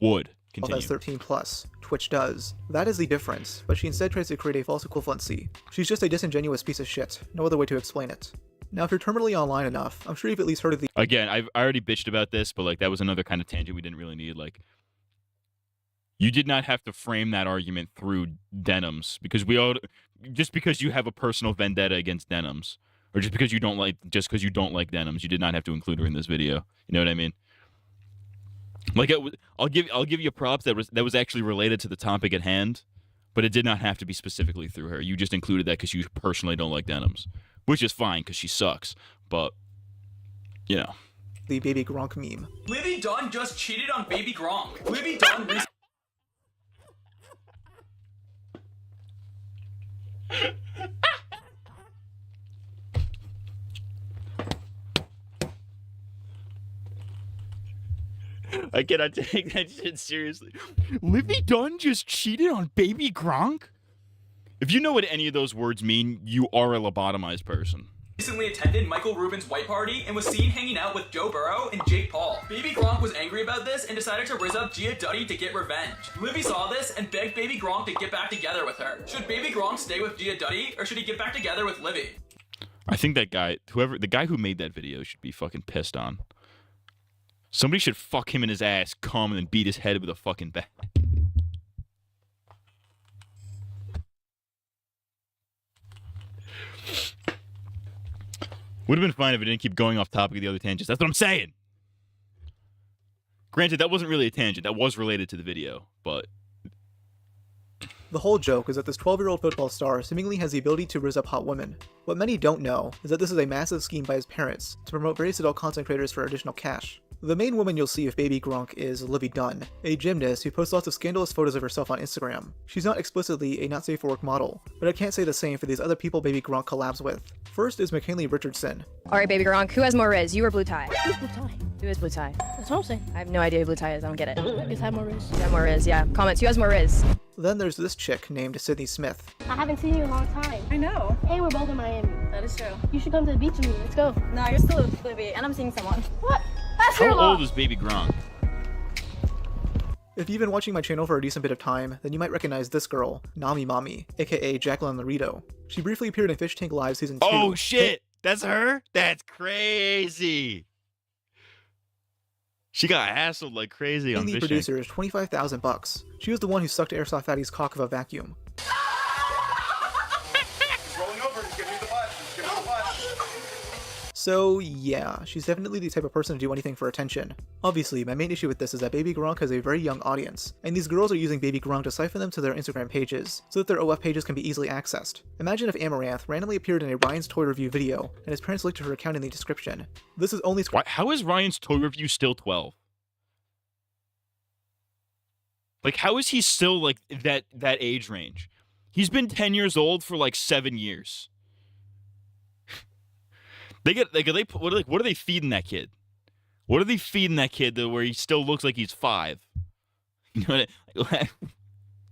would continue. As 13+. Twitch does. That is the difference, but she instead tries to create a false equivalency. She's just a disingenuous piece of shit. No other way to explain it. Now, if you're terminally online enough, I'm sure you've at least heard of the— Again, I already bitched about this, but like that was another kind of tangent we didn't really need. Like, you did not have to frame that argument through Denims just because you have a personal vendetta against Denims, or just because you don't like Denims, you did not have to include her in this video. You know what I mean? Like, I'll give you props that was actually related to the topic at hand, but it did not have to be specifically through her. You just included that because you personally don't like Denims, which is fine because she sucks. But you know, the Baby Gronk meme. Livy Dunn just cheated on Baby Gronk. Livy Dunn. I cannot take that shit seriously. Livy Dunn just cheated on Baby Gronk? If you know what any of those words mean, you are a lobotomized person. Recently attended Michael Rubin's white party and was seen hanging out with Joe Burrow and Jake Paul. Baby Gronk was angry about this and decided to rizz up Gia Duddy to get revenge. Livy saw this and begged Baby Gronk to get back together with her. Should Baby Gronk stay with Gia Duddy or should he get back together with Livy? I think that guy, the guy who made that video should be fucking pissed on. Somebody should fuck him in his ass, come, and then beat his head with a fucking bat. Would have been fine if it didn't keep going off topic of the other tangents. That's what I'm saying. Granted, that wasn't really a tangent. That was related to the video, but... The whole joke is that this 12-year-old football star seemingly has the ability to rizz up hot women. What many don't know is that this is a massive scheme by his parents to promote various adult content creators for additional cash. The main woman you'll see with Baby Gronk is Livy Dunn, a gymnast who posts lots of scandalous photos of herself on Instagram. She's not explicitly a not safe for work model, but I can't say the same for these other people Baby Gronk collabs with. First is McKinley Richardson. Alright, Baby Gronk, who has more riz, you or Blue Tie? Who's blue tie? Who is Blue Tie? That's what I'm saying. I have no idea who Blue Tie is, I don't get it. I guess I have more riz. You have more riz, yeah. Comments, who has more riz? Then there's this chick named Sydney Smith. I haven't seen you in a long time. I know. Hey, we're both in Miami. That is true. You should come to the beach with me. Let's go. No, you're still with Libby, and I'm seeing someone. What? That's your How law. old is Baby Gronk? If you've been watching my channel for a decent bit of time, then you might recognize this girl, Nami Mommy, aka Jacqueline Laredo. She briefly appeared in Fish Tank Live Season 2. Oh shit! That's her? That's crazy! She got hassled like crazy on the Fish producer is $25,000. She was the one who sucked Airsoft Fatty's cock of a vacuum. So yeah, she's definitely the type of person to do anything for attention. Obviously, my main issue with this is that Baby Gronk has a very young audience, and these girls are using Baby Gronk to siphon them to their Instagram pages, so that their OF pages can be easily accessed. Imagine if Amaranth randomly appeared in a Ryan's Toy Review video, and his parents linked to her account in the description. This is only— How is Ryan's Toy Review still 12? Like, how is he still, like, that age range? He's been 10 years old for, like, 7 years. What are they feeding that kid? What are they feeding that kid where he still looks like he's 5? You know what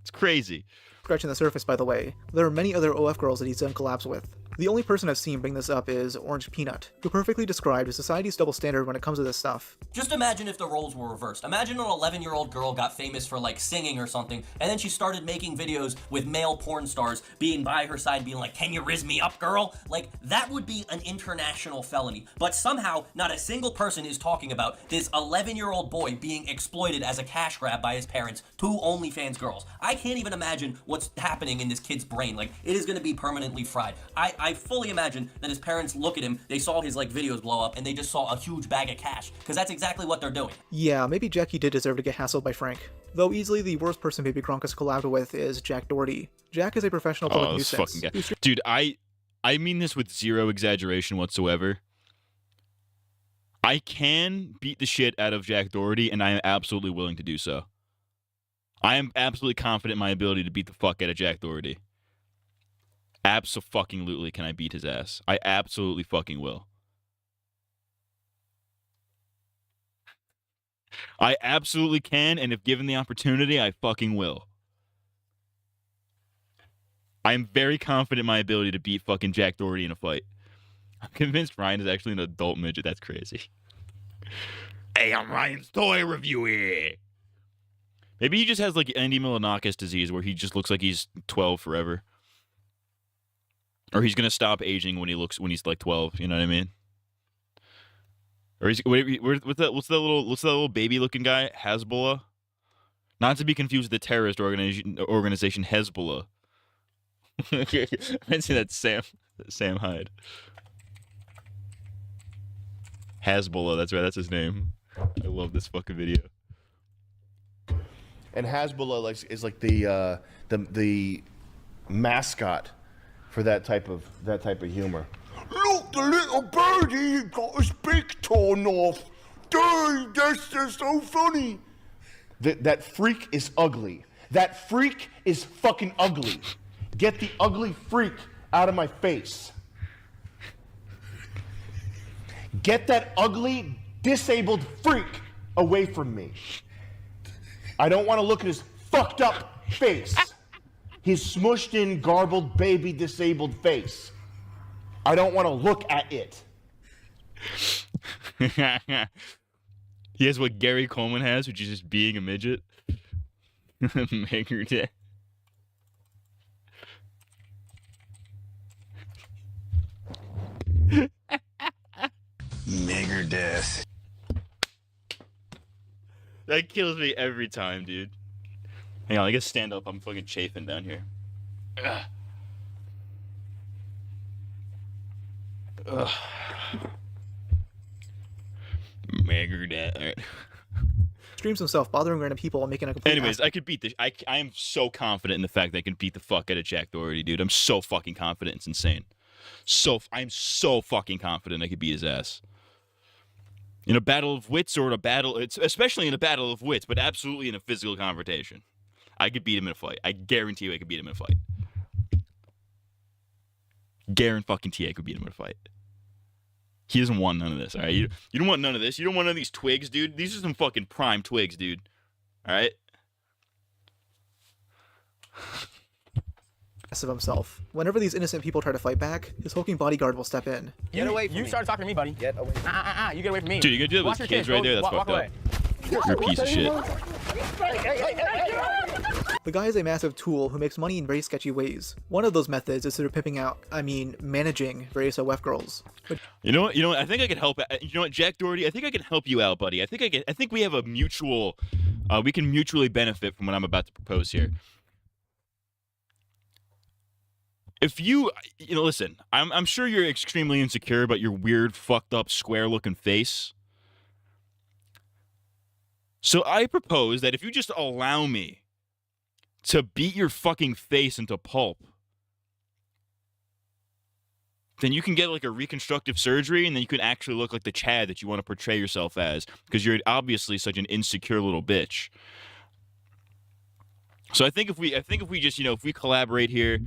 it's crazy. Scratching the surface, by the way. There are many other OF girls that he's done collabs with. The only person I've seen bring this up is Orange Peanut, who perfectly described society's double standard when it comes to this stuff. Just imagine if the roles were reversed. Imagine an 11-year-old girl got famous for, like, singing or something, and then she started making videos with male porn stars being by her side being like, "Can you rizz me up, girl?" Like, that would be an international felony. But somehow, not a single person is talking about this 11-year-old boy being exploited as a cash grab by his parents to OnlyFans girls. I can't even imagine what's happening in this kid's brain. Like, it is going to be permanently fried. I fully imagine that his parents look at him, they saw his, like, videos blow up, and they just saw a huge bag of cash, because that's exactly what they're doing. Yeah, maybe Jackie did deserve to get hassled by Frank. Though easily the worst person Baby Gronk has collabed with is Jack Doherty. Jack is a professional public nuisance. Fucking guy. Dude, I mean this with zero exaggeration whatsoever. I can beat the shit out of Jack Doherty, and I am absolutely willing to do so. I am absolutely confident in my ability to beat the fuck out of Jack Doherty. Abso-fucking-lutely can I beat his ass. I absolutely fucking will. I absolutely can, and if given the opportunity, I fucking will. I am very confident in my ability to beat fucking Jack Doherty in a fight. I'm convinced Ryan is actually an adult midget. That's crazy. Hey, I'm Ryan's Toy Reviewer. Maybe he just has, like, Andy Milonakis disease where he just looks like he's 12 forever. Or he's gonna stop aging when he's like 12. You know what I mean? Or what's that little baby looking guy? Hezbollah, not to be confused with the terrorist organization Hezbollah. I mentioned that Sam Hyde. Hezbollah. That's right. That's his name. I love this fucking video. And Hezbollah is like the mascot for that type of humor. Look, the little birdie got his beak torn off. Dude, that's just so funny. That freak is ugly. That freak is fucking ugly. Get the ugly freak out of my face. Get that ugly, disabled freak away from me. I don't want to look at his fucked up face. His smushed in, garbled, baby, disabled face. I don't want to look at it. He has what Gary Coleman has, which is just being a midget. Make her day. Megadeth. That kills me every time, dude. Hang on, I gotta stand up. I'm fucking chafing down here. Ugh. Ugh. Megadeth. All right. Streams himself bothering random people and making a complete Anyways, I could beat this. I am so confident in the fact that I can beat the fuck out of Jack Doherty, dude. I'm so fucking confident. It's insane. I'm so fucking confident I could beat his ass. In a battle of wits or especially in a battle of wits, but absolutely in a physical confrontation. I could beat him in a fight. I guarantee you I could beat him in a fight. Guarantee I could beat him in a fight. He doesn't want none of this, all right? You don't want none of this. You don't want none of these twigs, dude. These are some fucking prime twigs, dude. All right? of himself. Whenever these innocent people try to fight back, his hulking bodyguard will step in. Get away from me. You started talking to me, buddy. Get away from me. You get away from me. Dude, you gonna do that with Watch kids your right there? That's walk fucked away. up. You're a piece of shit. The guy is a massive tool who makes money in very sketchy ways. One of those methods is through managing various OF girls. You know what? I think I can help. You know what, Jack Doherty? I think I can help you out, buddy. I think we have a mutual. We can mutually benefit from what I'm about to propose here. If you know, listen, I'm sure you're extremely insecure about your weird, fucked up, square-looking face. So I propose that if you just allow me to beat your fucking face into pulp, then you can get like a reconstructive surgery, and then you can actually look like the Chad that you want to portray yourself as, because you're obviously such an insecure little bitch. So I think if we just, if we collaborate here,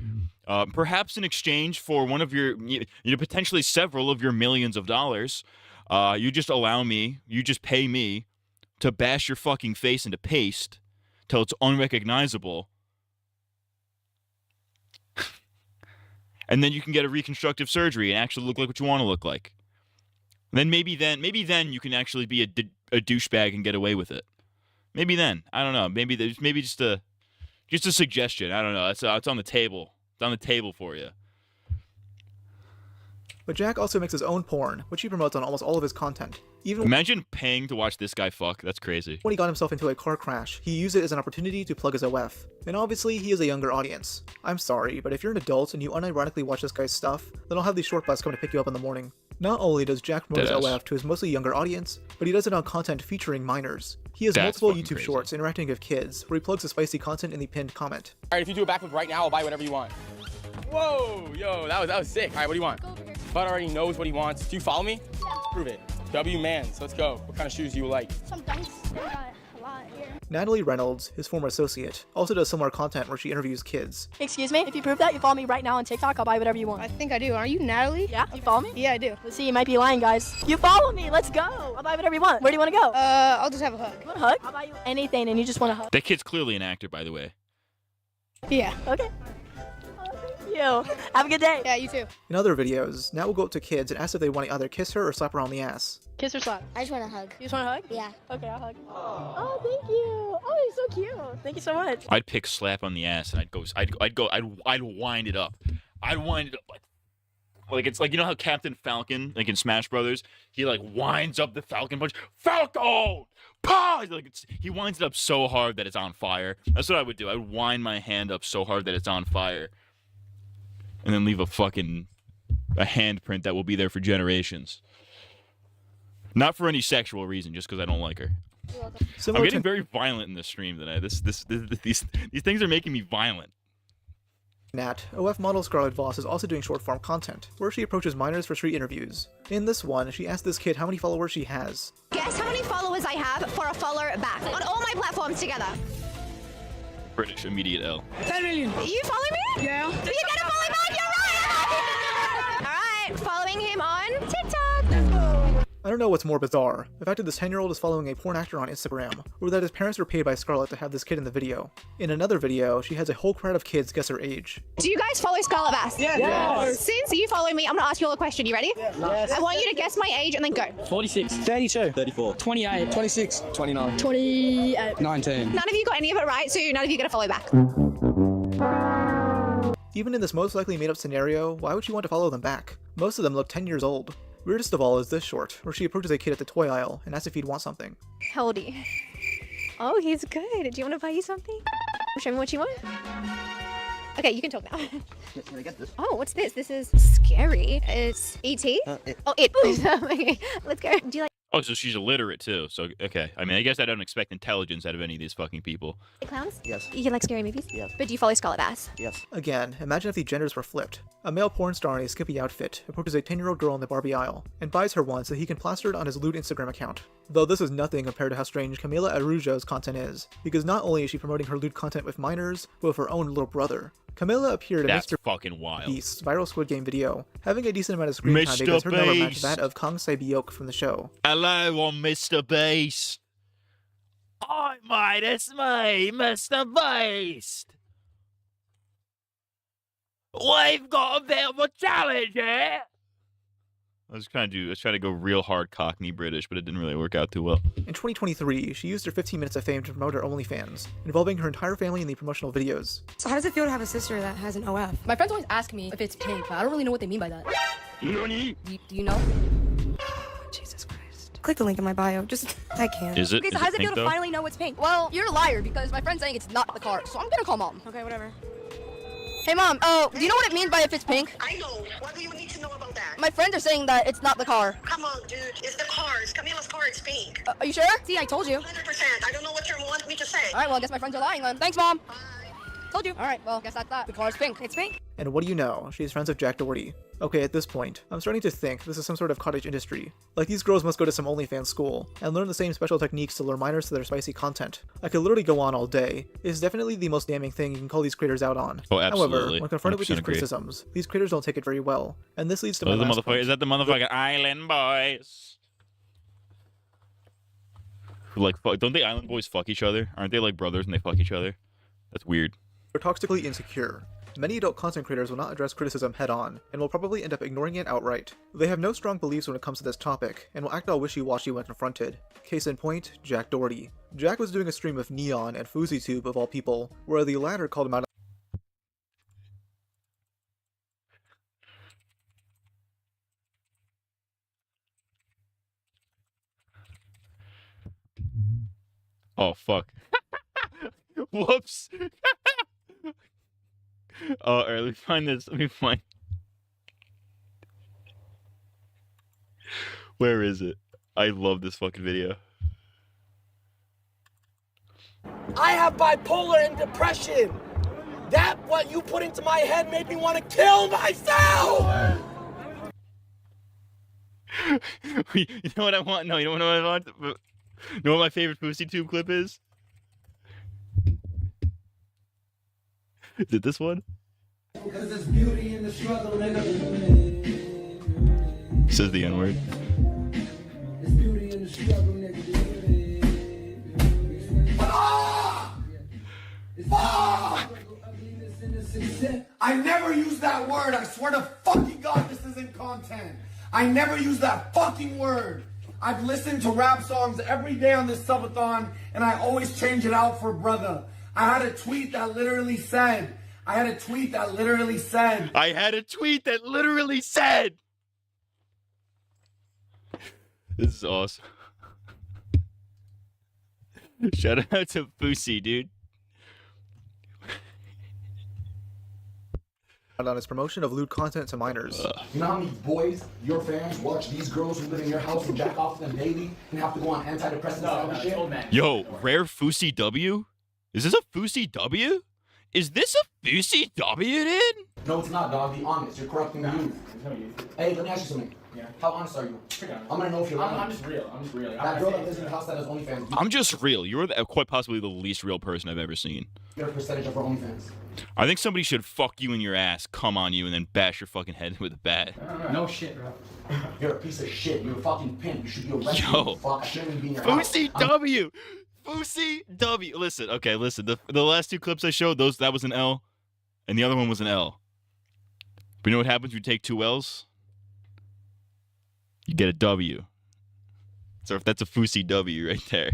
perhaps in exchange for one of your, potentially several of your millions of dollars, you just pay me to bash your fucking face into paste till it's unrecognizable. And then you can get a reconstructive surgery and actually look like what you want to look like. And then maybe then you can actually be a douchebag and get away with it. Maybe then. I don't know. Maybe just a suggestion. I don't know. It's on the table. It's on the table for you. But Jack also makes his own porn, which he promotes on almost all of his content. Imagine paying to watch this guy fuck. That's crazy. When he got himself into a car crash, he used it as an opportunity to plug his OF. And obviously, he is a younger audience. I'm sorry, but if you're an adult and you unironically watch this guy's stuff, then I'll have the short bus come to pick you up in the morning. Not only does Jack promote his OF to his mostly younger audience, but he does it on content featuring minors. He has multiple YouTube shorts interacting with kids, where he plugs the spicy content in the pinned comment. Alright, if you do a backflip right now, I'll buy whatever you want. Whoa, yo, that was sick. Alright, what do you want? Bud already knows what he wants. Do you follow me? Yeah. Let's prove it. W Mans, let's go. What kind of shoes do you like? Some dunks. I got a lot here. Natalie Reynolds, his former associate, also does similar content where she interviews kids. Excuse me, if you prove that, you follow me right now on TikTok, I'll buy whatever you want. I think I do. Are you Natalie? Yeah, you follow me? Yeah, I do. Let's see, you might be lying, guys. You follow me, let's go. I'll buy whatever you want. Where do you want to go? I'll just have a hug. You want a hug? I'll buy you anything and you just want a hug. That kid's clearly an actor, by the way. Yeah. Okay. You. Have a good day. Yeah, you too. In other videos, Nat will go up to kids and ask if they want to either kiss her or slap her on the ass. Kiss or slap? I just want a hug. You just want a hug? Yeah. Okay, I'll hug. Oh, thank you. Oh, you're so cute. Thank you so much. I'd pick slap on the ass and I'd wind it up. I'd wind it up like it's like, you know how Captain Falcon, like in Smash Brothers, he like winds up the Falcon punch. Falcon! Pah! He winds it up so hard that it's on fire. That's what I would do. I would wind my hand up so hard that it's on fire. And then leave a handprint that will be there for generations. Not for any sexual reason, just because I don't like her. I'm getting very violent in this stream tonight. These things are making me violent. Nat, OF model Scarlett Voss is also doing short-form content, where she approaches minors for street interviews. In this one, she asks this kid how many followers she has. Guess how many followers I have for a follower back on all my platforms together. British immediate L. 10 million. You follow me? Yeah. You gotta follow me back, you're right! Alright, following him on TikTok. Let's go. I don't know what's more bizarre, the fact that this 10-year-old is following a porn actor on Instagram, or that his parents were paid by Scarlett to have this kid in the video. In another video, she has a whole crowd of kids guess her age. Do you guys follow Scarlett Bass? Yes. Since you follow me, I'm gonna ask you all a question. You ready? Yes. I want you to guess my age and then go. 46. 32. 34. 28. 26. 29. 28. 19. None of you got any of it right, so none of you gotta follow back. Even in this most likely made-up scenario, why would she want to follow them back? Most of them look 10 years old. Weirdest of all is this short, where she approaches a kid at the toy aisle and asks if he'd want something. How old are you? Oh, he's good. Do you want to buy you something? Show me what you want. Okay, you can talk now. Can I get this? Oh, what's this? This is scary. It's E.T.? Oh, it. Okay, let's go. Do you like Oh, so she's illiterate too. So, okay. I mean, I guess I don't expect intelligence out of any of these fucking people. clowns? Yes. You like scary movies? Yes. But do you follow Scarlett Bass? Yes. Again, imagine if the genders were flipped. A male porn star in a skimpy outfit approaches a 10-year-old girl in the Barbie aisle and buys her one so he can plaster it on his lewd Instagram account. Though this is nothing compared to how strange Camila Araujo's content is, because not only is she promoting her lewd content with minors, but with her own little brother. Camila appeared in That's Mr. fucking wild. Beast's viral Squid Game video, having a decent amount of screen time because her number matched that of Kang Se-byok from the show. Hello, I'm Mr. Beast. Oh, mate, it's me, Mr. Beast. We've got a bit of a challenge here. I was trying to go real hard Cockney British, but it didn't really work out too well. In 2023, she used her 15 minutes of fame to promote her OnlyFans, involving her entire family in the promotional videos. So how does it feel to have a sister that has an OF? My friends always ask me if it's pink, but I don't really know what they mean by that. Nani? Do you know? Jesus Christ. Click the link in my bio. Just, I can't. Is it? Okay, so Is how it does it feel pink, to though? finally know it's pink? Well, you're a liar because my friend's saying it's not the car, so I'm gonna call mom. Okay, whatever. Hey mom, do you know what it means by if it's pink? I know. What do you need to know about that? My friends are saying that it's not the car. Come on, dude. It's the car. It's Camila's car. It's pink. Are you sure? See, I told you. 100%. I don't know what you want me to say. Alright, well, I guess my friends are lying then. Thanks, mom. Bye. Told you. Alright, well, guess that's that. The car's pink. It's pink. And what do you know? She's friends with Jack Doherty. Okay, at this point, I'm starting to think this is some sort of cottage industry. Like these girls must go to some OnlyFans school and learn the same special techniques to lure minors to their spicy content. I could literally go on all day. It's definitely the most damning thing you can call these creators out on. Oh, absolutely. However, when confronted with these 100% agree. criticisms, these creators don't take it very well. And this leads to Those my are the last motherfucker- point. Is that the motherfucking Island Boys? Who like fuck? Don't the Island Boys fuck each other? Aren't they like brothers and they fuck each other? That's weird. They're toxically insecure. Many adult content creators will not address criticism head-on, and will probably end up ignoring it outright. They have no strong beliefs when it comes to this topic, and will act all wishy-washy when confronted. Case in point, Jack Doherty. Jack was doing a stream of Neon and FouseyTube of all people, where the latter called him out. Oh fuck. Whoops. Oh, alright, let me find this. Let me find. Where is it? I love this fucking video. I have bipolar and depression. That what you put into my head made me want to kill myself. You know what I want? No, you don't know what I want? You know what my favorite FouseyTube clip is? Is it this one? Because there's beauty in the struggle, nigga. Says the N-word. There's beauty in the struggle, nigga. I never use that word. I swear to fucking God, this isn't content. I never use that fucking word. I've listened to rap songs every day on this subathon, and I always change it out for brother. I had a tweet that literally said. This is awesome. Shout out to Fousey, dude. On his promotion of lewd content to minors. You know how many boys, your fans, watch these girls who live in your house and jack off to them daily and have to go on antidepressants and other shit? Yo, rare Fousey W? Is this a Fousey W? Is this a Fousey W, dude? No, it's not, dog. Be honest. You're corrupting the youth. Hey, let me ask you something. Yeah. How honest are you? I'm gonna know if you're lying. I'm just real. I'm just real. That girl that lives in the house that has OnlyFans. I'm just real. You're quite possibly the least real person I've ever seen. Get a percentage of her OnlyFans. I think somebody should fuck you in your ass, come on you, and then bash your fucking head with a bat. No shit, bro. You're a piece of shit. You're a fucking pimp. You should be arrested. Yo. Fuck. I shouldn't even be in your house. Fousey W! Fousey W! Listen, okay, listen. The last two clips I showed, that was an L, and the other one was an L. But you know what happens when you take two L's? You get a W. So if that's a Fousey W right there.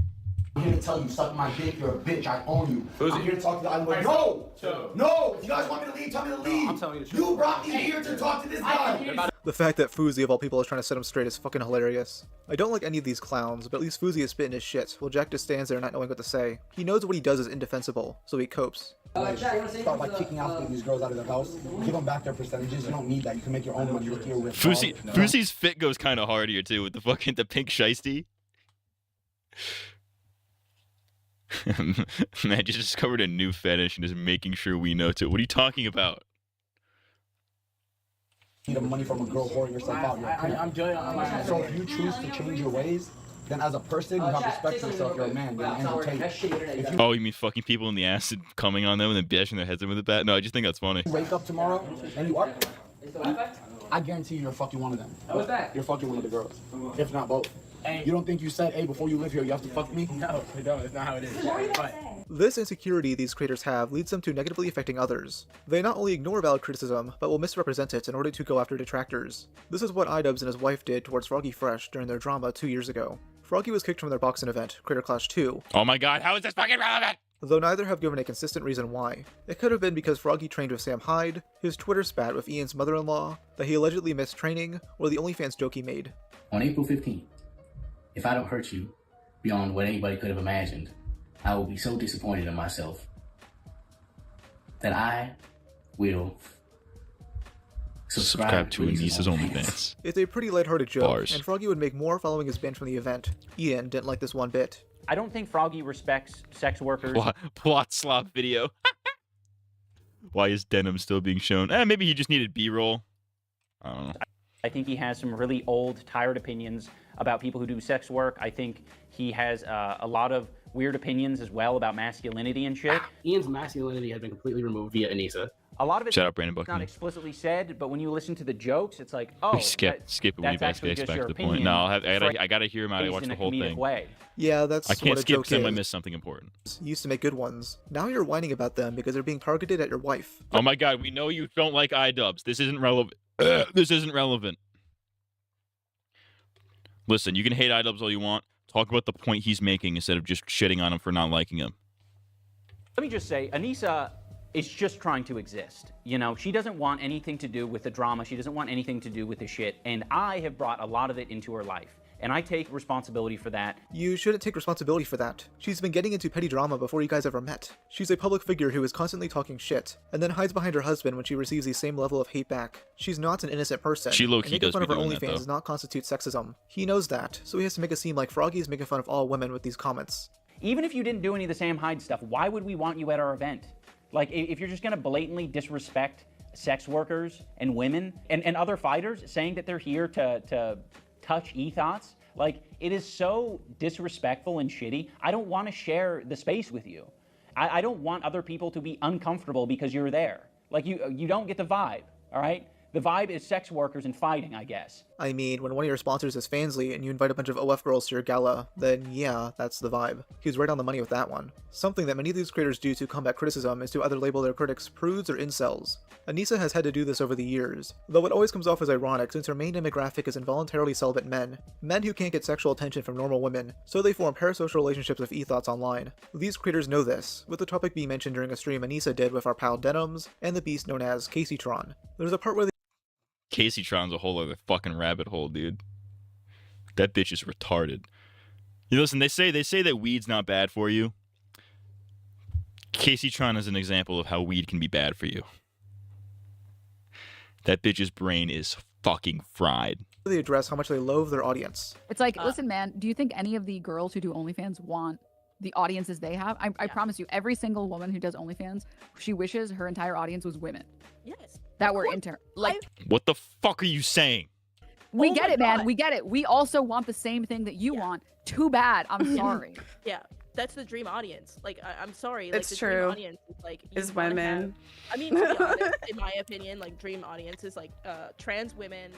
I'm here to tell you, suck my dick. You're a bitch. I own you. I'm here to talk to the island boys. No! No! If you guys want me to leave, tell me to leave. I'm telling you the truth. You brought me here to talk to this guy. The fact that Fousey of all people is trying to set him straight is fucking hilarious. I don't like any of these clowns, but at least Fousey is spitting his shit, while Jack just stands there not knowing what to say. He knows what he does is indefensible, so he copes. Start by kicking out these girls out of their house. Give them back their percentages. You don't need that. You can make your own money with your rich. Fousey's fit goes kind of hard here too with the pink shiesty. Man just discovered a new fetish and is making sure we know too. What are you talking about? Need money from a girl whoring yourself out. I'm doing it. So if you choose to change your ways, then as a person, you have respect for yourself. You're a man. You're an entertainer. Oh, you mean fucking people in the acid coming on them and then bashing their heads in with a bat? No, I just think that's funny. You wake up tomorrow and you are. I guarantee you you're fucking one of them. What's that? You're fucking one of the girls. If not both. You don't think you said, hey, before you live here, you have to fuck me? No, I don't. That's not how it is. But This insecurity these creators have leads them to negatively affecting others. They not only ignore valid criticism, but will misrepresent it in order to go after detractors. This is what iDubbbz and his wife did towards Froggy Fresh during their drama 2 years ago. Froggy was kicked from their boxing event, Creator Clash 2. Oh my god, how is this fucking relevant? Though neither have given a consistent reason why. It could have been because Froggy trained with Sam Hyde, his Twitter spat with Ian's mother-in-law, that he allegedly missed training, or the OnlyFans joke he made. On April 15th, if I don't hurt you beyond what anybody could have imagined, I will be so disappointed in myself that I will Subscribe to Anissa's OnlyFans. It's a pretty lighthearted joke, Bars. and Froggy would make more following his ban from the event. Ian didn't like this one bit. I don't think Froggy respects sex workers. Plot slop video. Why is denim still being shown? Maybe he just needed B-roll. I don't know. I think he has some really old, tired opinions about people who do sex work. I think he has a lot of weird opinions as well about masculinity and shit. Ian's masculinity has been completely removed via Anissa. A lot of it's Shout out Brandon not Buckman. explicitly said, but when you listen to the jokes, it's like, oh, skip it when you that's actually basically just your expect the point. opinion. No, I gotta hear him out. I phrased watch in the a whole comedic thing. way. Yeah, that's I can't what a skip joke because I might is. miss something important. You used to make good ones. Now you're whining about them because they're being targeted at your wife. Oh my god, we know you don't like iDubbbz. This isn't relevant. This isn't relevant. Listen, you can hate iDubbbz all you want. Talk about the point he's making instead of just shitting on him for not liking him. Let me just say, Anissa is just trying to exist. You know, she doesn't want anything to do with the drama. She doesn't want anything to do with the shit. And I have brought a lot of it into her life. And I take responsibility for that. You shouldn't take responsibility for that. She's been getting into petty drama before you guys ever met. She's a public figure who is constantly talking shit, and then hides behind her husband when she receives the same level of hate back. She's not an innocent person. She low-key and making does fun be of her doing that, OnlyFans though. does not constitute sexism. He knows that, so he has to make it seem like Froggy is making fun of all women with these comments. Even if you didn't do any of the Sam Hyde stuff, why would we want you at our event? Like, if you're just gonna blatantly disrespect sex workers and women and other fighters, saying that they're here to touch ethos, like, it is so disrespectful and shitty. I don't want to share the space with you. I don't want other people to be uncomfortable because you're there. Like, you don't get the vibe, all right? The vibe is sex workers and fighting, I guess. I mean, when one of your sponsors is Fansly and you invite a bunch of OF girls to your gala, then yeah, that's the vibe. He's right on the money with that one. Something that many of these creators do to combat criticism is to either label their critics prudes or incels. Anissa has had to do this over the years, though it always comes off as ironic since her main demographic is involuntarily celibate men who can't get sexual attention from normal women, so they form parasocial relationships with ethos online. These creators know this, with the topic being mentioned during a stream Anissa did with our pal Denims and the beast known as Caseytron. There's a part where Caseytron's a whole other fucking rabbit hole, dude. That bitch is retarded. You listen, they say that weed's not bad for you. Caseytron is an example of how weed can be bad for you. That bitch's brain is fucking fried. they address how much they loathe their audience. It's like, listen, man, do you think any of the girls who do OnlyFans want the audiences they have? I promise you, every single woman who does OnlyFans, she wishes her entire audience was women. Yes. That were intern. Like, What the fuck are you saying? we Oh get my it, man. God. We get it. We also want the same thing that you want. Too bad. I'm sorry. Yeah, that's the dream audience. Like, I'm sorry. It's the true. Dream audience is like Is you wanna women. have- I mean, to be honest, in my opinion, like dream audience is like trans women,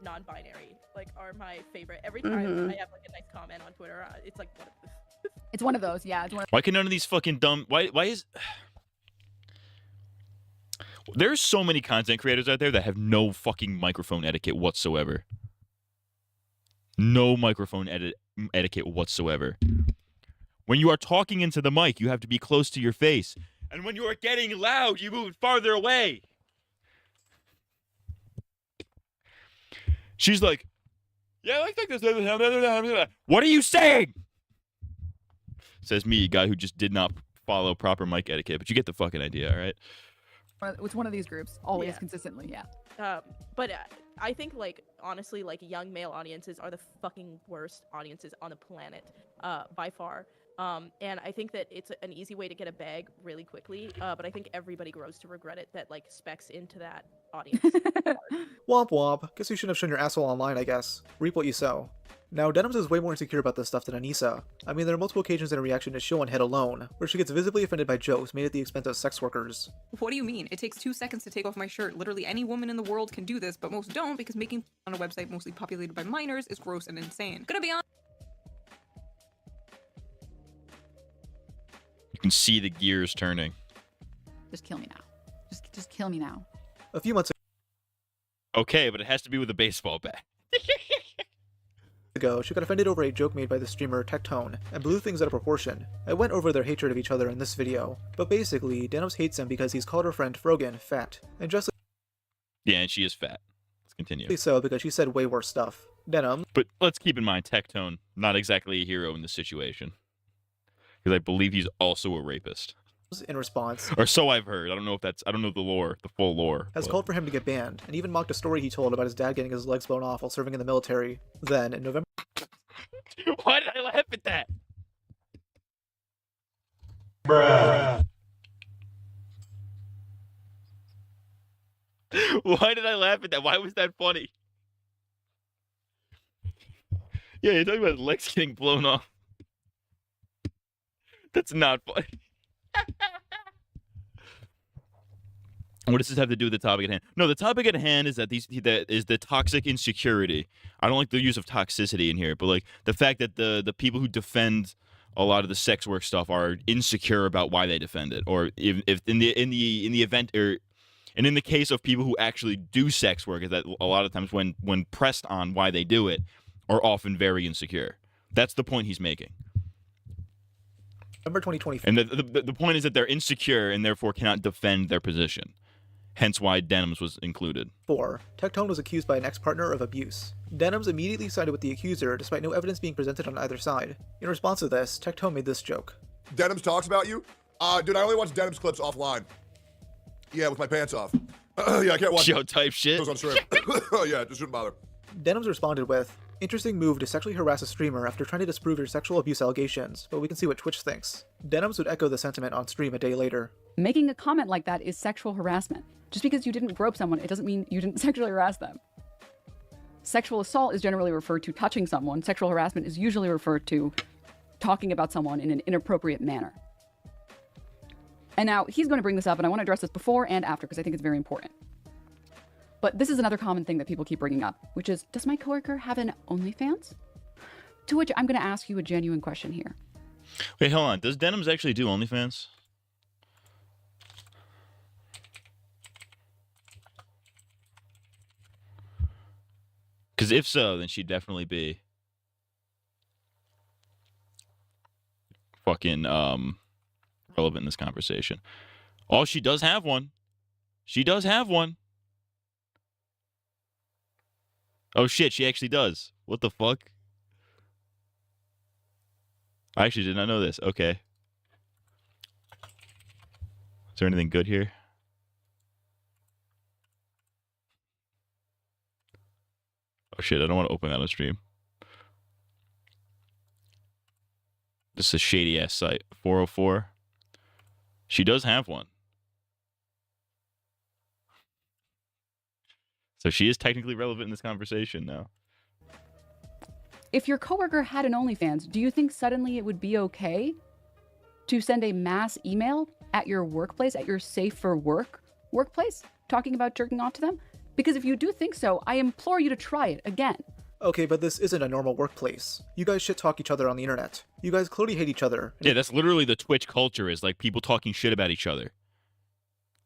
non-binary. Like, are my favorite. Every time Mhm. I have like a nice comment on Twitter, it's like one of the. It's one of those. Yeah. It's one of Why can none of these fucking dumb... Why is... There's so many content creators out there that have no fucking microphone etiquette whatsoever. No microphone etiquette whatsoever. When you are talking into the mic, you have to be close to your face. And when you are getting loud, you move farther away. She's like, yeah, I think this. What are you saying? Says me, a guy who just did not follow proper mic etiquette. But you get the fucking idea, all right? It's one of these groups, always Yeah. consistently, yeah. But I think, like, honestly, like, young male audiences are the fucking worst audiences on the planet, by far. And I think that it's an easy way to get a bag really quickly, but I think everybody grows to regret it that, like, specs into that audience. Womp womp. Guess you shouldn't have shown your asshole online, I guess. Reap what you sow. Now, Denims is way more insecure about this stuff than Anissa. I mean, there are multiple occasions in a reaction to Show on Head alone, where she gets visibly offended by jokes made at the expense of sex workers. What do you mean? It takes 2 seconds to take off my shirt. Literally any woman in the world can do this, but most don't because making on a website mostly populated by minors is gross and insane. Gonna be honest. You can see the gears turning. Just kill me now. Just kill me now. A few months Okay, but it has to be with a baseball bat. ago, she got offended over a joke made by the streamer Tectone, and blew things out of proportion. I went over their hatred of each other in this video, but basically, Denims hates him because he's called her friend Frogan fat, and justly Yeah, and she is fat. Let's continue. so because she said way worse stuff. Denims, But let's keep in mind, Tectone, not exactly a hero in this situation. Because I believe he's also a rapist. in response, Or so I've heard. I don't know the lore, the full lore. has but- called for him to get banned, and even mocked a story he told about his dad getting his legs blown off while serving in the military. Then, in November Why did I laugh at that? Bruh. Why did I laugh at that? Why was that funny? Yeah, you're talking about his legs getting blown off. That's not funny. What does this have to do with the topic at hand? No, the topic at hand is that the toxic insecurity. I don't like the use of toxicity in here, but like the fact that the people who defend a lot of the sex work stuff are insecure about why they defend it, or if in the event or. And in the case of people who actually do sex work, is that a lot of times when pressed on why they do it, are often very insecure. That's the point he's making. November 2024. And the point is that they're insecure and therefore cannot defend their position. Hence why Denims was included. 4. Tectone was accused by an ex-partner of abuse. Denims immediately sided with the accuser despite no evidence being presented on either side. In response to this, Tectone made this joke. Denims talks about you? Dude, I only watch Denims clips offline. Yeah, with my pants off. Yeah, I can't watch Show type shit. Goes on stream. Yeah, just shouldn't bother. Denims responded with, "Interesting move to sexually harass a streamer after trying to disprove your sexual abuse allegations, but we can see what Twitch thinks." Denims would echo the sentiment on stream a day later. Making a comment like that is sexual harassment. Just because you didn't grope someone, it doesn't mean you didn't sexually harass them. Sexual assault is generally referred to touching someone. Sexual harassment is usually referred to talking about someone in an inappropriate manner. And now he's going to bring this up, and I want to address this before and after because I think it's very important. But this is another common thing that people keep bringing up, which is, does my coworker have an OnlyFans? To which I'm going to ask you a genuine question here. Wait, hold on. Does Denims actually do OnlyFans? Because if so, then she'd definitely be fucking relevant in this conversation. Oh, she does have one. She does have one. Oh shit, she actually does. What the fuck? I actually did not know this. Okay. Is there anything good here? Oh shit, I don't want to open that on stream. This is a shady ass site. 404. She does have one. So she is technically relevant in this conversation now. If your coworker had an OnlyFans, do you think suddenly it would be okay to send a mass email at your workplace, at your safe for work workplace, talking about jerking off to them? Because if you do think so, I implore you to try it again. Okay, but this isn't a normal workplace. You guys shit talk each other on the internet. You guys clearly hate each other. Yeah, that's literally the Twitch culture, is like people talking shit about each other.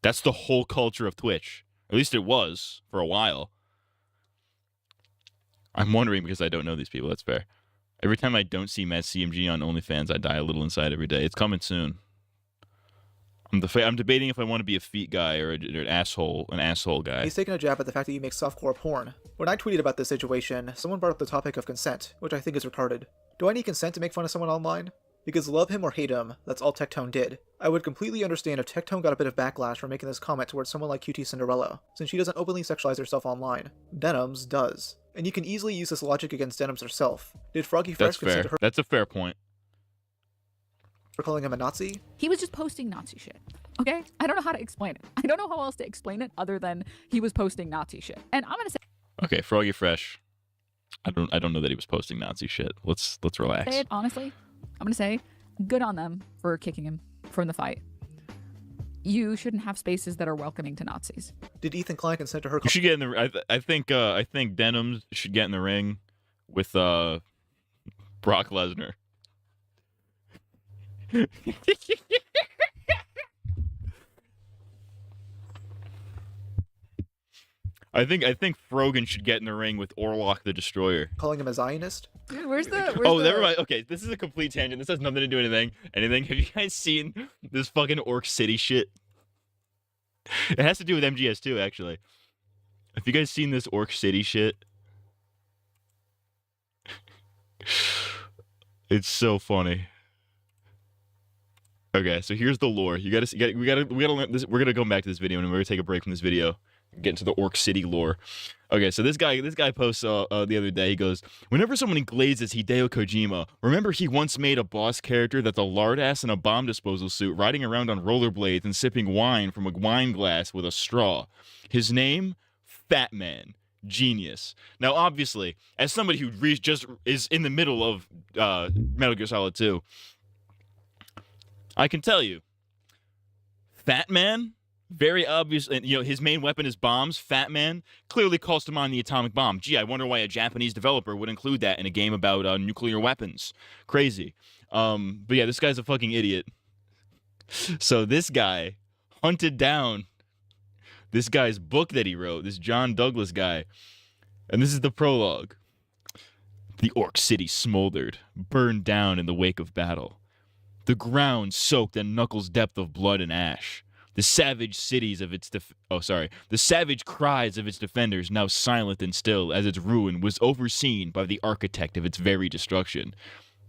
That's the whole culture of Twitch. At least it was for a while. I'm wondering because I don't know these people. That's fair. Every time I don't see Matt CMG on OnlyFans, I die a little inside every day. It's coming soon. I'm debating if I want to be a feet guy or an asshole guy. He's taking a jab at the fact that you make softcore porn. When I tweeted about this situation, someone brought up the topic of consent, which I think is retarded. Do I need consent to make fun of someone online? Because love him or hate him, that's all Tectone did. I would completely understand if Tectone got a bit of backlash for making this comment towards someone like QT Cinderella, since she doesn't openly sexualize herself online. Denims does. And you can easily use this logic against Denims herself. Did Froggy Fresh consent to her That's a fair point. for calling him a Nazi? He was just posting Nazi shit. Okay? I don't know how to explain it. I don't know how else to explain it other than he was posting Nazi shit. And I'm gonna say Okay, Froggy Fresh. I don't know that he was posting Nazi shit. Let's relax. it honestly. I'm gonna say, good on them for kicking him from the fight. You shouldn't have spaces that are welcoming to Nazis. Did Ethan Klein consent to her? You should get in the. I think Denims should get in the ring with Brock Lesnar. I think Frogan should get in the ring with Orlok the Destroyer. Calling him a Zionist? Dude, where's the? Never mind. Okay, this is a complete tangent. This has nothing to do with anything. Have you guys seen this fucking Orc City shit? It has to do with MGS2, actually. Have you guys seen this Orc City shit? It's so funny. Okay, so here's the lore. We gotta learn this. We're gonna go back to this video and we're gonna take a break from this video. Get into the Orc City lore. Okay, so this guy posts the other day. He goes, whenever someone glazes Hideo Kojima, remember he once made a boss character that's a lard ass in a bomb disposal suit, riding around on rollerblades and sipping wine from a wine glass with a straw. His name, Fat Man. Genius. Now, obviously, as somebody who just is in the middle of Metal Gear Solid 2, I can tell you, Fat Man, very obvious, and his main weapon is bombs. Fat Man clearly calls to mind the atomic bomb. Gee, I wonder why a Japanese developer would include that in a game about nuclear weapons. Crazy. But yeah, this guy's a fucking idiot. So this guy hunted down this guy's book that he wrote, this John Douglas guy. And this is the prologue. The Orc City smoldered, burned down in the wake of battle. The ground soaked a knuckles depth of blood and ash. The savage the savage cries of its defenders now silent and still as its ruin was overseen by the architect of its very destruction.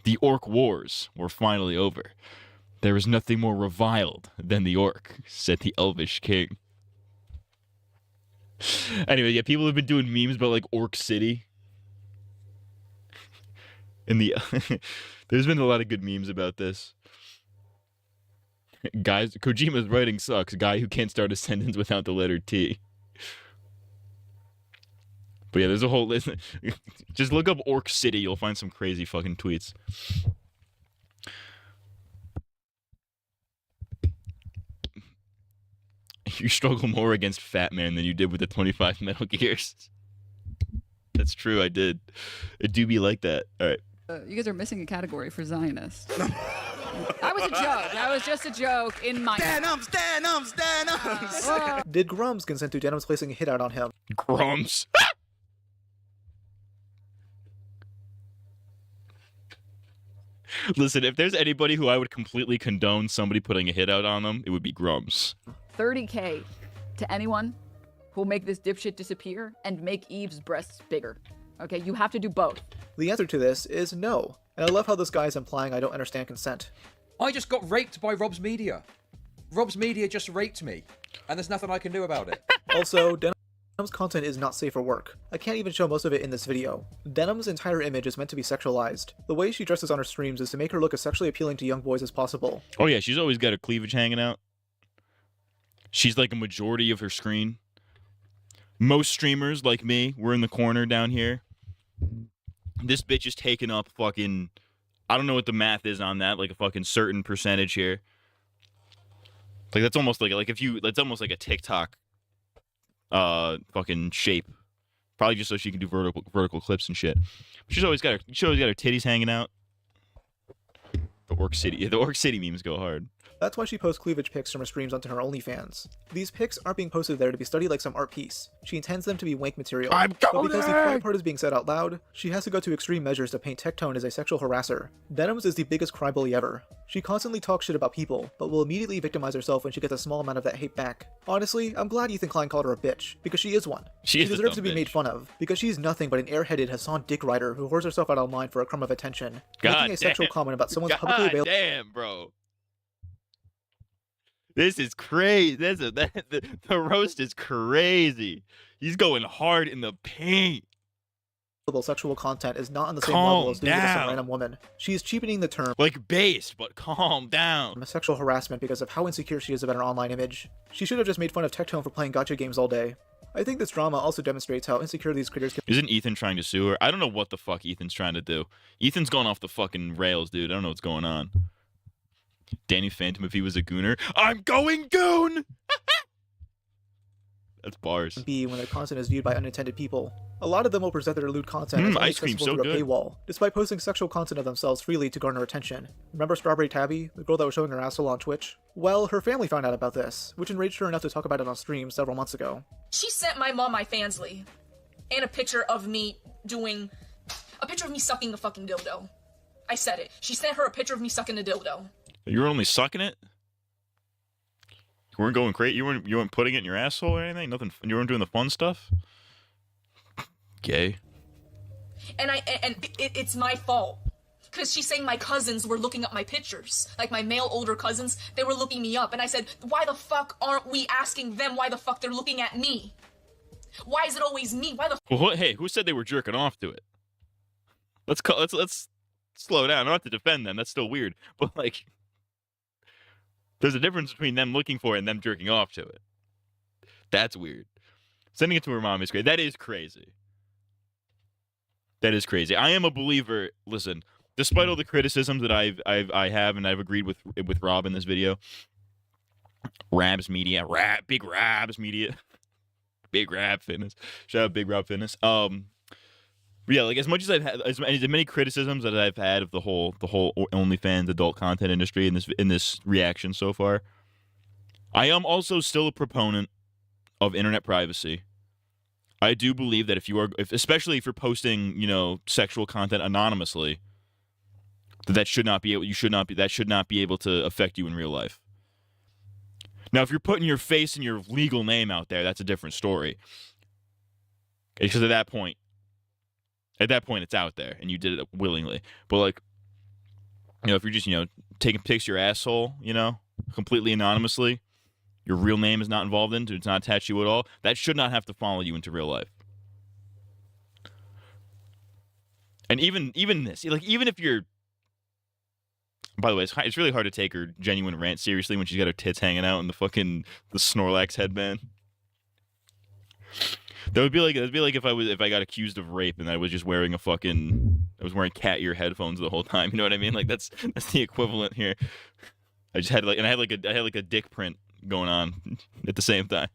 The Orc Wars were finally over. There is nothing more reviled than the Orc, said the Elvish king. Anyway, yeah, people have been doing memes about like Orc City. There's been a lot of good memes about this. Guys, Kojima's writing sucks. Guy who can't start a sentence without the letter T. But yeah, there's a whole list. Just look up Orc City. You'll find some crazy fucking tweets. You struggle more against Fat Man than you did with the 25 Metal Gears. That's true, I did. It do be like that. All right. You guys are missing a category for Zionist. That was a joke. That was just a joke in my... Denums! Did Grums consent to Denums placing a hit out on him? Grums? Listen, if there's anybody who I would completely condone somebody putting a hit out on them, it would be Grums. $30K to anyone who'll make this dipshit disappear and make Eve's breasts bigger. Okay, you have to do both. The answer to this is no. And I love how this guy is implying I don't understand consent. I just got raped by Rob's Media. Rob's Media just raped me, and there's nothing I can do about it. Also, Denum's content is not safe for work. I can't even show most of it in this video. Denum's entire image is meant to be sexualized. The way she dresses on her streams is to make her look as sexually appealing to young boys as possible. Oh yeah, she's always got her cleavage hanging out. She's like a majority of her screen. Most streamers, like me, we're in the corner down here. This bitch is taking up fucking... I don't know what the math is on that, like a fucking certain percentage here. Like that's almost like that's almost like a TikTok fucking shape. Probably just so she can do vertical clips and shit. She's always got her titties hanging out. The Orc City memes go hard. That's why she posts cleavage pics from her streams onto her OnlyFans. These pics aren't being posted there to be studied like some art piece. She intends them to be wank material. But because the quiet part is being said out loud, she has to go to extreme measures to paint Tectone as a sexual harasser. Denums is the biggest crybully ever. She constantly talks shit about people, but will immediately victimize herself when she gets a small amount of that hate back. Honestly, I'm glad Ethan Klein called her a bitch, because she is one. She deserves to be made fun of, because she's nothing but an airheaded Hassan dick rider who whores herself out online for a crumb of attention. Making a sexual comment about someone's publicly available... Damn, bro. This is crazy. The roast is crazy. He's going hard in the paint. Sexual content is not on the same level as doing it to some random woman. She's cheapening the term. Like based, but calm down. Sexual harassment because of how insecure she is about her online image. She should have just made fun of Tectone for playing gacha games all day. I think this drama also demonstrates how insecure these creators can... Isn't Ethan trying to sue her? I don't know what the fuck Ethan's trying to do. Ethan's going off the fucking rails, dude. I don't know what's going on. Danny Phantom, if he was a gooner, I'm going goon! That's bars. ...be when their content is viewed by unintended people. A lot of them will present their lewd content as ice cream, so through a good. paywall, despite posting sexual content of themselves freely to garner attention. Remember Strawberry Tabby, the girl that was showing her asshole on Twitch? Well, her family found out about this, which enraged her enough to talk about it on stream several months ago. She sent my mom my Fansly, and a picture of me sucking a fucking dildo. I said it. She sent her a picture of me sucking a dildo. You were only sucking it? You weren't going crazy? You weren't putting it in your asshole or anything? Nothing? You weren't doing the fun stuff? Gay. And it's my fault. Because she's saying my cousins were looking up my pictures. Like my male older cousins, they were looking me up. And I said, why the fuck aren't we asking them why the fuck they're looking at me? Why is it always me? Why the Well, hey, who said they were jerking off to it? Let's slow down. Not to defend them. That's still weird. But like, there's a difference between them looking for it and them jerking off to it. That's weird. Sending it to her mom is crazy. That is crazy. That is crazy. I am a believer. Listen, despite all the criticisms that I have and I've agreed with Rob in this video, Rabs Media, Big Rabs Media, Big Rab Fitness. Shout out Big Rob Fitness. Yeah, like as much as I've had, as many criticisms that I've had of the whole OnlyFans adult content industry in this reaction so far, I am also still a proponent of internet privacy. I do believe that especially if you're posting, sexual content anonymously, that should not be able to affect you in real life. Now, if you're putting your face and your legal name out there, that's a different story. Because at that point, it's out there and you did it willingly. But like, if you're just, taking pics of your asshole, completely anonymously, your real name is not involved in it, it's not attached to you at all, that should not have to follow you into real life. And even this, like, even if you're, by the way, it's really hard to take her genuine rant seriously when she's got her tits hanging out and the Snorlax headband. That would be like if I got accused of rape and I was just wearing I was wearing cat ear headphones the whole time. You know what I mean? Like that's the equivalent here. I just had I had a dick print going on at the same time.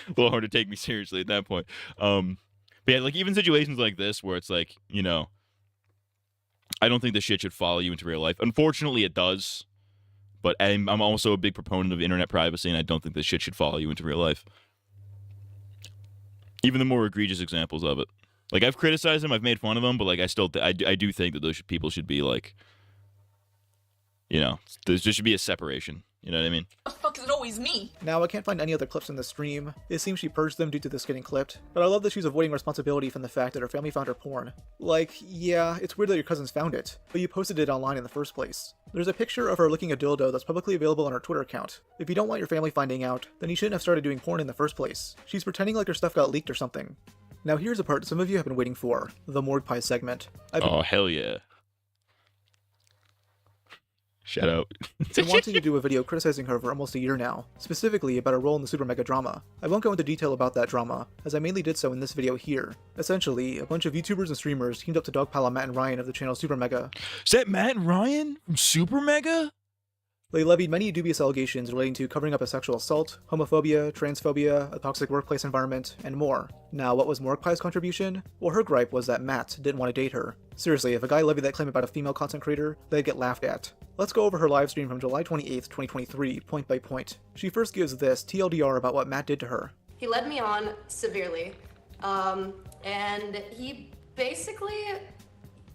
A little hard to take me seriously at that point. But yeah, like even situations like this where it's like, I don't think this shit should follow you into real life. Unfortunately, it does. But I'm also a big proponent of internet privacy, and I don't think this shit should follow you into real life. Even the more egregious examples of it. Like, I've criticized them, I've made fun of them, but like I do think that those people should be like, there should be a separation. You know what I mean? the fuck is it always me? Now, I can't find any other clips in the stream. It seems she purged them due to this getting clipped, but I love that she's avoiding responsibility from the fact that her family found her porn. Like, yeah, it's weird that your cousins found it, but you posted it online in the first place. There's a picture of her licking a dildo that's publicly available on her Twitter account. If you don't want your family finding out, then you shouldn't have started doing porn in the first place. She's pretending like her stuff got leaked or something. Now here's a part some of you have been waiting for, the Morgue Pie segment. Oh, hell yeah. Shout out. I've been wanting to do a video criticizing her for almost a year now, specifically about her role in the Super Mega drama. I won't go into detail about that drama, as I mainly did so in this video here. Essentially, a bunch of YouTubers and streamers teamed up to dogpile on Matt and Ryan of the channel Super Mega. Is that Matt and Ryan from Super Mega? They levied many dubious allegations relating to covering up a sexual assault, homophobia, transphobia, a toxic workplace environment, and more. Now, what was Morgue Pie's contribution? Well, her gripe was that Matt didn't want to date her. Seriously, if a guy levied that claim about a female content creator, they'd get laughed at. Let's go over her livestream from July 28th, 2023, point by point. She first gives this TLDR about what Matt did to her. He led me on severely, and he basically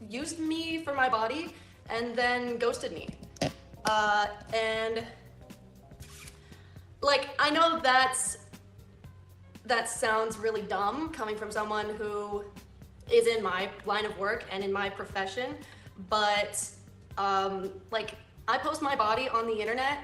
used me for my body and then ghosted me. And like, I know that sounds really dumb coming from someone who is in my line of work and in my profession, but like, I post my body on the internet,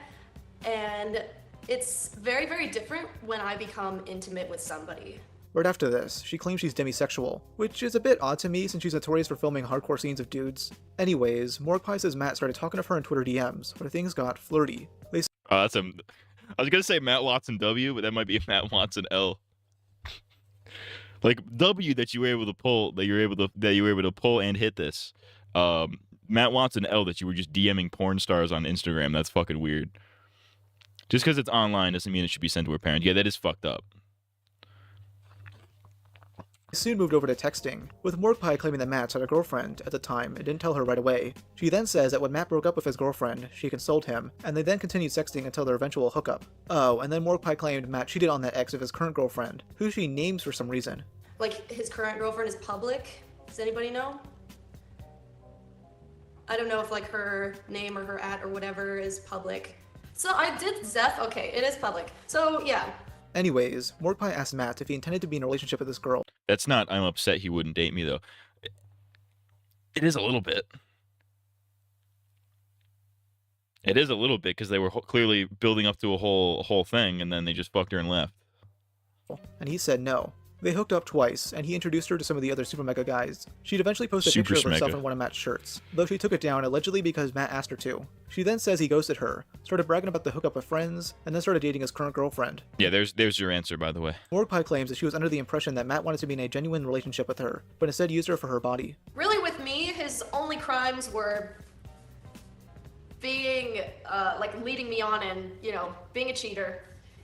and it's very, very different when I become intimate with somebody. Right after this, she claims she's demisexual, which is a bit odd to me since she's notorious for filming hardcore scenes of dudes. Anyways, Morgue Pie says Matt started talking to her in Twitter DMs, where things got flirty. I was gonna say Matt Watson W, but that might be Matt Watson L. Like W that you were able to pull, that you were able to pull and hit this. Matt Watson L that you were just DMing porn stars on Instagram. That's fucking weird. Just because it's online doesn't mean it should be sent to her parents. Yeah, that is fucked up. Soon moved over to texting, with Morgue Pie claiming that Matt had a girlfriend at the time and didn't tell her right away. She then says that when Matt broke up with his girlfriend, she consoled him, and they then continued sexting until their eventual hookup. Oh, and then Morgue Pie claimed Matt cheated on that ex of his current girlfriend, who she names for some reason. Like, his current girlfriend is public. Does anybody know? I don't know if like her name or her @ or whatever is public. So I did Zeph, okay, it is public. So yeah. Anyways, Morgue Pie asked Matt if he intended to be in a relationship with this girl. That's not, I'm upset he wouldn't date me, though. It is a little bit. It is a little bit because they were clearly building up to a whole thing, and then they just fucked her and left. And he said no. They hooked up twice, and he introduced her to some of the other Super Mega guys. She'd eventually post a picture of herself in one of Matt's shirts, though she took it down allegedly because Matt asked her to. She then says he ghosted her, started bragging about the hookup with friends, and then started dating his current girlfriend. Yeah, there's your answer, by the way. Morgpie claims that she was under the impression that Matt wanted to be in a genuine relationship with her, but instead used her for her body. Really, with me, his only crimes were being, like, leading me on and, you know, being a cheater.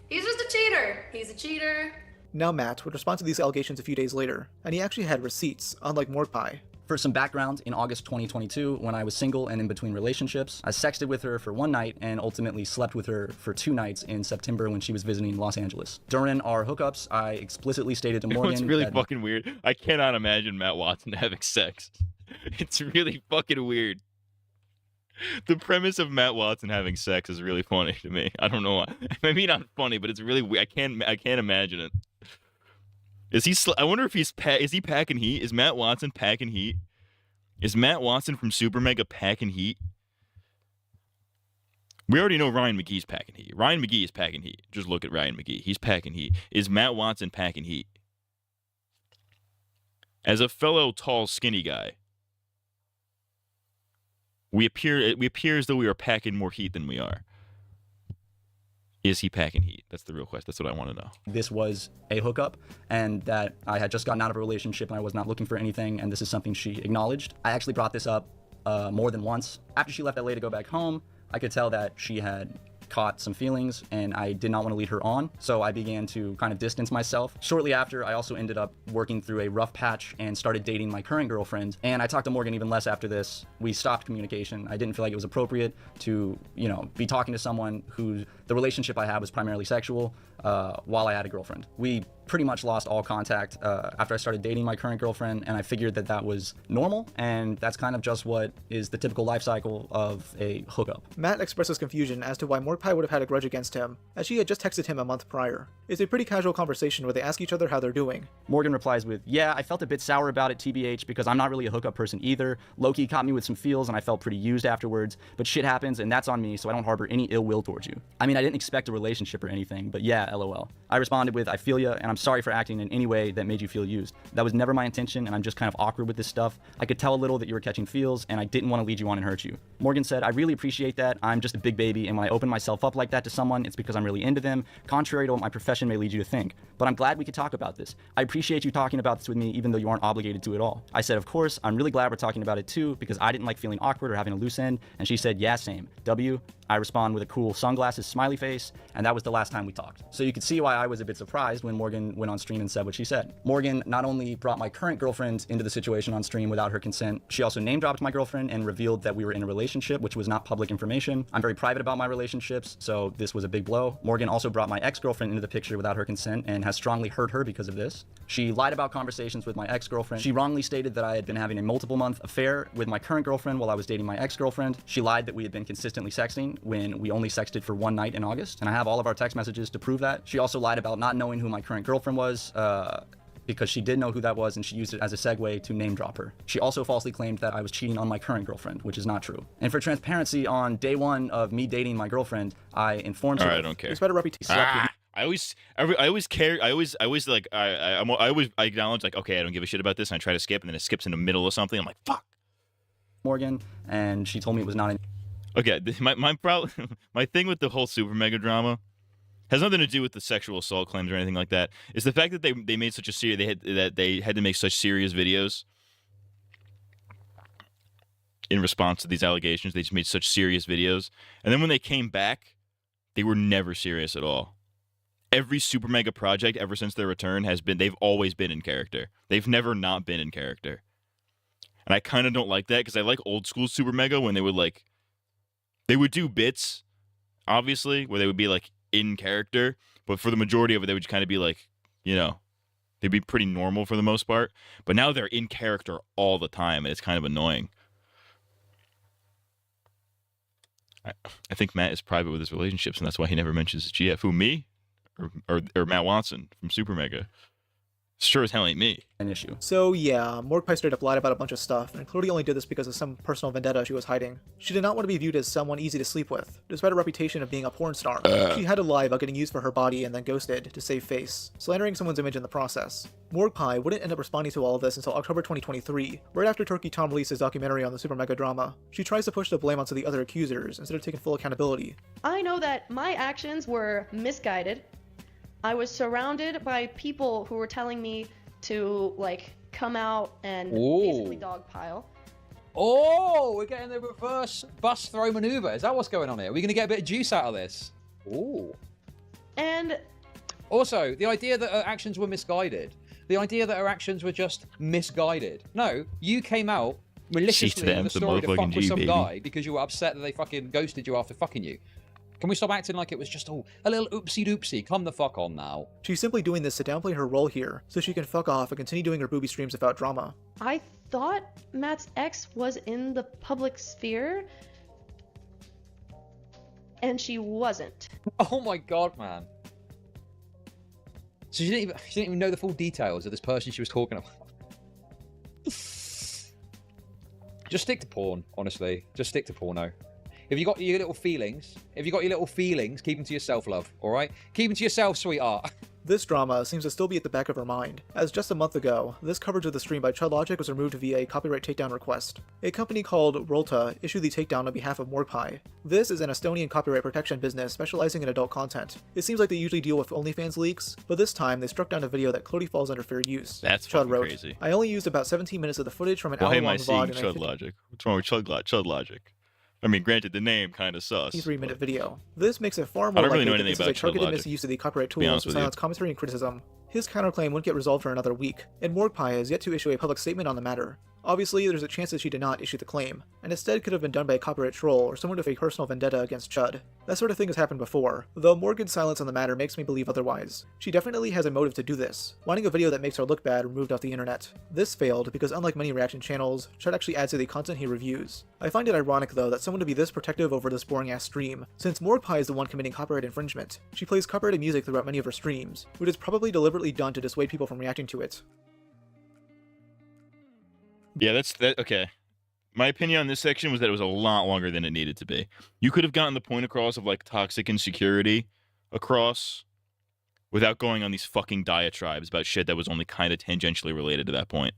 He's just a cheater. He's a cheater. Now Matt would respond to these allegations a few days later, and he actually had receipts, unlike Morgpie. For some background, in August 2022, when I was single and in between relationships, I sexted with her for one night and ultimately slept with her for 2 nights in September when she was visiting Los Angeles. During our hookups, I explicitly stated to Morgan It's really that fucking weird. I cannot imagine Matt Watson having sex. It's really fucking weird. The premise of Matt Watson having sex is really funny to me. I don't know why. I mean, not funny, but it's really weird. I can't imagine it. Is he? I wonder if is he packing heat? Is Matt Watson packing heat? Is Matt Watson from Super Mega packing heat? We already know Ryan McGee's packing heat. Ryan McGee is packing heat. Just look at Ryan McGee. He's packing heat. Is Matt Watson packing heat? As a fellow tall, skinny guy, we appear as though we are packing more heat than we are. Is he packing heat? That's the real question. That's what I want to know. this was a hookup and that I had just gotten out of a relationship and I was not looking for anything, and this is something she acknowledged. I actually brought this up more than once. After she left LA to go back home, I could tell that she had caught some feelings and I did not want to lead her on, so I began to kind of distance myself. Shortly after, I also ended up working through a rough patch and started dating my current girlfriend, and I talked to Morgan even less after this. We stopped communication. I didn't feel like it was appropriate to, you know, be talking to someone who the relationship I had was primarily sexual while I had a girlfriend. We pretty much lost all contact after I started dating my current girlfriend, and I figured that that was normal, and that's kind of just what is the typical life cycle of a hookup. Matt expresses confusion as to why Morgpie would have had a grudge against him, as she had just texted him a month prior. It's a pretty casual conversation where they ask each other how they're doing. Morgan replies with, "Yeah, I felt a bit sour about it, TBH, because I'm not really a hookup person either. Loki caught me with some feels and I felt pretty used afterwards, but shit happens and that's on me, so I don't harbor any ill will towards you. I mean, I didn't expect a relationship or anything, but yeah, LOL. I responded with, I feel ya, and I'm sorry for acting in any way that made you feel used. That was never my intention, and I'm just kind of awkward with this stuff. I could tell a little that you were catching feels, and I didn't want to lead you on and hurt you." Morgan said, "I really appreciate that. I'm just a big baby, and when I open myself up like that to someone, it's because I'm really into them, contrary to what my profession may lead you to think. But I'm glad we could talk about this. I appreciate you talking about this with me, even though you aren't obligated to at all." I said, "Of course, I'm really glad we're talking about it too, because I didn't like feeling awkward or having a loose end," and she said, "Yeah, same. W." I respond with a cool sunglasses smiley face, and that was the last time we talked. So you could see why I was a bit surprised when Morgan went on stream and said what she said. Morgan not only brought my current girlfriend into the situation on stream without her consent, she also name dropped my girlfriend and revealed that we were in a relationship, which was not public information. I'm very private about my relationships, so this was a big blow. Morgan also brought my ex-girlfriend into the picture without her consent and has strongly hurt her because of this. She lied about conversations with my ex-girlfriend. She wrongly stated that I had been having a multiple-month affair with my current girlfriend while I was dating my ex-girlfriend. She lied that we had been consistently sexting when we only sexted for one night in August, and I have all of our text messages to prove that. She also lied about not knowing who my current girlfriend was, because she did know who that was and she used it as a segue to name drop her. She also falsely claimed that I was cheating on my current girlfriend, which is not true. And for transparency, on day one of me dating my girlfriend, I informed her. All right, I don't care. It's better reputation. I always acknowledge, like, okay, I don't give a shit about this, and I try to skip, and then it skips in the middle of something. I'm like, fuck. Morgan, and she told me it was not. Okay, my problem, my thing with the whole Super Mega drama has nothing to do with the sexual assault claims or anything like that. It's the fact that they made such a serious, they had to make such serious videos in response to these allegations. They just made such serious videos, and then when they came back, they were never serious at all. Every Super Mega project ever since their return they've always been in character. They've never not been in character. And I kind of don't like that, because I like old school Super Mega when they would do bits, obviously, where they would be like in character, but for the majority of it, they would kind of be like, you know, they'd be pretty normal for the most part. But now they're in character all the time, and it's kind of annoying. I think Matt is private with his relationships, and that's why he never mentions his GF. Who, me? Or Matt Watson from Super Mega? Sure as hell ain't me. An issue. So yeah, Morgue Pie straight up lied about a bunch of stuff, and clearly only did this because of some personal vendetta she was hiding. She did not want to be viewed as someone easy to sleep with, despite a reputation of being a porn star. She had to lie about getting used for her body and then ghosted to save face, slandering someone's image in the process. Morgue Pie wouldn't end up responding to all of this until October 2023, right after Turkey Tom released his documentary on the super mega drama. She tries to push the blame onto the other accusers instead of taking full accountability. I know that my actions were misguided. I was surrounded by people who were telling me to, like, come out and basically dogpile. Oh, we're getting the reverse bus throw maneuver. Is that what's going on here? Are we going to get a bit of juice out of this? Ooh. And also, the idea that her actions were misguided. The idea that her actions were just misguided. No, you came out maliciously with a story to fuck with some guy because you were upset that they fucking ghosted you after fucking you. Can we stop acting like it was just a little oopsie-doopsie? Come the fuck on now. She's simply doing this to downplay her role here, so she can fuck off and continue doing her booby streams without drama. I thought Matt's ex was in the public sphere, and she wasn't. Oh my god, man. So she didn't even know the full details of this person she was talking about. Just stick to porn, honestly. Just stick to porno. If you got your little feelings, keep them to yourself, love, alright? Keep them to yourself, sweetheart. This drama seems to still be at the back of her mind, as just a month ago, this coverage of the stream by Chud Logic was removed via a copyright takedown request. A company called Rolta issued the takedown on behalf of Morgue Pie. This is an Estonian copyright protection business specializing in adult content. It seems like they usually deal with OnlyFans leaks, but this time they struck down a video that clearly falls under fair use. That's Chud wrote, crazy. I only used about 17 minutes of the footage from an Why am I hour-long seeing VOD Chud Logic? What's wrong with Chud Logic? I mean, granted, the name kind of sus. 3-minute video. This makes it far more I don't really know likely that anything this is a about Chud targeted Logic, misuse of the copyright to be tools honest to with you. silence commentary and criticism. His counterclaim wouldn't get resolved for another week, and Morgue Pie has yet to issue a public statement on the matter. Obviously, there's a chance that she did not issue the claim, and instead could have been done by a copyright troll or someone with a personal vendetta against Chud. That sort of thing has happened before, though Morgan's silence on the matter makes me believe otherwise. She definitely has a motive to do this, wanting a video that makes her look bad removed off the internet. This failed because unlike many reaction channels, Chud actually adds to the content he reviews. I find it ironic though that someone would be this protective over this boring ass stream, since Morgue Pie is the one committing copyright infringement. She plays copyrighted music throughout many of her streams, which is probably deliberately done to dissuade people from reacting to it. Yeah, okay. My opinion on this section was that it was a lot longer than it needed to be. You could have gotten the point across of like toxic insecurity across without going on these fucking diatribes about shit that was only kind of tangentially related to that point.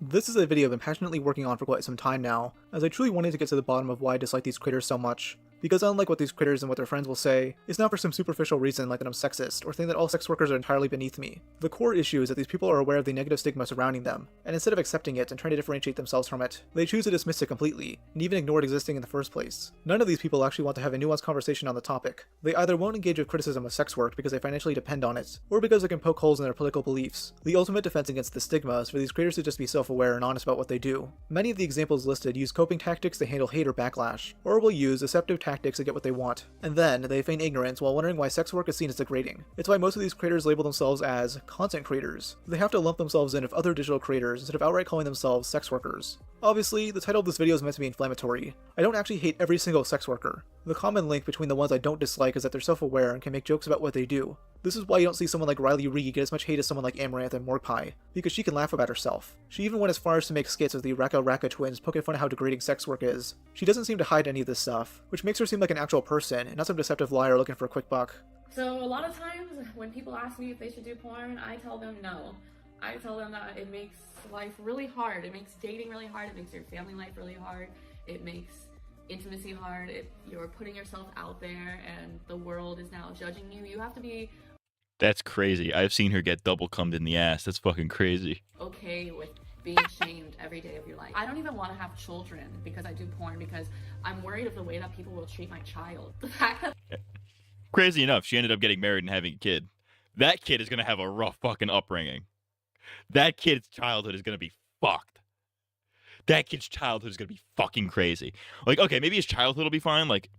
This is a video I've been passionately working on for quite some time now, as I truly wanted to get to the bottom of why I dislike these creators so much. Because unlike what these critters and what their friends will say, it's not for some superficial reason like that I'm sexist, or think that all sex workers are entirely beneath me. The core issue is that these people are aware of the negative stigma surrounding them, and instead of accepting it and trying to differentiate themselves from it, they choose to dismiss it completely, and even ignore it existing in the first place. None of these people actually want to have a nuanced conversation on the topic. They either won't engage with criticism of sex work because they financially depend on it, or because it can poke holes in their political beliefs. The ultimate defense against the stigma is for these creators to just be self-aware and honest about what they do. Many of the examples listed use coping tactics to handle hate or backlash, or will use deceptive tactics to get what they want. And then, they feign ignorance while wondering why sex work is seen as degrading. It's why most of these creators label themselves as content creators. They have to lump themselves in with other digital creators instead of outright calling themselves sex workers. Obviously, the title of this video is meant to be inflammatory. I don't actually hate every single sex worker. The common link between the ones I don't dislike is that they're self-aware and can make jokes about what they do. This is why you don't see someone like Riley Reed get as much hate as someone like Amaranth and Morgue Pie, because she can laugh about herself. She even went as far as to make skits of the Raka Raka twins poking fun at how degrading sex work is. She doesn't seem to hide any of this stuff, which makes her seem like an actual person, and not some deceptive liar looking for a quick buck. So a lot of times when people ask me if they should do porn, I tell them no. I tell them that it makes life really hard. It makes dating really hard. It makes your family life really hard. It makes intimacy hard. You're putting yourself out there and the world is now judging you. You have to be That's crazy. I've seen her get double cummed in the ass. That's fucking crazy. okay with being shamed every day of your life. I don't even want to have children because I do porn because I'm worried of the way that people will treat my child. The fact that Crazy enough, she ended up getting married and having a kid. That kid is going to have a rough fucking upbringing. That kid's childhood is going to be fucked. That kid's childhood is going to be fucking crazy. Like, okay, maybe his childhood will be fine, like,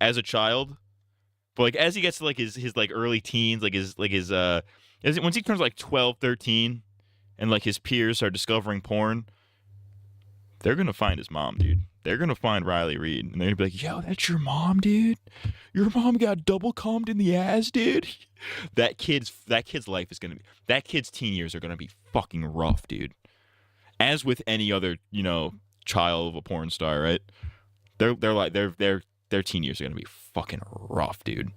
as a child. But, like, as he gets to, like, his like, early teens, once he turns, like, 12, 13, and, like, his peers are discovering porn, they're gonna find his mom, dude. They're gonna find Riley Reid, and they're gonna be like, "Yo, that's your mom, dude. Your mom got double cummed in the ass, dude." That kid's life is gonna be. That kid's teen years are gonna be fucking rough, dude. As with any other, child of a porn star, right? Their teen years are gonna be fucking rough, dude.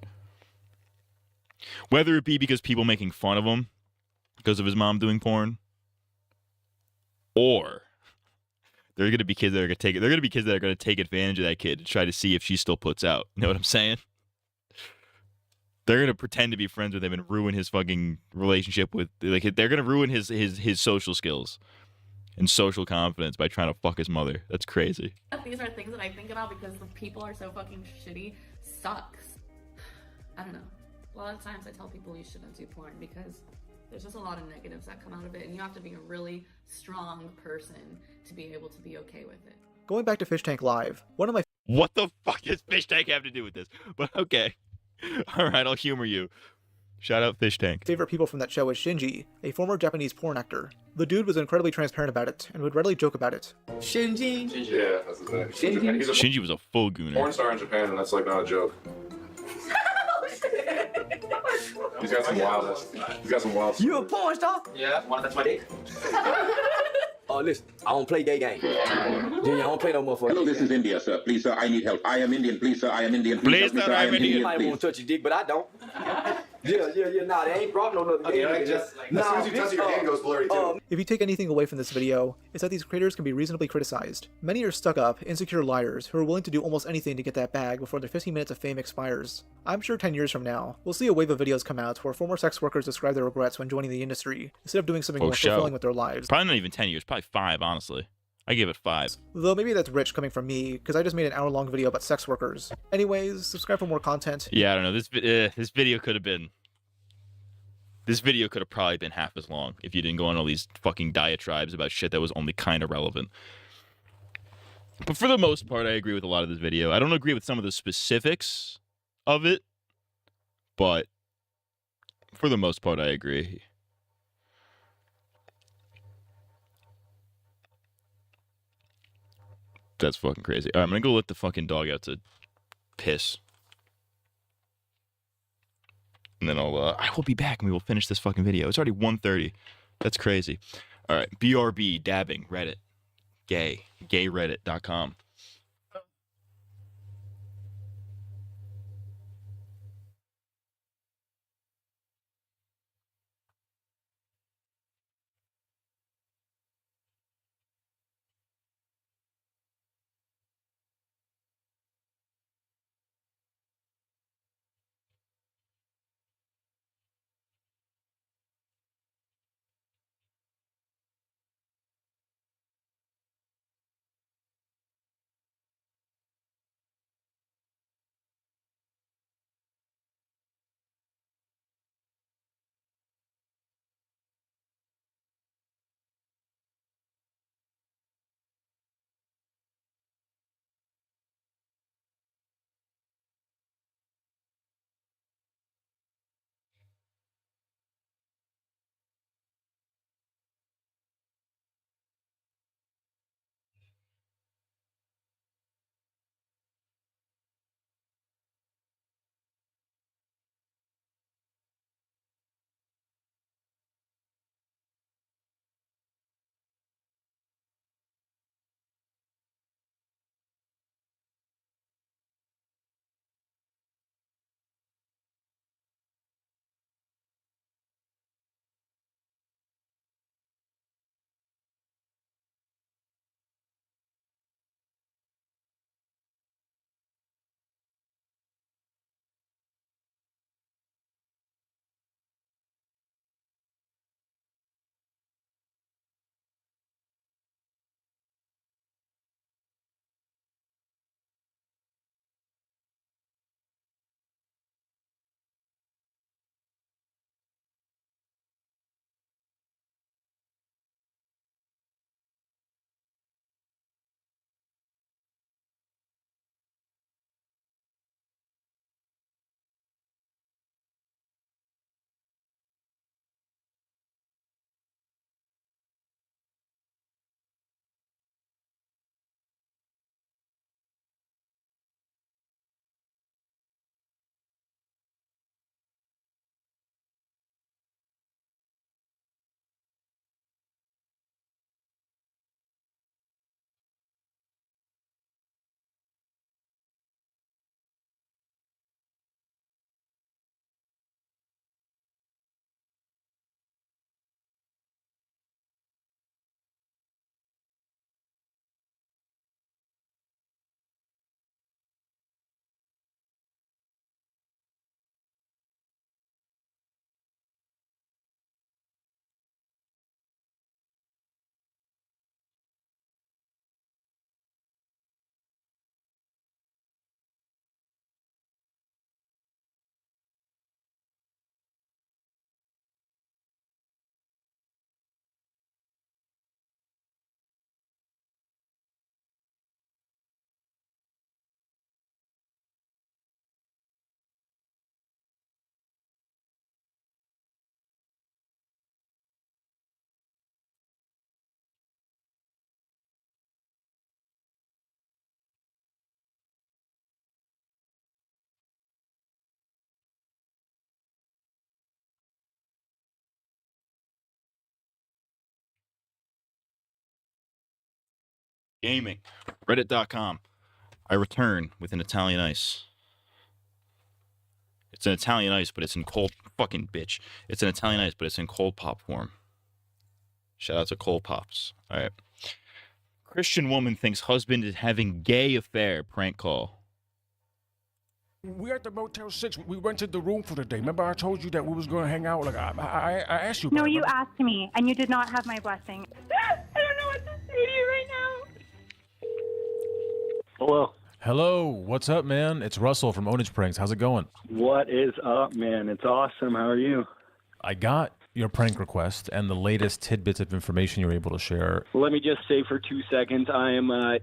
Whether it be because people making fun of him because of his mom doing porn, or there are gonna be kids that are gonna take it. There are gonna be kids that are gonna take advantage of that kid to try to see if she still puts out. You know what I'm saying? They're gonna pretend to be friends with him and ruin his fucking relationship with. Like, they're gonna ruin his social skills and social confidence by trying to fuck his mother. That's crazy. These are things that I think about because the people are so fucking shitty. Sucks. I don't know. A lot of times I tell people you shouldn't do porn because there's just a lot of negatives that come out of it, and you have to be a really strong person to be able to be okay with it. Going back to Fish Tank Live, one of my What the fuck does Fish Tank have to do with this? But okay. All right, I'll humor you. Shout out Fish Tank. favorite people from that show is Shinji, a former Japanese porn actor. The dude was incredibly transparent about it and would readily joke about it. Shinji? Yeah, that's his name. Shinji was a full gooner. Porn star in Japan, and that's like not a joke. He's got some wildness. He's got some wild. You a porn star? Yeah, wanna touch my dick? Oh, listen, I don't play gay games. Junior, I don't play no motherfucker. Hello, this is India, sir. Please, sir, I need help. I am Indian. Please, sir, I am Indian. Please, help me, sir, I am Indian. You might want to touch your dick, but I don't. Nah, they ain't brought no other gay. As soon as you touch it, your hand goes blurry too. If you take anything away from this video, it's that these creators can be reasonably criticized. Many are stuck-up, insecure liars who are willing to do almost anything to get that bag before their 15 minutes of fame expires. I'm sure 10 years from now, we'll see a wave of videos come out where former sex workers describe their regrets when joining the industry, instead of doing something more fulfilling with their lives. Probably not even 10 years, probably 5, honestly. I give it 5. Though maybe that's rich coming from me, because I just made an hour-long video about sex workers. Anyways, subscribe for more content. Yeah, I don't know. This video could have been... This video could have probably been half as long if you didn't go on all these fucking diatribes about shit that was only kind of relevant. But for the most part, I agree with a lot of this video. I don't agree with some of the specifics of it, but for the most part, I agree. That's fucking crazy. All right, I'm gonna go let the fucking dog out to piss. And then I will be back and we will finish this fucking video. It's already 1:30. That's crazy. All right, BRB, dabbing, Reddit, gayreddit.com. Gaming. Reddit.com. I return with an Italian ice. It's an Italian ice, but it's in cold... Fucking bitch. It's an Italian ice, but it's in cold pop form. Shout out to Cold Pops. All right. Christian woman thinks husband is having gay affair. Prank call. We're at the Motel 6. We rented the room for the day. Remember I told you that we was going to hang out? Like, I asked you about No, it, you remember? asked me, and you did not have my blessing. I don't know what to say to you right now. Hello. Hello, what's up, man? It's Russell from Ownage Pranks. How's it going? What is up, man? It's awesome. How are you? I got your prank request and the latest tidbits of information you're able to share. Let me just say for 2 seconds, I am a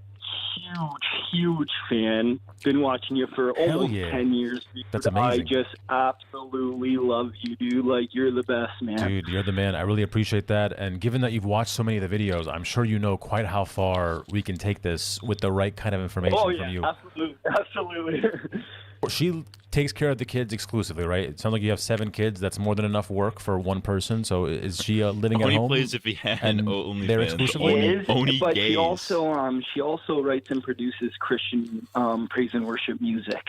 huge fan. Been watching you for almost 10 years. Dude. That's amazing. I just absolutely love you, dude. Like, you're the best, man. Dude, you're the man. I really appreciate that. And given that you've watched so many of the videos, I'm sure you know quite how far we can take this with the right kind of information from you. Absolutely. She takes care of the kids exclusively, right? It sounds like you have 7 kids. That's more than enough work for one person. So is she living at home? Only plays if he had and they're exclusively? Only But gays. she also writes and produces Christian praise and worship music.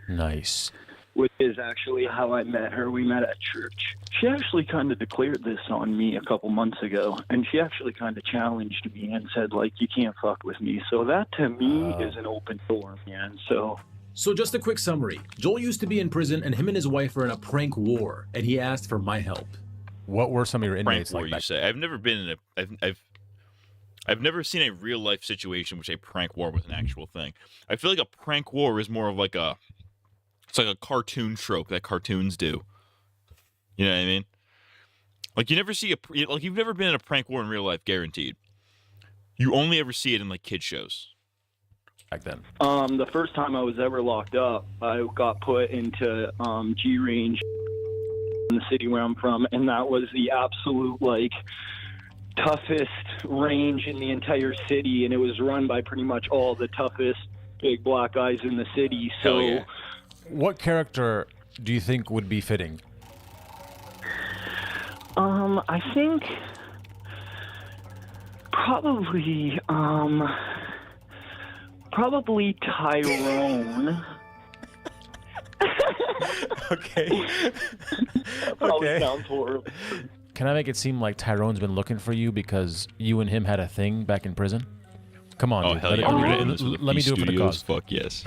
Nice. Which is actually how I met her. We met at church. She actually kind of declared this on me a couple months ago, and she actually kind of challenged me and said, like, you can't fuck with me. So that, to me, is an open door, man. So just a quick summary. Joel used to be in prison, and him and his wife are in a prank war, and he asked for my help. What were some of your inmates prank war, like? You say? I've never been in a. I've never seen a real life situation which a prank war was an actual thing. I feel like a prank war is more of like a. It's like a cartoon trope that cartoons do. You know what I mean? Like you never see like you've never been in a prank war in real life, guaranteed. You only ever see it in like kid shows. Back then. The first time I was ever locked up, I got put into G range in the city where I'm from, and that was the absolute like toughest range in the entire city, and it was run by pretty much all the toughest big black guys in the city. So, yeah. What character do you think would be fitting? I think probably Tyrone. Okay. That probably sounds horrible. Can I make it seem like Tyrone's been looking for you because you and him had a thing back in prison? Come on, Oh dude. hell yeah! Let me do it for the cause. Fuck yes.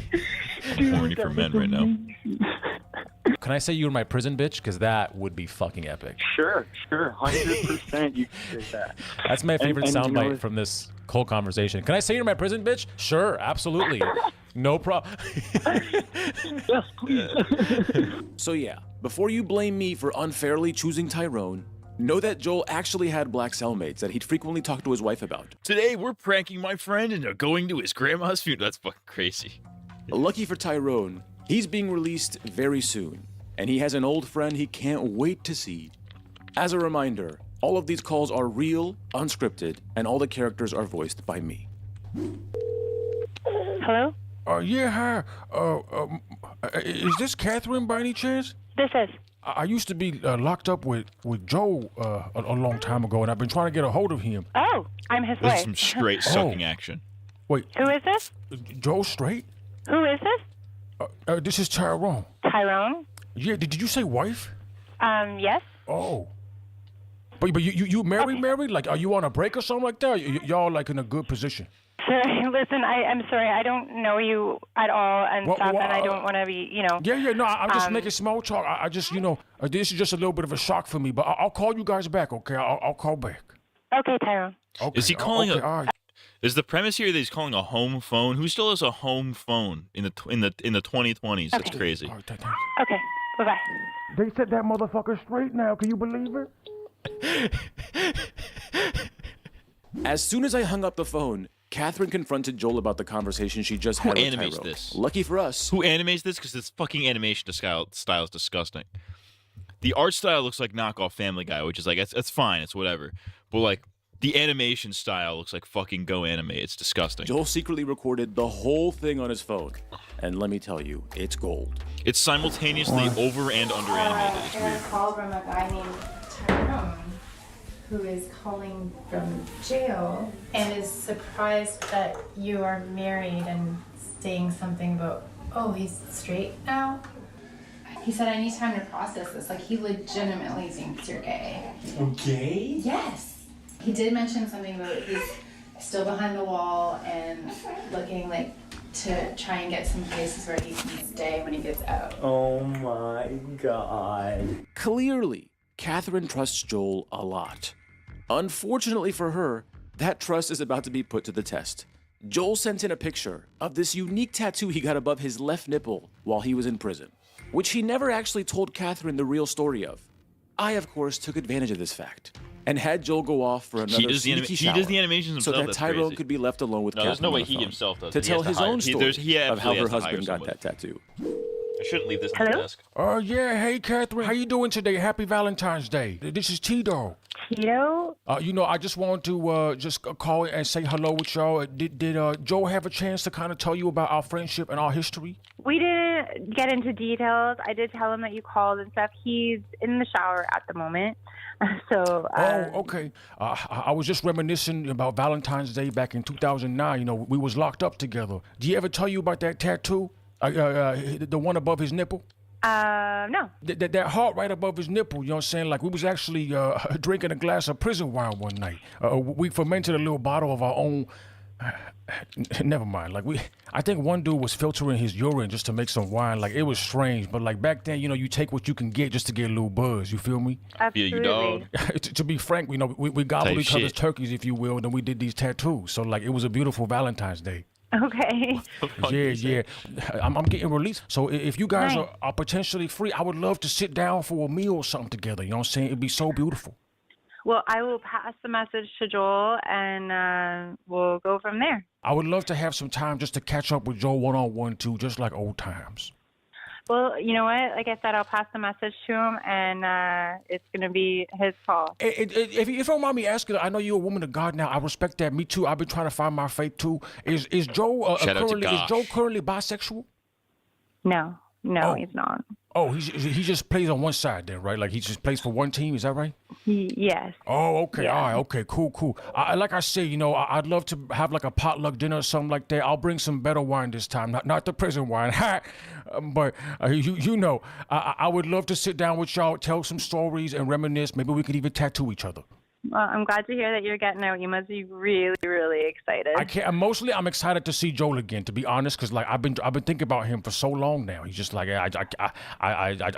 I'm horny for men right now. Can I say you were my prison bitch? Because that would be fucking epic. Sure, 100% you can say that. That's my favorite And you know, soundbite from this whole conversation. Can I say you're my prison bitch? Sure, absolutely. No problem. Yes, please. So yeah, before you blame me for unfairly choosing Tyrone, know that Joel actually had black cellmates that he'd frequently talk to his wife about. Today we're pranking my friend and going to his grandma's funeral. That's fucking crazy. Lucky for Tyrone, he's being released very soon, and he has an old friend he can't wait to see. As a reminder, all of these calls are real, unscripted, and all the characters are voiced by me. Hello? Yeah, hi. Is this Catherine by any chance? This is. I used to be locked up with Joe a long time ago, and I've been trying to get a hold of him. Oh, I'm his This wife. is some straight sucking action. Wait, Who is this? Joe Straight? Who is this? This is Tyrone. Tyrone? Yeah, did you say wife? Yes. Oh. But you married? Like, are you on a break or something like that? Y'all like in a good position? Sorry, listen, I'm sorry. I don't know you at all and stuff, and I don't want to be, Yeah, no, I'm just making small talk. I just, this is just a little bit of a shock for me, but I'll call you guys back, okay? I'll call back. Okay, Tyrone. Okay. Is he calling all right. Is the premise here that he's calling a home phone? Who still has a home phone in the 2020s? That's crazy. Okay, bye-bye. They set that motherfucker straight now. Can you believe it? As soon as I hung up the phone, Catherine confronted Joel about the conversation she just Who had with animates Tyrone. this? Lucky for us. Who animates this? Because this fucking animation style is disgusting. The art style looks like knockoff Family Guy, which is like, that's fine, it's whatever. But like, the animation style looks like fucking Go Animate. It's disgusting. Joel secretly recorded the whole thing on his phone. And let me tell you, it's gold. It's simultaneously over and under animated. It's I got weird. a call from a guy named Tyrone. who is calling from jail and is surprised that you are married and saying something about, oh, he's straight now. He said, I need time to process this. Like, he legitimately thinks you're gay. Okay. Yes. He did mention something about he's still behind the wall and looking like to try and get some places where he can stay when he gets out. Oh my God. Clearly, Catherine trusts Joel a lot. Unfortunately for her, that trust is about to be put to the test. Joel sent in a picture of this unique tattoo he got above his left nipple while he was in prison, which he never actually told Catherine the real story of. I, of course, took advantage of this fact and had Joel go off for another sneaky shower he does the animations himself. so that That's Tyrone crazy. could be left alone with No, Catherine there's no way on the he phone himself does to it. He tell has to his hire- own he- story there's- he of how absolutely her has to hire husband got somebody. that tattoo. I shouldn't leave this on the desk. Yeah, hey, Catherine. How you doing today? Happy Valentine's Day. This is Tito. Tito? I just wanted to just call and say hello with y'all. Did Joe have a chance to kind of tell you about our friendship and our history? We didn't get into details. I did tell him that you called and stuff. He's in the shower at the moment. So. Okay. I was just reminiscing about Valentine's Day back in 2009. We was locked up together. Did he ever tell you about that tattoo? The one above his nipple? No. That heart right above his nipple, you know what I'm saying? Like, we was actually drinking a glass of prison wine one night. We fermented a little bottle of our own. Never mind. I think one dude was filtering his urine just to make some wine. Like, it was strange. But, like, back then, you take what you can get just to get a little buzz. You feel me? Absolutely. Yeah, you dog. To be frank, we gobbled Type each other's shit. turkeys, if you will, and then we did these tattoos. So, like, it was a beautiful Valentine's Day. Okay. Yeah. I'm getting released. So if you guys Nice. are potentially free, I would love to sit down for a meal or something together. You know what I'm saying? It'd be so beautiful. Well, I will pass the message to Joel, and we'll go from there. I would love to have some time just to catch up with Joe one-on-one, too, just like old times. Well, you know what? Like I said, I'll pass the message to him, and it's going to be his call. If you don't mind me asking, I know you're a woman of God now. I respect that. Me, too. I've been trying to find my faith, too. Is Joe Shout out to currently bisexual? No, he's not. Oh, he just plays on one side then, right? Like, he just plays for one team. Is that right? Yes. Oh, okay. Yeah. All right. Okay. Cool. Like I say, I'd love to have like a potluck dinner or something like that. I'll bring some better wine this time, not the prison wine. But I would love to sit down with y'all, tell some stories, and reminisce. Maybe we could even tattoo each other. Well, I'm glad to hear that you're getting out. You must be really, really excited. I'm excited to see Joel again, to be honest, because like I've been thinking about him for so long now. He's just like I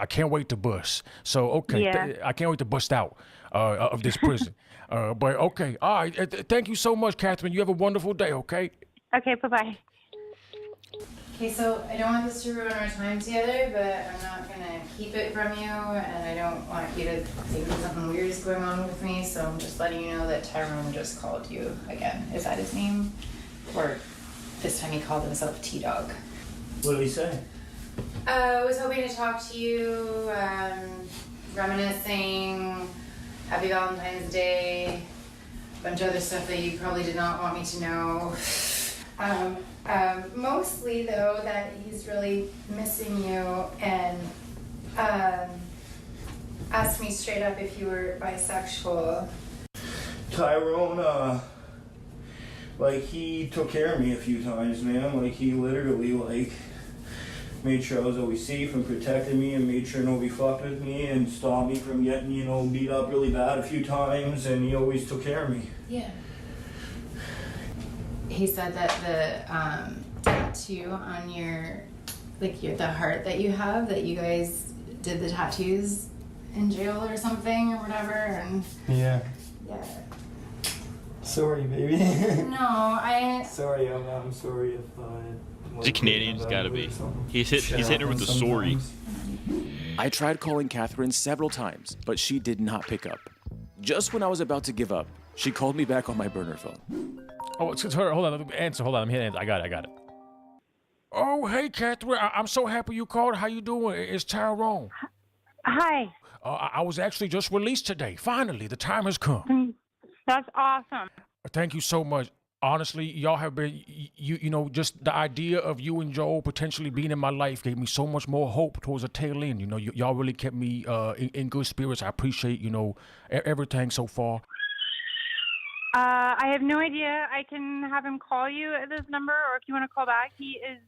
can't wait to bust. So okay, Yeah. I can't wait to bust out of this prison. But okay, all right. Thank you so much, Catherine. You have a wonderful day. Okay. Okay. Bye-bye. Okay, so I don't want this to ruin our time together, but I'm not gonna keep it from you, and I don't want you to think that something weird is going on with me, so I'm just letting you know that Tyrone just called you again. Is that his name? Or this time he called himself T-Dog. What did he say? I was hoping to talk to you, reminiscing, Happy Valentine's Day, a bunch of other stuff that you probably did not want me to know. Mostly though that he's really missing you and asked me straight up if you were bisexual. Tyrone, he took care of me a few times, man. Like, he literally, made sure I was always safe and protected me and made sure nobody fucked with me and stopped me from getting, beat up really bad a few times, and he always took care of me. Yeah. He said that the tattoo on the heart that you have, that you guys did the tattoos in jail or something or whatever, and Yeah. yeah. Sorry, baby. No, Sorry, I'm sorry if He's a Canadian. He's gotta be. He's hitting her with the sorry. I tried calling Catherine several times, but she did not pick up. Just when I was about to give up, she called me back on my burner phone. Oh, it's her. Hold on. Answer. Hold on. I'm hitting answer. I got it. Oh, hey, Catherine. I'm so happy you called. How you doing? It's Tyrone. Hi. I was actually just released today. Finally, the time has come. That's awesome. Thank you so much. honestly, y'all have been, you know, just the idea of you and Joel potentially being in my life gave me so much more hope towards the tail end. You know, y'all really kept me in good spirits. I appreciate, you know, everything so far. I have no idea. I can have him call you at this number, or if you want to call back, he is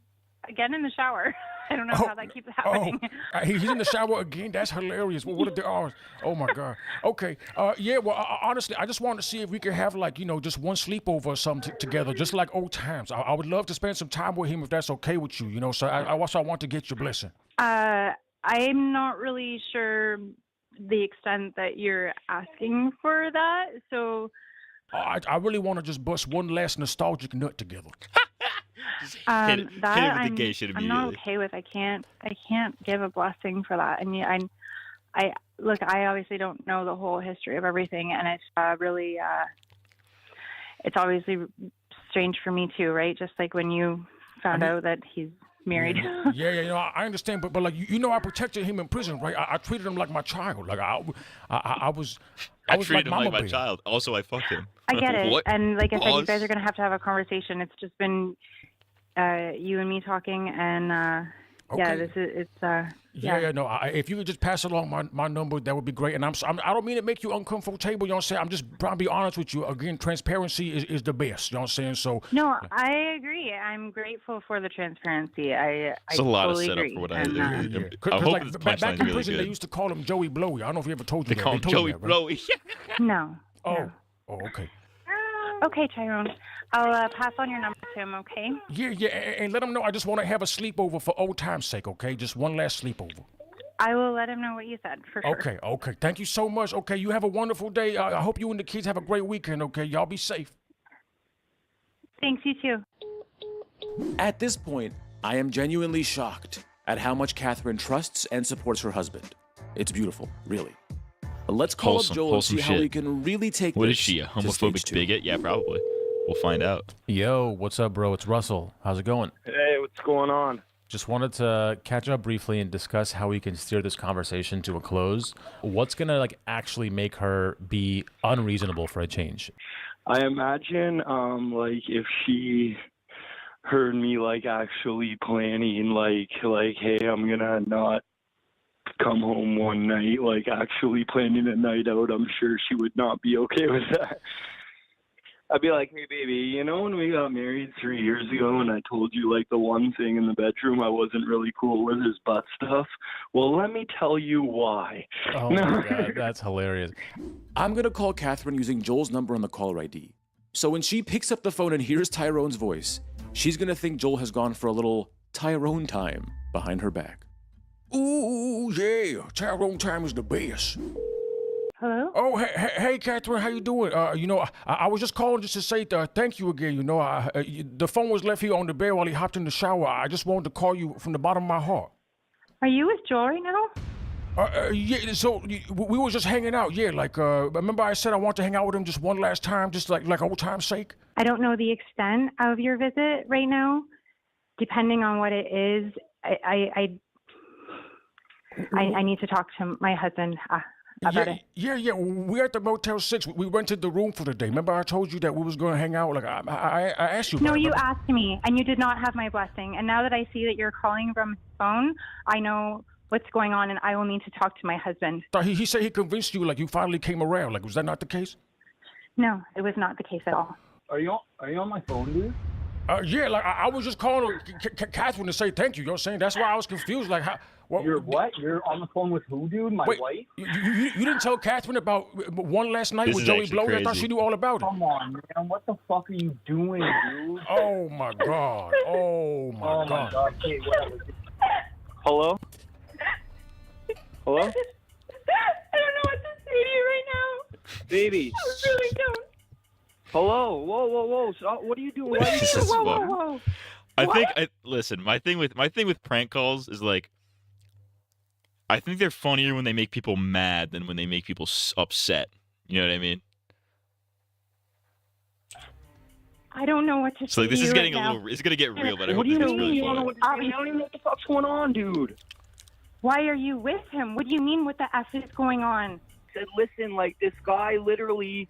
again in the shower. I don't know how that keeps happening. He's in the shower again. That's hilarious. What are the odds? Oh my God. Okay. Yeah. Well, honestly, I just wanted to see if we could have like, you know, just one sleepover or something together, just like old times. I would love to spend some time with him if that's okay with you. You know, so I also want to get your blessing. I'm not really sure the extent that you're asking for that. So. I really want to just bust one last nostalgic nut together. hit it with the gay shit I'm not immediately. okay with. I can't give a blessing for that. And I look. I obviously don't know the whole history of everything, and it's really, it's obviously strange for me too, right? Just like when you found out that he's married. Yeah, you know, I understand, but like you know, I protected him in prison, right? I treated him like my child. Like I was treated like him Mama like my Bear. child. Also, I fucked him. I get it. What? And like I said, you Pause. guys are going to have a conversation. It's just been you and me talking, and yeah, this is it's Yeah, no. If you could just pass along my number, that would be great. And I don't mean to make you uncomfortable. You know what I'm saying? I'm just trying to be honest with you. Again, transparency is the best. You know what I'm saying? So no, I agree. I'm grateful for the transparency. It's a lot totally of setup agree. for what I. And, I'm Cause hoping like, the back punchline's in really prison, good. they used to call him Joey Blowy. I don't know if you ever told you They that. call him told Joey you that, right? Blowy. no. Oh, okay. Okay, Tyrone. I'll pass on your number to him. Okay. Yeah, and let him know I just want to have a sleepover for old time's sake. Okay, just one last sleepover. I will let him know what you said for sure. Okay. Thank you so much. Okay, you have a wonderful day. I hope you and the kids have a great weekend. Okay, y'all be safe. Thanks, you too. At this point, I am genuinely shocked at how much Catherine trusts and supports her husband. It's beautiful, really. Let's call up Joel and see how shit. we can really take What this is she, a to stage homophobic 2. bigot? Yeah, probably. We'll find out. Yo, what's up, bro? It's Russell. How's it going? Hey, what's going on? Just wanted to catch up briefly and discuss how we can steer this conversation to a close. What's gonna like actually make her be unreasonable for a change? I imagine, like if she heard me like actually planning, like, hey, I'm gonna not come home one night, like actually planning a night out, I'm sure she would not be okay with that. I'd be like, hey, baby, you know when we got married 3 years ago and I told you, like, the one thing in the bedroom I wasn't really cool with is butt stuff? Well, let me tell you why. Oh my God, that's hilarious. I'm gonna call Catherine using Joel's number on the caller ID. So when she picks up the phone and hears Tyrone's voice, she's gonna think Joel has gone for a little Tyrone time behind her back. Ooh, yeah, Tyrone time is the best. Hello? Oh, hey, Catherine, how you doing? You know, I was just calling just to say thank you again. You know, the phone was left here on the bed while he hopped in the shower. I just wanted to call you from the bottom of my heart. Are you with Joel right now? Yeah, so we were just hanging out, yeah, like, remember I said I want to hang out with him just one last time, just like old time's sake? I don't know the extent of your visit right now. Depending on what it is, I need to talk to my husband about it. Yeah, we're at the Motel 6. We rented the room for the day. Remember I told you that we was going to hang out? Like, I asked you about No, it. you asked me, and you did not have my blessing. And now that I see that you're calling from his phone, I know what's going on, and I will need to talk to my husband. He said he convinced you, like, you finally came around. Like, was that not the case? No, it was not the case at all. Are you on my phone, dude? Yeah, like, I was just calling Catherine to say thank you. You know what I'm saying? That's why I was confused. Like, how... You're what? You're on the phone with who, dude? My Wait, wife? You didn't tell Catherine about one last night with Joey Blow? I thought she knew all about it. Come on, man. What the fuck are you doing, dude? Oh, my God. Oh, my God. Okay, whatever. Hello? Hello? I don't know what to say to you right now. Baby. I really don't. Hello? Whoa. Stop. What are you doing? Why are you Jesus, so whoa. Listen, my thing with prank calls is like, I think they're funnier when they make people mad than when they make people upset. You know what I mean? I don't know what to say. So like, this to is you getting right a now. little. It's gonna get real, but I What hope do you this is mean? really You don't know funny. what I don't even know what the fuck's going on, dude. Why are you with him? What do you mean what the F is going on? Said, listen, like, this guy literally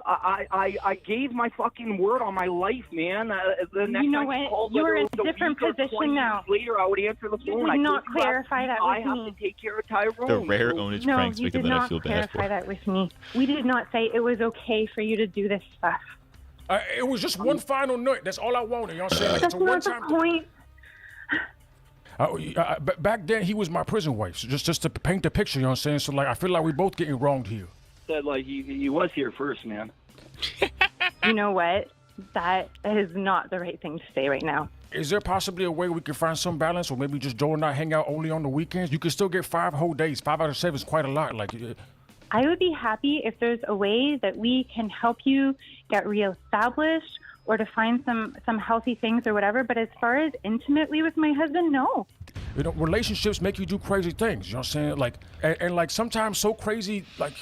I gave my fucking word on my life, man. The next You know time what? called, You're whether in it was a different week or position 20 now. minutes later, I would answer the You phone. did I not told you clarify that I with have me. to take care of Tyrone. The rare ownage No, pranks you victim did that I not feel bad clarify for. that with me. We did not say it was okay for you to do this stuff. It was just one final night. That's all I wanted. You know what I'm saying? Like, That's it's a not the one-time point. Back then, he was my prison wife. So just to paint the picture, you know what I'm saying? So, like, I feel like we both getting wronged here. Said like he was here first, man. You know what? That is not the right thing to say right now. Is there possibly a way we can find some balance, or maybe just Joe and I hang out only on the weekends? You can still get 5 whole days. 5 out of 7 is quite a lot. Like, I would be happy if there's a way that we can help you get reestablished or to find some healthy things or whatever. But as far as intimately with my husband, no. you know, relationships make you do crazy things. You know what I'm saying? Like, and like sometimes so crazy, like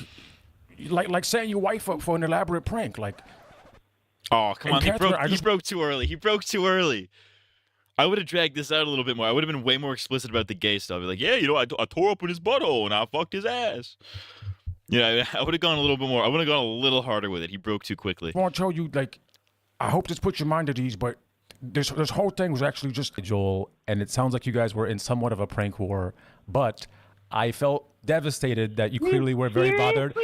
setting your wife up for an elaborate prank. Like, oh, come on, Catherine, he broke too early. He broke too early. I would have dragged this out a little bit more. I would have been way more explicit about the gay stuff. Like, yeah, you know, I tore open his butthole and I fucked his ass. Yeah, I would have gone a little bit more. I would have gone a little harder with it. He broke too quickly. I want to tell you, like, I hope this puts your mind at ease, but this whole thing was actually just Joel, and it sounds like you guys were in somewhat of a prank war, but I felt devastated that you clearly were very bothered.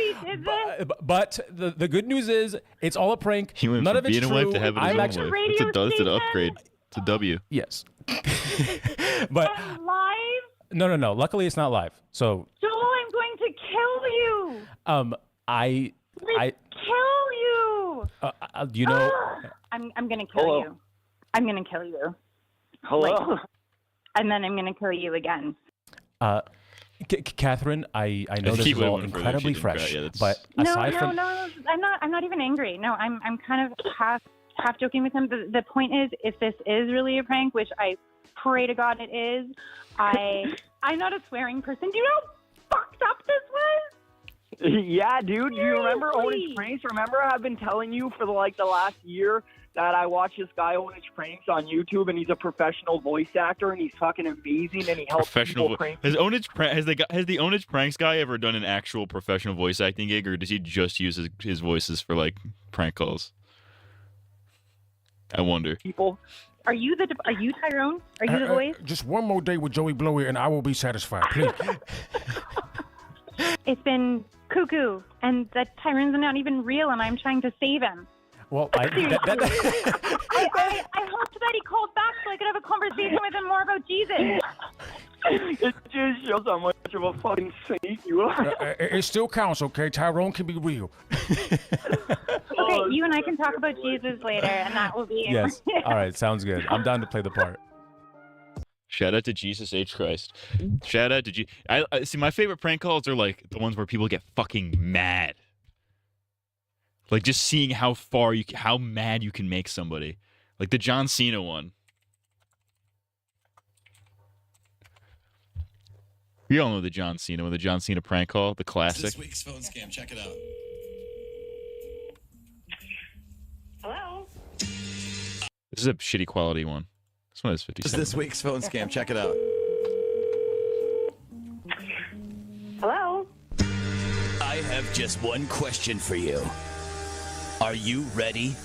But the good news is it's all a prank. He went None from of it's being a true. wife to having his own wife. It's an upgrade. It's a W. Yes. But live? No. Luckily, it's not live. So Joel, I'm going to kill you. Kill you. You know. I'm gonna kill you. I'm gonna kill you. Hello. And then I'm gonna kill you again. Catherine, I know this is all incredibly fresh, but aside from I'm not even angry. No, I'm kind of half joking with him. The point is, if this is really a prank, which I pray to God it is, I'm not a swearing person. Do you know how fucked up this was? Yeah, dude. Do you remember Ownage Pranks? Remember, I've been telling you for the last year that I watch this guy Ownage Pranks on YouTube, and he's a professional voice actor, and he's fucking amazing, and he helps people prank. Has the Ownage Pranks guy ever done an actual professional voice acting gig, or does he just use his voices for like prank calls? I wonder. People. Are you Tyrone? Are you the voice? Just one more day with Joey Blowy, and I will be satisfied. Please. It's been cuckoo, and that Tyrone's not even real, and I'm trying to save him. Well, I hoped that he called back so I could have a conversation with him more about Jesus. It just shows how much of a fucking saint you are. It still counts, okay? Tyrone can be real. Okay, you and I can talk about Jesus later, and that will be... Yes. All right, sounds good. I'm down to play the part. Shout out to Jesus H. Christ. Shout out to I see, my favorite prank calls are like the ones where people get fucking mad. Like just seeing how mad you can make somebody. Like the John Cena one. We all know the John Cena one, the John Cena prank call, the classic. This week's phone scam. Check it out. Hello? This is a shitty quality one. This one is 50 cents. This week's phone scam. Check it out. Hello? I have just one question for you. Are you ready?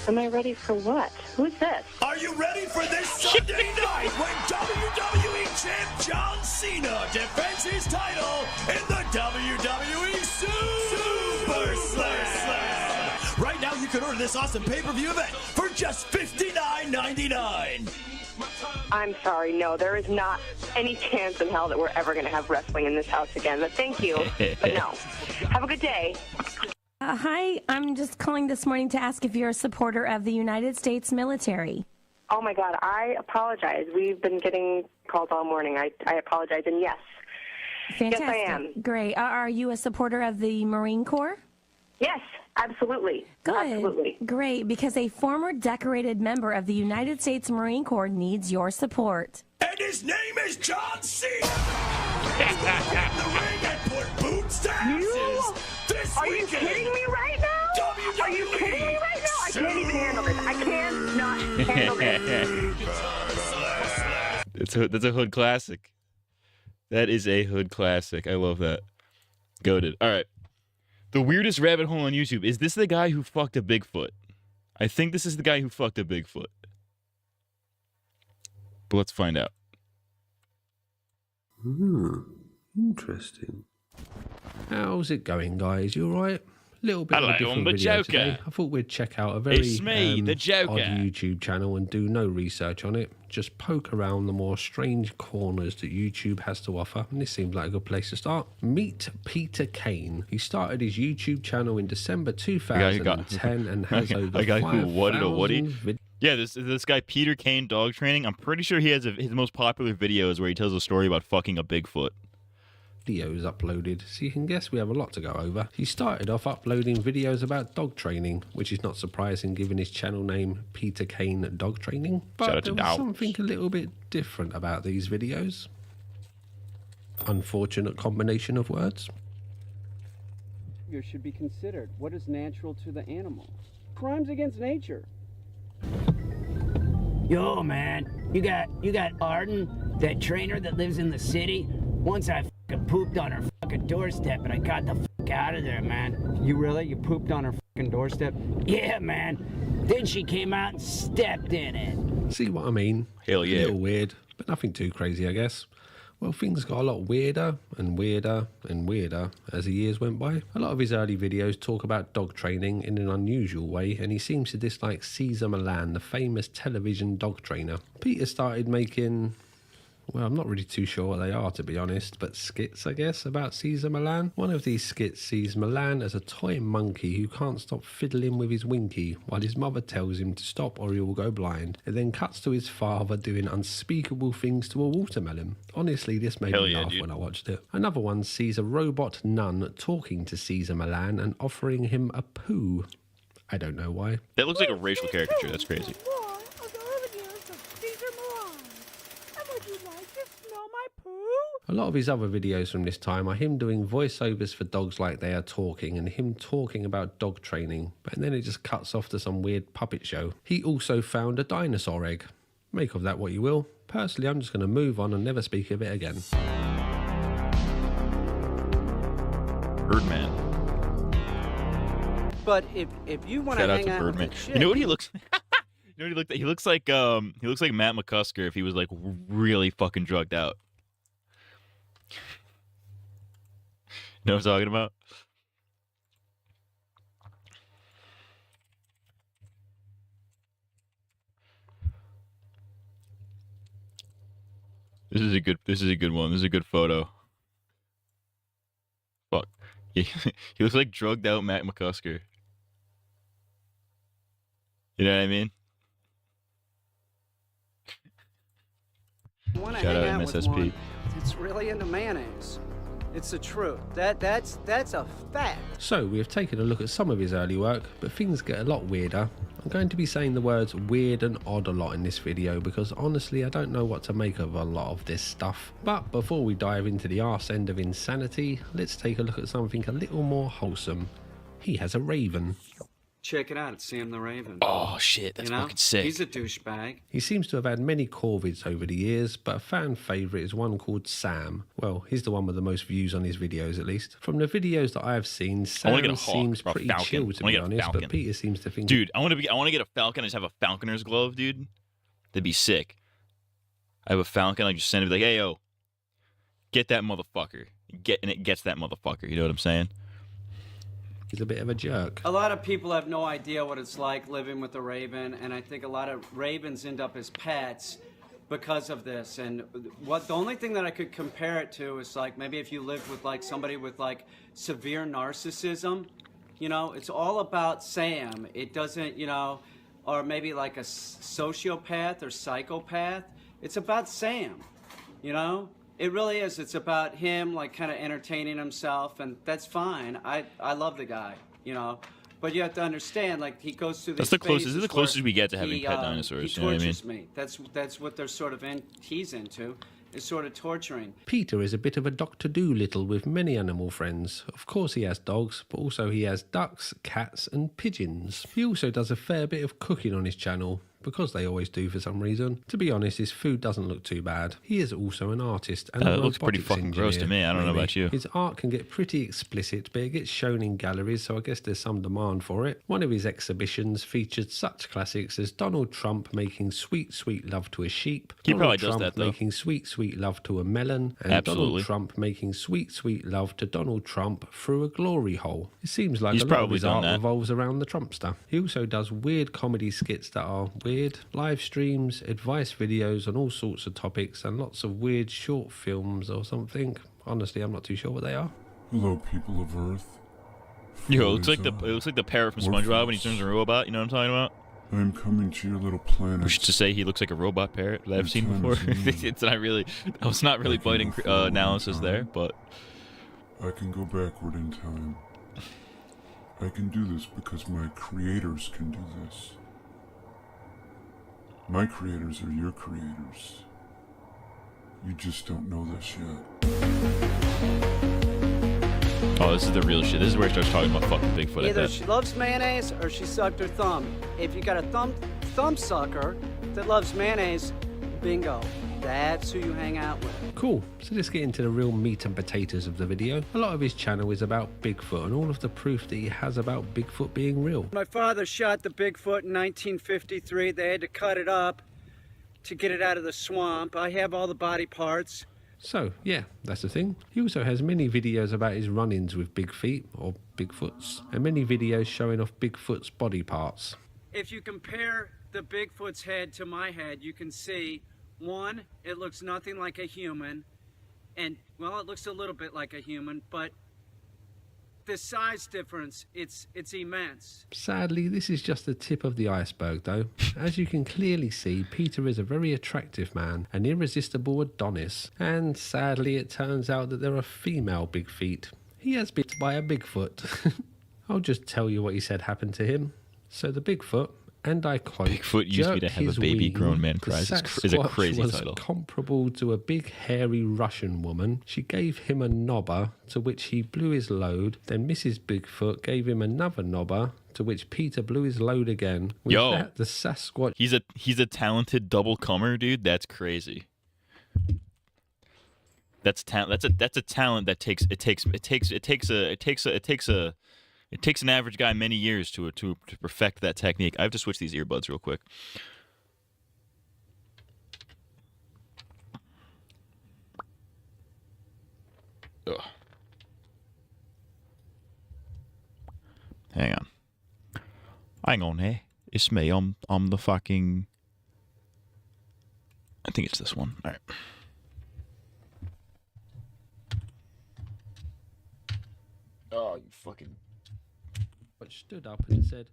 Am I ready for what? Who's this? Are you ready for this Sunday night when WWE champ John Cena defends his title in the WWE Super Slam? Right now, you can order this awesome pay-per-view event for just $59.99. I'm sorry, no, there is not any chance in hell that we're ever going to have wrestling in this house again. But thank you, but no. Have a good day. Hi, I'm just calling this morning to ask if you're a supporter of the United States military. Oh, my God, I apologize. We've been getting calls all morning. I apologize, and yes. Fantastic. Yes, I am. Great. Are you a supporter of the Marine Corps? Yes, absolutely. Good. Absolutely. Great, because a former decorated member of the United States Marine Corps needs your support. And his name is John Cena! He's gonna get in the ring and put boots to asses this Are weekend. you kidding me right now? WWE Are you kidding me right now? I can't even handle this. I cannot handle this. That's a hood classic. That is a hood classic. I love that. Goated. All right. The weirdest rabbit hole on YouTube. Is this the guy who fucked a Bigfoot? I think this is the guy who fucked a Bigfoot. But let's find out. Interesting. How's it going, guys? You alright? Little bit of a different video today. I thought we'd check out a very It's me, the Joker. odd YouTube channel and do no research on it. Just poke around the more strange corners that YouTube has to offer, and this seems like a good place to start. Meet Peter Kane. He started his YouTube channel in December 2010 and has over 5,000 Yeah, this guy Peter Kane dog training. I'm pretty sure he has his most popular videos where he tells a story about fucking a Bigfoot. Videos uploaded, so you can guess we have a lot to go over. He started off uploading videos about dog training, which is not surprising given his channel name Peter Kane Dog Training. But there was something a little bit different about these videos. Unfortunate combination of words. Should be considered. What is natural to the animal? Crimes against nature. Yo, man, you got Arden, that trainer that lives in the city. Once I fucking pooped on her fucking doorstep and I got the fuck out of there, man. You really? You pooped on her fucking doorstep? Yeah, man. Then she came out and stepped in it. See what I mean? Hell yeah. A little weird, but nothing too crazy, I guess. Well, things got a lot weirder and weirder and weirder as the years went by. A lot of his early videos talk about dog training in an unusual way, and he seems to dislike Cesar Millan, the famous television dog trainer. Peter started making... well, I'm not really too sure what they are, to be honest, but skits, I guess, about Cesar Millan. One of these skits sees Millan as a toy monkey who can't stop fiddling with his winky, while his mother tells him to stop or he will go blind. It then cuts to his father doing unspeakable things to a watermelon. Honestly, this made me laugh when I watched it. Another one sees a robot nun talking to Cesar Millan and offering him a poo. I don't know why. That looks like a racial caricature. That's crazy. A lot of his other videos from this time are him doing voiceovers for dogs like they are talking and him talking about dog training, and then it just cuts off to some weird puppet show. He also found a dinosaur egg. Make of that what you will. Personally, I'm just going to move on and never speak of it again. Birdman. But if you want to Shout out hang to out Birdman. with the chick, You know what he looks like? You know what he looks like? He looks like Matt McCusker if he was like really fucking drugged out. You know what I'm talking about? This is a good one. This is a good photo. Fuck. He looks like drugged out Matt McCusker. You know what I mean? you want to Shout hang out out with MSSP. one that's really into mayonnaise. It's the truth. That's a fact. So, we have taken a look at some of his early work, but things get a lot weirder. I'm going to be saying the words weird and odd a lot in this video because honestly I don't know what to make of a lot of this stuff. But before we dive into the arse end of insanity, let's take a look at something a little more wholesome. He has a raven. Check it out. It's Sam the Raven. Oh shit, that's fucking sick. He's a douchebag. He seems to have had many corvids over the years, but a fan favourite is one called Sam. Well, he's the one with the most views on his videos at least. From the videos that I have seen, Sam seems pretty chill to be honest, but Peter seems to think... Dude, I want to get a falcon. I just have a falconer's glove, dude. That'd be sick. I have a falcon. I just send it like, hey yo, get that motherfucker. And it gets that motherfucker. You know what I'm saying? He's a bit of a jerk. A lot of people have no idea what it's like living with a raven, and I think a lot of ravens end up as pets because of this. And the only thing that I could compare it to is like maybe if you lived with like somebody with like severe narcissism, you know, it's all about Sam. It doesn't, you know, or maybe like a sociopath or psychopath. It's about Sam, you know? It really is. It's about him, like, kind of entertaining himself, and that's fine. I love the guy, you know. But you have to understand, like, he goes through these That's the closest. This is phases the closest where we get to having pet he dinosaurs. You know what I mean? tortures me. That's what they're sort of he's into, is sort of torturing. Peter is a bit of a Dr. Dolittle with many animal friends. Of course he has dogs, but also he has ducks, cats and pigeons. He also does a fair bit of cooking on his channel, because they always do for some reason. To be honest, his food doesn't look too bad. He is also an artist and a it looks pretty robotics fucking gross to engineer, me. I don't know really. about you. His art can get pretty explicit, but it gets shown in galleries, so I guess there's some demand for it. One of his exhibitions featured such classics as Donald Trump making sweet, sweet love to a sheep, He Donald probably does Trump that, though. making sweet, sweet love to a melon, and Absolutely. Donald Trump making sweet, sweet love to Donald Trump through a glory hole. It seems like He's a lot of probably his done art that. revolves around the Trumpster. He also does weird comedy skits that are weird, live streams, advice videos on all sorts of topics, and lots of weird short films or something. Honestly, I'm not too sure what they are. Hello, people of Earth. Yo, it looks like the parrot from SpongeBob when he turns a robot. You know what I'm talking about? I am coming to your little planet. Which is to say, he looks like a robot parrot that I've seen time before. is It's not really. I was not really biting analysis there, but I can go backward in time. I can do this because my creators can do this. My creators are your creators. You just don't know this yet. oh, this is the real shit. This is where he starts talking about fucking Bigfoot. I Either bet. she loves mayonnaise or she sucked her thumb. If you got a thumb sucker that loves mayonnaise, bingo. That's who you hang out with. Cool, so let's get into the real meat and potatoes of the video. A lot of his channel is about Bigfoot and all of the proof that he has about Bigfoot being real. My father shot the Bigfoot in 1953. They had to cut it up to get it out of the swamp. I have all the body parts. So, yeah, that's the thing. He also has many videos about his run-ins with Big Feet, or Bigfoots, and many videos showing off Bigfoot's body parts. If you compare the Bigfoot's head to my head, you can see, one, it looks nothing like a human, and, well, it looks a little bit like a human, but the size difference, it's immense. Sadly, this is just the tip of the iceberg, though. As you can clearly see, Peter is a very attractive man, an irresistible Adonis, and sadly it turns out that there are female Big Feet. He has been bit by a Bigfoot. I'll just tell you what he said happened to him. So the Bigfoot, and I quote, Bigfoot used to be to jerked have a his baby ween. grown man The cries. Is a Sasquatch crazy was title. comparable to a big hairy Russian woman. She gave him a knobber, to which he blew his load. Then Mrs. Bigfoot gave him another knobber, to which Peter blew his load again. With Yo, that, the Sasquatch. He's a talented double comer, dude. That's crazy. That's a talent that takes an average guy many years to perfect that technique. I have to switch these earbuds real quick. Ugh. Hang on here. It's me. I'm the fucking. I think it's this one. All right. Oh, you fucking. But stood up and said,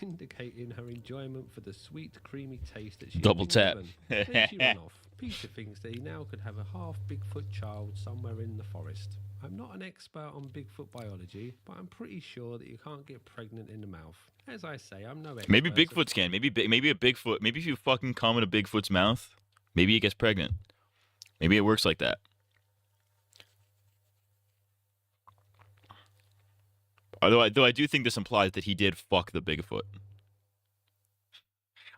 indicating her enjoyment for the sweet, creamy taste that she Double tap. Then she ran off. Peter thinks that he now could have a half Bigfoot child somewhere in the forest. I'm not an expert on Bigfoot biology, but I'm pretty sure that you can't get pregnant in the mouth. As I say, I'm no expert. Maybe Bigfoots can. Maybe a Bigfoot. Maybe if you fucking come in a Bigfoot's mouth, maybe it gets pregnant. Maybe it works like that. Though I do think this implies that he did fuck the Bigfoot.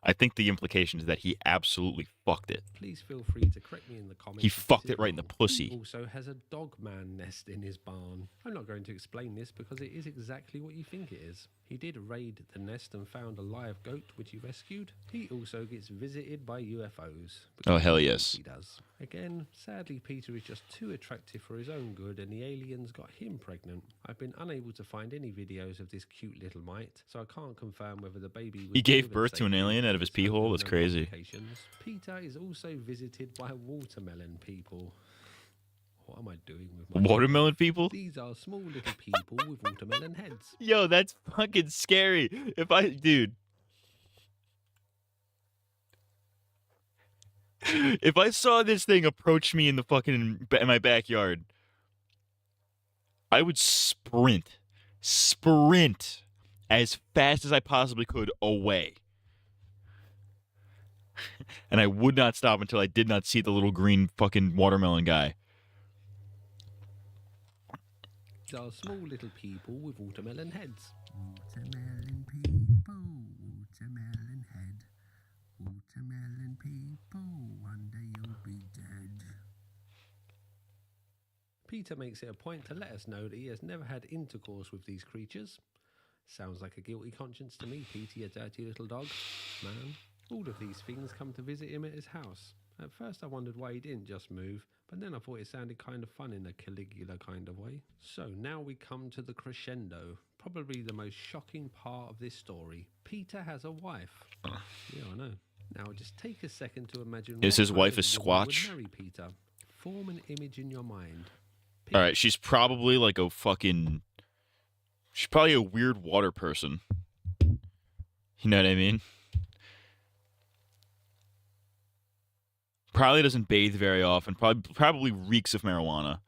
I think the implication is that he absolutely fucked it. Please feel free to correct me in the comments. He if fucked this is it right in the wrong. pussy. He also has a dog man nest in his barn. I'm not going to explain this because it is exactly what you think it is. He did raid the nest and found a live goat which he rescued. He also gets visited by UFOs. Oh, hell yes. He does. Again, sadly Peter is just too attractive for his own good and the aliens got him pregnant. I've been unable to find any videos of this cute little mite, so I can't confirm whether the baby was He gave delivered birth to an safely. alien out of his pee hole? That's No crazy. complications. Peter is also visited by watermelon people. What am I doing with my Watermelon people? These are small little people with watermelon heads. Yo, that's fucking scary. If I saw this thing approach me in in my backyard, I would sprint as fast as I possibly could away. And I would not stop until I did not see the little green fucking watermelon guy. These are small little people with watermelon heads. Watermelon people, watermelon Peter makes it a point to let us know that he has never had intercourse with these creatures. Sounds like a guilty conscience to me, Peter, you dirty little dog. Man, all of these things come to visit him at his house. At first I wondered why he didn't just move, but then I thought it sounded kind of fun in a Caligula kind of way. So now we come to the crescendo, probably the most shocking part of this story. Peter has a wife. Yeah, I know. Now just take a second to imagine. Is his wife a woman Squatch? would marry Peter. Form an image in your mind. All right, she's probably like a fucking... She's probably a weird water person. You know what I mean? Probably doesn't bathe very often. Probably reeks of marijuana.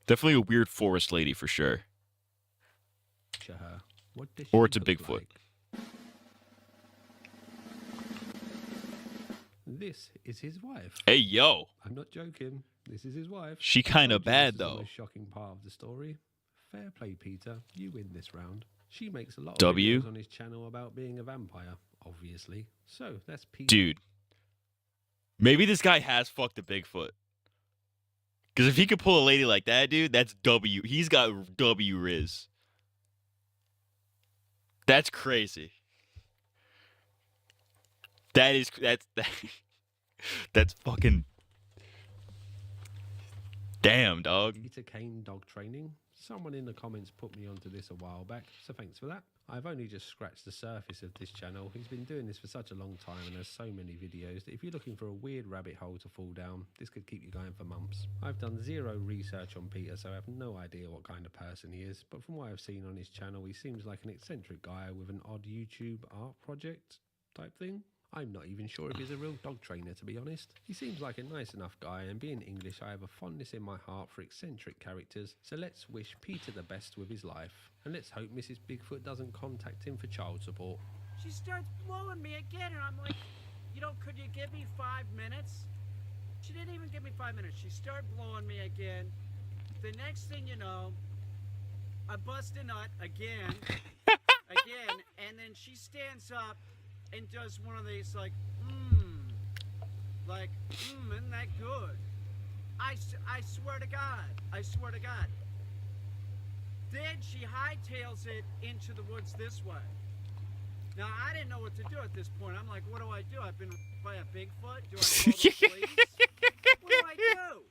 Definitely a weird forest lady for sure. Or it's a Bigfoot. This is his wife. Hey, yo. I'm not joking. This is his wife. She kind of bad, This is though. the most shocking part of the story. Fair play, Peter. You win this round. She makes a lot of W? videos on his channel about being a vampire, obviously. So that's Peter. Dude. Maybe this guy has fucked a Bigfoot. Because if he could pull a lady like that, dude, that's W. He's got W Riz. That's crazy. That's fucking... Damn, dog. Peter Kane dog training. Someone in the comments put me onto this a while back, so thanks for that. I've only just scratched the surface of this channel. He's been doing this for such a long time and has so many videos that if you're looking for a weird rabbit hole to fall down, this could keep you going for months. I've done zero research on Peter, so I have no idea what kind of person he is, but from what I've seen on his channel, he seems like an eccentric guy with an odd YouTube art project type thing. I'm not even sure if he's a real dog trainer, to be honest. He seems like a nice enough guy, and being English, I have a fondness in my heart for eccentric characters, so let's wish Peter the best with his life. And let's hope Mrs. Bigfoot doesn't contact him for child support. She starts blowing me again, and I'm like, could you give me 5 minutes? She didn't even give me 5 minutes. She started blowing me again. The next thing you know, I bust a nut again, and then she stands up and does one of these isn't that good? I swear to God. Then she hightails it into the woods this way. Now, I didn't know what to do at this point. I'm like, what do I do? I've been by a Bigfoot? Do I call the police? What do I do?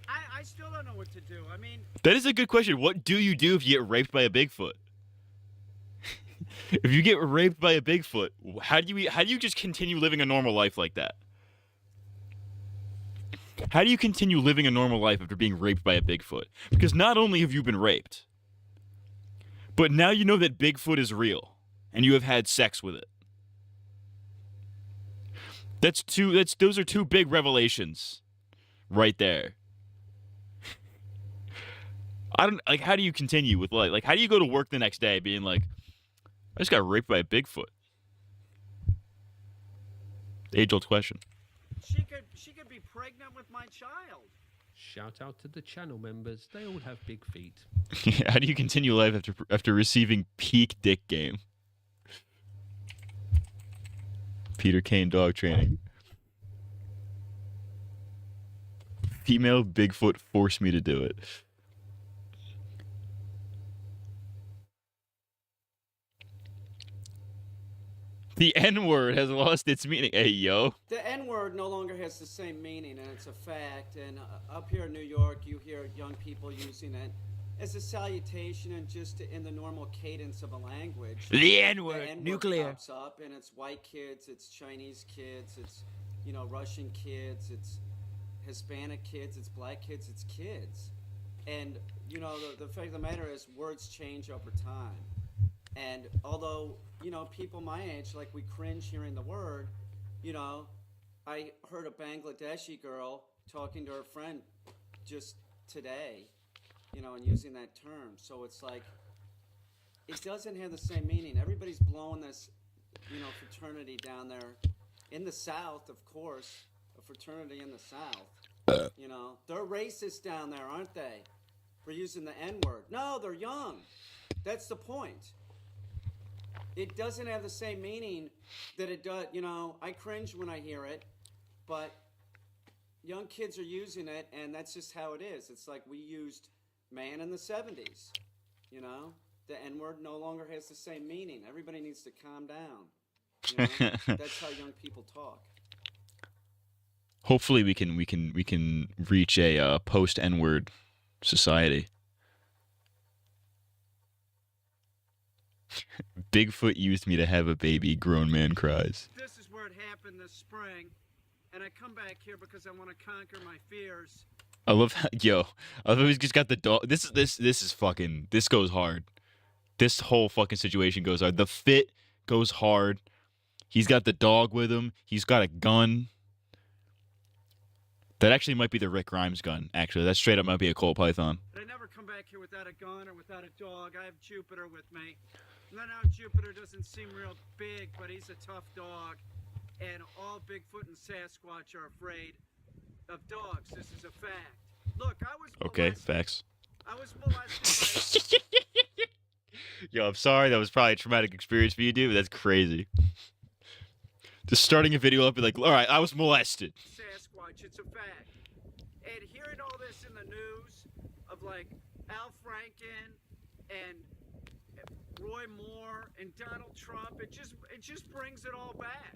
I still don't know what to do. I mean... That is a good question. What do you do if you get raped by a Bigfoot? If you get raped by a Bigfoot, how do you just continue living a normal life like that? How do you continue living a normal life after being raped by a Bigfoot? Because not only have you been raped, but now you know that Bigfoot is real, and you have had sex with it. Those are two big revelations, right there. How do you continue with life? Like, how do you go to work the next day being like, I just got raped by a Bigfoot? Age-old question. She could be pregnant with my child. Shout out to the channel members. They all have big feet. How do you continue life after receiving peak dick game? Peter Kane dog training. Female Bigfoot forced me to do it. The N-word has lost its meaning. Hey, yo. The N-word no longer has the same meaning, and it's a fact. And up here in New York, you hear young people using it as a salutation and just in the normal cadence of a language. The N-word, The N-word nuclear. pops up, and it's white kids, it's Chinese kids, it's Russian kids, it's Hispanic kids, it's black kids, it's kids. And the fact of the matter is, words change over time. And although, people my age, we cringe hearing the word, I heard a Bangladeshi girl talking to her friend just today, and using that term. So it's like, it doesn't have the same meaning. Everybody's blowing this, fraternity down there in the South, of course, a fraternity in the South. They're racist down there, aren't they? For using the N-word. No, they're young. That's the point. It doesn't have the same meaning that it does. I cringe when I hear it, but young kids are using it, and that's just how it is. It's like we used man in the 70s, you know? The N-word no longer has the same meaning. Everybody needs to calm down. You know? That's how young people talk. Hopefully we can reach a post N-word society. Bigfoot used me to have a baby, grown man cries. This is where it happened this spring, and I come back here because I want to conquer my fears. I love how, I love how he's just got the dog. This is fucking, this goes hard. This whole fucking situation goes hard. The fit goes hard. He's got the dog with him. He's got a gun. That actually might be the Rick Grimes gun, actually. That straight up might be a Colt Python. But I never come back here without a gun or without a dog. I have Jupiter with me. And I know Jupiter doesn't seem real big, but he's a tough dog. And all Bigfoot and Sasquatch are afraid of dogs. This is a fact. Look, I was molested. Okay, facts. I was molested by... Yo, I'm sorry. That was probably a traumatic experience for you, dude, but that's crazy. Just starting a video up, be like, all right, I was molested. Sasquatch, it's a fact. And hearing all this in the news of like Al Franken and Roy Moore and Donald Trump, it just brings it all back.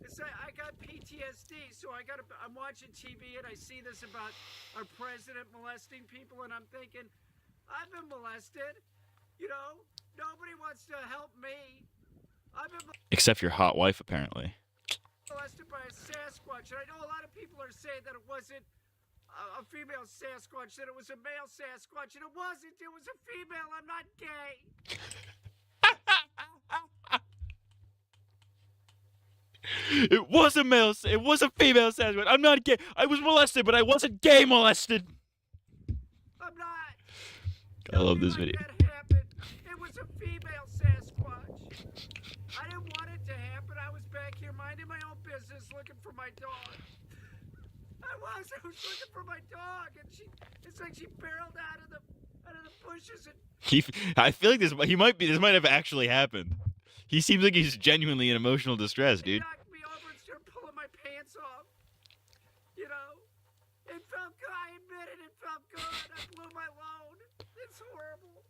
It's like I got PTSD, so I'm watching TV and I see this about our president molesting people, and I'm thinking, I've been molested. You know, nobody wants to help me. I've been Except your hot wife, apparently. molested by a Sasquatch, and I know a lot of people are saying that it wasn't a female Sasquatch, that it was a male Sasquatch, and it wasn't. It was a female. I'm not gay. It was a male. It was a female Sasquatch. I'm not gay. I was molested, but I wasn't gay molested. I'm not. I love this video. It was a female Sasquatch. I didn't want it to happen. I was back here minding my own business, looking for my dog. I was looking for my dog, and it's like she barreled out of the bushes and I feel like this might have actually happened. He seems like he's genuinely in emotional distress, dude. knocked me over and started pulling my pants off. You know, it felt good. I admit it felt good. I blew my load. It's horrible.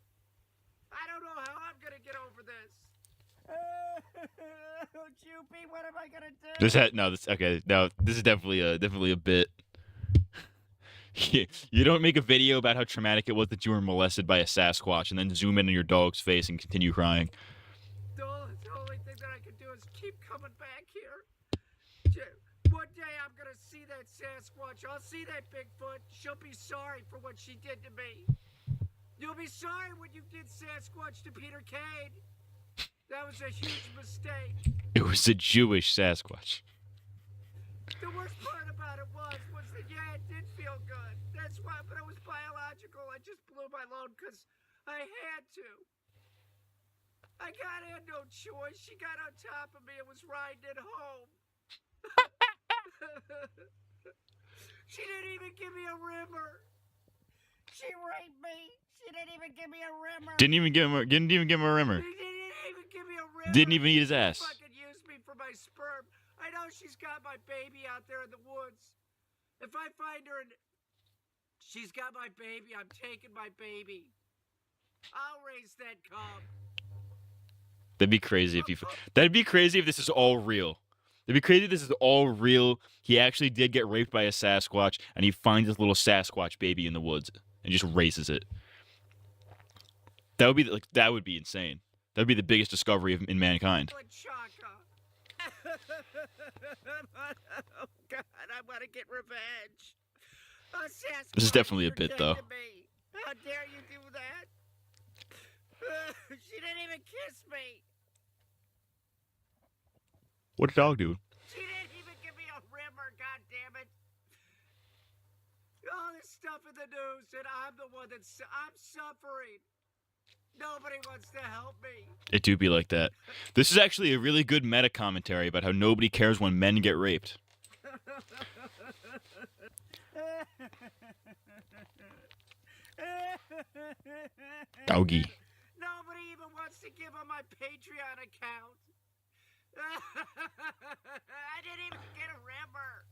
I don't know how I'm gonna get over this. Choopy, what am I gonna do? This is definitely a bit. You don't make a video about how traumatic it was that you were molested by a Sasquatch and then zoom in on your dog's face and continue crying. The only thing that I can do is keep coming back here. One day I'm gonna see that Sasquatch. I'll see that Bigfoot. She'll be sorry for what she did to me. You'll be sorry when you did Sasquatch to Peter Kane. That was a huge mistake. It was a Jewish Sasquatch. The worst part about it was that, yeah, it did feel good. That's why, but it was biological. I just blew my load because I had to. I had no choice. She got on top of me and was riding it home. She didn't even give me a rimmer. She raped me. She didn't even give me a rimmer. Didn't even give him a rimmer. She didn't even give me a rimmer. Didn't even eat his ass. She fucking used me for my sperm. I know she's got my baby out there in the woods. If I find her and she's got my baby, I'm taking my baby. I'll raise that cub. That'd be crazy if this is all real. That'd be crazy if this is all real. He actually did get raped by a Sasquatch, and he finds his little Sasquatch baby in the woods and just raises it. That would be insane. That would be the biggest discovery in mankind. Oh God, I want to get revenge. This is definitely a bit, though. How dare you do that? She didn't even kiss me. What did dog do? She didn't even give me a rimmer, God damn it. All this stuff in the news, and I'm the one I'm suffering. Nobody wants to help me. It do be like that. This is actually a really good meta commentary about how nobody cares when men get raped. Doggy. Nobody even wants to give on my Patreon account. I didn't even get a rimmer.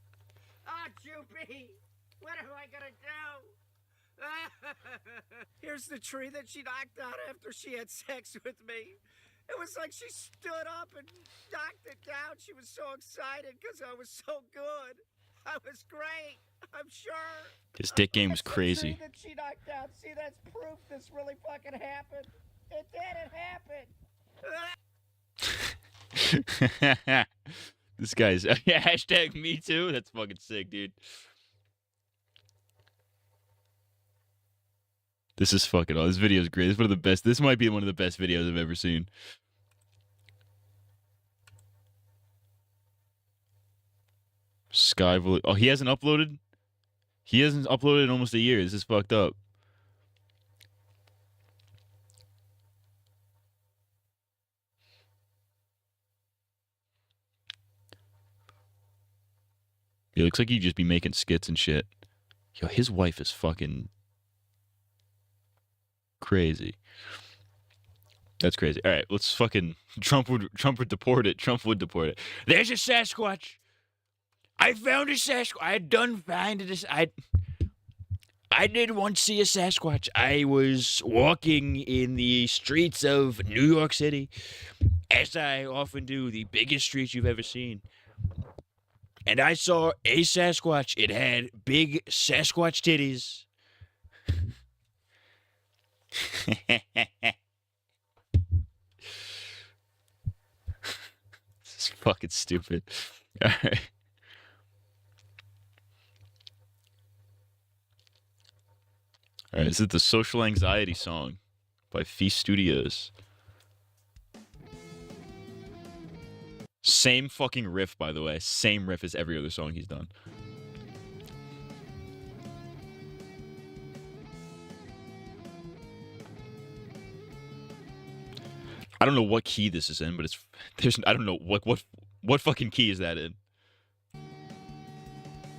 Oh, Joopy. me? What am I gonna do? Here's the tree that she knocked down after she had sex with me. It was like she stood up and knocked it down. She was so excited because I was so good. I was great. I'm sure. His dick game was It's the crazy. tree that she knocked down. See, that's proof this really fucking happened. It did. It happened. This guy's yeah, hashtag me too. That's fucking sick, dude. This is fucking all. This video is great. This is one of the best. This might be one of the best videos I've ever seen. Skyville. Oh, he hasn't uploaded? He hasn't uploaded in almost a year. This is fucked up. It looks like he'd just be making skits and shit. Yo, his wife is fucking crazy. That's crazy. All right, let's fucking Trump would deport it. Trump would deport it. There's a Sasquatch. I found a Sasquatch. I done find it. I did once see a Sasquatch. I was walking in the streets of New York City, as I often do, the biggest streets you've ever seen. And I saw a Sasquatch. It had big Sasquatch titties. This is fucking stupid. All right. All right, this is the Social Anxiety song by Feast Studios. Same fucking riff, by the way. Same riff as every other song he's done. I don't know what key this is in, but I don't know what fucking key is that in.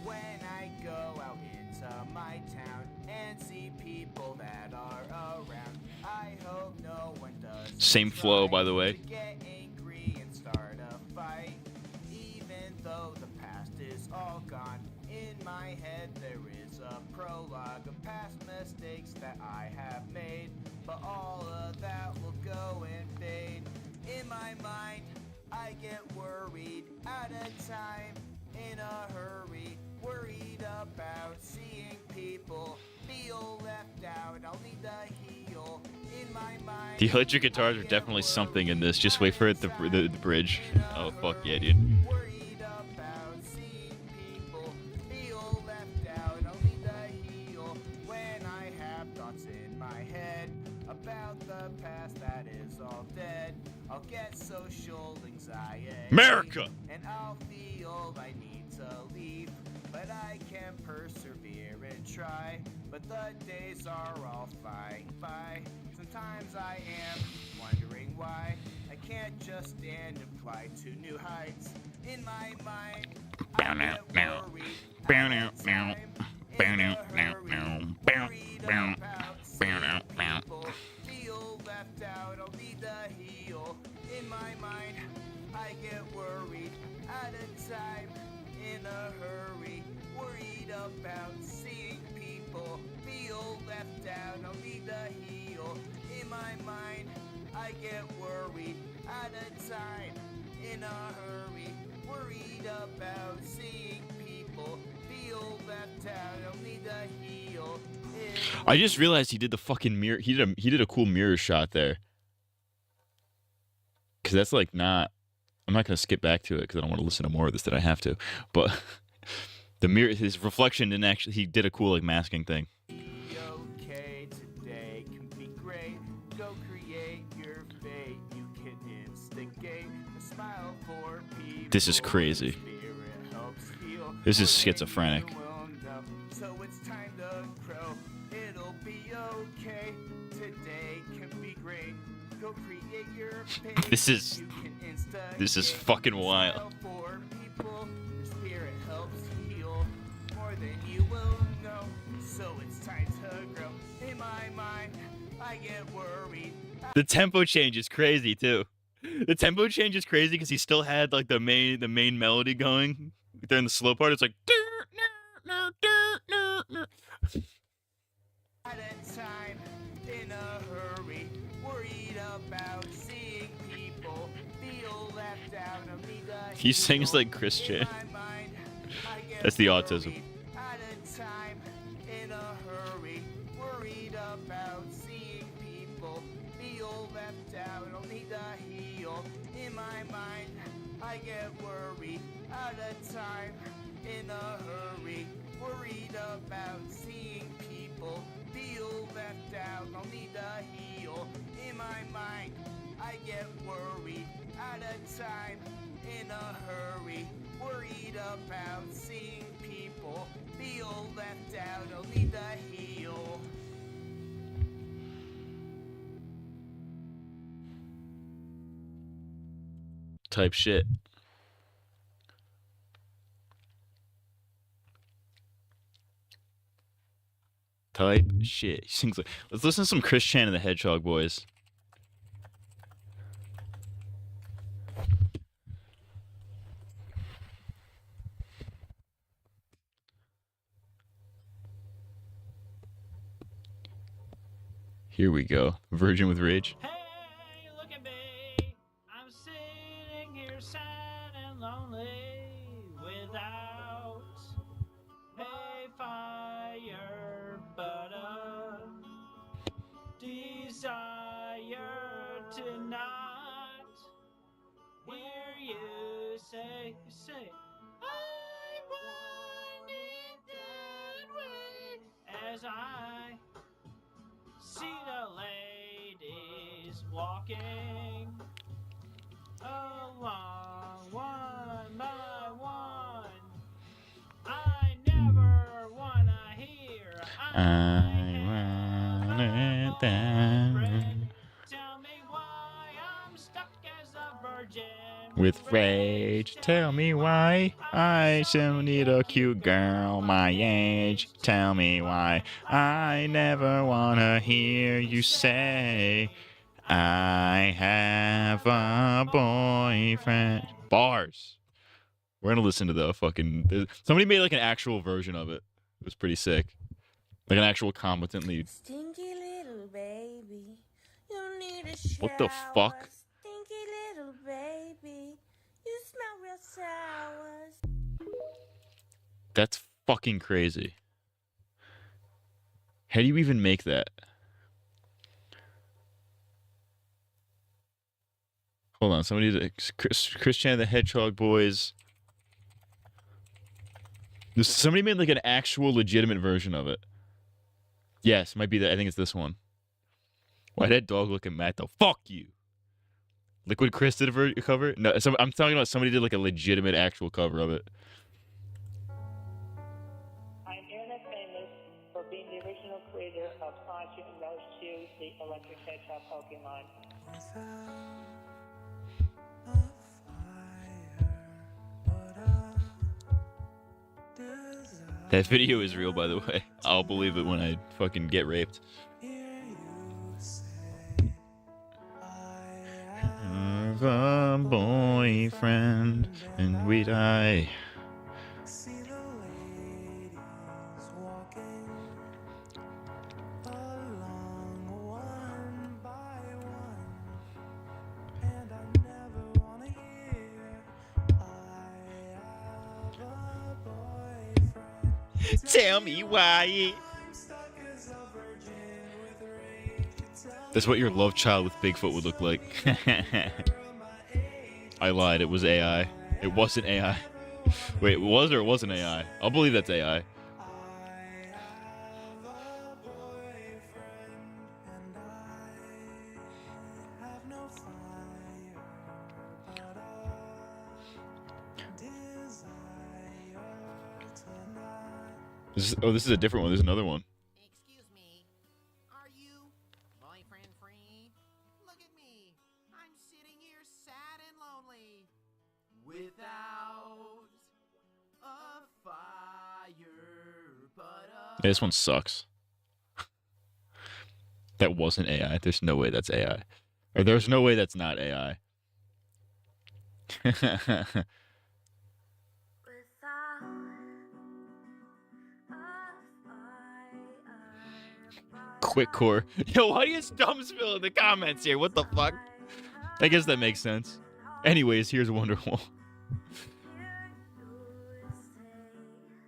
When I go out into my town and see people that are around, I hope no one does. Same flow, by the way. Get angry and start a fight, even though the past is all gone. In my head there is a prologue of past mistakes that I have made, but all of that will go and fade. In my mind, I get worried at a time, in a hurry, worried about seeing people feel left out. I'll need to heal in my mind. The electric guitars are definitely something in this. Just wait for it, the bridge. Oh, fuck yeah, dude. Worried about seeing people feel left out. I'll need to heal when I have thoughts in my head about the past that is all dead. I'll get social anxiety. America! And I'll feel I need to leave, but I can persevere and try. But the days are all flying by. Sometimes I am wondering why I can't just stand and fly to new heights. In my mind, I get worried at the time, in a hurry, worried about seeing people feel left out. I'll need to heal. In my mind, I get worried at a time, in a hurry, worried about seeing people feel left out. I'll need to heal. In my mind, I get worried at a time, in a hurry, worried about seeing people feel left out. I'll need to heal. I just realized he did the fucking mirror. He did a cool mirror shot there. Cause that's like not. I'm not gonna skip back to it because I don't want to listen to more of this than I have to. But the mirror, his reflection didn't actually. He did a cool like masking thing. Okay, today can be great. Go create your fate. You can instigate a smile for people. This is crazy. This is schizophrenic. So it's time to grow. It'll be okay. Today can be great. Go create your fate. This is fucking wild. For people, your spirit helps heal more than you will know. So it's time to grow. In my mind, I get worried. The tempo change is crazy too. The tempo change is crazy because he still had like the main melody going during the slow part. It's like At a time, in a hurry, worried about seeing people feel left out of me. He sings like Christian. That's the autism. At a time, in a hurry, worried about seeing people feel left out. I'll need to heal. In my mind, I get worried. At a time, in a hurry, worried about seeing people feel left out. I'll need to heal. In my mind, I get worried. At a time, in a hurry, worried about seeing people feel left out. I'll need to heal. Type shit. Type shit. He sings like. Let's listen to some Chris Chan and the Hedgehog Boys. Here we go. Virgin with Rage. Hey, look at me. I'm sitting here sad and lonely without a fire but a desire to not hear you say, I want it that way as I see the ladies walking along one by one. I never wanna hear I want it then. tell me why I'm stuck as a virgin. With rage, tell me why I still need a cute girl my age. Tell me why I never wanna hear you say I have a boyfriend. Bars. We're gonna listen to the fucking. Somebody made like an actual version of it. It was pretty sick. Like an actual competently. Stinky little baby, you need a shower. What the fuck? Stinky little baby, you smell real sour. That's fucking crazy. How do you even make that? Hold on, Chris Chan and the Hedgehog Boys. Somebody made like an actual legitimate version of it. Yes, might be that. I think it's this one. Why that dog look at Matt though? Fuck you. Liquid Chris did a cover? No, I'm talking about somebody did like a legitimate actual cover of it. I'm internet famous for being the original creator of Sonic and Rush 2, the electric hedgehog Pokemon. That video is real, by the way. I'll believe it when I fucking get raped. Have a boyfriend and we die. Tell me why. That's what your love child with Bigfoot would look like. I lied. It was AI. It wasn't AI. Wait, it was or it wasn't AI? I'll believe that's AI. This is a different one. There's another one. Excuse me, are you boyfriend free? Look at me, I'm sitting here sad and lonely without a fire but a... This one sucks. That wasn't AI. There's no way that's AI. Or there's no way that's not AI. Quick core. Yo, why is Dumbsville in the comments here? What the fuck? I guess that makes sense. Anyways, here's Wonderwall.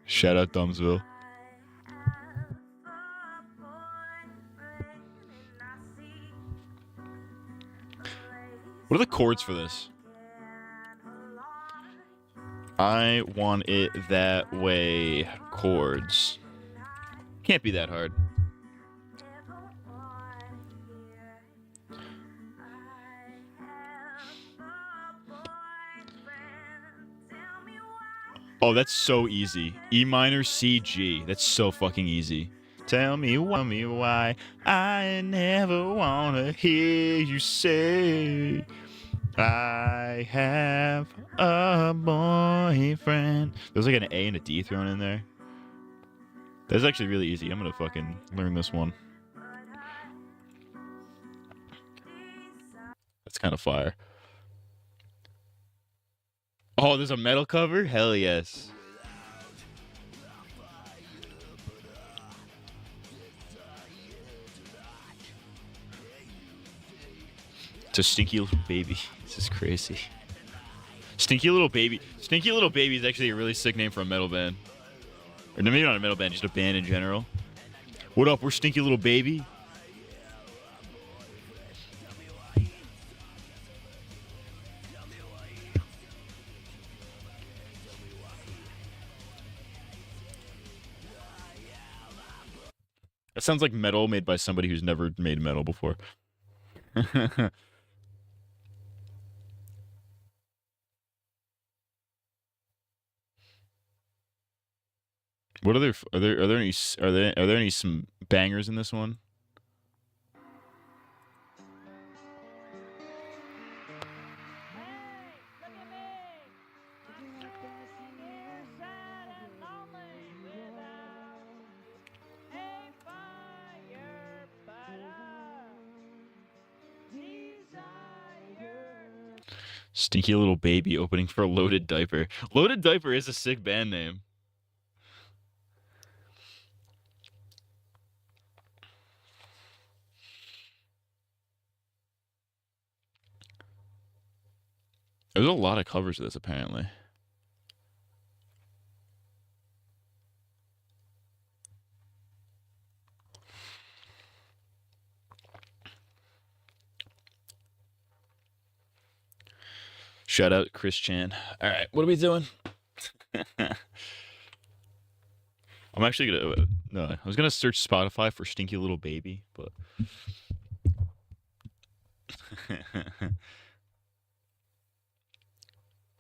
Shout out Dumbsville. What are the chords for this? I want it that way. Chords. Can't be that hard. Oh, that's so easy. E minor, C, G. That's so fucking easy. Tell me why I never wanna hear you say I have a boyfriend. There's like an A and a D thrown in there. That's actually really easy. I'm gonna fucking learn this one. That's kind of fire. Oh, there's a metal cover? Hell yes. It's a stinky little baby. This is crazy. Stinky little baby. Stinky little baby is actually a really sick name for a metal band. Or maybe not a metal band, just a band in general. What up? We're Stinky Little Baby. That sounds like metal made by somebody who's never made metal before. What are there any some bangers in this one? Stinky Little Baby opening for Loaded Diaper. Loaded Diaper is a sick band name. There's a lot of covers of this, apparently. Shout out Chris Chan. All right, what are we doing? I'm actually gonna. No, I was gonna search Spotify for Stinky Little Baby, but.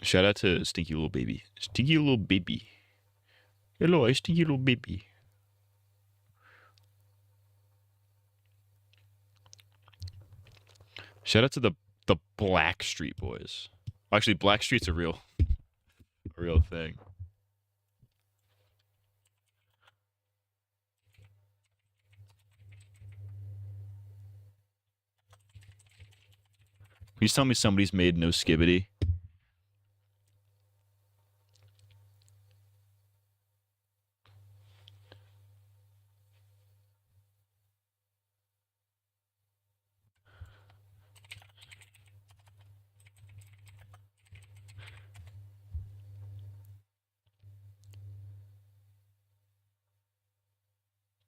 Shout out to Stinky Little Baby. Stinky Little Baby. Hello, Stinky Little Baby. Shout out to the Blackstreet Boys. Actually, Blackstreet's a real thing. Please tell me somebody's made No Skibbity.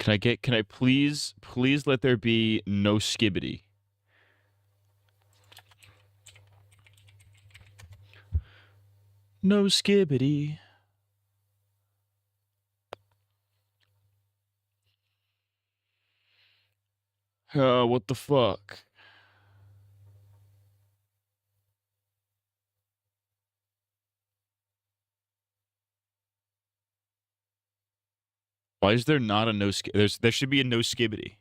Can I please let there be No Skibbity? No Skibbity. What the fuck? Why is there not a no? There should be a No Skibbity.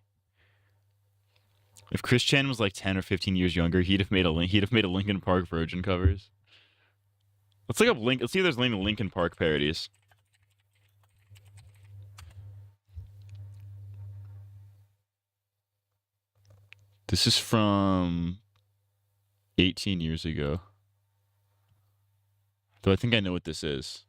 If Chris Chan was like 10 or 15 years younger, he'd have made a Linkin Park Virgin covers. Let's look up Link. Let's see if there's any Linkin Park parodies. This is from 18 years ago. Though I think I know what this is.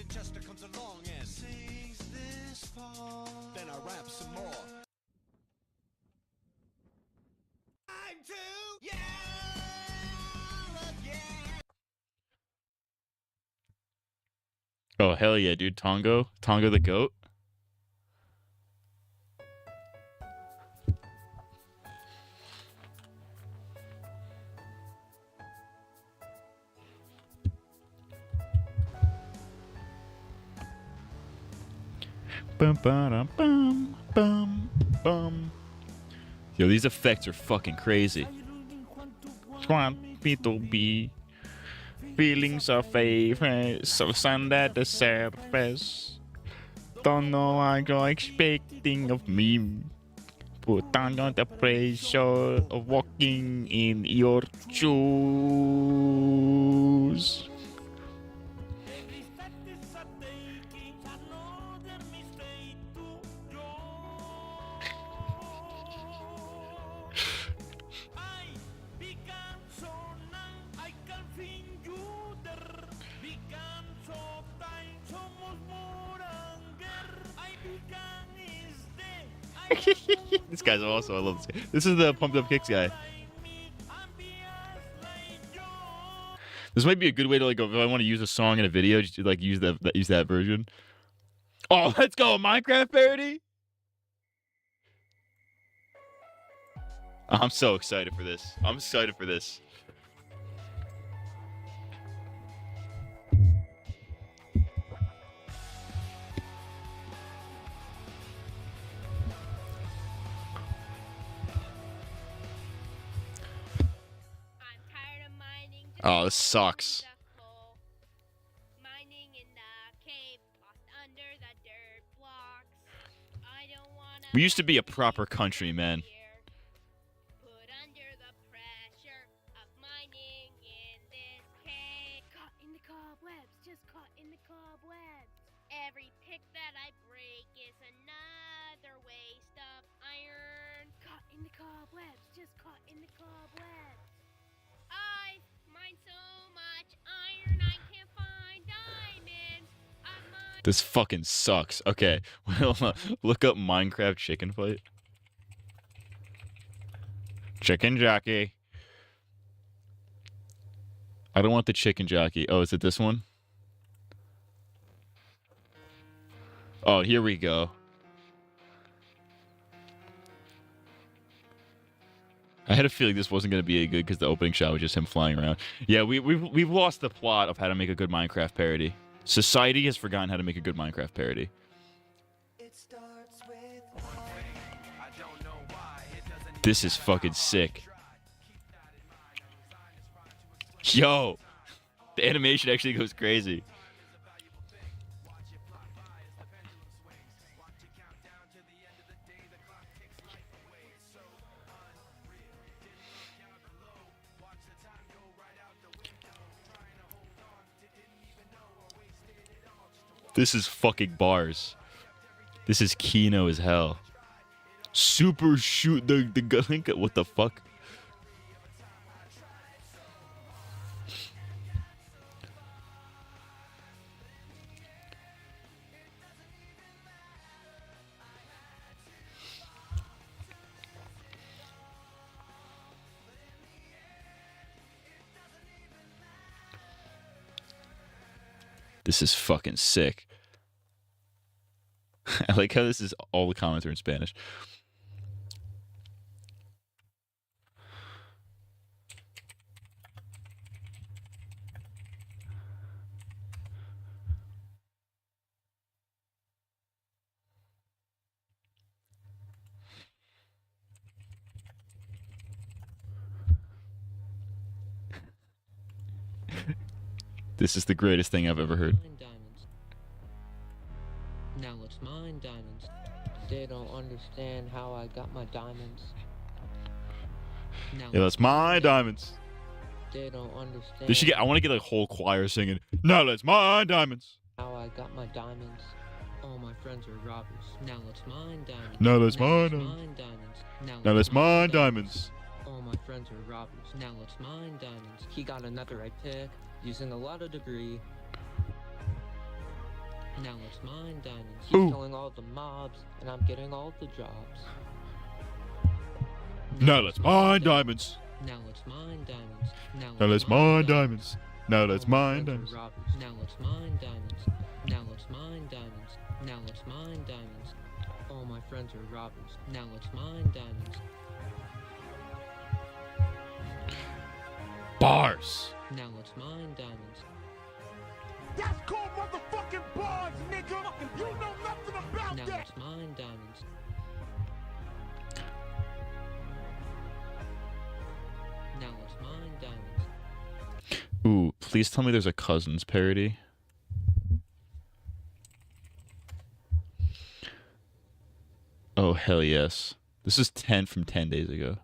Then Chester comes along and sings this part. Then I rap some more. Time to yell again. Oh, hell yeah, dude. Tongo the goat. Bum, ba-dum, bum, bum, bum. Yo, these effects are fucking crazy. Want me to be feelings of favorite, so sand at the surface. Don't know what you're expecting of me. Put down on the pressure of walking in your shoes. This guy's awesome. I love this guy. This is the Pumped Up Kicks guy. This might be a good way to, like, if I want to use a song in a video, just to, like, use that version. Oh, let's go, Minecraft parody. I'm so excited for this. I'm excited for this. Oh, this sucks. We used to be a proper country, man. Every pick that I break is another waste of iron. Caught in the cobwebs, just caught in the cobwebs. I mine so much iron I can't find diamonds. This fucking sucks. Okay, well, look up Minecraft chicken fight. Chicken jockey. I don't want the chicken jockey. Oh, is it this one? Oh, here we go. I had a feeling this wasn't going to be good because the opening shot was just him flying around. Yeah, we've lost the plot of how to make a good Minecraft parody. Society has forgotten how to make a good Minecraft parody. This is fucking sick. Yo, the animation actually goes crazy. This is fucking bars. This is Kino as hell. Super shoot the gun. What the fuck? This is fucking sick. I like how this is all the comments are in Spanish. This is the greatest thing I've ever heard. Now let's mine diamonds. They don't understand how I got my diamonds. Now Yeah, that's my diamonds. They don't understand. They should get. I want to get a whole choir singing. Now that's my diamonds. How I got my diamonds. All my friends are robbers. Now let's mine diamonds. Now let's mine diamonds. Now let's mine diamonds. All my friends are robbers. Now let's mine diamonds. He got another right pick, using a lot of debris. Now it's mine diamonds. Ooh. He's killing all the mobs, and I'm getting all the jobs. Now that's mine diamonds. Now it's mine diamonds. Now that's mine diamonds. Now that's mine diamonds. diamonds. Now it's mine diamonds. Now it's mine diamonds. Now it's mine diamonds. All my friends are robbers. Now it's mine diamonds. Bars. Now it's mine diamonds. That's called motherfucking bars, nigga. You know nothing about Now that. it's mine diamonds. Now it's mine diamonds. Ooh, please tell me there's a Cousins parody. Oh, hell yes. This is 10 from 10 days ago.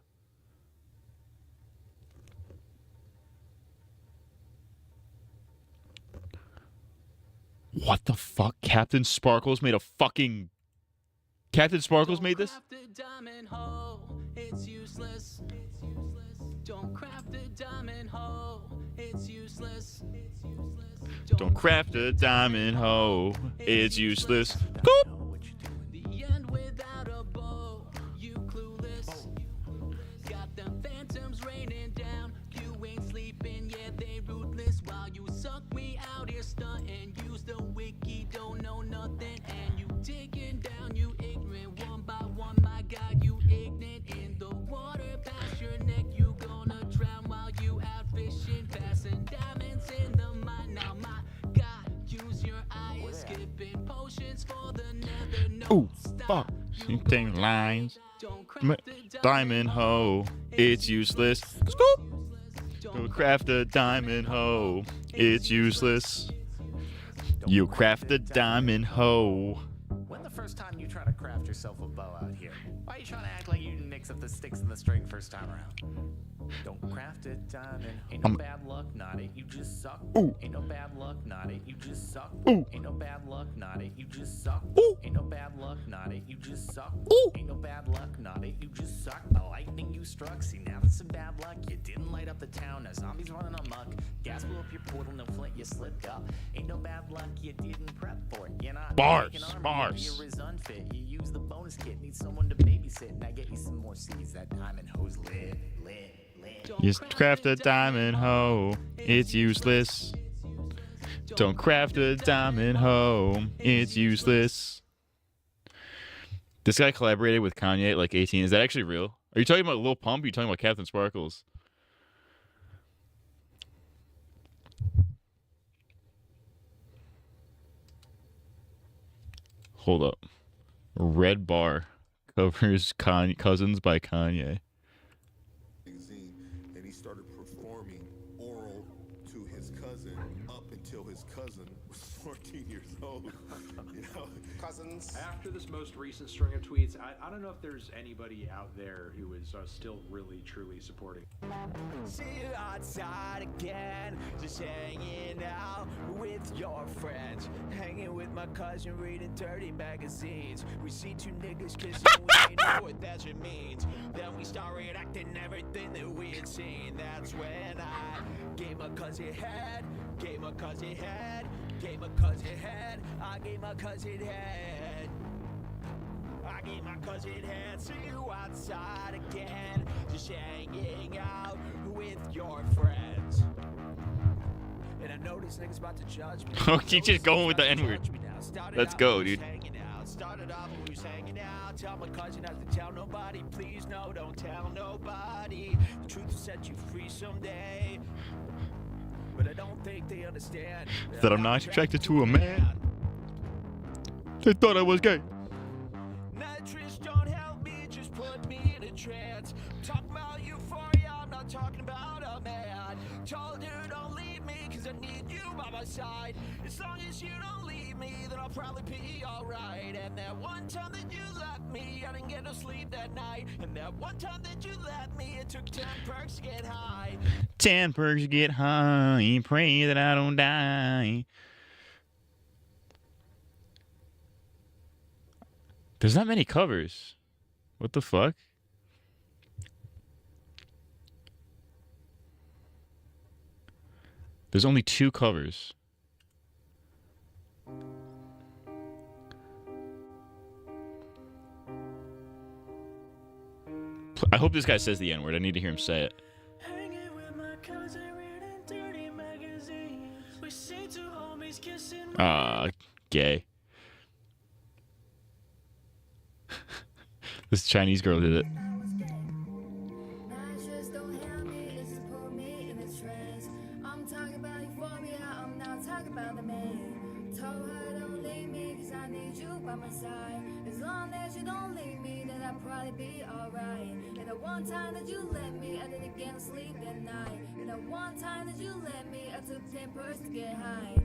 What the fuck? Captain Sparkles made a fucking... Captain Sparkles made this? It's useless. Don't craft a diamond hoe. It's useless. Don't craft a diamond hoe. It's useless. Goop. The end without a bow. You clueless. Got them phantoms raining down. You ain't sleeping, yeah, they ruthless. While you suck me out here stunting. Use the wiki, don't know nothing. And you digging down, you ignorant. One by one, my God, you ignorant. In the water past your neck, you gonna drown while you out fishing. Passing diamonds in the mine. Now, my God, use your eyes. Skipping potions for the nether. No, Ooh, stop. fuck. Same lines. Diamond hoe. It's useless. Scoop. Don't craft a diamond hoe. It's useless. You craft a diamond hoe. When the first time you try to craft yourself a bow out here? Why are you trying to act like you mix up the sticks and the string first time around? Don't craft it, diamond. Ain't no bad luck, not it. You just suck. Ooh. Ain't no bad luck, not it. You just suck. Ooh. Ain't no bad luck, not it. You just suck. Ooh. Ain't no bad luck, not it. You just suck. Ooh. Ain't no bad luck, not it. You just suck. The lightning you struck. See, now that's some bad luck. You didn't light up the town. Now zombies running amok. Gas blew up your portal. No flint, you slipped up. Ain't no bad luck. You didn't prep for it. You're not Bars, making armor. bars. Your is unfit. You use the bonus kit. Need someone to babysit. Now get you some more seeds. That diamond hose lit. You craft a diamond hoe. It's useless. Don't craft a diamond hoe. It's useless. This guy collaborated with Kanye at like 18. Is that actually real? Are you talking about Lil Pump? Or are you talking about Captain Sparkles? Hold up. Red Bar covers Cousins by Kanye. And he started performing oral to his cousin up until his cousin was 14 years old. You know, Cousins. After this most recent string of tweets, I don't know if there's anybody out there who is still really, truly supporting. See you outside again, just hanging out with your friends. Hanging with my cousin, reading dirty magazines. We see two niggas kissing, we ain't know what that shit means. Then we start reenacting everything that we had seen. That's when I gave my cousin head, gave my cousin head, gave my cousin head, I gave my cousin head. I gave my cousin head. See you outside again, just hanging out with your friends. And I know this nigga's about to judge me. Oh, keep just going with the N-word. Let's go, dude. Started off when we was hanging out. Tell my cousin not to tell nobody. Please, no, don't tell nobody. The truth will set you free someday. But I don't think they understand That I'm not attracted to a man. They thought I was gay. Nitrous don't help me, just put me in a trance. Talking about euphoria, I'm not talking about a man. Told you don't leave me, cause I need you by my side. As long as you don't leave me, then I'll probably be alright. And that one time that you left me, I didn't get no sleep that night. And that one time that you left me, it took 10 perks to get high. 10 perks get high. Pray that I don't die. There's not many covers. What the fuck? There's only 2 covers. I hope this guy says the N-word. I need to hear him say it. Gay. This Chinese girl did it. I'm talking about euphoria, I'm not talking about the man. Told her don't leave me, cause I need you by my side. As long as you don't leave me, then I'll probably be alright. And the one time that you let me, I didn't get sleep at night. And the one time that you let me, I took 10 perks to get high.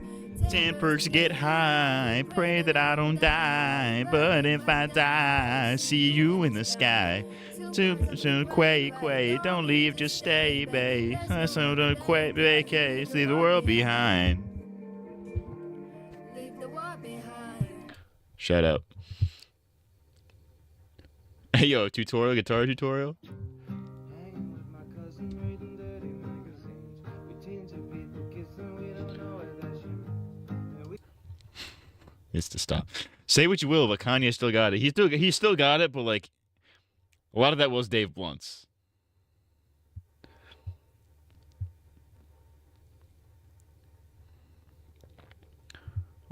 10 perks to get high. Pray that I don't die. But if I die, see you in the sky. To quay, don't leave, just stay, babe. So don't quay, vacate, leave the world behind. Shout out. Hey, yo, tutorial, guitar tutorial. It's to stop. Say what you will, but Kanye still got it. He still got it, but like a lot of that was Dave Blunt's.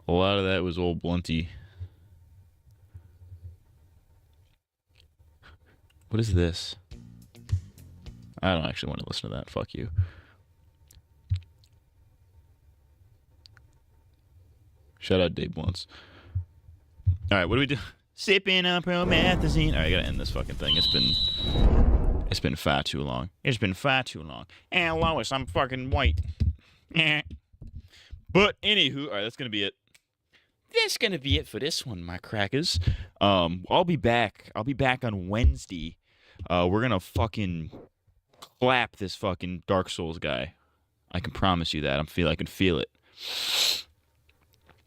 A lot of that was old Blunty. What is this? I don't actually want to listen to that. Fuck you. Shout out Dave Blunt's. All right, what do we do? Sipping on promethazine. All right, I gotta end this fucking thing. It's been far too long. It's been far too long. And Lois, I'm fucking white. But anywho, all right, that's gonna be it. That's gonna be it for this one, my crackers. I'll be back. I'll be back on Wednesday. We're gonna fucking clap this fucking Dark Souls guy. I can promise you that. I can feel it.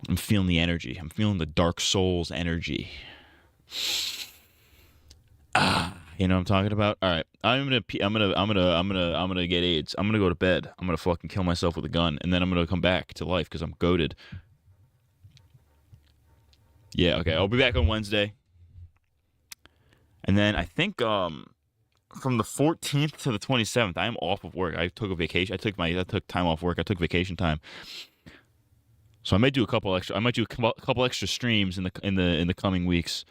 I'm feeling the energy. I'm feeling the Dark Souls energy. You know what I'm talking about? All right, I'm gonna get AIDS. I'm gonna go to bed. I'm gonna fucking kill myself with a gun, and then I'm gonna come back to life because I'm goated. Yeah, okay. I'll be back on Wednesday, and then I think from the 14th to the 27th, I am off of work. I took a vacation. I took time off work. I took vacation time. So I might do a couple extra streams in the coming weeks.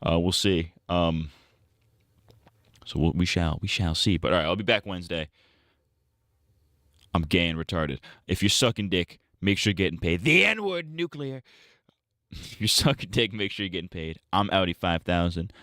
We'll see. So we shall see. But all right, I'll be back Wednesday. I'm gay and retarded. If you're sucking dick, make sure you're getting paid. The N-word nuclear. If you're sucking dick, make sure you're getting paid. I'm Audi 5000.